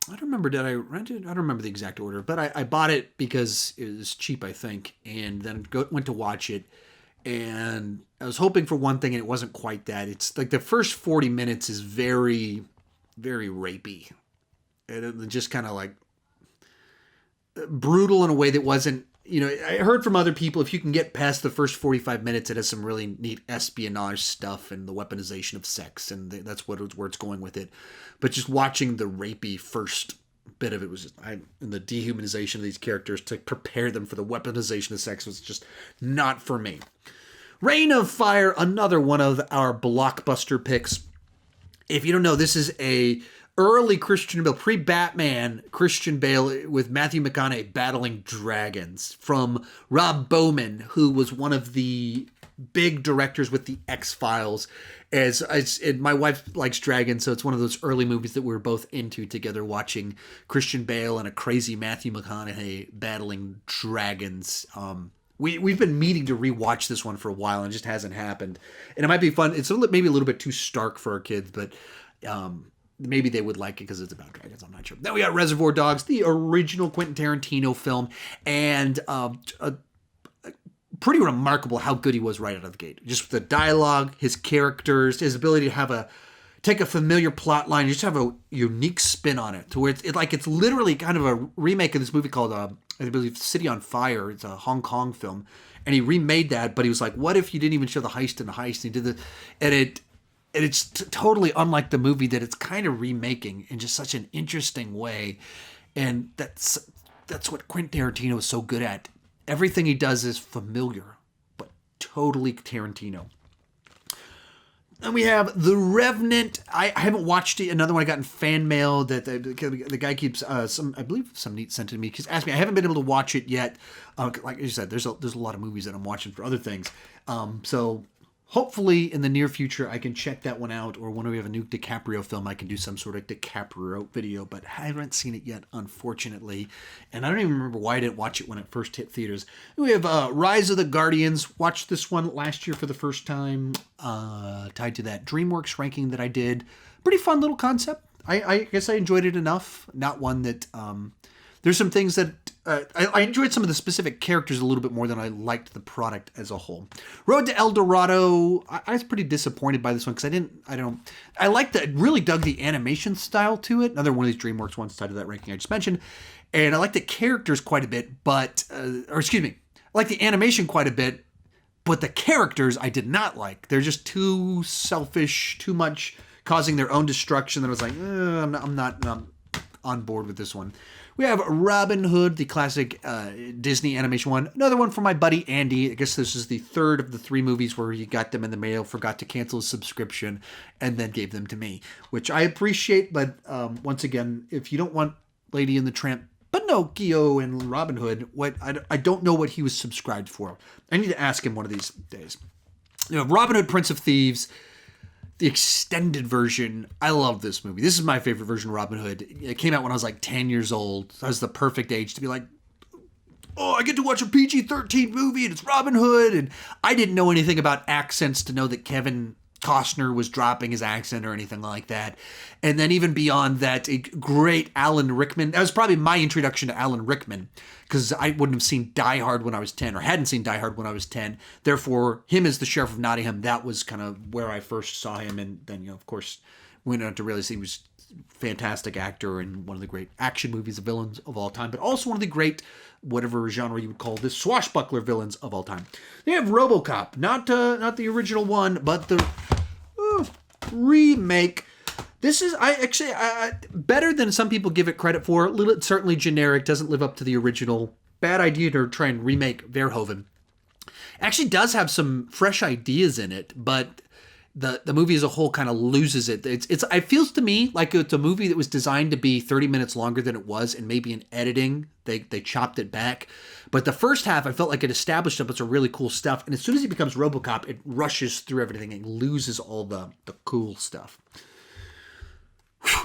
I don't remember, did I rent it? I don't remember the exact order, but I bought it because it was cheap, I think, and then went to watch it, and I was hoping for one thing, and it wasn't quite that. It's like the first 40 minutes is very, very rapey, and it just kind of like brutal in a way that wasn't, I heard from other people, if you can get past the first 45 minutes, it has some really neat espionage stuff and the weaponization of sex, and that's where it's going with it. But just watching the rapey first bit of it was and the dehumanization of these characters to prepare them for the weaponization of sex was just not for me. Reign of Fire, another one of our blockbuster picks. If you don't know, this is a early Christian Bale, pre-Batman Christian Bale with Matthew McConaughey battling dragons from Rob Bowman, who was one of the big directors with the X-Files. And my wife likes dragons, so it's one of those early movies that we were both into together, watching Christian Bale and a crazy Matthew McConaughey battling dragons. We've been meaning to rewatch this one for a while, and it just hasn't happened. And it might be fun. It's maybe a little bit too stark for our kids, but maybe they would like it because it's about dragons. I'm not sure. Then we got Reservoir Dogs, the original Quentin Tarantino film, and pretty remarkable how good he was right out of the gate. Just the dialogue, his characters, his ability to take a familiar plot line, and just have a unique spin on it, to where it's literally kind of a remake of this movie called I believe City on Fire. It's a Hong Kong film, and he remade that. But he was like, "What if you didn't even show the heist in the heist?" And he did it's totally unlike the movie that it's kind of remaking in just such an interesting way. And that's what Quentin Tarantino is so good at. Everything he does is familiar, but totally Tarantino. Then we have The Revenant. I haven't watched it. Another one I got in fan mail that the guy keeps, I believe some neat sent it to me. Because asked me, I haven't been able to watch it yet. Like you said, there's a lot of movies that I'm watching for other things. So hopefully in the near future, I can check that one out, or when we have a new DiCaprio film, I can do some sort of DiCaprio video, but I haven't seen it yet, unfortunately. And I don't even remember why I didn't watch it when it first hit theaters. We have Rise of the Guardians. Watched this one last year for the first time, tied to that DreamWorks ranking that I did. Pretty fun little concept. I guess I enjoyed it enough. Not one that... there's some things that I enjoyed some of the specific characters a little bit more than I liked the product as a whole. Road to El Dorado. I was pretty disappointed by this one because I liked that. Really dug the animation style to it. Another one of these DreamWorks ones tied to that ranking I just mentioned. And I liked the characters quite a bit, I like the animation quite a bit, but the characters I did not like. They're just too selfish, too much causing their own destruction. That I was like, I'm not on board with this one. We have Robin Hood, the classic Disney animation one. Another one from my buddy Andy. I guess this is the third of the 3 movies where he got them in the mail, forgot to cancel his subscription, and then gave them to me, which I appreciate. But once again, if you don't want Lady and the Tramp, Pinocchio, and Robin Hood, I don't know what he was subscribed for. I need to ask him one of these days. Robin Hood, Prince of Thieves, the extended version. I love this movie. This is my favorite version of Robin Hood. It came out when I was like 10 years old. I was the perfect age to be like, oh, I get to watch a PG-13 movie and it's Robin Hood. And I didn't know anything about accents to know that Kevin Costner was dropping his accent or anything like that. And then even beyond that, a great Alan Rickman. That was probably my introduction to Alan Rickman, because I wouldn't have seen Die Hard when I was 10, or hadn't seen Die Hard when I was 10. Therefore, him as the Sheriff of Nottingham, that was kind of where I first saw him. And then, of course, went on to realize he was a fantastic actor and one of the great action movies of villains of all time, but also one of the great, whatever genre you would call this, swashbuckler villains of all time. They have RoboCop, not the original one, but the remake. This is better than some people give it credit for. It's certainly generic, doesn't live up to the original. bad idea to try and remake Verhoeven. Actually does have some fresh ideas in it, but the movie as a whole kind of loses it. It feels to me like it's a movie that was designed to be 30 minutes longer than it was, and maybe in editing they chopped it back. But the first half, I felt like it established a bunch of really cool stuff, and as soon as he becomes RoboCop, it rushes through everything and loses all the cool stuff.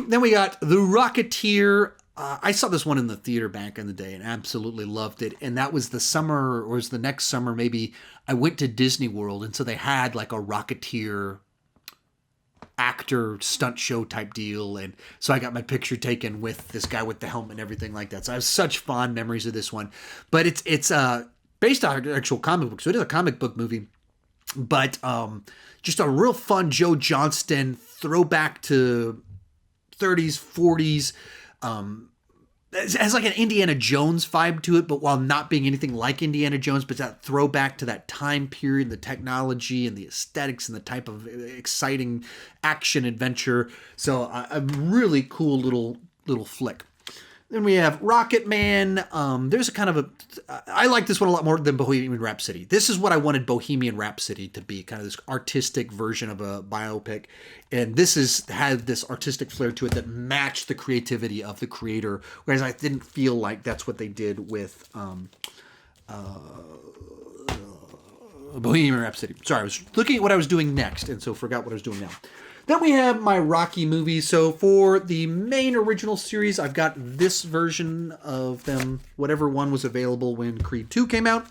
Then we got The Rocketeer. I saw this one in the theater back in the day and absolutely loved it. And that was the summer, or was the next summer maybe, I went to Disney World. And so they had like a Rocketeer actor stunt show type deal. And so I got my picture taken with this guy with the helmet and everything like that. So I have such fond memories of this one. But it's based on an actual comic book. So it is a comic book movie. But just a real fun Joe Johnston throwback to 30s, 40s. It has like an Indiana Jones vibe to it, but while not being anything like Indiana Jones, but that throwback to that time period, the technology and the aesthetics and the type of exciting action adventure. So a really cool little flick. Then we have Rocket Man. There's a kind of I like this one a lot more than Bohemian Rhapsody. This is what I wanted Bohemian Rhapsody to be, kind of this artistic version of a biopic. And this had this artistic flair to it that matched the creativity of the creator, whereas I didn't feel like that's what they did with Bohemian Rhapsody. Sorry, I was looking at what I was doing next, and so forgot what I was doing now. Then we have my Rocky movies. So for the main original series, I've got this version of them, whatever one was available when Creed 2 came out.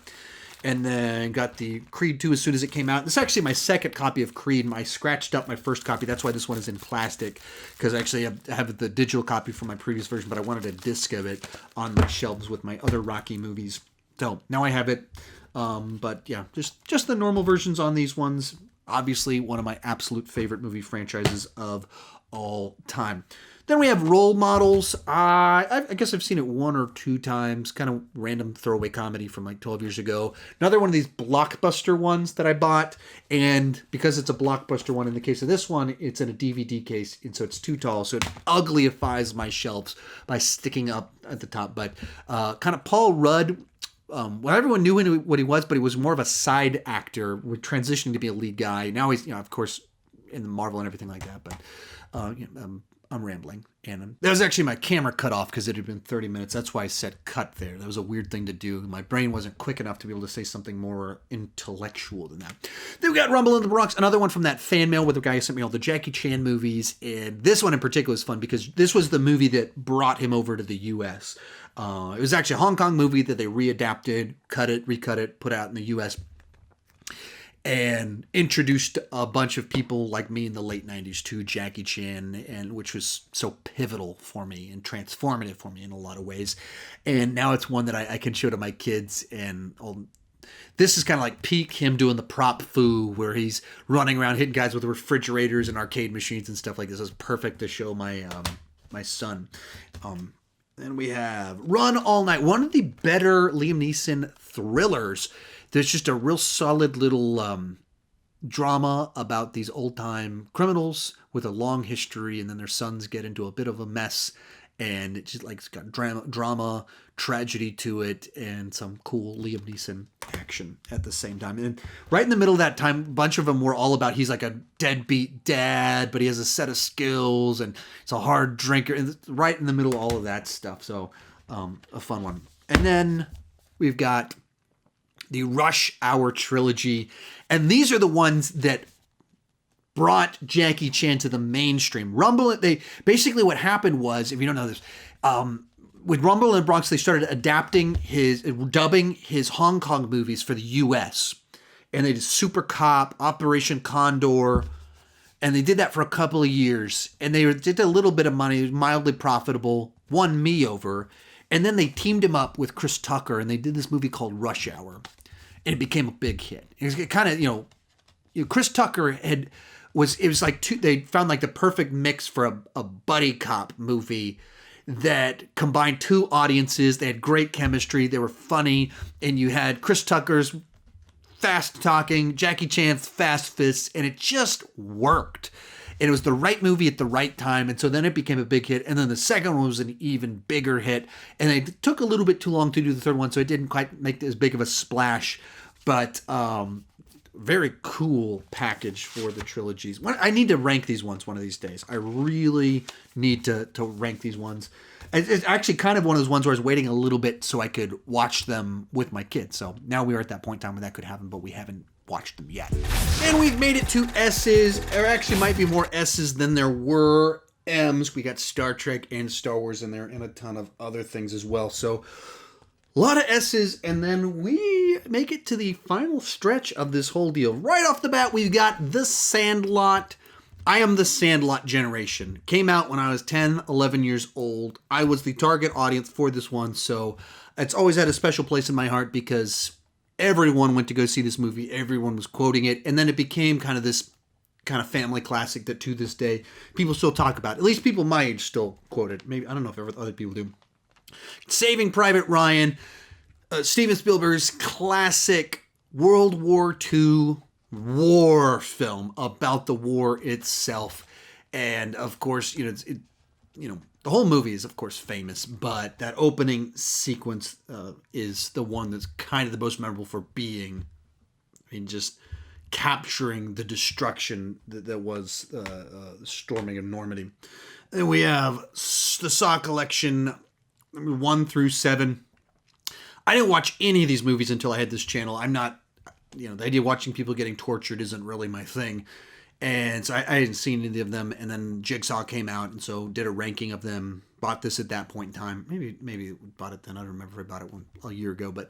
And then got the Creed 2 as soon as it came out. This is actually my second copy of Creed. I scratched up my first copy. That's why this one is in plastic. Because actually I have the digital copy from my previous version, but I wanted a disc of it on my shelves with my other Rocky movies. So now I have it. But yeah, just the normal versions on these ones. Obviously, one of my absolute favorite movie franchises of all time. Then we have Role Models. I guess I've seen it one or two times. Kind of random throwaway comedy from like 12 years ago. Another one of these blockbuster ones that I bought. And because it's a blockbuster one, in the case of this one, it's in a DVD case. And so it's too tall. So it uglyifies my shelves by sticking up at the top. But kind of Paul Rudd. Well, everyone knew what he was, but he was more of a side actor, with transitioning to be a lead guy. Now he's, of course, in the Marvel and everything like that. But I'm rambling, and that was actually my camera cut off because it had been 30 minutes. That's why I said cut there. That was a weird thing to do. My brain wasn't quick enough to be able to say something more intellectual than that. Then we got Rumble in the Bronx, another one from that fan mail where the guy who sent me all the Jackie Chan movies, and this one in particular is fun because this was the movie that brought him over to the U.S. It was actually a Hong Kong movie that they readapted, recut it, put out in the U.S., and introduced a bunch of people like me in the late 90s to Jackie Chan, and which was so pivotal for me and transformative for me in a lot of ways. And now it's one that I can show to my kids, and this is kind of like peak him doing the prop foo, where he's running around hitting guys with refrigerators and arcade machines and stuff like this. It's perfect to show my my son. Then we have Run All Night, one of the better Liam Neeson thrillers. There's just a real solid little drama about these old-time criminals with a long history, and then their sons get into a bit of a mess, and it's just like it's got drama, tragedy to it, and some cool Liam Neeson action at the same time. And right in the middle of that time, a bunch of them were all about he's like a deadbeat dad, but he has a set of skills, and it's a hard drinker. And right in the middle of all of that stuff. So a fun one. And then we've got the Rush Hour trilogy. And these are the ones that brought Jackie Chan to the mainstream. Basically what happened was, if you don't know this, with Rumble in the Bronx, they started dubbing his Hong Kong movies for the U.S. And they did Super Cop, Operation Condor, and they did that for a couple of years. And they did a little bit of money, mildly profitable, won me over. And then they teamed him up with Chris Tucker, and they did this movie called Rush Hour. And it became a big hit. It was kind of, Chris Tucker was like they found like the perfect mix for a buddy cop movie that combined two audiences. They had great chemistry. They were funny. And you had Chris Tucker's fast talking, Jackie Chan's fast fists, and it just worked. And it was the right movie at the right time. And so then it became a big hit. And then the second one was an even bigger hit. And it took a little bit too long to do the third one, so it didn't quite make as big of a splash. But very cool package for the trilogies. I need to rank these ones one of these days. I really need to rank these ones. It's actually kind of one of those ones where I was waiting a little bit so I could watch them with my kids. So now we are at that point in time where that could happen, but we haven't watched them yet. And we've made it to S's. There actually might be more S's than there were M's. We got Star Trek and Star Wars in there and a ton of other things as well. So a lot of S's, and then we make it to the final stretch of this whole deal. Right off the bat, we've got The Sandlot. I am the Sandlot generation. Came out when I was 10, 11 years old. I was the target audience for this one, so it's always had a special place in my heart because everyone went to go see this movie. Everyone was quoting it, and then it became kind of this kind of family classic that to this day people still talk about. At least people my age still quote it. Maybe, I don't know if other people do. Saving Private Ryan, Steven Spielberg's classic World War II war film about the war itself. And of course, the whole movie is of course famous, but that opening sequence is the one that's kind of the most memorable for being, just capturing the destruction that was the storming of Normandy. And we have the Saw collection, 1 through 7. I didn't watch any of these movies until I had this channel. I'm not, the idea of watching people getting tortured isn't really my thing. And so I hadn't seen any of them. And then Jigsaw came out, and so did a ranking of them. Bought this at that point in time. Maybe bought it then. I don't remember if I bought it a year ago. But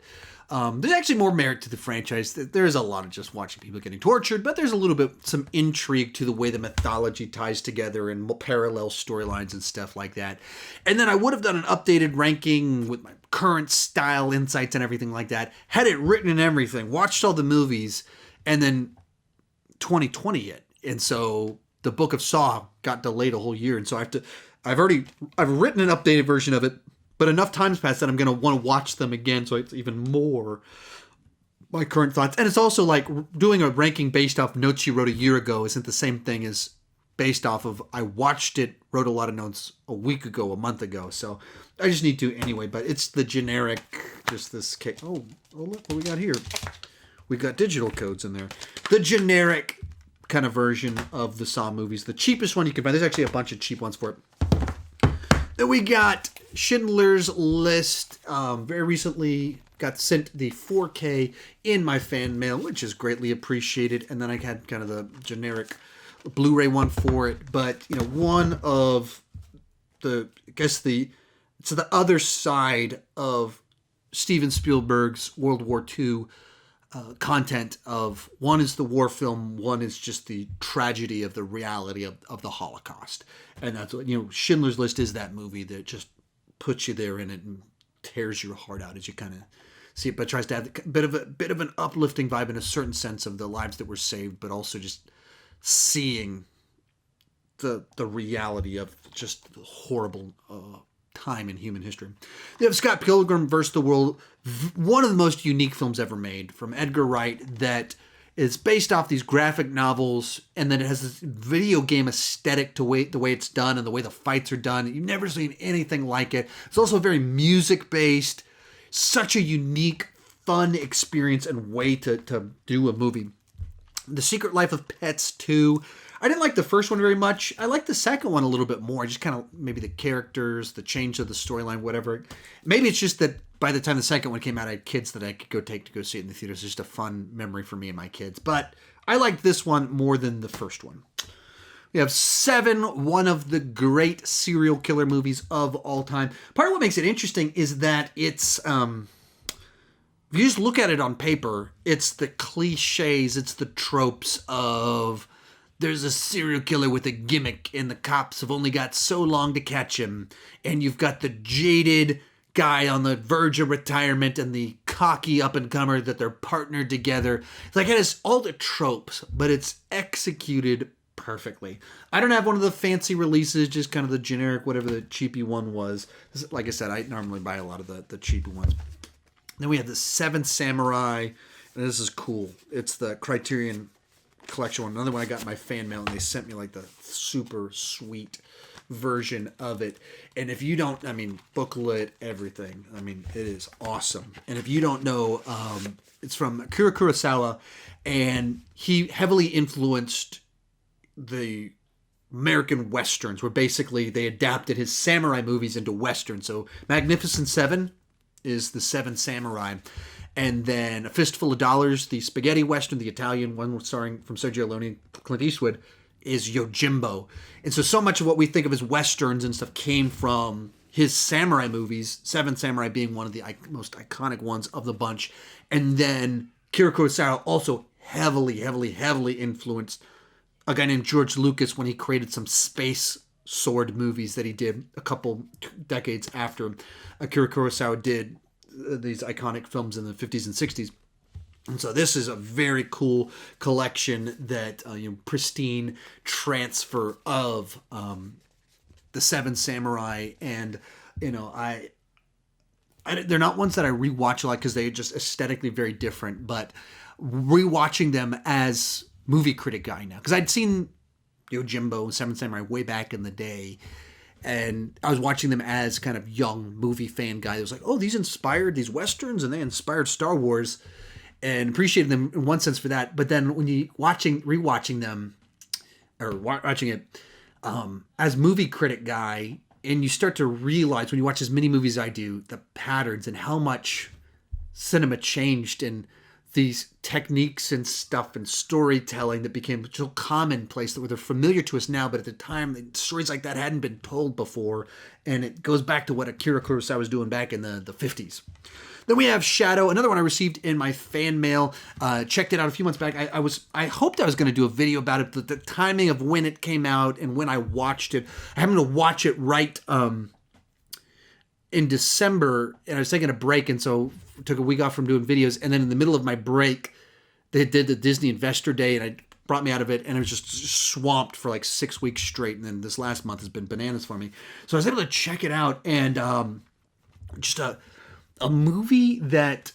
there's actually more merit to the franchise. There's a lot of just watching people getting tortured, but there's a little bit some intrigue to the way the mythology ties together and parallel storylines and stuff like that. And then I would have done an updated ranking with my current style insights and everything like that. Had it written and everything. Watched all the movies, and then 2020 hit. And so the Book of Saw got delayed a whole year. And so I've written an updated version of it, but enough time's passed that I'm going to want to watch them again. So it's even more my current thoughts. And it's also like doing a ranking based off notes you wrote a year ago isn't the same thing as based off of, I watched it, wrote a lot of notes a week ago, a month ago. So I just need to anyway, but it's the generic, just this cake. Oh, look what we got here. We got digital codes in there. The generic kind of version of the Saw movies. The cheapest one you can find. There's actually a bunch of cheap ones for it. Then we got Schindler's List. Very recently got sent the 4K in my fan mail, which is greatly appreciated. And then I had kind of the generic Blu-ray one for it. But, one of it's the other side of Steven Spielberg's World War II content of, one is the war film, one is just the tragedy of the reality of the Holocaust. And that's what, Schindler's List is that movie that just puts you there in it and tears your heart out as you kind of see it, but tries to have a bit of an uplifting vibe in a certain sense of the lives that were saved, but also just seeing the reality of just the horrible time in human history. You have Scott Pilgrim vs. the World, one of the most unique films ever made from Edgar Wright, that is based off these graphic novels, and then it has this video game aesthetic to the way it's done and the way the fights are done. You've never seen anything like it. It's also very music based, such a unique, fun experience and way to do a movie. The Secret Life of Pets 2. I didn't like the first one very much. I liked the second one a little bit more. Just kind of maybe the characters, the change of the storyline, whatever. Maybe it's just that by the time the second one came out, I had kids that I could go see it in the theaters. It's just a fun memory for me and my kids. But I liked this one more than the first one. We have 7, one of the great serial killer movies of all time. Part of what makes it interesting is that it's, if you just look at it on paper, it's the cliches, it's the tropes of, there's a serial killer with a gimmick and the cops have only got so long to catch him. And you've got the jaded guy on the verge of retirement and the cocky up-and-comer that they're partnered together. It's like it has all the tropes, but it's executed perfectly. I don't have one of the fancy releases, just kind of the generic, whatever the cheapy one was. Like I said, I normally buy a lot of the cheapy ones. Then we have the Seventh Samurai, and this is cool. It's the Criterion collection one. Another one I got in my fan mail, and they sent me like the super sweet version of it. And if you don't, I mean, booklet, everything. I mean, it is awesome. And if you don't know, it's from Akira Kurosawa, and he heavily influenced the American Westerns, where basically they adapted his samurai movies into Westerns. So Magnificent Seven is the Seven Samurai. And then A Fistful of Dollars, the spaghetti Western, the Italian one starring from Sergio Leone and Clint Eastwood, is Yojimbo. And so much of what we think of as Westerns and stuff came from his samurai movies, Seven Samurai being one of the most iconic ones of the bunch. And then Akira Kurosawa also heavily influenced a guy named George Lucas when he created some space sword movies that he did a couple decades after Akira Kurosawa did these iconic films in the 50s and 60s. And so this is a very cool collection that, pristine transfer of the Seven Samurai. And, they're not ones that I rewatch a lot because they're just aesthetically very different, but rewatching them as movie critic guy now, because I'd seen Yojimbo, Seven Samurai way back in the day, and I was watching them as kind of young movie fan guy. It was like, oh, these inspired these Westerns, and they inspired Star Wars, and appreciated them in one sense for that. But then when you rewatching them, or watching it as movie critic guy, and you start to realize when you watch as many movies as I do, the patterns and how much cinema changed and these techniques and stuff and storytelling that became so commonplace that they're familiar to us now, but at the time, stories like that hadn't been told before, and it goes back to what Akira Kurosawa was doing back in the 50s. Then we have Shadow, another one I received in my fan mail. Checked it out a few months back. I hoped I was going to do a video about it, but the timing of when it came out and when I watched it, I happened to watch it right in December, and I was taking a break, and so took a week off from doing videos, and then in the middle of my break, they did the Disney Investor Day, and it brought me out of it, and I was just swamped for like 6 weeks straight, and then this last month has been bananas for me. So I was able to check it out, and just a movie that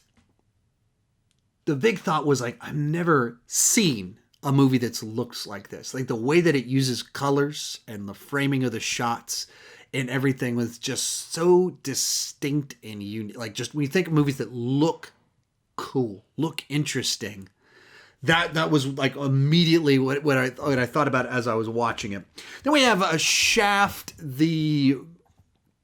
the big thought was like, I've never seen a movie that's looks like this. Like the way that it uses colors and the framing of the shots and everything was just so distinct and unique. Like just when you think of movies that look cool, look interesting, that was like immediately what I thought about as I was watching it. Then we have a Shaft, the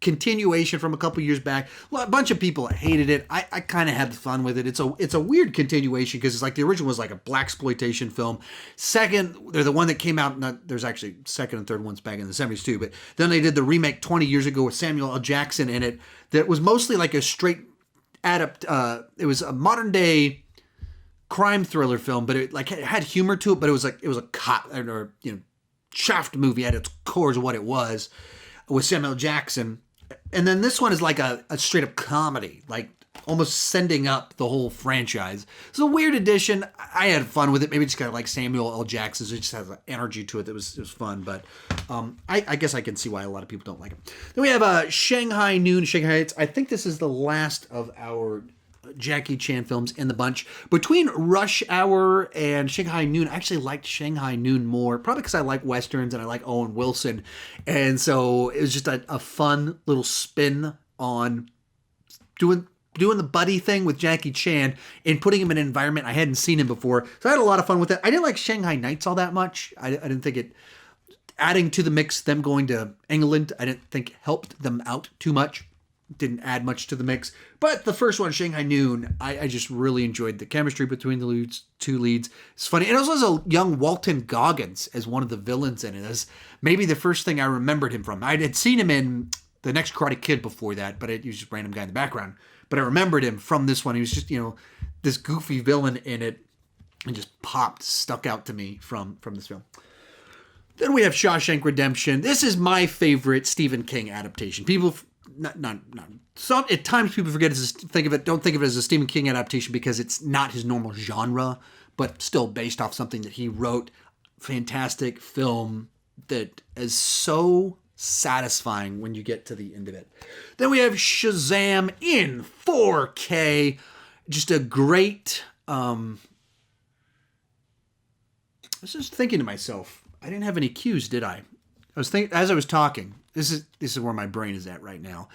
continuation from a couple years back. Well, a bunch of people hated it. I kind of had fun with it. It's a weird continuation because it's like the original was like a blaxploitation film. Second, they're the one that came out. There's actually second and third ones back in the 70s too. But then they did the remake 20 years ago with Samuel L. Jackson in it. That was mostly like a straight it was a modern day crime thriller film, but it had humor to it. But it was a cop or Shaft movie at its core is what it was with Samuel L. Jackson. And then this one is like a straight up comedy, like almost sending up the whole franchise. It's a weird addition. I had fun with it. Maybe it's kind of like Samuel L. Jackson's. It just has an energy to it that was fun. But I guess I can see why a lot of people don't like it. Then we have Shanghai Noon, Shanghai Heights. I think this is the last of our Jackie Chan films in the bunch. Between Rush Hour and Shanghai Noon, I actually liked Shanghai Noon more, probably because I like Westerns and I like Owen Wilson. And so it was just a fun little spin on doing the buddy thing with Jackie Chan and putting him in an environment I hadn't seen him before. So I had a lot of fun with it. I didn't like Shanghai Nights all that much. I didn't think it, adding to the mix, them going to England, I didn't think helped them out too much. Didn't add much to the mix. But the first one, Shanghai Noon, I just really enjoyed the chemistry between the two leads. It's funny. And it also has a young Walton Goggins as one of the villains in it. That's maybe the first thing I remembered him from. I had seen him in The Next Karate Kid before that, but he was just a random guy in the background. But I remembered him from this one. He was just, this goofy villain in it and just stuck out to me from this film. Then we have Shawshank Redemption. This is my favorite Stephen King adaptation. People... Not. Some at times people don't think of it as a Stephen King adaptation because it's not his normal genre, but still based off something that he wrote. Fantastic film that is so satisfying when you get to the end of it. Then we have Shazam in 4K. Just a great was just thinking to myself, I didn't have any cues, did I? I was thinking as I was talking. This is where my brain is at right now.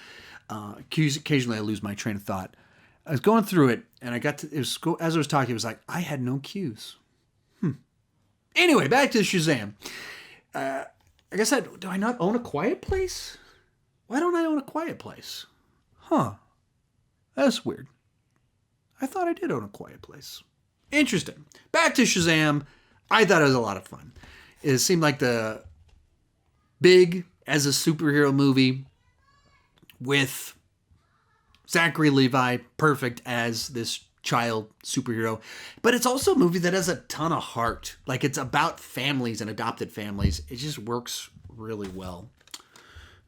Cues. Occasionally, I lose my train of thought. I was going through it, and I got to. As I was talking, it was like I had no cues. Anyway, back to Shazam. I guess do I not own A Quiet Place? Why don't I own A Quiet Place? Huh. That's weird. I thought I did own A Quiet Place. Interesting. Back to Shazam. I thought it was a lot of fun. It seemed like the big as a superhero movie with Zachary Levi, perfect as this child superhero. But it's also a movie that has a ton of heart. Like, it's about families and adopted families. It just works really well.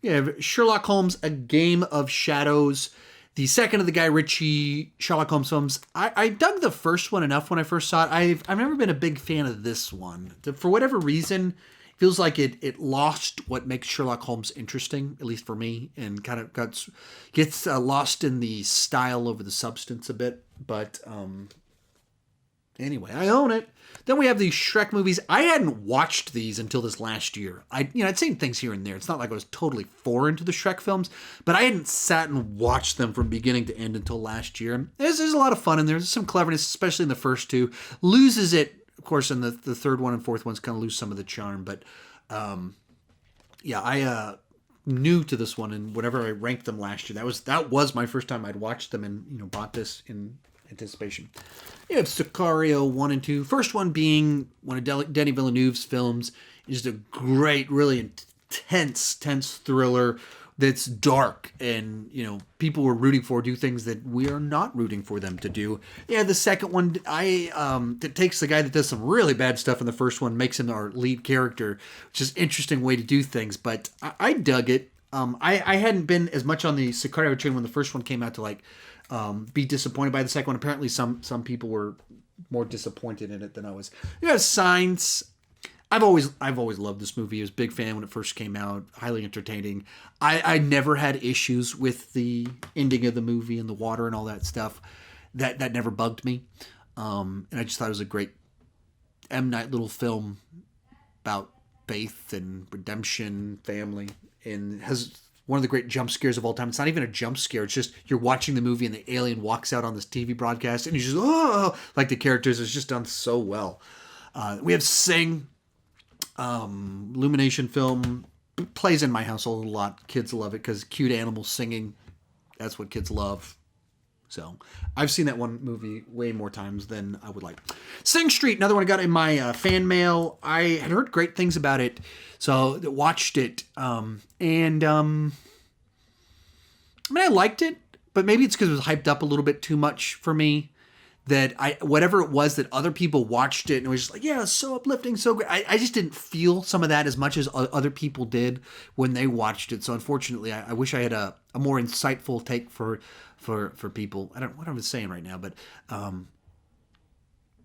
Yeah, Sherlock Holmes, A Game of Shadows, the second of the Guy Ritchie Sherlock Holmes films. I dug the first one enough when I first saw it. I've never been a big fan of this one. For whatever reason, it feels like it lost what makes Sherlock Holmes interesting, at least for me, and kind of gets lost in the style over the substance a bit. But anyway, I own it. Then we have these Shrek movies. I hadn't watched these until this last year. I'd seen things here and there. It's not like I was totally foreign to the Shrek films, but I hadn't sat and watched them from beginning to end until last year. There's a lot of fun in there. There's some cleverness, especially in the first two. Loses it, of course, in the third one and fourth ones kind of lose some of the charm. But I new to this one, and whenever I ranked them last year, that was my first time I'd watched them and bought this in anticipation. You have Sicario 1 and 2. First one being one of Denis Villeneuve's films. It's just a great, really intense thriller that's dark, and people were rooting for do things that we are not rooting for them to do. Yeah, the second one, that takes the guy that does some really bad stuff in the first one, makes him our lead character, which is an interesting way to do things. But I dug it. I hadn't been as much on the Sicario train when the first one came out to be disappointed by the second one. Apparently, some people were more disappointed in it than I was. You have Signs. I've always loved this movie. I was a big fan when it first came out. Highly entertaining. I never had issues with the ending of the movie and the water and all that stuff. That never bugged me. And I just thought it was a great M. Night little film about faith and redemption, family, and has one of the great jump scares of all time. It's not even a jump scare. It's just you're watching the movie and the alien walks out on this TV broadcast and you just, like the characters. It's just done so well. We have Sing. Illumination film, plays in my household a lot. Kids love it because cute animals singing, that's what kids love. So I've seen that one movie way more times than I would like. Sing Street, another one I got in my fan mail. I had heard great things about it, so watched it. I liked it, but maybe it's because it was hyped up a little bit too much for me. That whatever it was that other people watched it and it was just like, yeah, it's so uplifting, so great. I just didn't feel some of that as much as other people did when they watched it. So unfortunately, I wish I had a more insightful take for people. I don't know what I'm saying right now, but I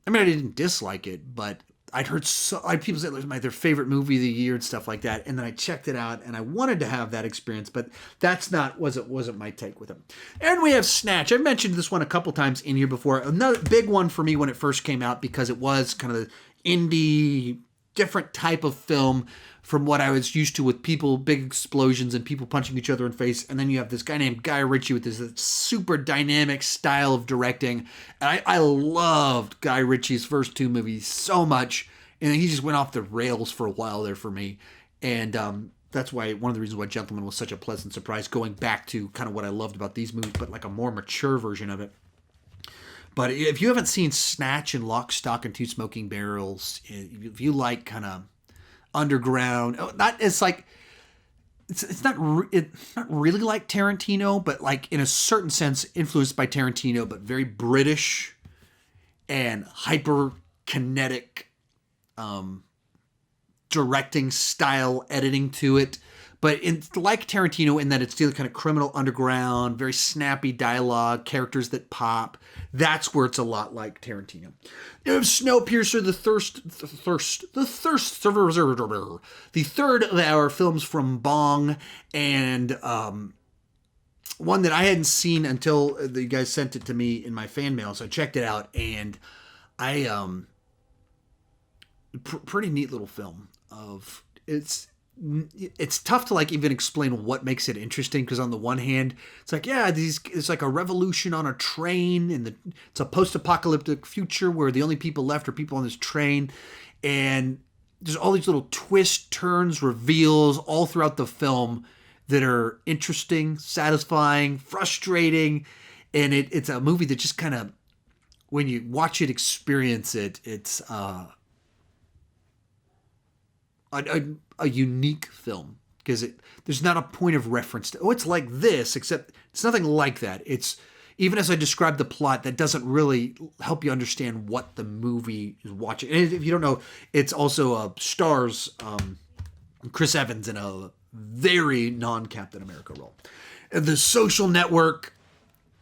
didn't dislike it, but I'd heard people say it was their favorite movie of the year and stuff like that. And then I checked it out and I wanted to have that experience, but that's wasn't my take with it. And we have Snatch. I've mentioned this one a couple times in here before. Another big one for me when it first came out because it was kind of the indie, different type of film from what I was used to with people, big explosions and people punching each other in the face. And then you have this guy named Guy Ritchie with this super dynamic style of directing. And I loved Guy Ritchie's first two movies so much. And then he just went off the rails for a while there for me. And that's why one of the reasons why Gentleman was such a pleasant surprise, going back to kind of what I loved about these movies, but like a more mature version of it. But if you haven't seen Snatch and Lock, Stock, and Two Smoking Barrels, if you like kind of underground, it's not really like Tarantino, but like in a certain sense influenced by Tarantino, but very British and hyper kinetic directing style, editing to it. But it's like Tarantino in that it's still kind of criminal underground, very snappy dialogue, characters that pop. That's where it's a lot like Tarantino. You have Snowpiercer, the third of our films from Bong, and one that I hadn't seen until you guys sent it to me in my fan mail. So I checked it out, and I pretty neat little film. It's tough to like even explain what makes it interesting, because on the one hand it's like, yeah, it's like a revolution on a train, and it's a post-apocalyptic future where the only people left are people on this train, and there's all these little twists, turns, reveals all throughout the film that are interesting, satisfying, frustrating, and it's a movie that just kind of, when you watch it, experience it, it's a unique film, because there's not a point of reference to, oh, it's like this, except it's nothing like that. It's, even as I describe the plot, that doesn't really help you understand what the movie is watching. And if you don't know, it's also stars Chris Evans in a very non-Captain America role. The Social Network,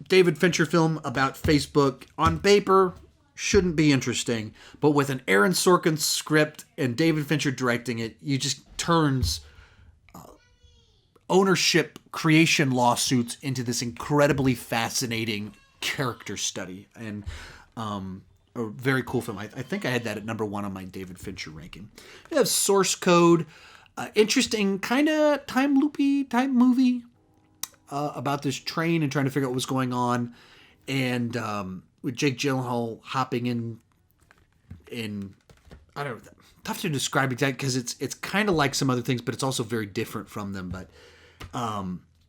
David Fincher film about Facebook. On paper, shouldn't be interesting, but with an Aaron Sorkin script and David Fincher directing it, you just turns ownership creation lawsuits into this incredibly fascinating character study, and a very cool film. I think I had that at number 1 on my David Fincher ranking. We have Source Code, interesting kind of time loopy type movie about this train and trying to figure out what's going on, and with Jake Gyllenhaal hopping in I don't know, tough to describe exactly, because it's kind of like some other things, but it's also very different from them. But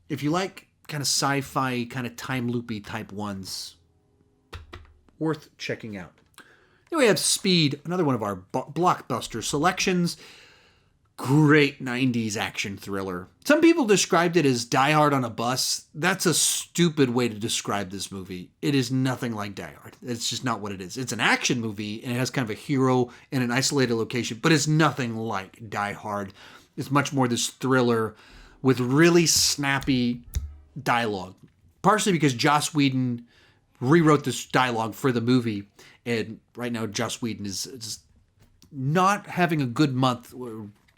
if you like kind of sci-fi, kind of time loopy type ones, worth checking out. Then we have Speed, another one of our blockbuster selections. Great 90s action thriller. Some people described it as Die Hard on a bus. That's a stupid way to describe this movie. It is nothing like Die Hard. It's just not what it is. It's an action movie, and it has kind of a hero in an isolated location, but it's nothing like Die Hard. It's much more this thriller with really snappy dialogue. Partially because Joss Whedon rewrote this dialogue for the movie, and right now Joss Whedon is just not having a good month,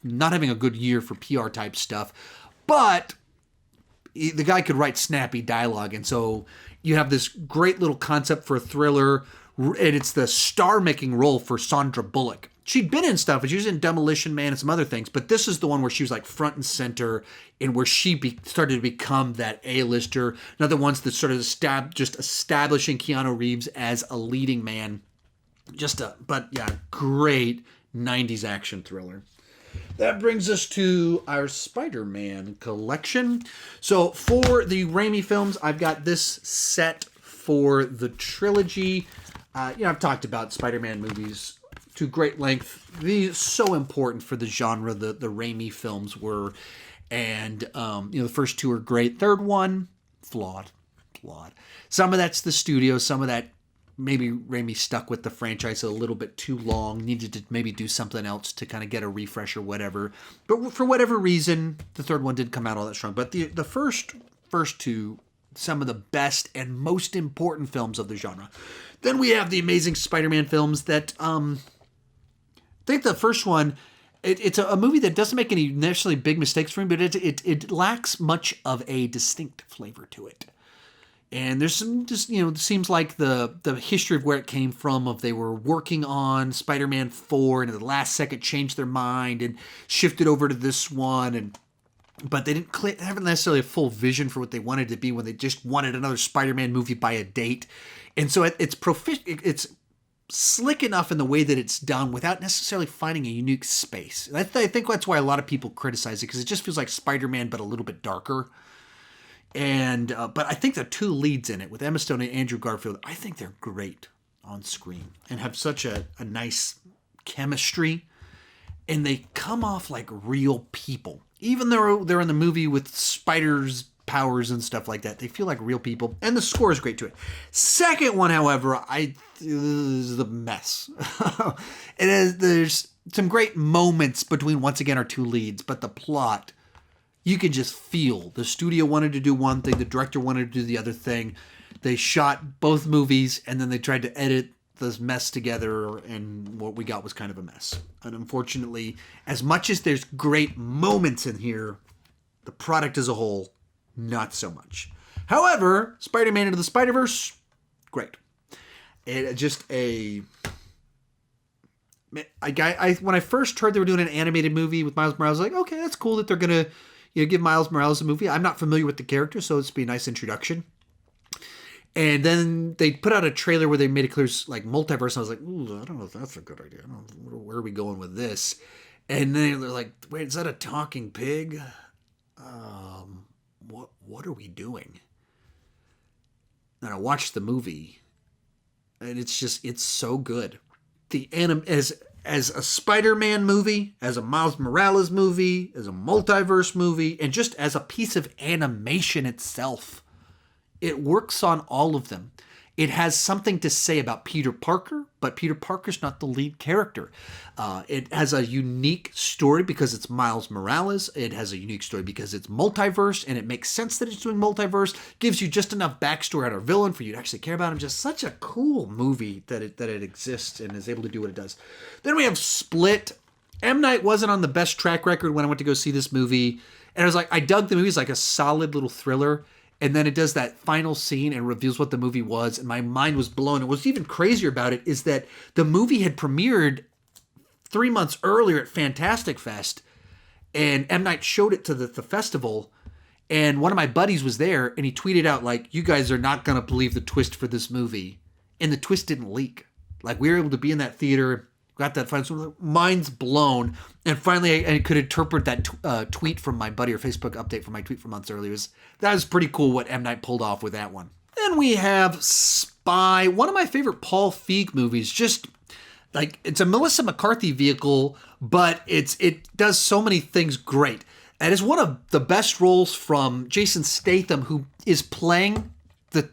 not having a good year for PR type stuff, but the guy could write snappy dialogue. And so you have this great little concept for a thriller, and it's the star-making role for Sandra Bullock. She'd been in stuff, she was in Demolition Man and some other things, but this is the one where she was like front and center, and where she started to become that A-lister. Another one's that sort of just establishing Keanu Reeves as a leading man. But yeah, great 90s action thriller. That brings us to our Spider-Man collection. So for the Raimi films, I've got this set for the trilogy. I've talked about Spider-Man movies to great length. These so important for the genre, the Raimi films were. And, the first 2 are great. Third one, flawed. Some of that's the studio, some of that maybe Raimi stuck with the franchise a little bit too long, needed to maybe do something else to kind of get a refresh or whatever. But for whatever reason, the third one didn't come out all that strong. But the first 2, some of the best and most important films of the genre. Then we have the Amazing Spider-Man films that, I think the first one, it's a movie that doesn't make any necessarily big mistakes for me, but it lacks much of a distinct flavor to it. And there's some, just, it seems like the history of where it came from, of they were working on Spider-Man 4 and at the last second changed their mind and shifted over to this one. But they didn't have necessarily a full vision for what they wanted to be when they just wanted another Spider-Man movie by a date. And so it's slick enough in the way that it's done without necessarily finding a unique space. And I think that's why a lot of people criticize it, because it just feels like Spider-Man but a little bit darker. And but I think the 2 leads in it, with Emma Stone and Andrew Garfield, I think they're great on screen and have such a nice chemistry, and they come off like real people. Even though they're in the movie with spiders, powers, and stuff like that, they feel like real people, and the score is great to it. Second one, however, is a mess. There's some great moments between, once again, our 2 leads, but the plot, you can just feel the studio wanted to do one thing, the director wanted to do the other thing. They shot both movies, and then they tried to edit this mess together, and what we got was kind of a mess. And unfortunately, as much as there's great moments in here, the product as a whole, not so much. However, Spider-Man Into the Spider-Verse, great. Just a when I first heard they were doing an animated movie with Miles Morales, I was like, okay, that's cool that they're gonna, give Miles Morales a movie. I'm not familiar with the character, so it's be a nice introduction. And then they put out a trailer where they made it clear like multiverse. And I was like, ooh, I don't know if that's a good idea. I don't know, where are we going with this? And then they're like, wait, is that a talking pig? What are we doing? And I watched the movie, and it's so good. As a Spider-Man movie, as a Miles Morales movie, as a multiverse movie, and just as a piece of animation itself, it works on all of them. It has something to say about Peter Parker, but Peter Parker's not the lead character. It has a unique story because it's Miles Morales. It has a unique story because it's multiverse, and it makes sense that it's doing multiverse. Gives you just enough backstory on our villain for you to actually care about him. Just such a cool movie that it exists and is able to do what it does. Then we have Split. M. Night wasn't on the best track record when I went to go see this movie. And I was like, I dug the movie. It's like a solid little thriller. And then it does that final scene and reveals what the movie was. And my mind was blown. And what's even crazier about it is that the movie had premiered 3 months earlier at Fantastic Fest. And M. Night showed it to the festival. And one of my buddies was there. And he tweeted out, like, you guys are not going to believe the twist for this movie. And the twist didn't leak. Like, we were able to be in that theater. Got that fun. So mind's blown. And finally, I could interpret that tweet from my buddy, or Facebook update from my tweet from months earlier. That was pretty cool what M. Night pulled off with that one. Then we have Spy, one of my favorite Paul Feig movies. Just like, it's a Melissa McCarthy vehicle, but it does so many things great. And it's one of the best roles from Jason Statham, who is playing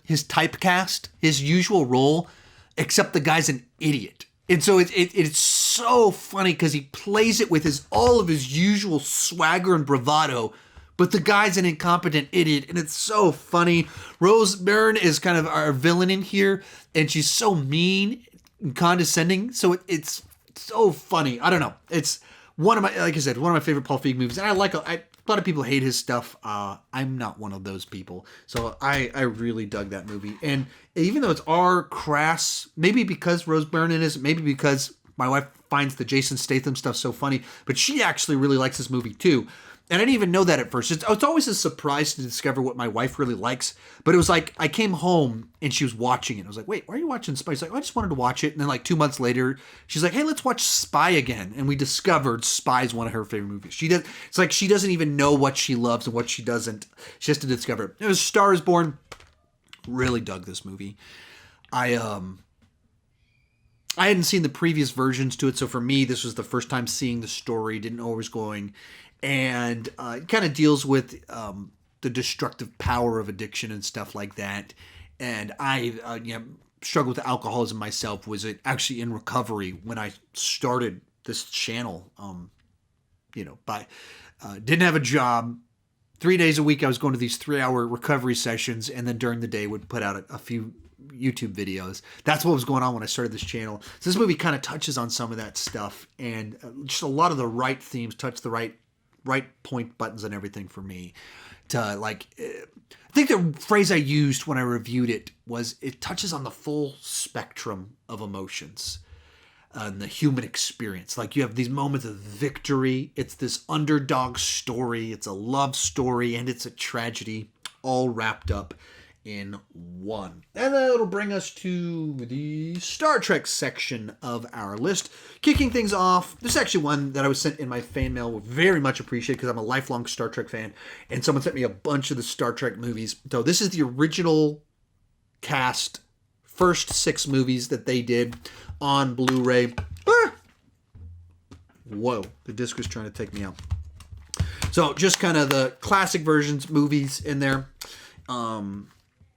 his typecast, his usual role, except the guy's an idiot. And so it's so funny because he plays it with all of his usual swagger and bravado, but the guy's an incompetent idiot, and it's so funny. Rose Byrne is kind of our villain in here, and she's so mean and condescending, so it's so funny. I don't know. It's one of my, like I said, one of my favorite Paul Feig movies, and a lot of people hate his stuff. I'm not one of those people. So I really dug that movie. And even though it's crass, maybe because Rose Byrne is, maybe because my wife finds the Jason Statham stuff so funny, but she actually really likes this movie too. And I didn't even know that at first. It's always a surprise to discover what my wife really likes. But it was like, I came home and she was watching it. I was like, wait, why are you watching Spy? She's like, I just wanted to watch it. And then like 2 months later, she's like, hey, let's watch Spy again. And we discovered Spy's one of her favorite movies. It's like she doesn't even know what she loves and what she doesn't. She has to discover it. It was Star is Born. Really dug this movie. I hadn't seen the previous versions to it. So for me, this was the first time seeing the story. Didn't know where it was going. And it kind of deals with the destructive power of addiction and stuff like that. And I struggled with alcoholism myself. Was actually in recovery when I started this channel. Didn't have a job. 3 days a week, I was going to these 3-hour recovery sessions, and then during the day would put out a few YouTube videos. That's what was going on when I started this channel. So this movie kind of touches on some of that stuff, and just a lot of the right themes, touch the right point buttons and everything for me to I think the phrase I used when I reviewed it was, it touches on the full spectrum of emotions and the human experience. Like, you have these moments of victory. It's this underdog story. It's a love story, and it's a tragedy all wrapped up in one. And that'll bring us to the Star Trek section of our list. Kicking things off, this is actually one that I was sent in my fan mail, very much appreciated because I'm a lifelong Star Trek fan, and someone sent me a bunch of the Star Trek movies. So this is the original cast, first 6 movies that they did on Blu-ray. Whoa, the disc was trying to take me out. So just kind of the classic versions, movies in there.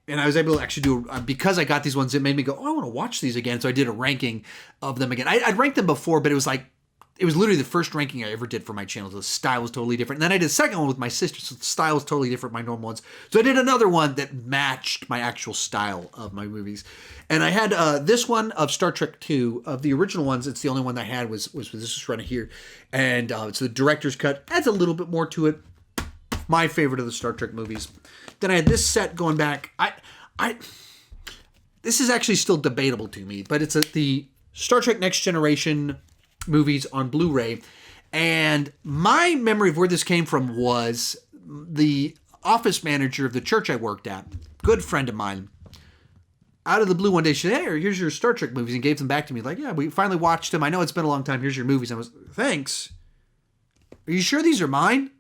And I was able to actually do, because I got these ones, it made me go, oh, I want to watch these again. So I did a ranking of them again. I'd ranked them before, but it was literally the first ranking I ever did for my channel. The style was totally different. And then I did a second one with my sister, so the style was totally different from my normal ones. So I did another one that matched my actual style of my movies. And I had this one of Star Trek 2. Of the original ones, it's the only one I had was this right here. And it's the director's cut. Adds a little bit more to it. My favorite of the Star Trek movies. Then I had this set going back. This is actually still debatable to me, but it's the Star Trek Next Generation movies on Blu-ray. And my memory of where this came from was the office manager of the church I worked at, good friend of mine, out of the blue one day, she said, hey, here's your Star Trek movies, and gave them back to me. Like, yeah, we finally watched them. I know it's been a long time. Here's your movies. And I was, thanks. Are you sure these are mine?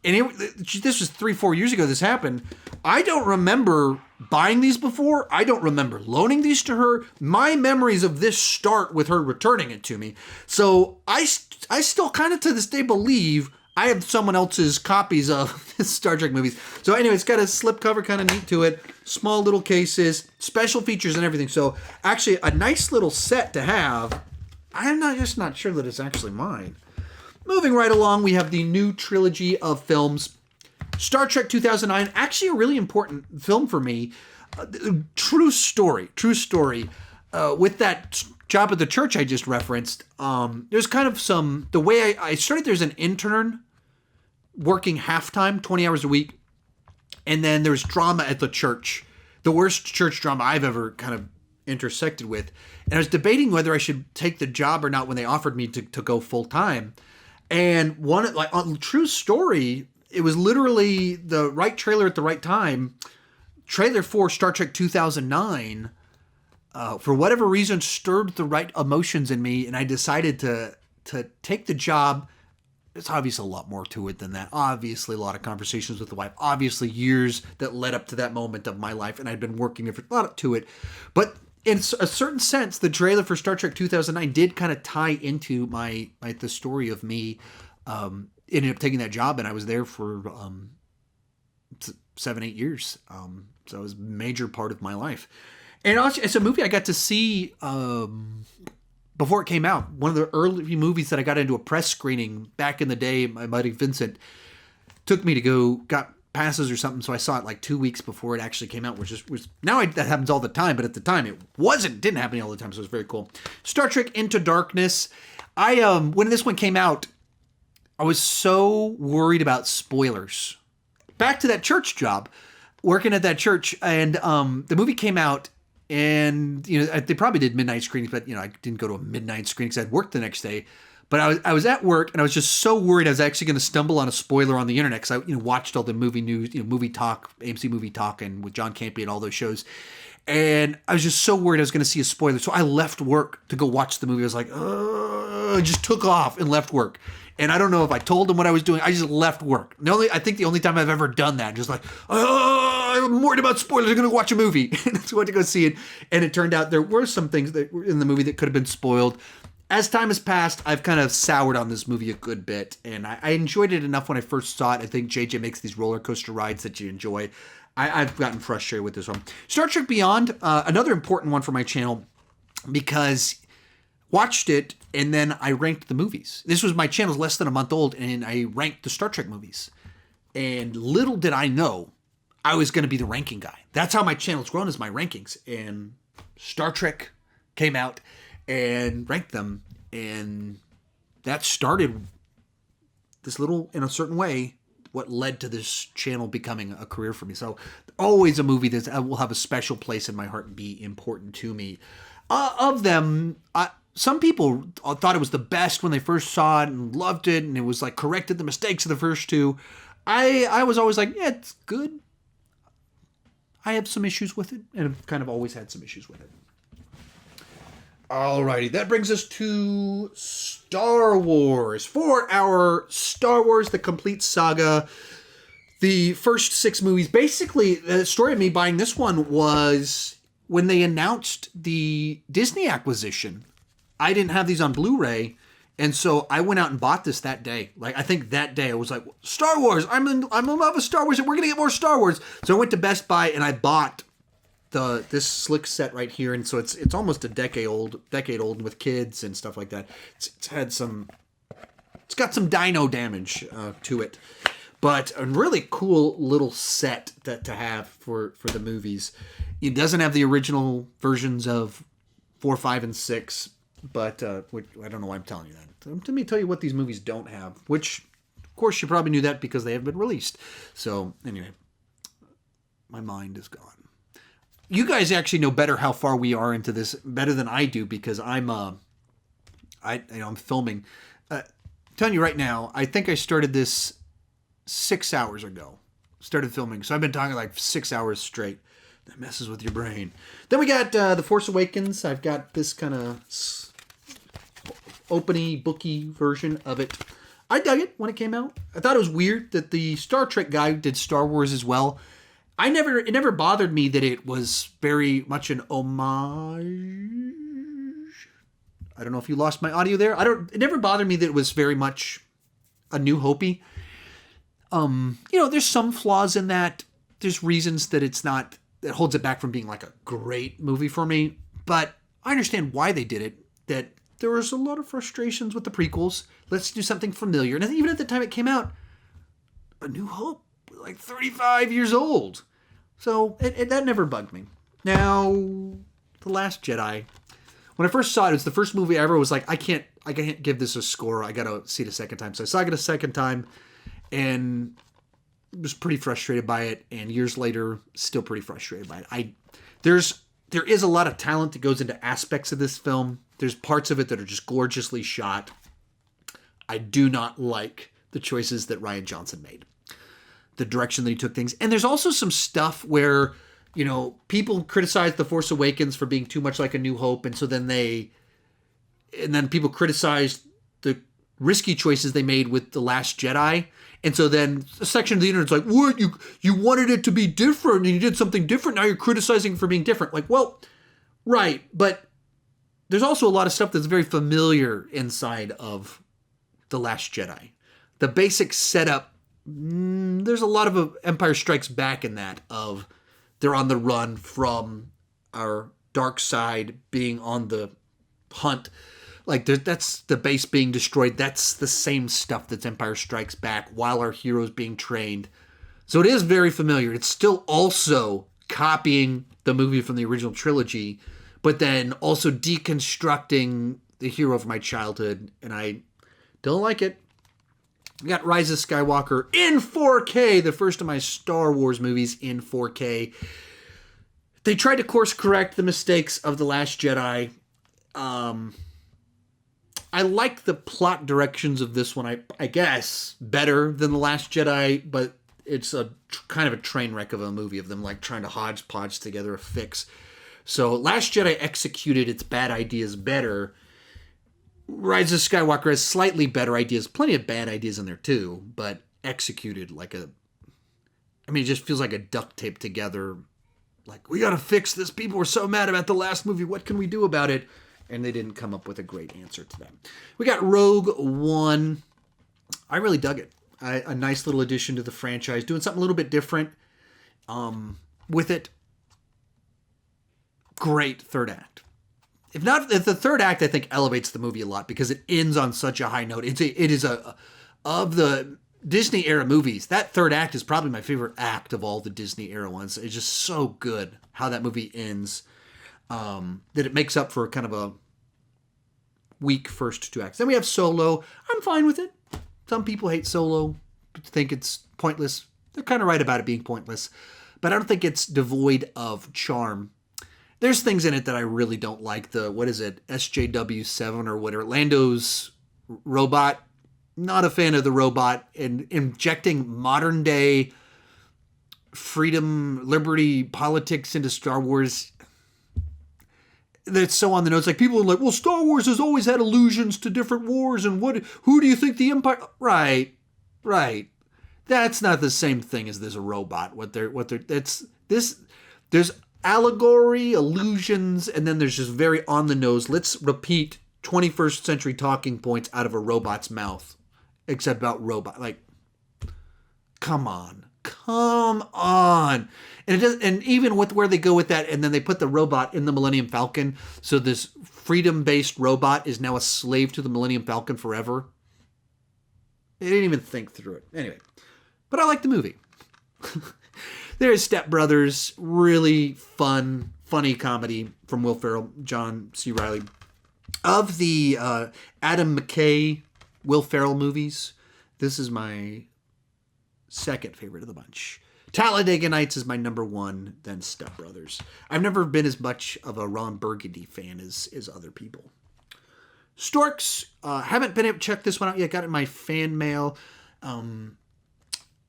And this was 3-4 years ago this happened. I don't remember buying these before. I don't remember loaning these to her. My memories of this start with her returning it to me. So I still kind of to this day believe I have someone else's copies of Star Trek movies. So anyway, it's got a slipcover, kind of neat to it. Small little cases, special features and everything. So actually a nice little set to have. I'm just not sure that it's actually mine. Moving right along, we have the new trilogy of films. Star Trek 2009, actually a really important film for me. True story. With that job at the church I just referenced, there's kind of the way I started, there's an intern working half-time, 20 hours a week, and then there's drama at the church. The worst church drama I've ever kind of intersected with. And I was debating whether I should take the job or not when they offered me to go full-time. And on true story, it was literally the right trailer at the right time. Trailer for Star Trek 2009, for whatever reason, stirred the right emotions in me, and I decided to take the job. There's obviously a lot more to it than that. Obviously, a lot of conversations with the wife. Obviously, years that led up to that moment of my life, and I'd been working a lot to it. But in a certain sense, the trailer for Star Trek 2009 did kind of tie into the story of me ended up taking that job, and I was there for 7-8 years. So it was a major part of my life. And also, it's a movie I got to see before it came out. One of the early movies that I got into a press screening back in the day. My buddy Vincent took me to got passes or something, so I saw it like 2 weeks before it actually came out, which was now that happens all the time, but at the time it didn't happen all the time, so it was very cool. Star Trek Into Darkness. When this one came out, I was so worried about spoilers. Back to that church job, working at that church, and the movie came out, and they probably did midnight screenings, but I didn't go to a midnight screening because I'd worked the next day. But I was at work, and I was just so worried I was actually going to stumble on a spoiler on the internet, because I watched all the movie news, Movie Talk, AMC Movie Talk, and with John Campea and all those shows. And I was just so worried I was going to see a spoiler. So I left work to go watch the movie. I was like, I just took off and left work. And I don't know if I told them what I was doing. I just left work. I think the only time I've ever done that, just like, I'm worried about spoilers. I'm going to watch a movie. And so I went to go see it. And it turned out there were some things that were in the movie that could have been spoiled. As time has passed, I've kind of soured on this movie a good bit, and I enjoyed it enough when I first saw it. I think JJ makes these roller coaster rides that you enjoy. I've gotten frustrated with this one. Star Trek Beyond, another important one for my channel, because watched it, and then I ranked the movies. This was my channel's less than a month old, and I ranked the Star Trek movies. And little did I know I was going to be the ranking guy. That's how my channel's grown, is my rankings. And Star Trek came out and ranked them, and that started this little, in a certain way, what led to this channel becoming a career for me. So always a movie that will have a special place in my heart and be important to me. Of them, some people thought it was the best when they first saw it and loved it, and it was like corrected the mistakes of the first two. I was always like, yeah, it's good. I have some issues with it, and I've kind of always had some issues with it. Alrighty, that brings us to Star Wars. For our Star Wars, the complete saga, the first 6 movies. Basically, the story of me buying this one was when they announced the Disney acquisition. I didn't have these on Blu-ray, and so I went out and bought this that day. Like, I think that day I was like, Star Wars, I'm in love with Star Wars, and we're going to get more Star Wars. So I went to Best Buy, and I bought this slick set right here, and so it's almost a decade old with kids and stuff like that. It's got some dino damage to it, but a really cool little set to have for the movies. It doesn't have the original versions of 4, 5, and 6, but I don't know why I'm telling you that. Let me tell you what these movies don't have, which of course you probably knew that because they haven't been released. So anyway, my mind is gone. You guys actually know better how far we are into this, better than I do, because I'm I'm filming. Telling you right now, I think I started this 6 hours ago. Started filming, so I've been talking like 6 hours straight. That messes with your brain. Then we got The Force Awakens. I've got this kind of open-y, booky version of it. I dug it when it came out. I thought it was weird that the Star Trek guy did Star Wars as well. It never bothered me that it was very much an homage. I don't know if you lost my audio there. It never bothered me that it was very much A New Hope-y. There's some flaws in that. There's reasons that that holds it back from being like a great movie for me. But I understand why they did it. That there was a lot of frustrations with the prequels. Let's do something familiar. And even at the time it came out, A New Hope was like 35 years old. So that never bugged me. Now, The Last Jedi. When I first saw it, it's the first movie I ever was like, I can't give this a score. I got to see it a second time. So I saw it a second time and was pretty frustrated by it. And years later, still pretty frustrated by it. There is a lot of talent that goes into aspects of this film. There's parts of it that are just gorgeously shot. I do not like the choices that Rian Johnson made. The direction that he took things. And there's also some stuff where, people criticize The Force Awakens for being too much like A New Hope. And so then people criticize the risky choices they made with The Last Jedi. And so then a section of the internet's like, what? You wanted it to be different and you did something different. Now you're criticizing for being different. Like, well, right. But there's also a lot of stuff that's very familiar inside of The Last Jedi. The basic setup, there's a lot of Empire Strikes Back in that of they're on the run from our dark side being on the hunt. Like that's the base being destroyed. That's the same stuff that's Empire Strikes Back while our heroes being trained. So it is very familiar. It's still also copying the movie from the original trilogy, but then also deconstructing the hero of my childhood. And I don't like it. We got Rise of Skywalker in 4K, the first of my Star Wars movies in 4K. They tried to course correct the mistakes of The Last Jedi. I like the plot directions of this one, I guess, better than The Last Jedi, but it's a kind of a train wreck of a movie of them like trying to hodgepodge together a fix. So Last Jedi executed it bad ideas better. Rise of Skywalker has slightly better ideas, plenty of bad ideas in there too, but executed it just feels like a duct tape together. Like, we got to fix this. People were so mad about the last movie. What can we do about it? And they didn't come up with a great answer to that. We got Rogue One. I really dug it. A nice little addition to the franchise, doing something a little bit different with it. Great third act. If the third act, I think, elevates the movie a lot because it ends on such a high note. Of the Disney era movies, that third act is probably my favorite act of all the Disney era ones. It's just so good how that movie ends. That it makes up for kind of a weak first two acts. Then we have Solo. I'm fine with it. Some people hate Solo, think it's pointless. They're kind of right about it being pointless, but I don't think it's devoid of charm. There's things in it that I really don't like. SJW7 or whatever, Lando's robot. Not a fan of the robot, and injecting modern day freedom, liberty, politics into Star Wars. That's so on the nose. Like, people are like, well, Star Wars has always had allusions to different wars, and who do you think the Empire? Right. That's not the same thing as there's a robot. There's allegory, allusions, and then there's just very on the nose. Let's repeat 21st century talking points out of a robot's mouth, except about robot. Like, come on. And it does, and even with where they go with that, and then they put the robot in the Millennium Falcon, so this freedom-based robot is now a slave to the Millennium Falcon forever. They didn't even think through it. Anyway, but I like the movie. There's Step Brothers, really funny comedy from Will Ferrell, John C. Reilly. Of the Adam McKay, Will Ferrell movies, this is my second favorite of the bunch. Talladega Nights is my number one, then Step Brothers. I've never been as much of a Ron Burgundy fan as other people. Storks, haven't been able to check this one out yet. Got it in my fan mail.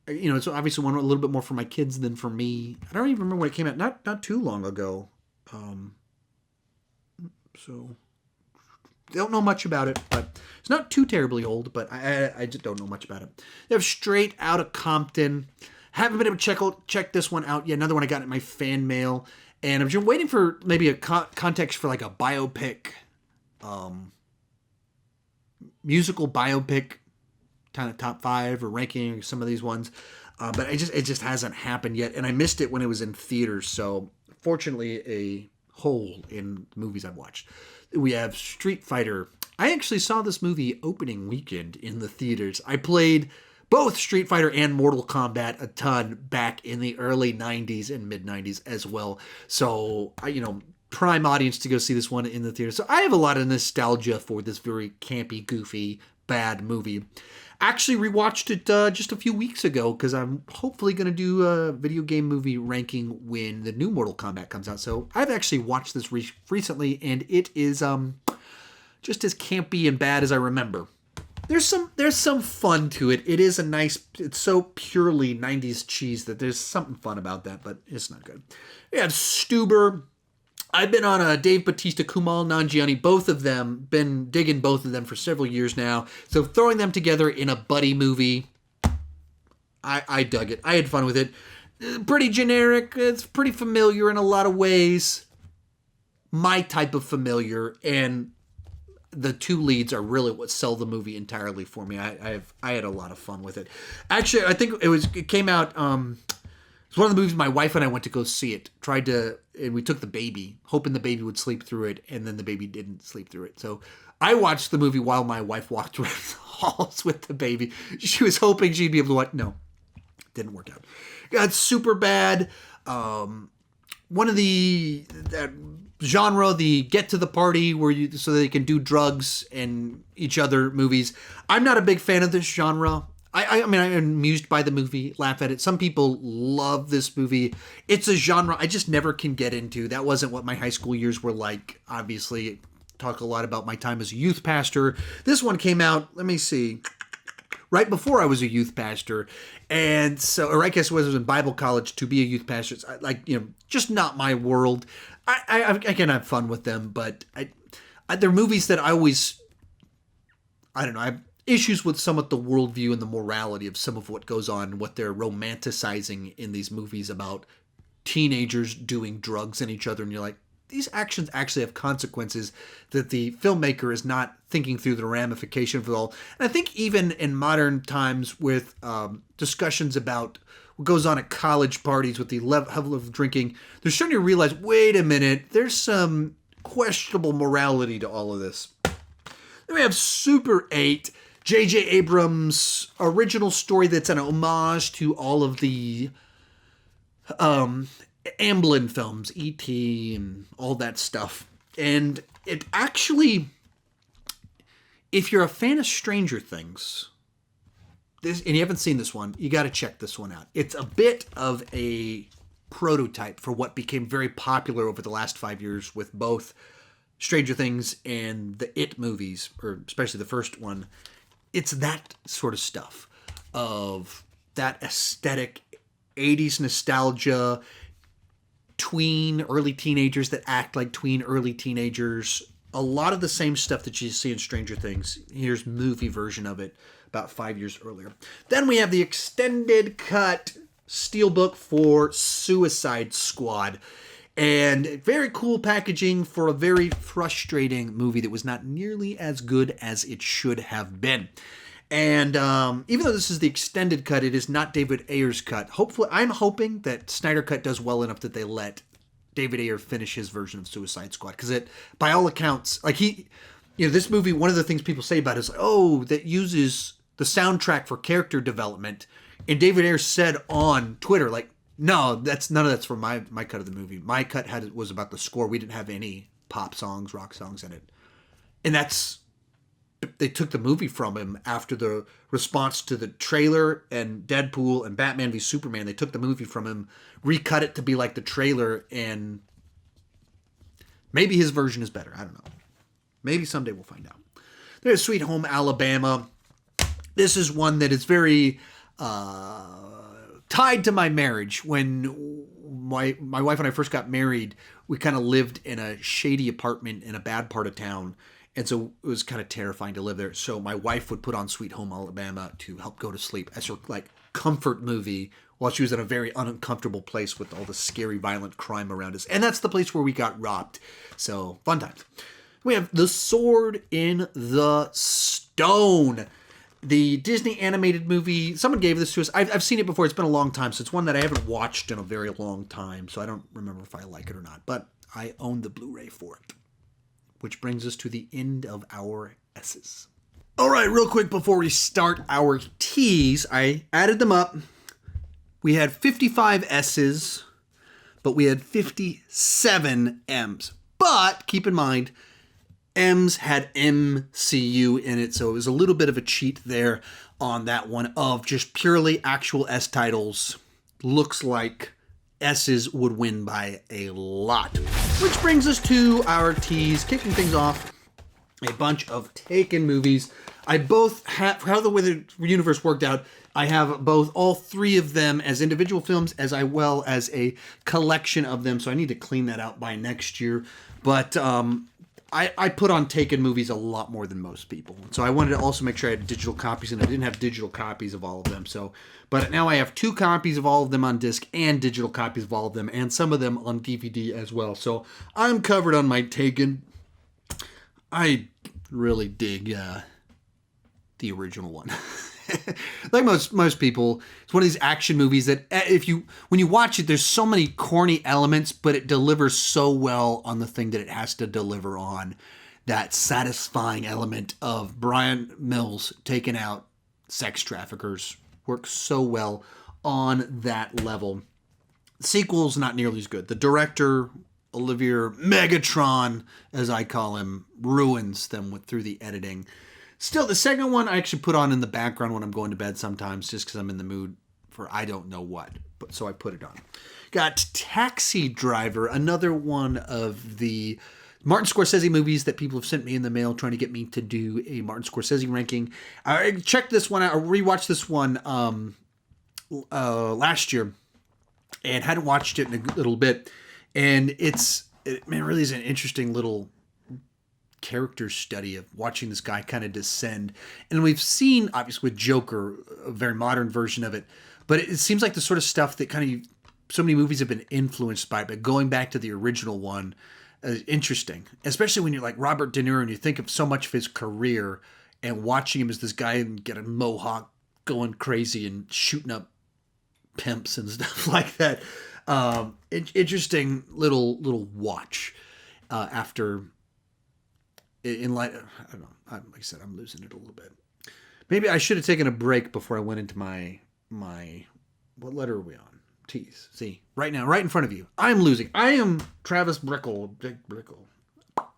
It's obviously one a little bit more for my kids than for me. I don't even remember when it came out. Not too long ago. So don't know much about it, but it's not too terribly old, but I just don't know much about it. They have Straight Outta Compton. Haven't been able to check this one out yet. Another one I got in my fan mail. And I'm just waiting for maybe a context for like a biopic, musical biopic, kind of top 5 or ranking some of these ones. But it just hasn't happened yet. And I missed it when it was in theaters. So fortunately, a hole in movies I've watched. We have Street Fighter. I actually saw this movie opening weekend in the theaters. I played both Street Fighter and Mortal Kombat a ton back in the early 90s and mid 90s as well. So, prime audience to go see this one in the theater. So I have a lot of nostalgia for this very campy, goofy, bad movie. Actually rewatched it just a few weeks ago because I'm hopefully going to do a video game movie ranking when the new Mortal Kombat comes out. So I've actually watched this recently, and it is just as campy and bad as I remember. There's some fun to it. It is it's so purely 90s cheese that there's something fun about that, but it's not good. We have Stuber. I've been on a Dave Bautista, Kumail Nanjiani, both of them, been digging both of them for several years now. So throwing them together in a buddy movie, I dug it. I had fun with it. Pretty generic. It's pretty familiar in a lot of ways. My type of familiar, and the two leads are really what sell the movie entirely for me. I had a lot of fun with it. Actually, I think it came out. It's one of the movies my wife and I went to go see it. And we took the baby, hoping the baby would sleep through it, and then the baby didn't sleep through it. So I watched the movie while my wife walked around the halls with the baby. She was hoping she'd be able to watch. No, didn't work out. Got Super Bad. One of the genre, the get to the party so they can do drugs and each other movies. I'm not a big fan of this genre. I mean, I'm amused by the movie, laugh at it. Some people love this movie. It's a genre I just never can get into. That wasn't what my high school years were like. Obviously, talk a lot about my time as a youth pastor. This one came out, let me see, right before I was a youth pastor. And so, or I guess it was in Bible college to be a youth pastor. It's just not my world. I can have fun with them, but they're movies that I don't know, I have issues with some of the worldview and the morality of some of what goes on and what they're romanticizing in these movies about teenagers doing drugs in each other. And you're like, these actions actually have consequences that the filmmaker is not thinking through the ramification of it all. And I think even in modern times with discussions about what goes on at college parties with the level of drinking, they're starting to realize, wait a minute, there's some questionable morality to all of this. Then we have Super 8, J.J. Abrams' original story that's an homage to all of the Amblin films, E.T. and all that stuff. And it actually, if you're a fan of Stranger Things, and you haven't seen this one, you got to check this one out. It's a bit of a prototype for what became very popular over the last 5 years with both Stranger Things and the It movies, or especially the first one. It's that sort of stuff, of that aesthetic, 80s nostalgia, tween, early teenagers that act like tween, early teenagers. A lot of the same stuff that you see in Stranger Things. Here's movie version of it about 5 years earlier. Then we have the extended cut steelbook for Suicide Squad. And very cool packaging for a very frustrating movie that was not nearly as good as it should have been. And even though this is the extended cut, it is not David Ayer's cut. Hopefully, I'm hoping that Snyder Cut does well enough that they let David Ayer finish his version of Suicide Squad. Because it, by all accounts, like this movie, one of the things people say about it is, that uses the soundtrack for character development. And David Ayer said on Twitter, like, no, none of that's for my cut of the movie. My cut was about the score. We didn't have any pop songs, rock songs in it. And they took the movie from him after the response to the trailer and Deadpool and Batman v Superman. They took the movie from him, recut it to be like the trailer, and maybe his version is better. I don't know. Maybe someday we'll find out. There's Sweet Home Alabama. This is one that is very tied to my marriage. When my wife and I first got married, we kind of lived in a shady apartment in a bad part of town. And so it was kind of terrifying to live there. So my wife would put on Sweet Home Alabama to help go to sleep as her like comfort movie while she was in a very uncomfortable place with all the scary, violent crime around us. And that's the place where we got robbed. So fun times. We have The Sword in the Stone. The Disney animated movie. Someone gave this to us. I've seen it before. It's been a long time. So it's one that I haven't watched in a very long time. So I don't remember if I like it or not. But I own the Blu-ray for it. Which brings us to the end of our S's. All right, real quick before we start our T's, I added them up. We had 55 S's, but we had 57 M's. But keep in mind, M's had MCU in it, so it was a little bit of a cheat there on that one of just purely actual S titles. Looks like S's would win by a lot. Which brings us to our T's, kicking things off. A bunch of Taken movies. I both have, how the way the universe worked out, I have both all three of them as individual films as well as a collection of them. So I need to clean that out by next year. But I put on Taken movies a lot more than most people. So I wanted to also make sure I had digital copies, and I didn't have digital copies of all of them. So, but now I have 2 copies of all of them on disc and digital copies of all of them, and some of them on DVD as well. So I'm covered on my Taken. I really dig the original one. Like most people, it's one of these action movies that when you watch it, there's so many corny elements, but it delivers so well on the thing that it has to deliver on. That satisfying element of Brian Mills taking out sex traffickers works so well on that level. The sequel's not nearly as good. The director, Olivier Megatron, as I call him, ruins them through the editing. Still, the second one I actually put on in the background when I'm going to bed sometimes, just because I'm in the mood for I don't know what. But so I put it on. Got Taxi Driver, another one of the Martin Scorsese movies that people have sent me in the mail trying to get me to do a Martin Scorsese ranking. I checked this one out, or rewatched this one last year, and hadn't watched it in a little bit. And it really is an interesting little character study of watching this guy kind of descend. And we've seen, obviously, with Joker, a very modern version of it, but it seems like the sort of stuff that kind of so many movies have been influenced by, but going back to the original one is interesting, especially when you're like Robert De Niro and you think of so much of his career and watching him as this guy and get a mohawk going crazy and shooting up pimps and stuff like that. Interesting little watch after. In light of, I don't know, like I said, I'm losing it a little bit. Maybe I should have taken a break before I went into my what letter are we on? T's. See, right now, right in front of you. I'm losing. I am Travis Brickle.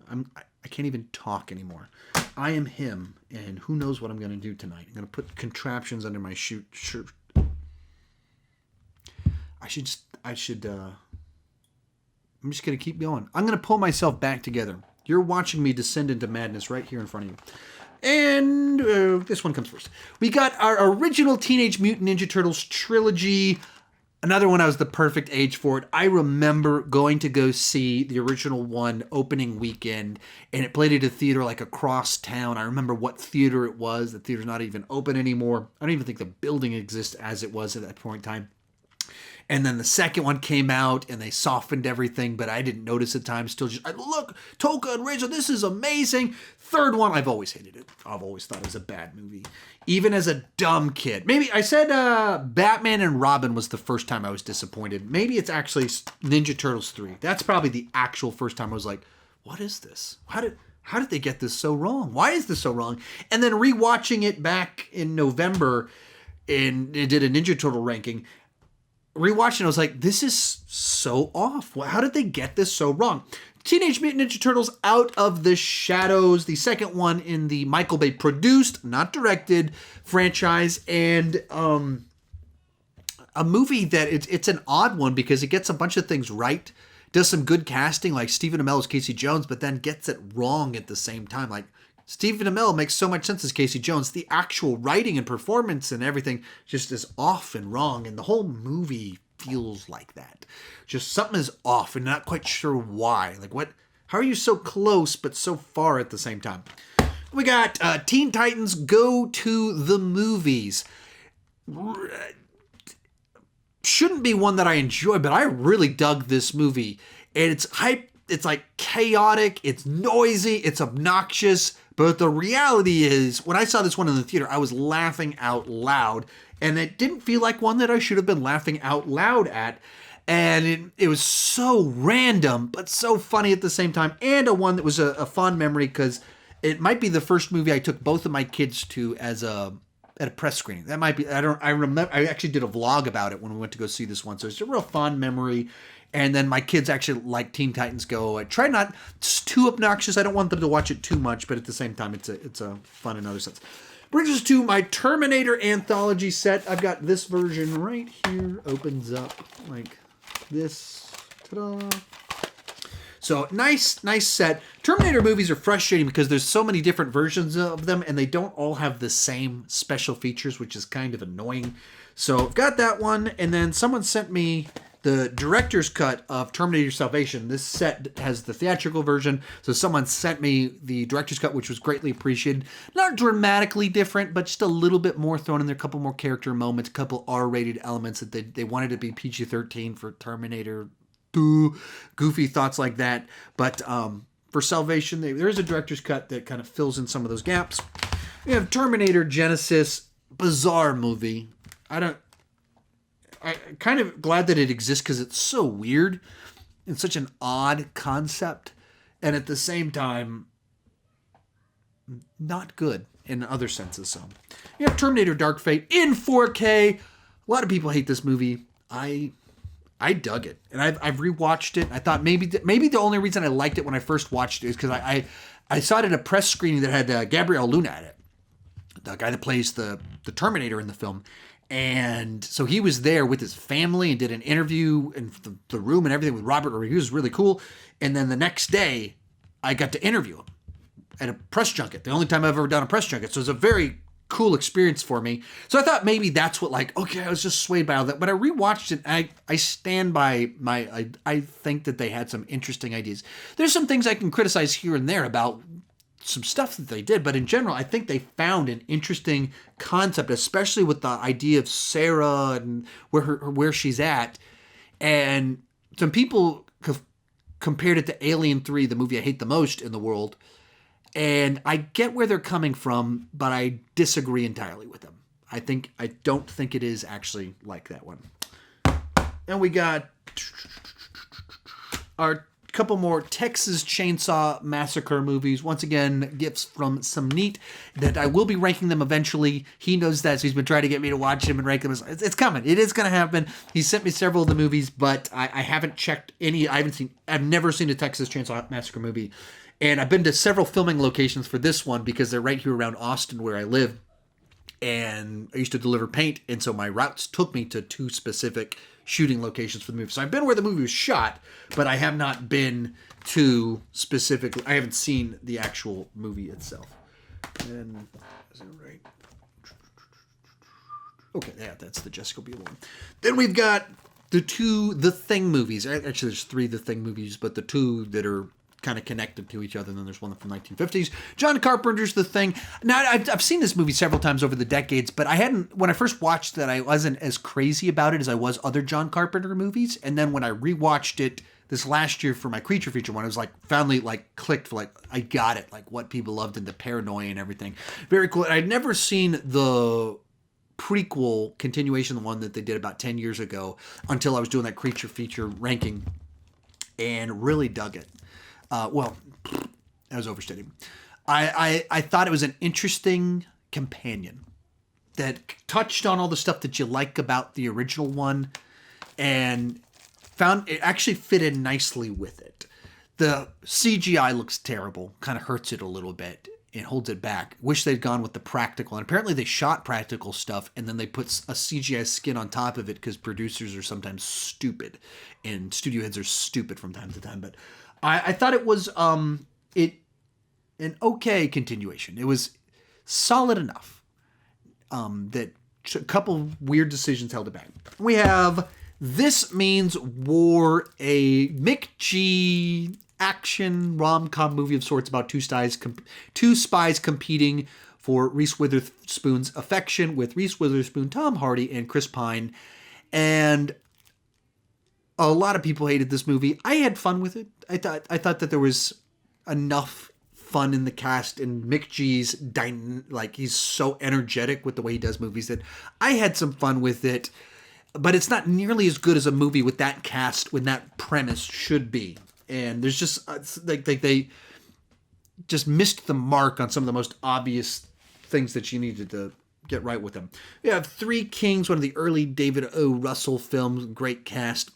I can't even talk anymore. I am him, and who knows what I'm going to do tonight. I'm going to put contraptions under my shirt. I'm just going to keep going. I'm going to pull myself back together. You're watching me descend into madness right here in front of you. And this one comes first. We got our original Teenage Mutant Ninja Turtles trilogy. Another one I was the perfect age for it. I remember going to go see the original one opening weekend, and it played at a theater like across town. I remember what theater it was. The theater's not even open anymore. I don't even think the building exists as it was at that point in time. And then the second one came out and they softened everything, but I didn't notice at the time. Still just, look, Toka and Razor, this is amazing. Third one, I've always hated it. I've always thought it was a bad movie. Even as a dumb kid. Maybe I said Batman and Robin was the first time I was disappointed. Maybe it's actually Ninja Turtles 3. That's probably the actual first time I was like, what is this? How did they get this so wrong? Why is this so wrong? And then rewatching it back in November, and it did a Ninja Turtle ranking. Rewatching, I was like, this is so off. How did they get this so wrong? Teenage Mutant Ninja Turtles Out of the Shadows, the second one in the Michael Bay produced, not directed, franchise, and a movie that it's an odd one because it gets a bunch of things right, does some good casting like Stephen Amell's Casey Jones, but then gets it wrong at the same time. Like Stephen Amell makes so much sense as Casey Jones. The actual writing and performance and everything just is off and wrong, and the whole movie feels like that. Just something is off and not quite sure why. Like, what? How are you so close but so far at the same time? We got Teen Titans Go to the Movies. Shouldn't be one that I enjoy, but I really dug this movie. And it's hype. It's like chaotic. It's noisy. It's obnoxious. But the reality is, when I saw this one in the theater, I was laughing out loud. And it didn't feel like one that I should have been laughing out loud at. And it was so random, but so funny at the same time. And a one that was a fond memory because it might be the first movie I took both of my kids to at a press screening. That might be, I remember, I actually did a vlog about it when we went to go see this one. So it's a real fond memory. And then my kids actually like Teen Titans Go. I try not, it's too obnoxious. I don't want them to watch it too much, but at the same time, it's a fun in other sense. Brings us to my Terminator anthology set. I've got this version right here. Opens up like this. Ta-da. So nice set. Terminator movies are frustrating because there's so many different versions of them and they don't all have the same special features, which is kind of annoying. So I've got that one, and then someone sent me the director's cut of Terminator Salvation. This set has the theatrical version, so someone sent me the director's cut, which was greatly appreciated. Not dramatically different, but just a little bit more thrown in there, a couple more character moments, a couple R-rated elements that they wanted to be PG-13 for Terminator. Goofy thoughts like that. But for Salvation, there is a director's cut that kind of fills in some of those gaps. We have Terminator Genesis, bizarre movie. I'm kind of glad that it exists because it's so weird and such an odd concept, and at the same time, not good in other senses. So you have Terminator Dark Fate in 4K. A lot of people hate this movie. I dug it, and I've rewatched it. I thought maybe the only reason I liked it when I first watched it is because I saw it at a press screening that had Gabriel Luna at it, the guy that plays the Terminator in the film. And so he was there with his family and did an interview in the room and everything with Robert Rodriguez. It was really cool. And then the next day, I got to interview him at a press junket. The only time I've ever done a press junket. So it was a very cool experience for me. So I thought maybe that's what, like, okay, I was just swayed by all that. But I rewatched it, and I stand by I think that they had some interesting ideas. There's some things I can criticize here and there about some stuff that they did, but in general, I think they found an interesting concept, especially with the idea of Sarah and where she's at. And some people have compared it to Alien 3, the movie I hate the most in the world. And I get where they're coming from, but I disagree entirely with them. I don't think it is actually like that one. And we got our couple more Texas Chainsaw Massacre movies. Once again, gifts from some neat that I will be ranking them eventually. He knows that, so he's been trying to get me to watch them and rank them. It's coming. It is going to happen. He sent me several of the movies, but I haven't checked any. I've never seen a Texas Chainsaw Massacre movie. And I've been to several filming locations for this one because they're right here around Austin where I live. And I used to deliver paint, and so my routes took me to two specific shooting locations for the movie. So I've been where the movie was shot, but I have not been to specifically. I haven't seen the actual movie itself. And is that right? Okay, yeah, that's the Jessica Biel one. Then we've got the two The Thing movies. Actually, there's three The Thing movies, but the two that are kind of connected to each other. And then there's one from the 1950s. John Carpenter's The Thing. Now, I've seen this movie several times over the decades, but when I first watched that, I wasn't as crazy about it as I was other John Carpenter movies. And then when I rewatched it this last year for my Creature Feature one, I was like, finally like clicked, like, I got it, like what people loved and the paranoia and everything. Very cool. I'd never seen the prequel continuation, the one that they did about 10 years ago, until I was doing that Creature Feature ranking, and really dug it. Well, I was overstating. I thought it was an interesting companion that touched on all the stuff that you like about the original one, and found it actually fit in nicely with it. The CGI looks terrible, kind of hurts it a little bit. It holds it back. Wish they'd gone with the practical. And apparently they shot practical stuff and then they put a CGI skin on top of it because producers are sometimes stupid and studio heads are stupid from time to time. But I thought it was, it an okay continuation. It was solid enough that a couple weird decisions held it back. We have This Means War, a Mick G action rom-com movie of sorts about two spies competing for Reese Witherspoon's affection, with Reese Witherspoon, Tom Hardy, and Chris Pine. And a lot of people hated this movie. I had fun with it. I thought that there was enough fun in the cast, and Mick G's he's so energetic with the way he does movies that I had some fun with it. But it's not nearly as good as a movie with that cast when that premise should be. And there's just they just missed the mark on some of the most obvious things that you needed to get right with them. We have Three Kings, one of the early David O. Russell films, great cast.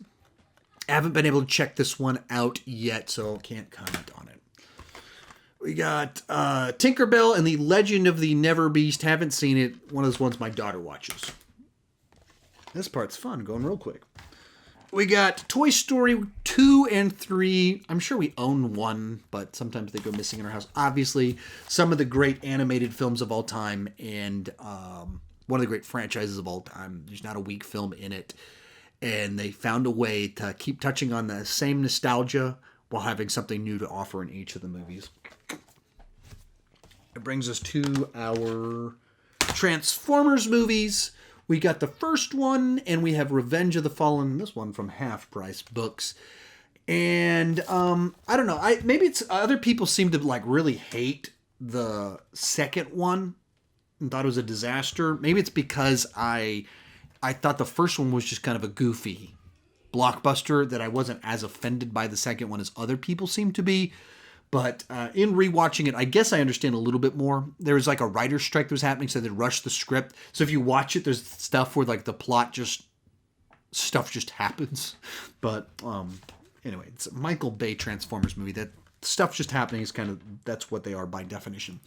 I haven't been able to check this one out yet, so can't comment on it. We got Tinkerbell and the Legend of the Never Beast. Haven't seen it. One of those ones my daughter watches. This part's fun, going real quick. We got Toy Story 2 and 3. I'm sure we own one, but sometimes they go missing in our house. Obviously, some of the great animated films of all time, and one of the great franchises of all time. There's not a weak film in it. And they found a way to keep touching on the same nostalgia while having something new to offer in each of the movies. It brings us to our Transformers movies. We got the first one, and we have Revenge of the Fallen, this one from Half Price Books. And I don't know, maybe it's other people seem to really hate the second one and thought it was a disaster. Maybe it's because I thought the first one was just kind of a goofy blockbuster, that I wasn't as offended by the second one as other people seem to be. But in rewatching it, I guess I understand a little bit more. There was a writer's strike that was happening, so they rushed the script. So if you watch it, there's stuff where the plot stuff just happens. But anyway, it's a Michael Bay Transformers movie. That stuff just happening is that's what they are by definition.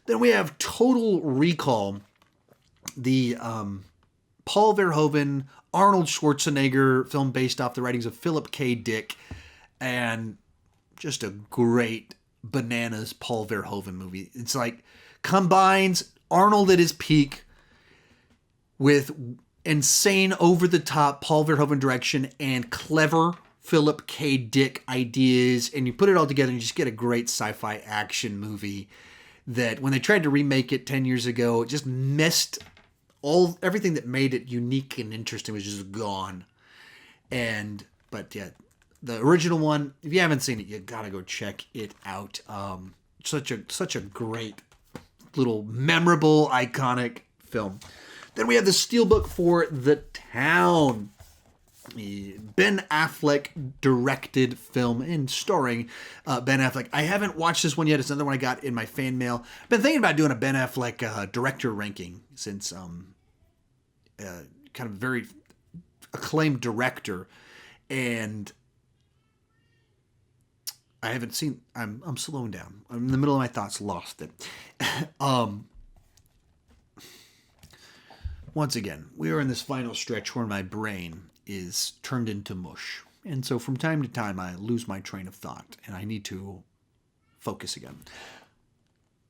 Then we have Total Recall, the Paul Verhoeven, Arnold Schwarzenegger film based off the writings of Philip K. Dick, and just a great bananas Paul Verhoeven movie. It's combines Arnold at his peak with insane over-the-top Paul Verhoeven direction and clever Philip K. Dick ideas, and you put it all together and you just get a great sci-fi action movie that when they tried to remake it 10 years ago, it just missed everything that made it unique and interesting was just gone. But yeah, the original one, if you haven't seen it, you gotta go check it out. Such a great little memorable, iconic film. Then we have the steelbook for The Town, the Ben Affleck directed film and starring Ben Affleck. I haven't watched this one yet. It's another one I got in my fan mail. I've been thinking about doing a Ben Affleck director ranking since kind of very acclaimed director, and I haven't seen. I'm slowing down. I'm in the middle of my thoughts. Lost it. Once again, we are in this final stretch where my brain is turned into mush, and so from time to time I lose my train of thought, and I need to focus again.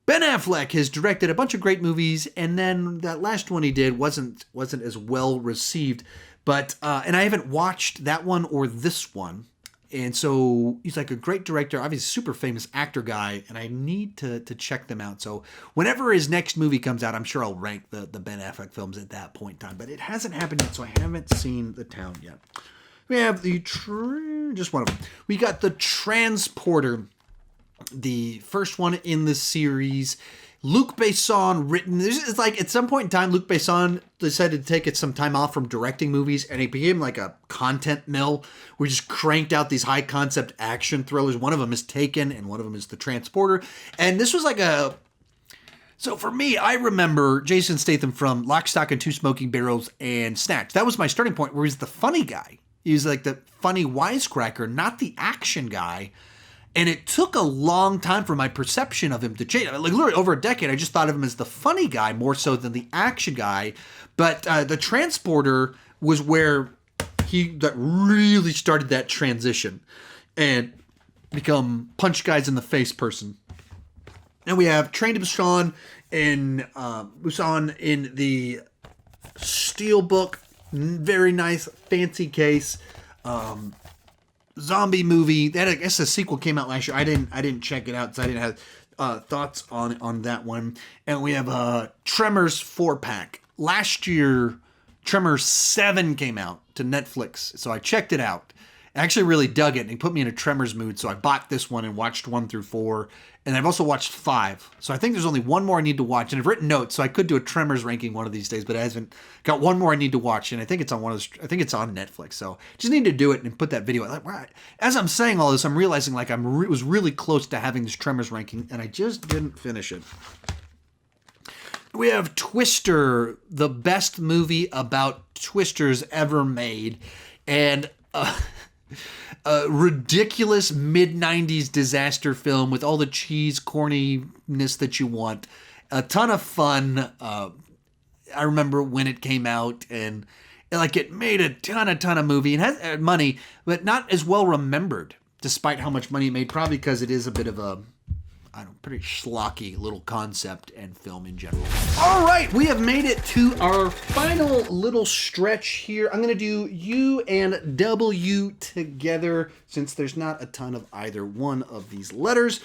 Ben Affleck has directed a bunch of great movies, and then that last one he did wasn't as well received. But and I haven't watched that one or this one. And so he's a great director, obviously super famous actor guy, and I need to check them out. So whenever his next movie comes out, I'm sure I'll rank the Ben Affleck films at that point in time. But it hasn't happened yet, so I haven't seen The Town yet. We have just one of them. We got The Transporter, the first one in the series. Luc Besson written. It's at some point in time, Luc Besson decided to take some time off from directing movies, and it became a content mill. We just cranked out these high concept action thrillers. One of them is Taken, and one of them is The Transporter. And this was so for me, I remember Jason Statham from Lock, Stock, and Two Smoking Barrels and Snatch. That was my starting point, where he's the funny guy. He's the funny wisecracker, not the action guy. And it took a long time for my perception of him to change. Literally over a decade, I just thought of him as the funny guy more so than the action guy. But The Transporter was where that really started that transition and become punch guys in the face person. And we have Train to Busan in the Steelbook. Very nice, fancy case. Zombie movie. That, I guess the sequel came out last year. I didn't check it out, so I didn't have thoughts on that one. And we have a Tremors 4-pack. Last year, Tremors 7 came out to Netflix, so I checked it out. I actually really dug it, and it put me in a Tremors mood, so I bought this one and watched 1 through 4, and I've also watched 5. So I think there's only one more I need to watch, and I've written notes, so I could do a Tremors ranking one of these days, but I haven't got one more I need to watch, and I think it's on I think it's on Netflix, so just need to do it and put that video. Like, as I'm saying all this, I'm realizing like was really close to having this Tremors ranking, and I just didn't finish it. We have Twister, the best movie about twisters ever made, and a ridiculous mid-90s disaster film with all the cheese corniness that you want. A ton of fun. I remember when it came out, and like it made a ton of movie. It has money, but not as well remembered, despite how much money it made. Probably because it is a bit of a pretty schlocky little concept and film in general. All right, we have made it to our final little stretch here. I'm going to do U and W together since there's not a ton of either one of these letters.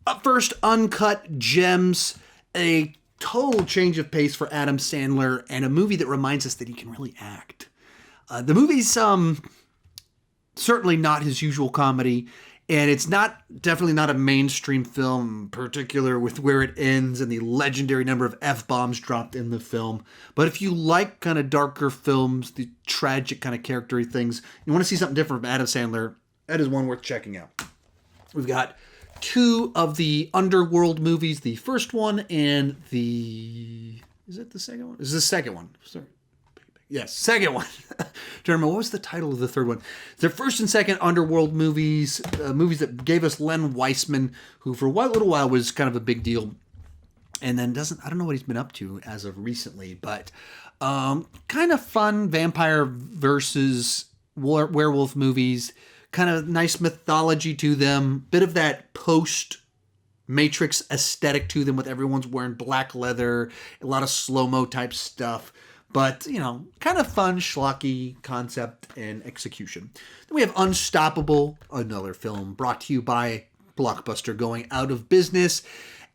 Up first, Uncut Gems, a total change of pace for Adam Sandler and a movie that reminds us that he can really act. The movie's certainly not his usual comedy. And it's definitely not a mainstream film, in particular with where it ends and the legendary number of F-bombs dropped in the film. But if you like kind of darker films, the tragic kind of character things, you want to see something different from Adam Sandler, that is one worth checking out. We've got 2 of the Underworld movies. The first one and is it the second one? This is the second one. Sorry. Yes, second one. Trying to remember, what was the title of the third one? Their first and second Underworld movies, movies that gave us Len Weissman, who for a little while was kind of a big deal, and then I don't know what he's been up to as of recently, but kind of fun vampire versus werewolf movies, kind of nice mythology to them, bit of that post-Matrix aesthetic to them with everyone's wearing black leather, a lot of slow-mo type stuff. But, kind of fun, schlocky concept and execution. Then we have Unstoppable, another film brought to you by Blockbuster going out of business.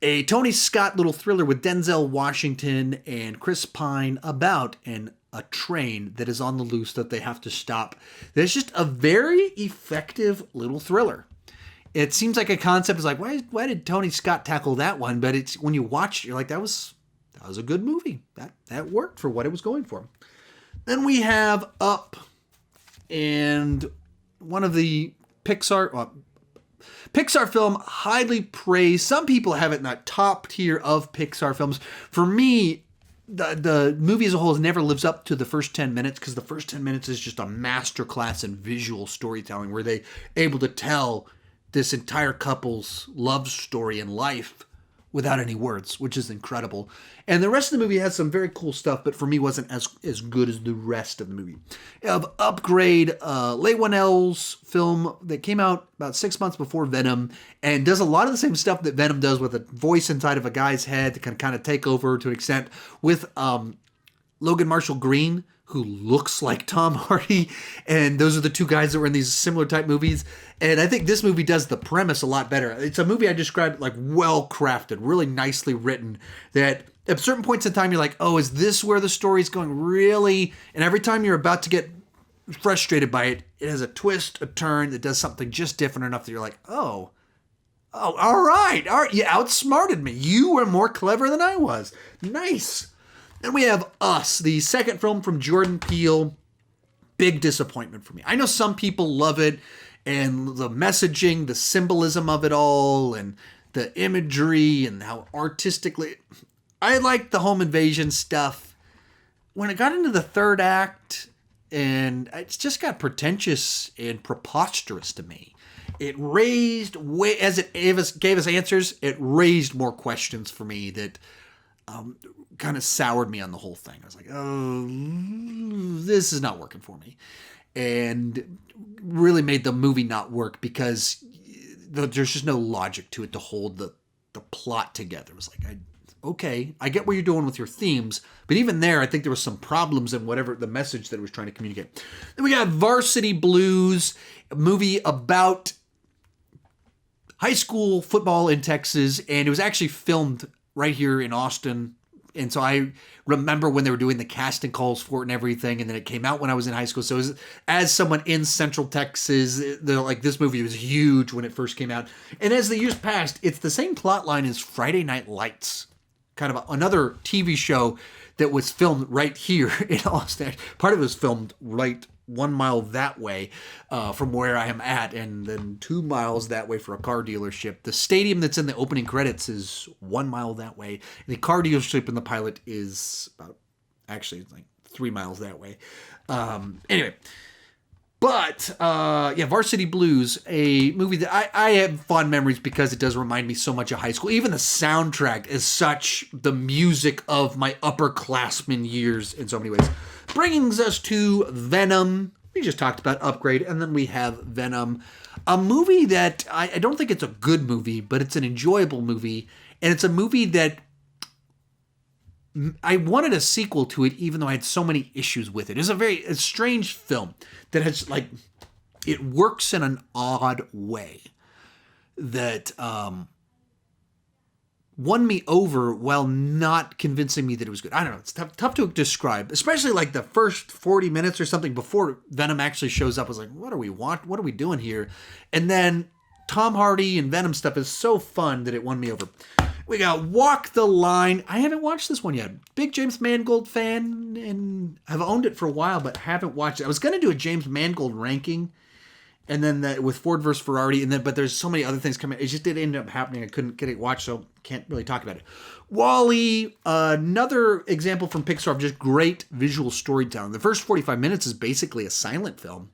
A Tony Scott little thriller with Denzel Washington and Chris Pine about a train that is on the loose that they have to stop. There's just a very effective little thriller. It seems like a concept is like, why did Tony Scott tackle that one? But it's when you watch it, you're like, that was a good movie. That worked for what it was going for. Then we have Up, and one of the Pixar film highly praised. Some people have it in that top tier of Pixar films. For me, the movie as a whole never lives up to the first 10 minutes because the first 10 minutes is just a masterclass in visual storytelling where they able to tell this entire couple's love story and life without any words, which is incredible. And the rest of the movie has some very cool stuff, but for me wasn't as good as the rest of the movie. You have Upgrade, Leigh Whannell's film that came out about 6 months before Venom, and does a lot of the same stuff that Venom does with a voice inside of a guy's head that can kind of take over to an extent with Logan Marshall Green, who looks like Tom Hardy, and those are the 2 guys that were in these similar type movies. And I think this movie does the premise a lot better. It's a movie I described like well crafted, really nicely written, that at certain points in time you're like, oh, is this where the story's going? Really? And every time you're about to get frustrated by it, it has a twist, a turn that does something just different enough that you're like, oh, all right, you outsmarted me. You were more clever than I was. Nice. Then we have Us, the second film from Jordan Peele. Big disappointment for me. I know some people love it, and the messaging, the symbolism of it all, and the imagery, and how artistically... I liked the home invasion stuff. When it got into the third act, and it just got pretentious and preposterous to me. It raised, as it gave us answers, it raised more questions for me that... kind of soured me on the whole thing. I was like, oh, this is not working for me. And really made the movie not work because there's just no logic to it to hold the plot together. It was like, okay, I get what you're doing with your themes, but even there, I think there was some problems in whatever the message that it was trying to communicate. Then we got Varsity Blues, a movie about high school football in Texas, and it was actually filmed right here in Austin. And so I remember when they were doing the casting calls for it and everything, and then it came out when I was in high school. So as someone in Central Texas, they're like, this movie was huge when it first came out. And as the years passed, it's the same plot line as Friday Night Lights, kind of another TV show that was filmed right here in Austin. Part of it was filmed right 1 mile that way from where I am at, and then 2 miles that way for a car dealership. The stadium that's in the opening credits is 1 mile that way. The car dealership in the pilot is about, actually, it's like 3 miles that way. Anyway, but yeah, Varsity Blues, a movie that I have fond memories because it does remind me so much of high school. Even the soundtrack is such the music of my upperclassmen years in so many ways. Brings us to Venom. We just talked about Upgrade, and then we have Venom, a movie that I don't think it's a good movie, but it's an enjoyable movie, and it's a movie that I wanted a sequel to it, even though I had so many issues with it. It's a strange film that has, like, it works in an odd way that won me over while not convincing me that it was good. I don't know. It's tough to describe, especially like the first 40 minutes or something before Venom actually shows up. I was like, what are we doing here? And then Tom Hardy and Venom stuff is so fun that it won me over. We got Walk the Line. I haven't watched this one yet. Big James Mangold fan, and I've owned it for a while, but haven't watched it. I was going to do a James Mangold ranking, and then with Ford versus Ferrari, but there's so many other things coming. It just didn't end up happening. I couldn't get it watched, so can't really talk about it. WALL-E, another example from Pixar of just great visual storytelling. The first 45 minutes is basically a silent film,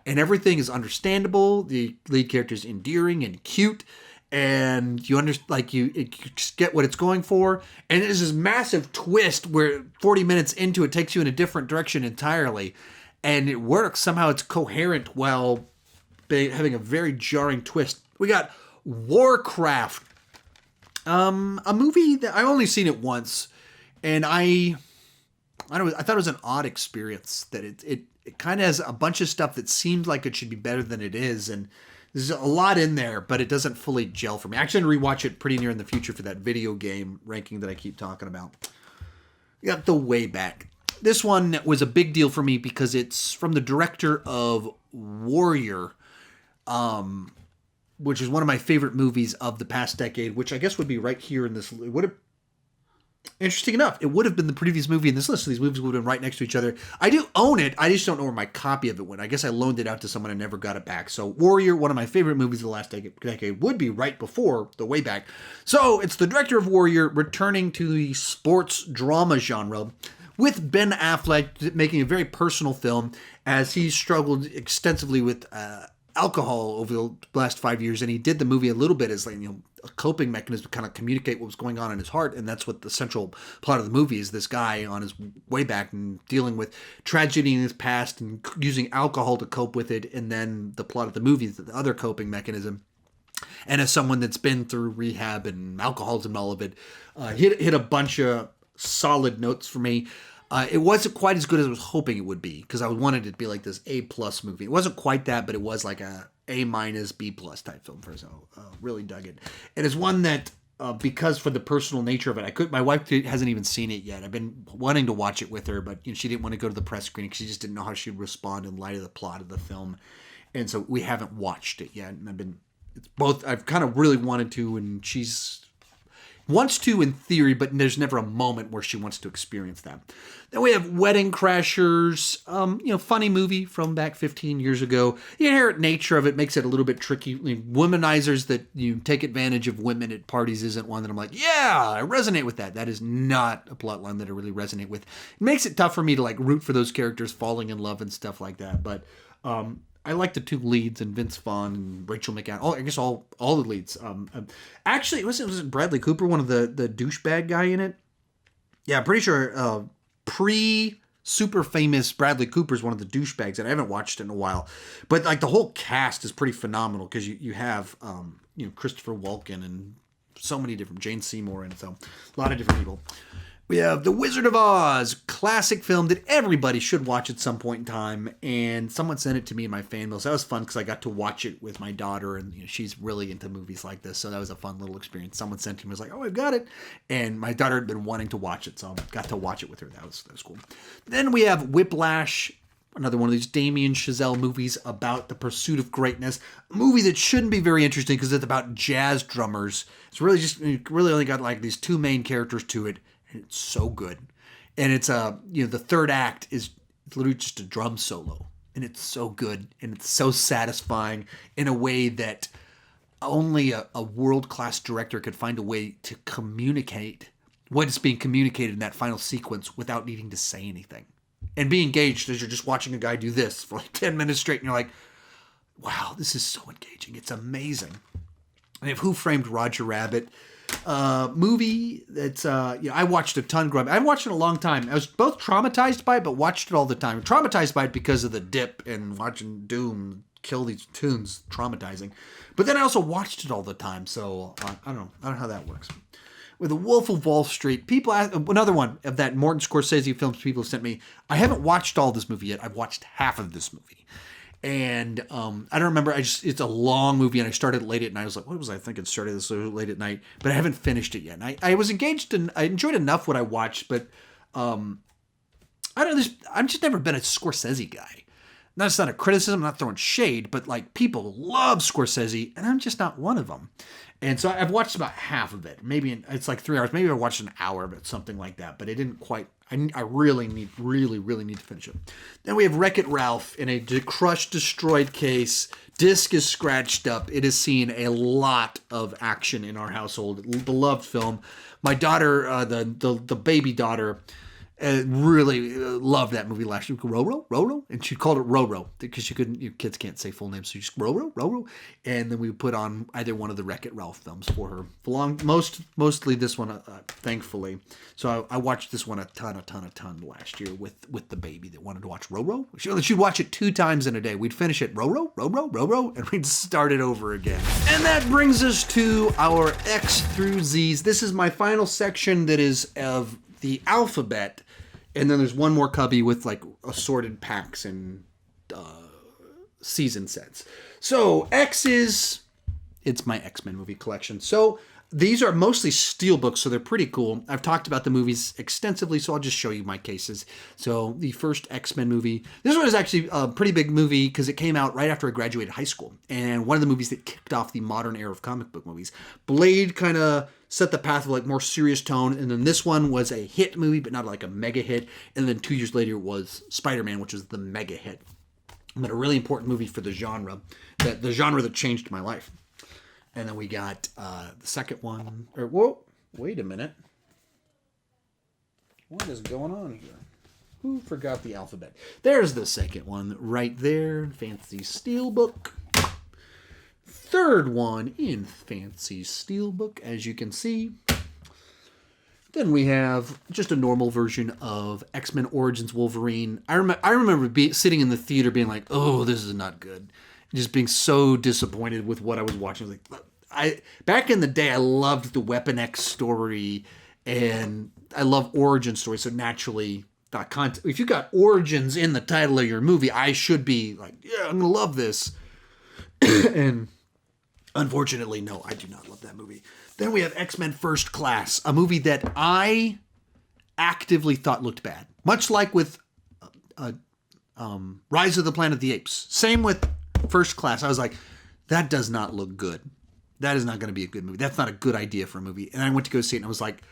and everything is understandable. The lead character is endearing and cute, and you just get what it's going for. And it is this massive twist where 40 minutes into it takes you in a different direction entirely, and it works. Somehow it's coherent while having a very jarring twist. We got Warcraft, a movie that I only seen it once, and I thought it was an odd experience. That it kind of has a bunch of stuff that seems like it should be better than it is, and there's a lot in there, but it doesn't fully gel for me. Actually, I'm going to rewatch it pretty near in the future for that video game ranking that I keep talking about. We got The Way Back. This one was a big deal for me because it's from the director of Warrior, which is one of my favorite movies of the past decade, which I guess would be right here in this. Interesting enough, it would have been the previous movie in this list, so these movies would have been right next to each other. I do own it, I just don't know where my copy of it went. I guess I loaned it out to someone and never got it back. So Warrior, one of my favorite movies of the last decade, would be right before The Way Back. So it's the director of Warrior returning to the sports drama genre, with Ben Affleck making a very personal film as he struggled extensively with alcohol over the last 5 years, and he did the movie a little bit as a coping mechanism to kind of communicate what was going on in his heart, and that's what the central plot of the movie is. This guy on his way back and dealing with tragedy in his past and using alcohol to cope with it, and then the plot of the movie is the other coping mechanism. And as someone that's been through rehab and alcoholism and all of it, hit a bunch of solid notes for me. It wasn't quite as good as I was hoping it would be, because I wanted it to be like this A+ movie. It wasn't quite that, but it was like a A-, B+ type film for, so really dug it. And it's one that, because for the personal nature of it, my wife hasn't even seen it yet. I've been wanting to watch it with her, but she didn't want to go to the press screening because she just didn't know how she'd respond in light of the plot of the film. And so we haven't watched it yet. And I've kind of really wanted to, and she's wants to in theory, but there's never a moment where she wants to experience that. Then we have Wedding Crashers, funny movie from back 15 years ago. The inherent nature of it makes it a little bit tricky. Womanizers that take advantage of women at parties isn't one that I'm like, yeah, I resonate with that. That is not a plot line that I really resonate with. It makes it tough for me to root for those characters falling in love and stuff like that. But I like the two leads, and Vince Vaughn and Rachel McAdams. I guess all the leads. Actually, was it Bradley Cooper, one of the douchebag guy in it? Yeah, I'm pretty sure pre-super famous Bradley Cooper is one of the douchebags, and I haven't watched it in a while. But the whole cast is pretty phenomenal, because you have Christopher Walken and so many different, Jane Seymour, and so a lot of different people. We have The Wizard of Oz, classic film that everybody should watch at some point in time. And someone sent it to me in my fan mail. So that was fun because I got to watch it with my daughter. And she's really into movies like this. So that was a fun little experience. Someone sent it to me, was like, oh, I've got it. And my daughter had been wanting to watch it. So I got to watch it with her. That was cool. Then we have Whiplash, another one of these Damien Chazelle movies about the pursuit of greatness. A movie that shouldn't be very interesting because it's about jazz drummers. It's really only got like these two main characters to it. It's so good. And it's the third act is literally just a drum solo. And it's so good. And it's so satisfying in a way that only a world-class director could find a way to communicate what is being communicated in that final sequence without needing to say anything. And be engaged as you're just watching a guy do this for like 10 minutes straight. And you're like, wow, this is so engaging. It's amazing. And if Who Framed Roger Rabbit, movie that's I watched a ton growing up. I haven't watched it in a long time. I was both traumatized by it, but watched it all the time. Traumatized by it because of the dip and watching Doom kill these tunes, traumatizing. But then I also watched it all the time, so I don't know how that works. With The Wolf of Wall Street, people ask, another one of that Martin Scorsese films people have sent me. I haven't watched all this movie yet. I've watched half of this movie. And I don't remember. It's a long movie, and I started late at night. I was like, what was I thinking? Started this late at night, but I haven't finished it yet. And I was engaged, and I enjoyed enough what I watched, but I don't know. I've just never been a Scorsese guy. That's not a criticism. I'm not throwing shade, but like people love Scorsese, and I'm just not one of them. And so I've watched about half of it. Maybe it's like 3 hours. Maybe I watched an hour of it, something like that. But it didn't quite. I really need to finish it. Then we have Wreck-It Ralph in a crushed, destroyed case. Disc is scratched up. It has seen a lot of action in our household. Beloved film. My daughter, the baby daughter, really loved that movie last year. Roro, and she called it Roro because kids can't say full names, so just Roro. And then we would put on either one of the Wreck-It Ralph films for her. Mostly this one, thankfully. So I watched this one a ton last year with the baby that wanted to watch Roro. She'd watch it 2 times in a day. We'd finish it Roro, and we'd start it over again. And that brings us to our X through Z's. This is my final section that is of the alphabet, and then there's one more cubby with like assorted packs and season sets. So it's my X-Men movie collection. So these are mostly steelbooks, so they're pretty cool. I've talked about the movies extensively, so I'll just show you my cases. So the first X-Men movie, this one is actually a pretty big movie because it came out right after I graduated high school, and one of the movies that kicked off the modern era of comic book movies. Blade kind of set the path of like more serious tone, and then this one was a hit movie, but not like a mega hit. And then 2 years later was Spider-Man, which was the mega hit. But a really important movie for the genre that changed my life. And then we got the second one. Whoa, wait a minute. What is going on here? Who forgot the alphabet? There's the second one right there. Fancy Steelbook. Third one in Fancy Steelbook, as you can see. Then we have just a normal version of X-Men Origins Wolverine. I remember sitting in the theater being like, oh, this is not good. Just being so disappointed with what I was watching. I was like, back in the day, I loved the Weapon X story, and I love origin stories. So naturally, if you got origins in the title of your movie, I should be like, yeah, I'm gonna love this. And unfortunately, no, I do not love that movie. Then we have X-Men First Class, a movie that I actively thought looked bad, much like with Rise of the Planet of the Apes. Same with First Class. I was like, that does not look good. That is not going to be a good movie. That's not a good idea for a movie. And I went to go see it, and I was like,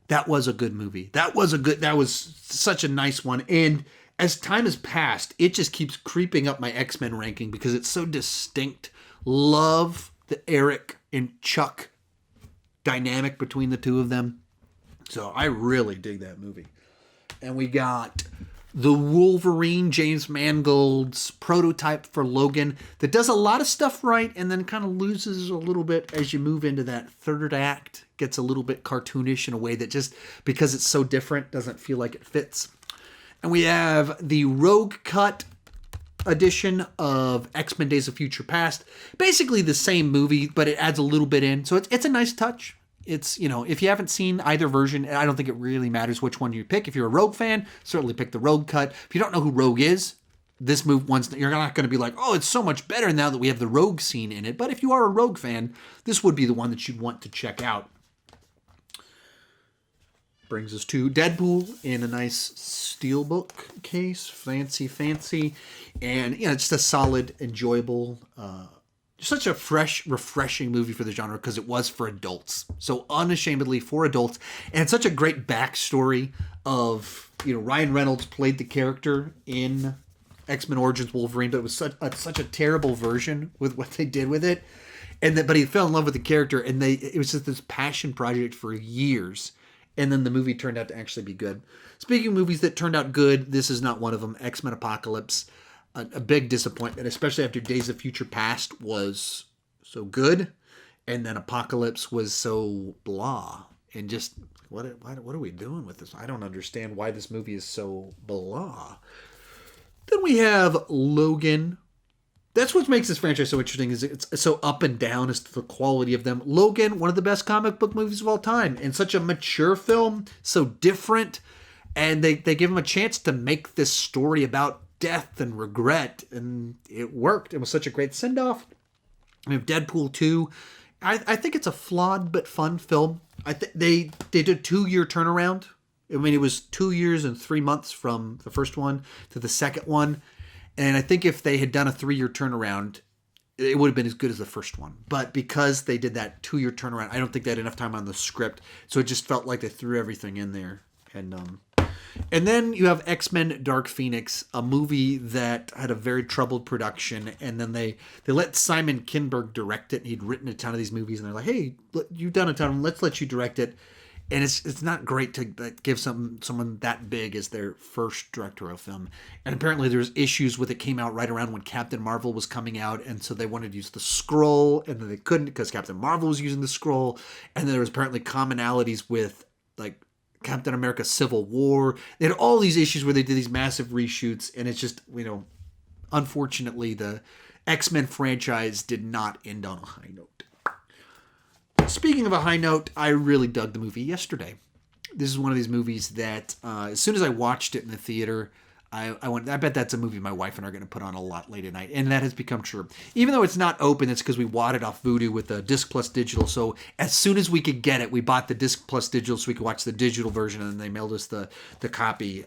that was a good movie. That was such a nice one. And as time has passed, it just keeps creeping up my X-Men ranking because it's so distinct. Love the Eric and Chuck dynamic between the two of them. So I really dig that movie. And we got the Wolverine, James Mangold's prototype for Logan that does a lot of stuff right and then kind of loses a little bit as you move into that third act. Gets a little bit cartoonish in a way that just, because it's so different, doesn't feel like it fits. And we have the Rogue Cut edition of X-Men Days of Future Past. Basically the same movie, but it adds a little bit in. So it's a nice touch. It's, if you haven't seen either version, I don't think it really matters which one you pick. If you're a Rogue fan, certainly pick the Rogue cut. If you don't know who Rogue is, this you're not going to be like, oh, it's so much better now that we have the Rogue scene in it. But if you are a Rogue fan, this would be the one that you'd want to check out. Brings us to Deadpool in a nice steelbook case. Fancy. And, just a solid, enjoyable, such a fresh, refreshing movie for the genre because it was for adults. So unashamedly for adults. And it's such a great backstory of, Ryan Reynolds played the character in X-Men Origins Wolverine, but it was such a terrible version with what they did with it. But he fell in love with the character, and it was just this passion project for years. And then the movie turned out to actually be good. Speaking of movies that turned out good, this is not one of them. X-Men Apocalypse, a big disappointment, especially after Days of Future Past was so good, and then Apocalypse was so blah. And just, what are we doing with this? I don't understand why this movie is so blah. Then we have Logan. That's what makes this franchise so interesting, is it's so up and down as to the quality of them. Logan, one of the best comic book movies of all time, and such a mature film, so different, and they give him a chance to make this story about death and regret, and it worked. It was such a great send-off. We have Deadpool 2. I think it's a flawed but fun film. They did a 2-year turnaround. I mean, it was 2 years and 3 months from the first one to the second one. And I think if they had done a 3-year turnaround, it would have been as good as the first one. But because they did that 2-year turnaround, I don't think they had enough time on the script. So it just felt like they threw everything in there. And then you have X-Men Dark Phoenix, a movie that had a very troubled production. And then they let Simon Kinberg direct it. He'd written a ton of these movies. And they're like, hey, you've done a ton of them. Let's let you direct it. And it's not great to give someone that big as their first directorial film. And apparently there was issues with it. Came out right around when Captain Marvel was coming out. And so they wanted to use the scroll. And then they couldn't because Captain Marvel was using the scroll. And then there was apparently commonalities with like Captain America Civil War. They had all these issues where they did these massive reshoots. And it's just, unfortunately the X-Men franchise did not end on a high note. Speaking of a high note, I really dug the movie yesterday. This is one of these movies that as soon as I watched it in the theater, I bet that's a movie my wife and I are going to put on a lot late at night. And that has become true. Even though it's not open, it's because we bought it off Vudu with a Disc Plus Digital. So as soon as we could get it, we bought the Disc Plus Digital so we could watch the digital version. And then they mailed us the copy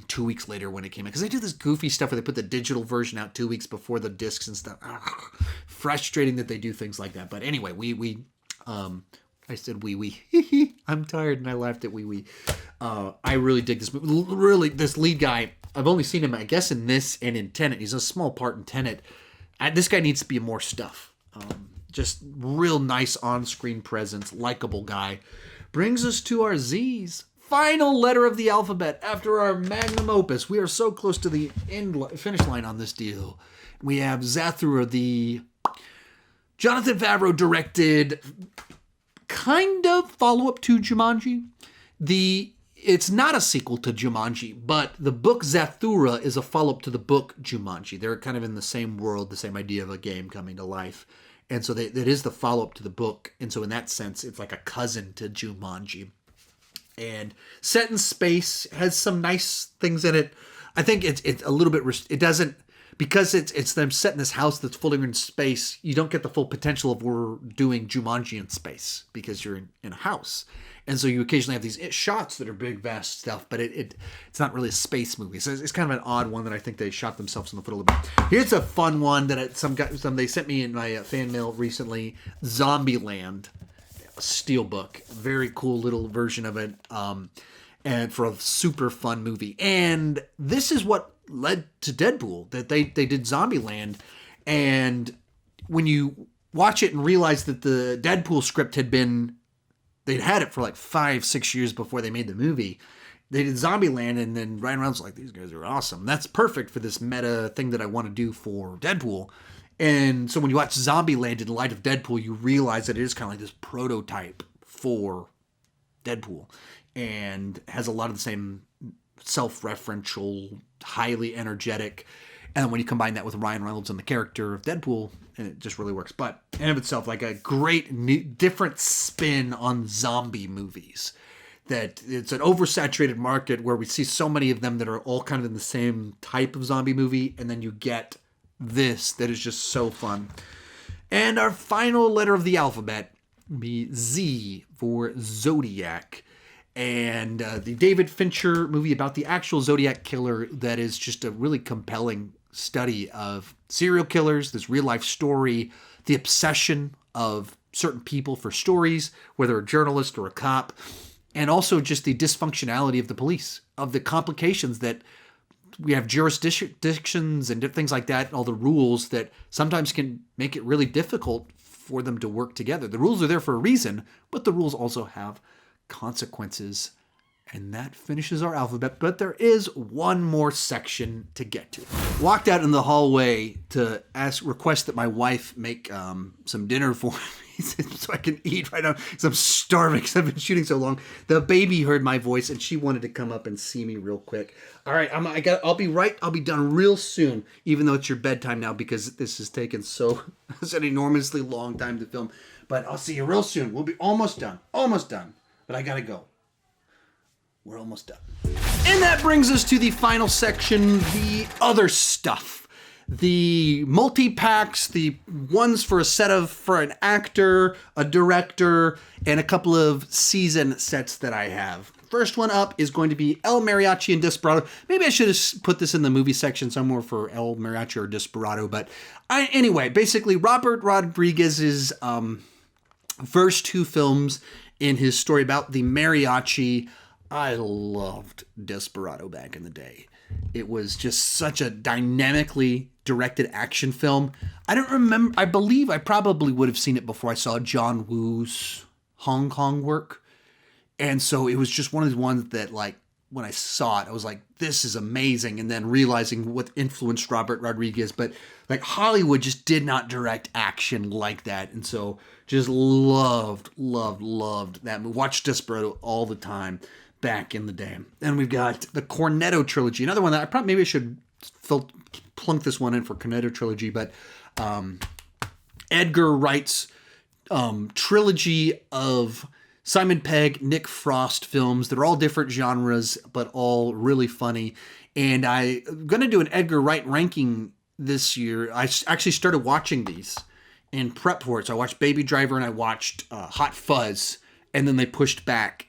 2 weeks later when it came in. Because they do this goofy stuff where they put the digital version out 2 weeks before the discs and stuff. Ugh, frustrating that they do things like that. But anyway, I said wee. I'm tired and I laughed at wee. I really dig this movie. Really, this lead guy, I've only seen him, I guess, in this and in Tenet. He's a small part in Tenet. This guy needs to be in more stuff. Just real nice on-screen presence, likable guy. Brings us to our Z's. Final letter of the alphabet after our magnum opus. We are so close to the finish line on this deal. We have Zathura, the Jonathan Favreau directed kind of follow-up to Jumanji. It's not a sequel to Jumanji, but the book Zathura is a follow-up to the book Jumanji. They're kind of in the same world, the same idea of a game coming to life. And so that is the follow-up to the book. And so in that sense, it's like a cousin to Jumanji. And set in space, has some nice things in it. I think it's a little bit, it doesn't, because it's them set in this house that's floating in space, you don't get the full potential of we're doing Jumanji in space because you're in a house. And so you occasionally have these shots that are big, vast stuff, but it's not really a space movie. So it's kind of an odd one that I think they shot themselves in the foot a little bit. Here's a fun one that they sent me in my fan mail recently, Zombieland. Steelbook, very cool little version of it, and for a super fun movie. And this is what led to Deadpool, that they did Zombieland. And when you watch it and realize that the Deadpool script they'd had it for like 5-6 years before they made the movie. They did Zombieland, and then Ryan Reynolds was like, these guys are awesome. That's perfect for this meta thing that I want to do for Deadpool. And so when you watch Zombieland in light of Deadpool, you realize that it is kind of like this prototype for Deadpool and has a lot of the same self-referential, highly energetic. And when you combine that with Ryan Reynolds and the character of Deadpool, and it just really works. But in and of itself, like a great new, different spin on zombie movies. That it's an oversaturated market where we see so many of them that are all kind of in the same type of zombie movie, and then you get this that is just so fun. And our final letter of the alphabet will be Z for Zodiac. And the David Fincher movie about the actual Zodiac killer that is just a really compelling study of serial killers, this real life story, the obsession of certain people for stories, whether a journalist or a cop, and also just the dysfunctionality of the police, of the complications that we have jurisdictions and things like that, and all the rules that sometimes can make it really difficult for them to work together. The rules are there for a reason, but the rules also have consequences. And that finishes our alphabet, but there is one more section to get to. Walked out in the hallway to request that my wife make some dinner for me so I can eat right now because I'm starving because I've been shooting so long. The baby heard my voice and she wanted to come up and see me real quick. All right, I'll be done real soon, even though it's your bedtime now because this has taken it's an enormously long time to film. But I'll see you real soon. We'll be almost done, but I gotta go. We're almost done. And that brings us to the final section, the other stuff. The multi-packs, the ones for an actor, a director, and a couple of season sets that I have. First one up is going to be El Mariachi and Desperado. Maybe I should have put this in the movie section somewhere for El Mariachi or Desperado, but anyway, basically Robert Rodriguez's first two films in his story about the mariachi. I loved Desperado back in the day. It was just such a dynamically directed action film. I believe I probably would have seen it before I saw John Woo's Hong Kong work. And so it was just one of the ones that, like, when I saw it, I was like, this is amazing. And then realizing what influenced Robert Rodriguez. But, like, Hollywood just did not direct action like that. And so just loved that movie. Watched Desperado all the time back in the day. And we've got the Cornetto trilogy. Another one that maybe I should plunk this one in for Cornetto trilogy, but Edgar Wright's trilogy of Simon Pegg, Nick Frost films that are all different genres, but all really funny. And I'm going to do an Edgar Wright ranking this year. I actually started watching these in prep for it. So I watched Baby Driver and I watched Hot Fuzz, and then they pushed back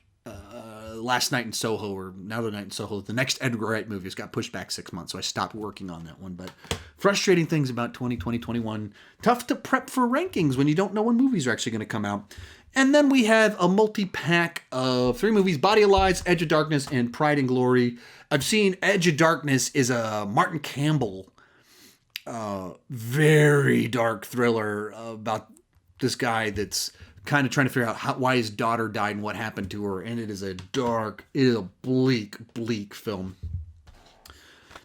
Last Night in Soho, or Another Night in Soho. The next Edgar Wright movie has got pushed back 6 months, so I stopped working on that one. But frustrating things about 2020, 2021. Tough to prep for rankings when you don't know when movies are actually going to come out. And then we have a multi-pack of 3 movies: Body of Lies, Edge of Darkness, and Pride and Glory. I've seen Edge of Darkness is a Martin Campbell, very dark thriller about this guy that's kind of trying to figure out why his daughter died and what happened to her. And it is a bleak film.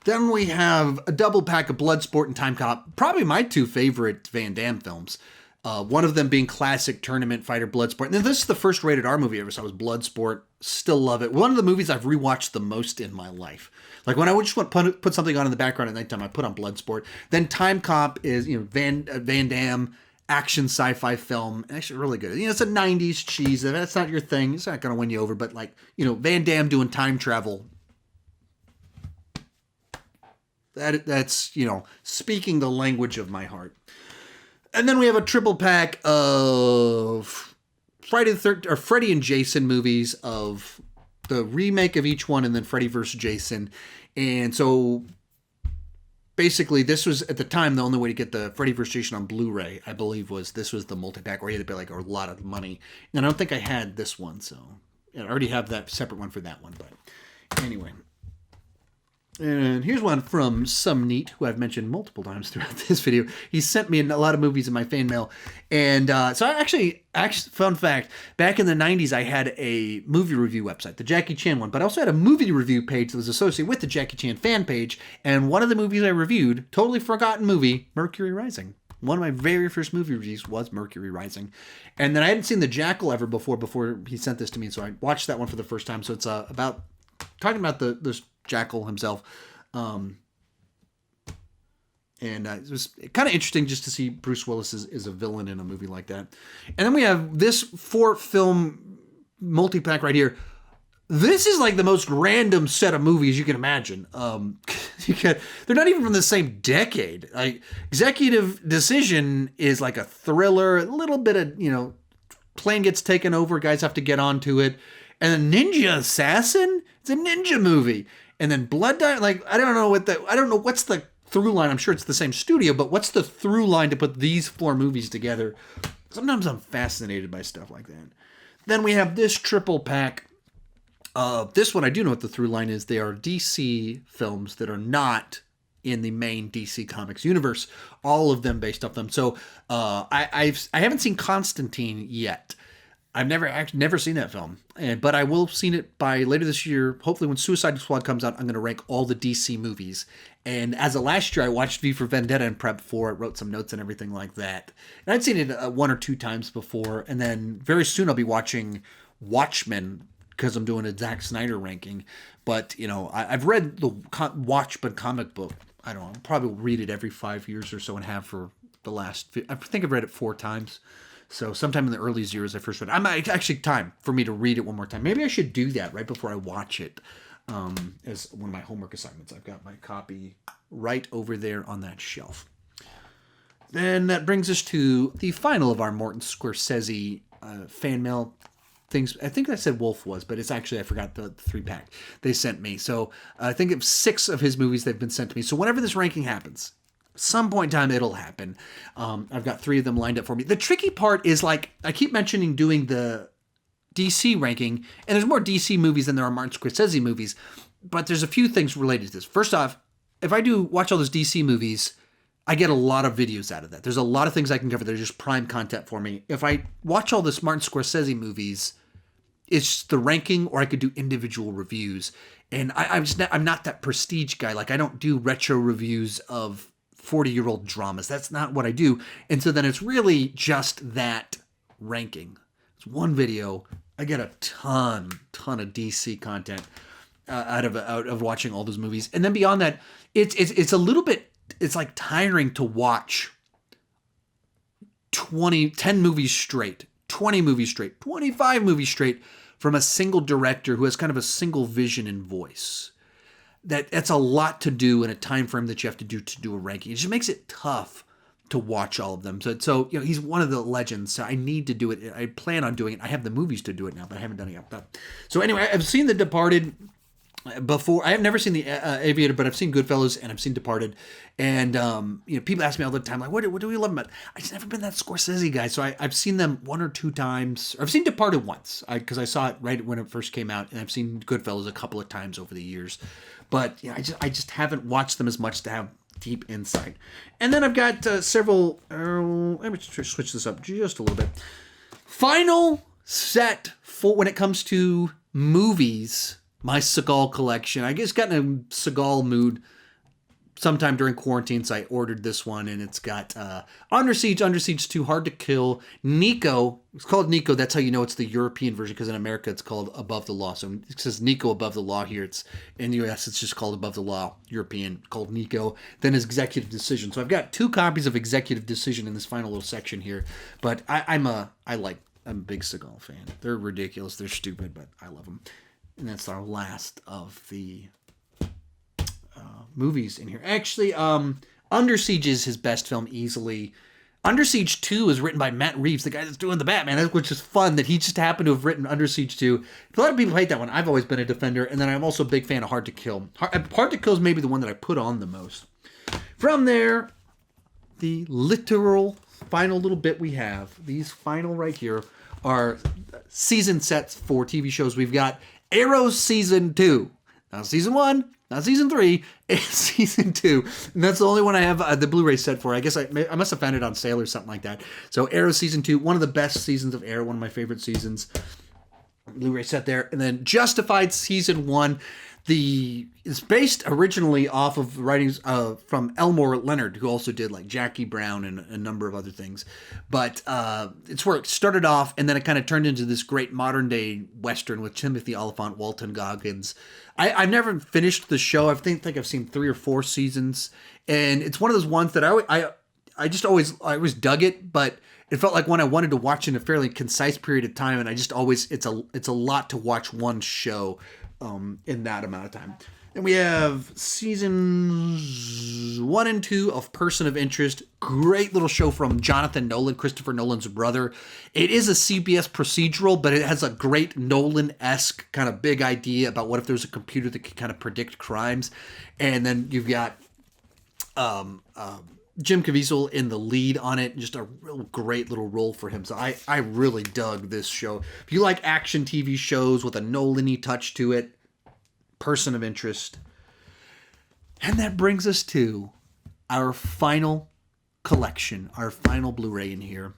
Then we have a double pack of Bloodsport and Time Cop. Probably my 2 favorite Van Damme films. One of them being classic tournament fighter Bloodsport. And this is the first rated R movie I ever saw, was Bloodsport. Still love it. One of the movies I've rewatched the most in my life. Like when I would just want to put something on in the background at nighttime, I put on Bloodsport. Then Time Cop is, Van Damme action sci-fi film. Actually really good. It's a 90s cheese. If that's not your thing, it's not going to win you over. But Van Damme doing time travel. That's speaking the language of my heart. And then we have a triple pack of Freddy and Jason movies, of the remake of each one, and then Freddy vs. Jason. And so basically, this was, at the time, the only way to get the Freddy vs. Jason on Blu-ray, I believe, this was the multi-pack where you had to pay like a lot of money. And I don't think I had this one, so I already have that separate one for that one. But anyway. And here's one from Some Neat, who I've mentioned multiple times throughout this video. He sent me a lot of movies in my fan mail. And so I actually, fun fact, back in the 90s, I had a movie review website, the Jackie Chan one, but I also had a movie review page that was associated with the Jackie Chan fan page. And one of the movies I reviewed, totally forgotten movie, Mercury Rising. One of my very first movie reviews was Mercury Rising. And then I hadn't seen The Jackal ever before he sent this to me. So I watched that one for the first time. So it's talking about this Jackal himself. And it was kind of interesting just to see Bruce Willis is a villain in a movie like that. And then we have this 4-film multi-pack right here. This is like the most random set of movies you can imagine. They're not even from the same decade. Like Executive Decision is like a thriller, a little bit of, plane gets taken over, guys have to get onto it. And then Ninja Assassin, it's a ninja movie. And then Blood Diamond, like I don't know what's the through line. I'm sure it's the same studio, but what's the through line to put these 4 movies together? Sometimes I'm fascinated by stuff like that. Then we have this triple pack. This one I do know what the through line is. They are DC films that are not in the main DC Comics universe. All of them based off them. So I haven't seen Constantine yet. I've never seen that film, but I will have seen it by later this year. Hopefully when Suicide Squad comes out, I'm going to rank all the DC movies. And as of last year, I watched V for Vendetta and prep for it, wrote some notes and everything like that. And I'd seen it 1 or 2 times before. And then very soon I'll be watching Watchmen because I'm doing a Zack Snyder ranking. But, I've read the Watchmen comic book. I don't know, I'll probably read it every 5 years or so and have for the last, I think I've read it 4 times. So sometime in the early years I first read it. I might actually time for me to read it one more time. Maybe I should do that right before I watch it as one of my homework assignments. I've got my copy right over there on that shelf. Then that brings us to the final of our Martin Scorsese fan mail things. I think I said Wolf was, but it's actually, I forgot the 3-pack they sent me. So I think it's 6 of his movies that have been sent to me. So whenever this ranking happens, some point in time it'll happen. I've got 3 of them lined up for me. The tricky part is, like, I keep mentioning doing the DC ranking, and there's more DC movies than there are Martin Scorsese movies, but there's a few things related to this. First off, if I do watch all those DC movies, I get a lot of videos out of that. There's a lot of things I can cover that are just prime content for me. If I watch all this Martin Scorsese movies, it's the ranking, or I could do individual reviews. And I'm not that prestige guy. Like, I don't do retro reviews of 40-year-old dramas. That's not what I do. And so then it's really just that ranking. It's one video. I get a ton of DC content out of watching all those movies. And then beyond that, it's a little bit, it's like tiring to watch 10 movies straight, 20 movies straight, 25 movies straight from a single director who has kind of a single vision and voice. That's a lot to do in a time frame that you have to do a ranking. It just makes it tough to watch all of them. So he's one of the legends. So I need to do it. I plan on doing it. I have the movies to do it now, but I haven't done it yet. So anyway, I've seen The Departed before. I have never seen The Aviator, but I've seen Goodfellas and I've seen Departed. And people ask me all the time, like, what do we love about it? I've just never been that Scorsese guy. So I've seen them 1 or 2 times. Or I've seen Departed once because I saw it right when it first came out, and I've seen Goodfellas a couple of times over the years. But I just haven't watched them as much to have deep insight. And then I've got several. Let me switch this up just a little bit. Final set for when it comes to movies. My Seagal collection. I just got in a Seagal mood sometime during quarantine, so I ordered this one, and it's got Under Siege 2, Hard to Kill, Nico. It's called Nico. That's how you know it's the European version, because in America it's called Above the Law. So it says Nico Above the Law here. It's in the US, it's just called Above the Law, European, called Nico. Then is Executive Decision. So I've got 2 copies of Executive Decision in this final little section here. But I'm a big Seagal fan. They're ridiculous. They're stupid, but I love them. And that's our last of the movies in here. Actually, Under Siege is his best film easily. Under Siege 2 is written by Matt Reeves, the guy that's doing the Batman, which is fun that he just happened to have written Under Siege 2. A lot of people hate that one. I've always been a defender. And then I'm also a big fan of Hard to Kill. Hard to Kill is maybe the one that I put on the most. From there, the literal final little bit we have, these final right here, are season sets for TV shows. We've got Arrow Season 2. Not Season 1, not Season 3, it's Season 2. And that's the only one I have the Blu-ray set for. I guess I must have found it on sale or something like that. So Arrow Season 2, one of the best seasons of Arrow, one of my favorite seasons. Blu-ray set there. And then Justified Season 1. It's based originally off of writings from Elmore Leonard, who also did like Jackie Brown and a number of other things. But it's where it started off, and then it kind of turned into this great modern day Western with Timothy Oliphant, Walton Goggins. I've never finished the show. I think I've seen 3 or 4 seasons, and it's one of those ones that I always dug it, but it felt like one I wanted to watch in a fairly concise period of time, and it's a lot to watch one show in that amount of time. And we have seasons 1 and 2 of Person of Interest. Great little show from Jonathan Nolan, Christopher Nolan's brother. It is a CBS procedural, but it has a great Nolan-esque kind of big idea about what if there's a computer that can kind of predict crimes. And then you've got Jim Caviezel in the lead on it. Just a real great little role for him. So I really dug this show. If you like action TV shows with a Nolan-y touch to it, Person of Interest. And that brings us to our final collection, our final Blu-ray in here,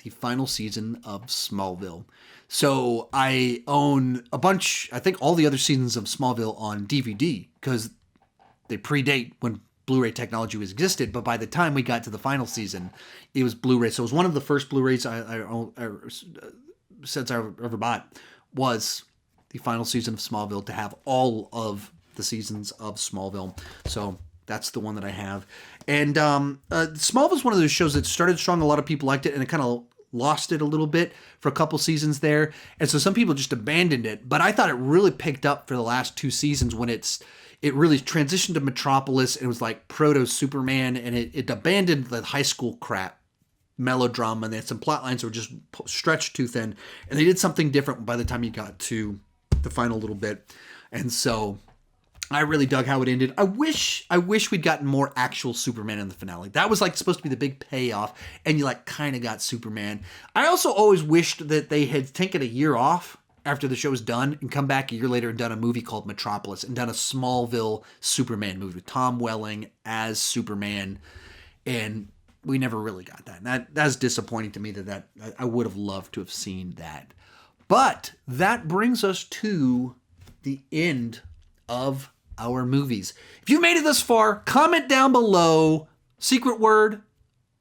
the final season of Smallville. So I own a bunch, I think all the other seasons of Smallville on DVD because they predate when Blu-ray technology was existed, but by the time we got to the final season, it was Blu-ray. So it was one of the first Blu-rays since I ever bought was the final season of Smallville to have all of the seasons of Smallville. So that's the one that I have. And Smallville is one of those shows that started strong. A lot of people liked it, and it kind of lost it a little bit for a couple seasons there. And so some people just abandoned it. But I thought it really picked up for the last 2 seasons when it really transitioned to Metropolis, and it was like proto-Superman, and it abandoned the high school crap, melodrama, and they had some plot lines that were just stretched too thin, and they did something different by the time you got to the final little bit. And so I really dug how it ended. I wish we'd gotten more actual Superman in the finale. That was like supposed to be the big payoff, and you like kind of got Superman. I also always wished that they had taken a year off after the show was done and come back a year later and done a movie called Metropolis and done a Smallville Superman movie with Tom Welling as Superman. And we never really got that. And that's disappointing to me that I would have loved to have seen that. But that brings us to the end of our movies. If you made it this far, comment down below. Secret word,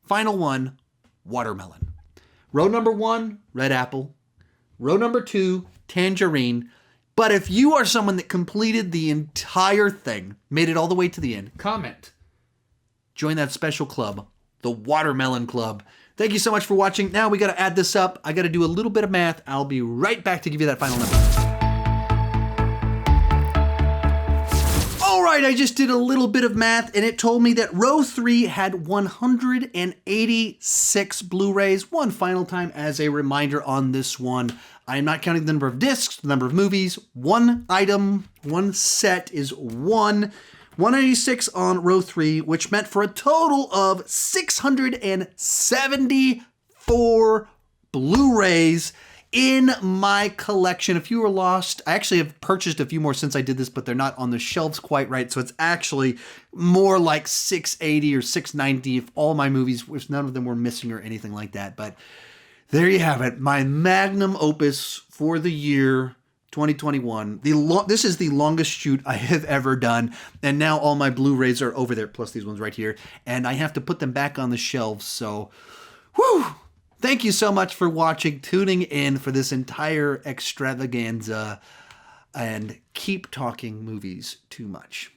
final one, watermelon. Row number 1, red apple. Row number 2, tangerine. But if you are someone that completed the entire thing, made it all the way to the end, comment. Join that special club, the Watermelon Club. Thank you so much for watching. Now we got to add this up. I got to do a little bit of math. I'll be right back to give you that final number. All right, I just did a little bit of math, and it told me that row 3 had 186 Blu-rays. One final time as a reminder on this one. I am not counting the number of discs, the number of movies. One item, one set is 186 on row 3, which meant for a total of 674 Blu-rays in my collection. If you were lost, I actually have purchased a few more since I did this, but they're not on the shelves quite right. So it's actually more like 680 or 690 if all my movies, if none of them were missing or anything like that. But there you have it. My magnum opus for the year 2021. This is the longest shoot I have ever done. And now all my Blu-rays are over there, plus these ones right here. And I have to put them back on the shelves. So, whew. Thank you so much for watching, tuning in for this entire extravaganza, and keep talking movies too much.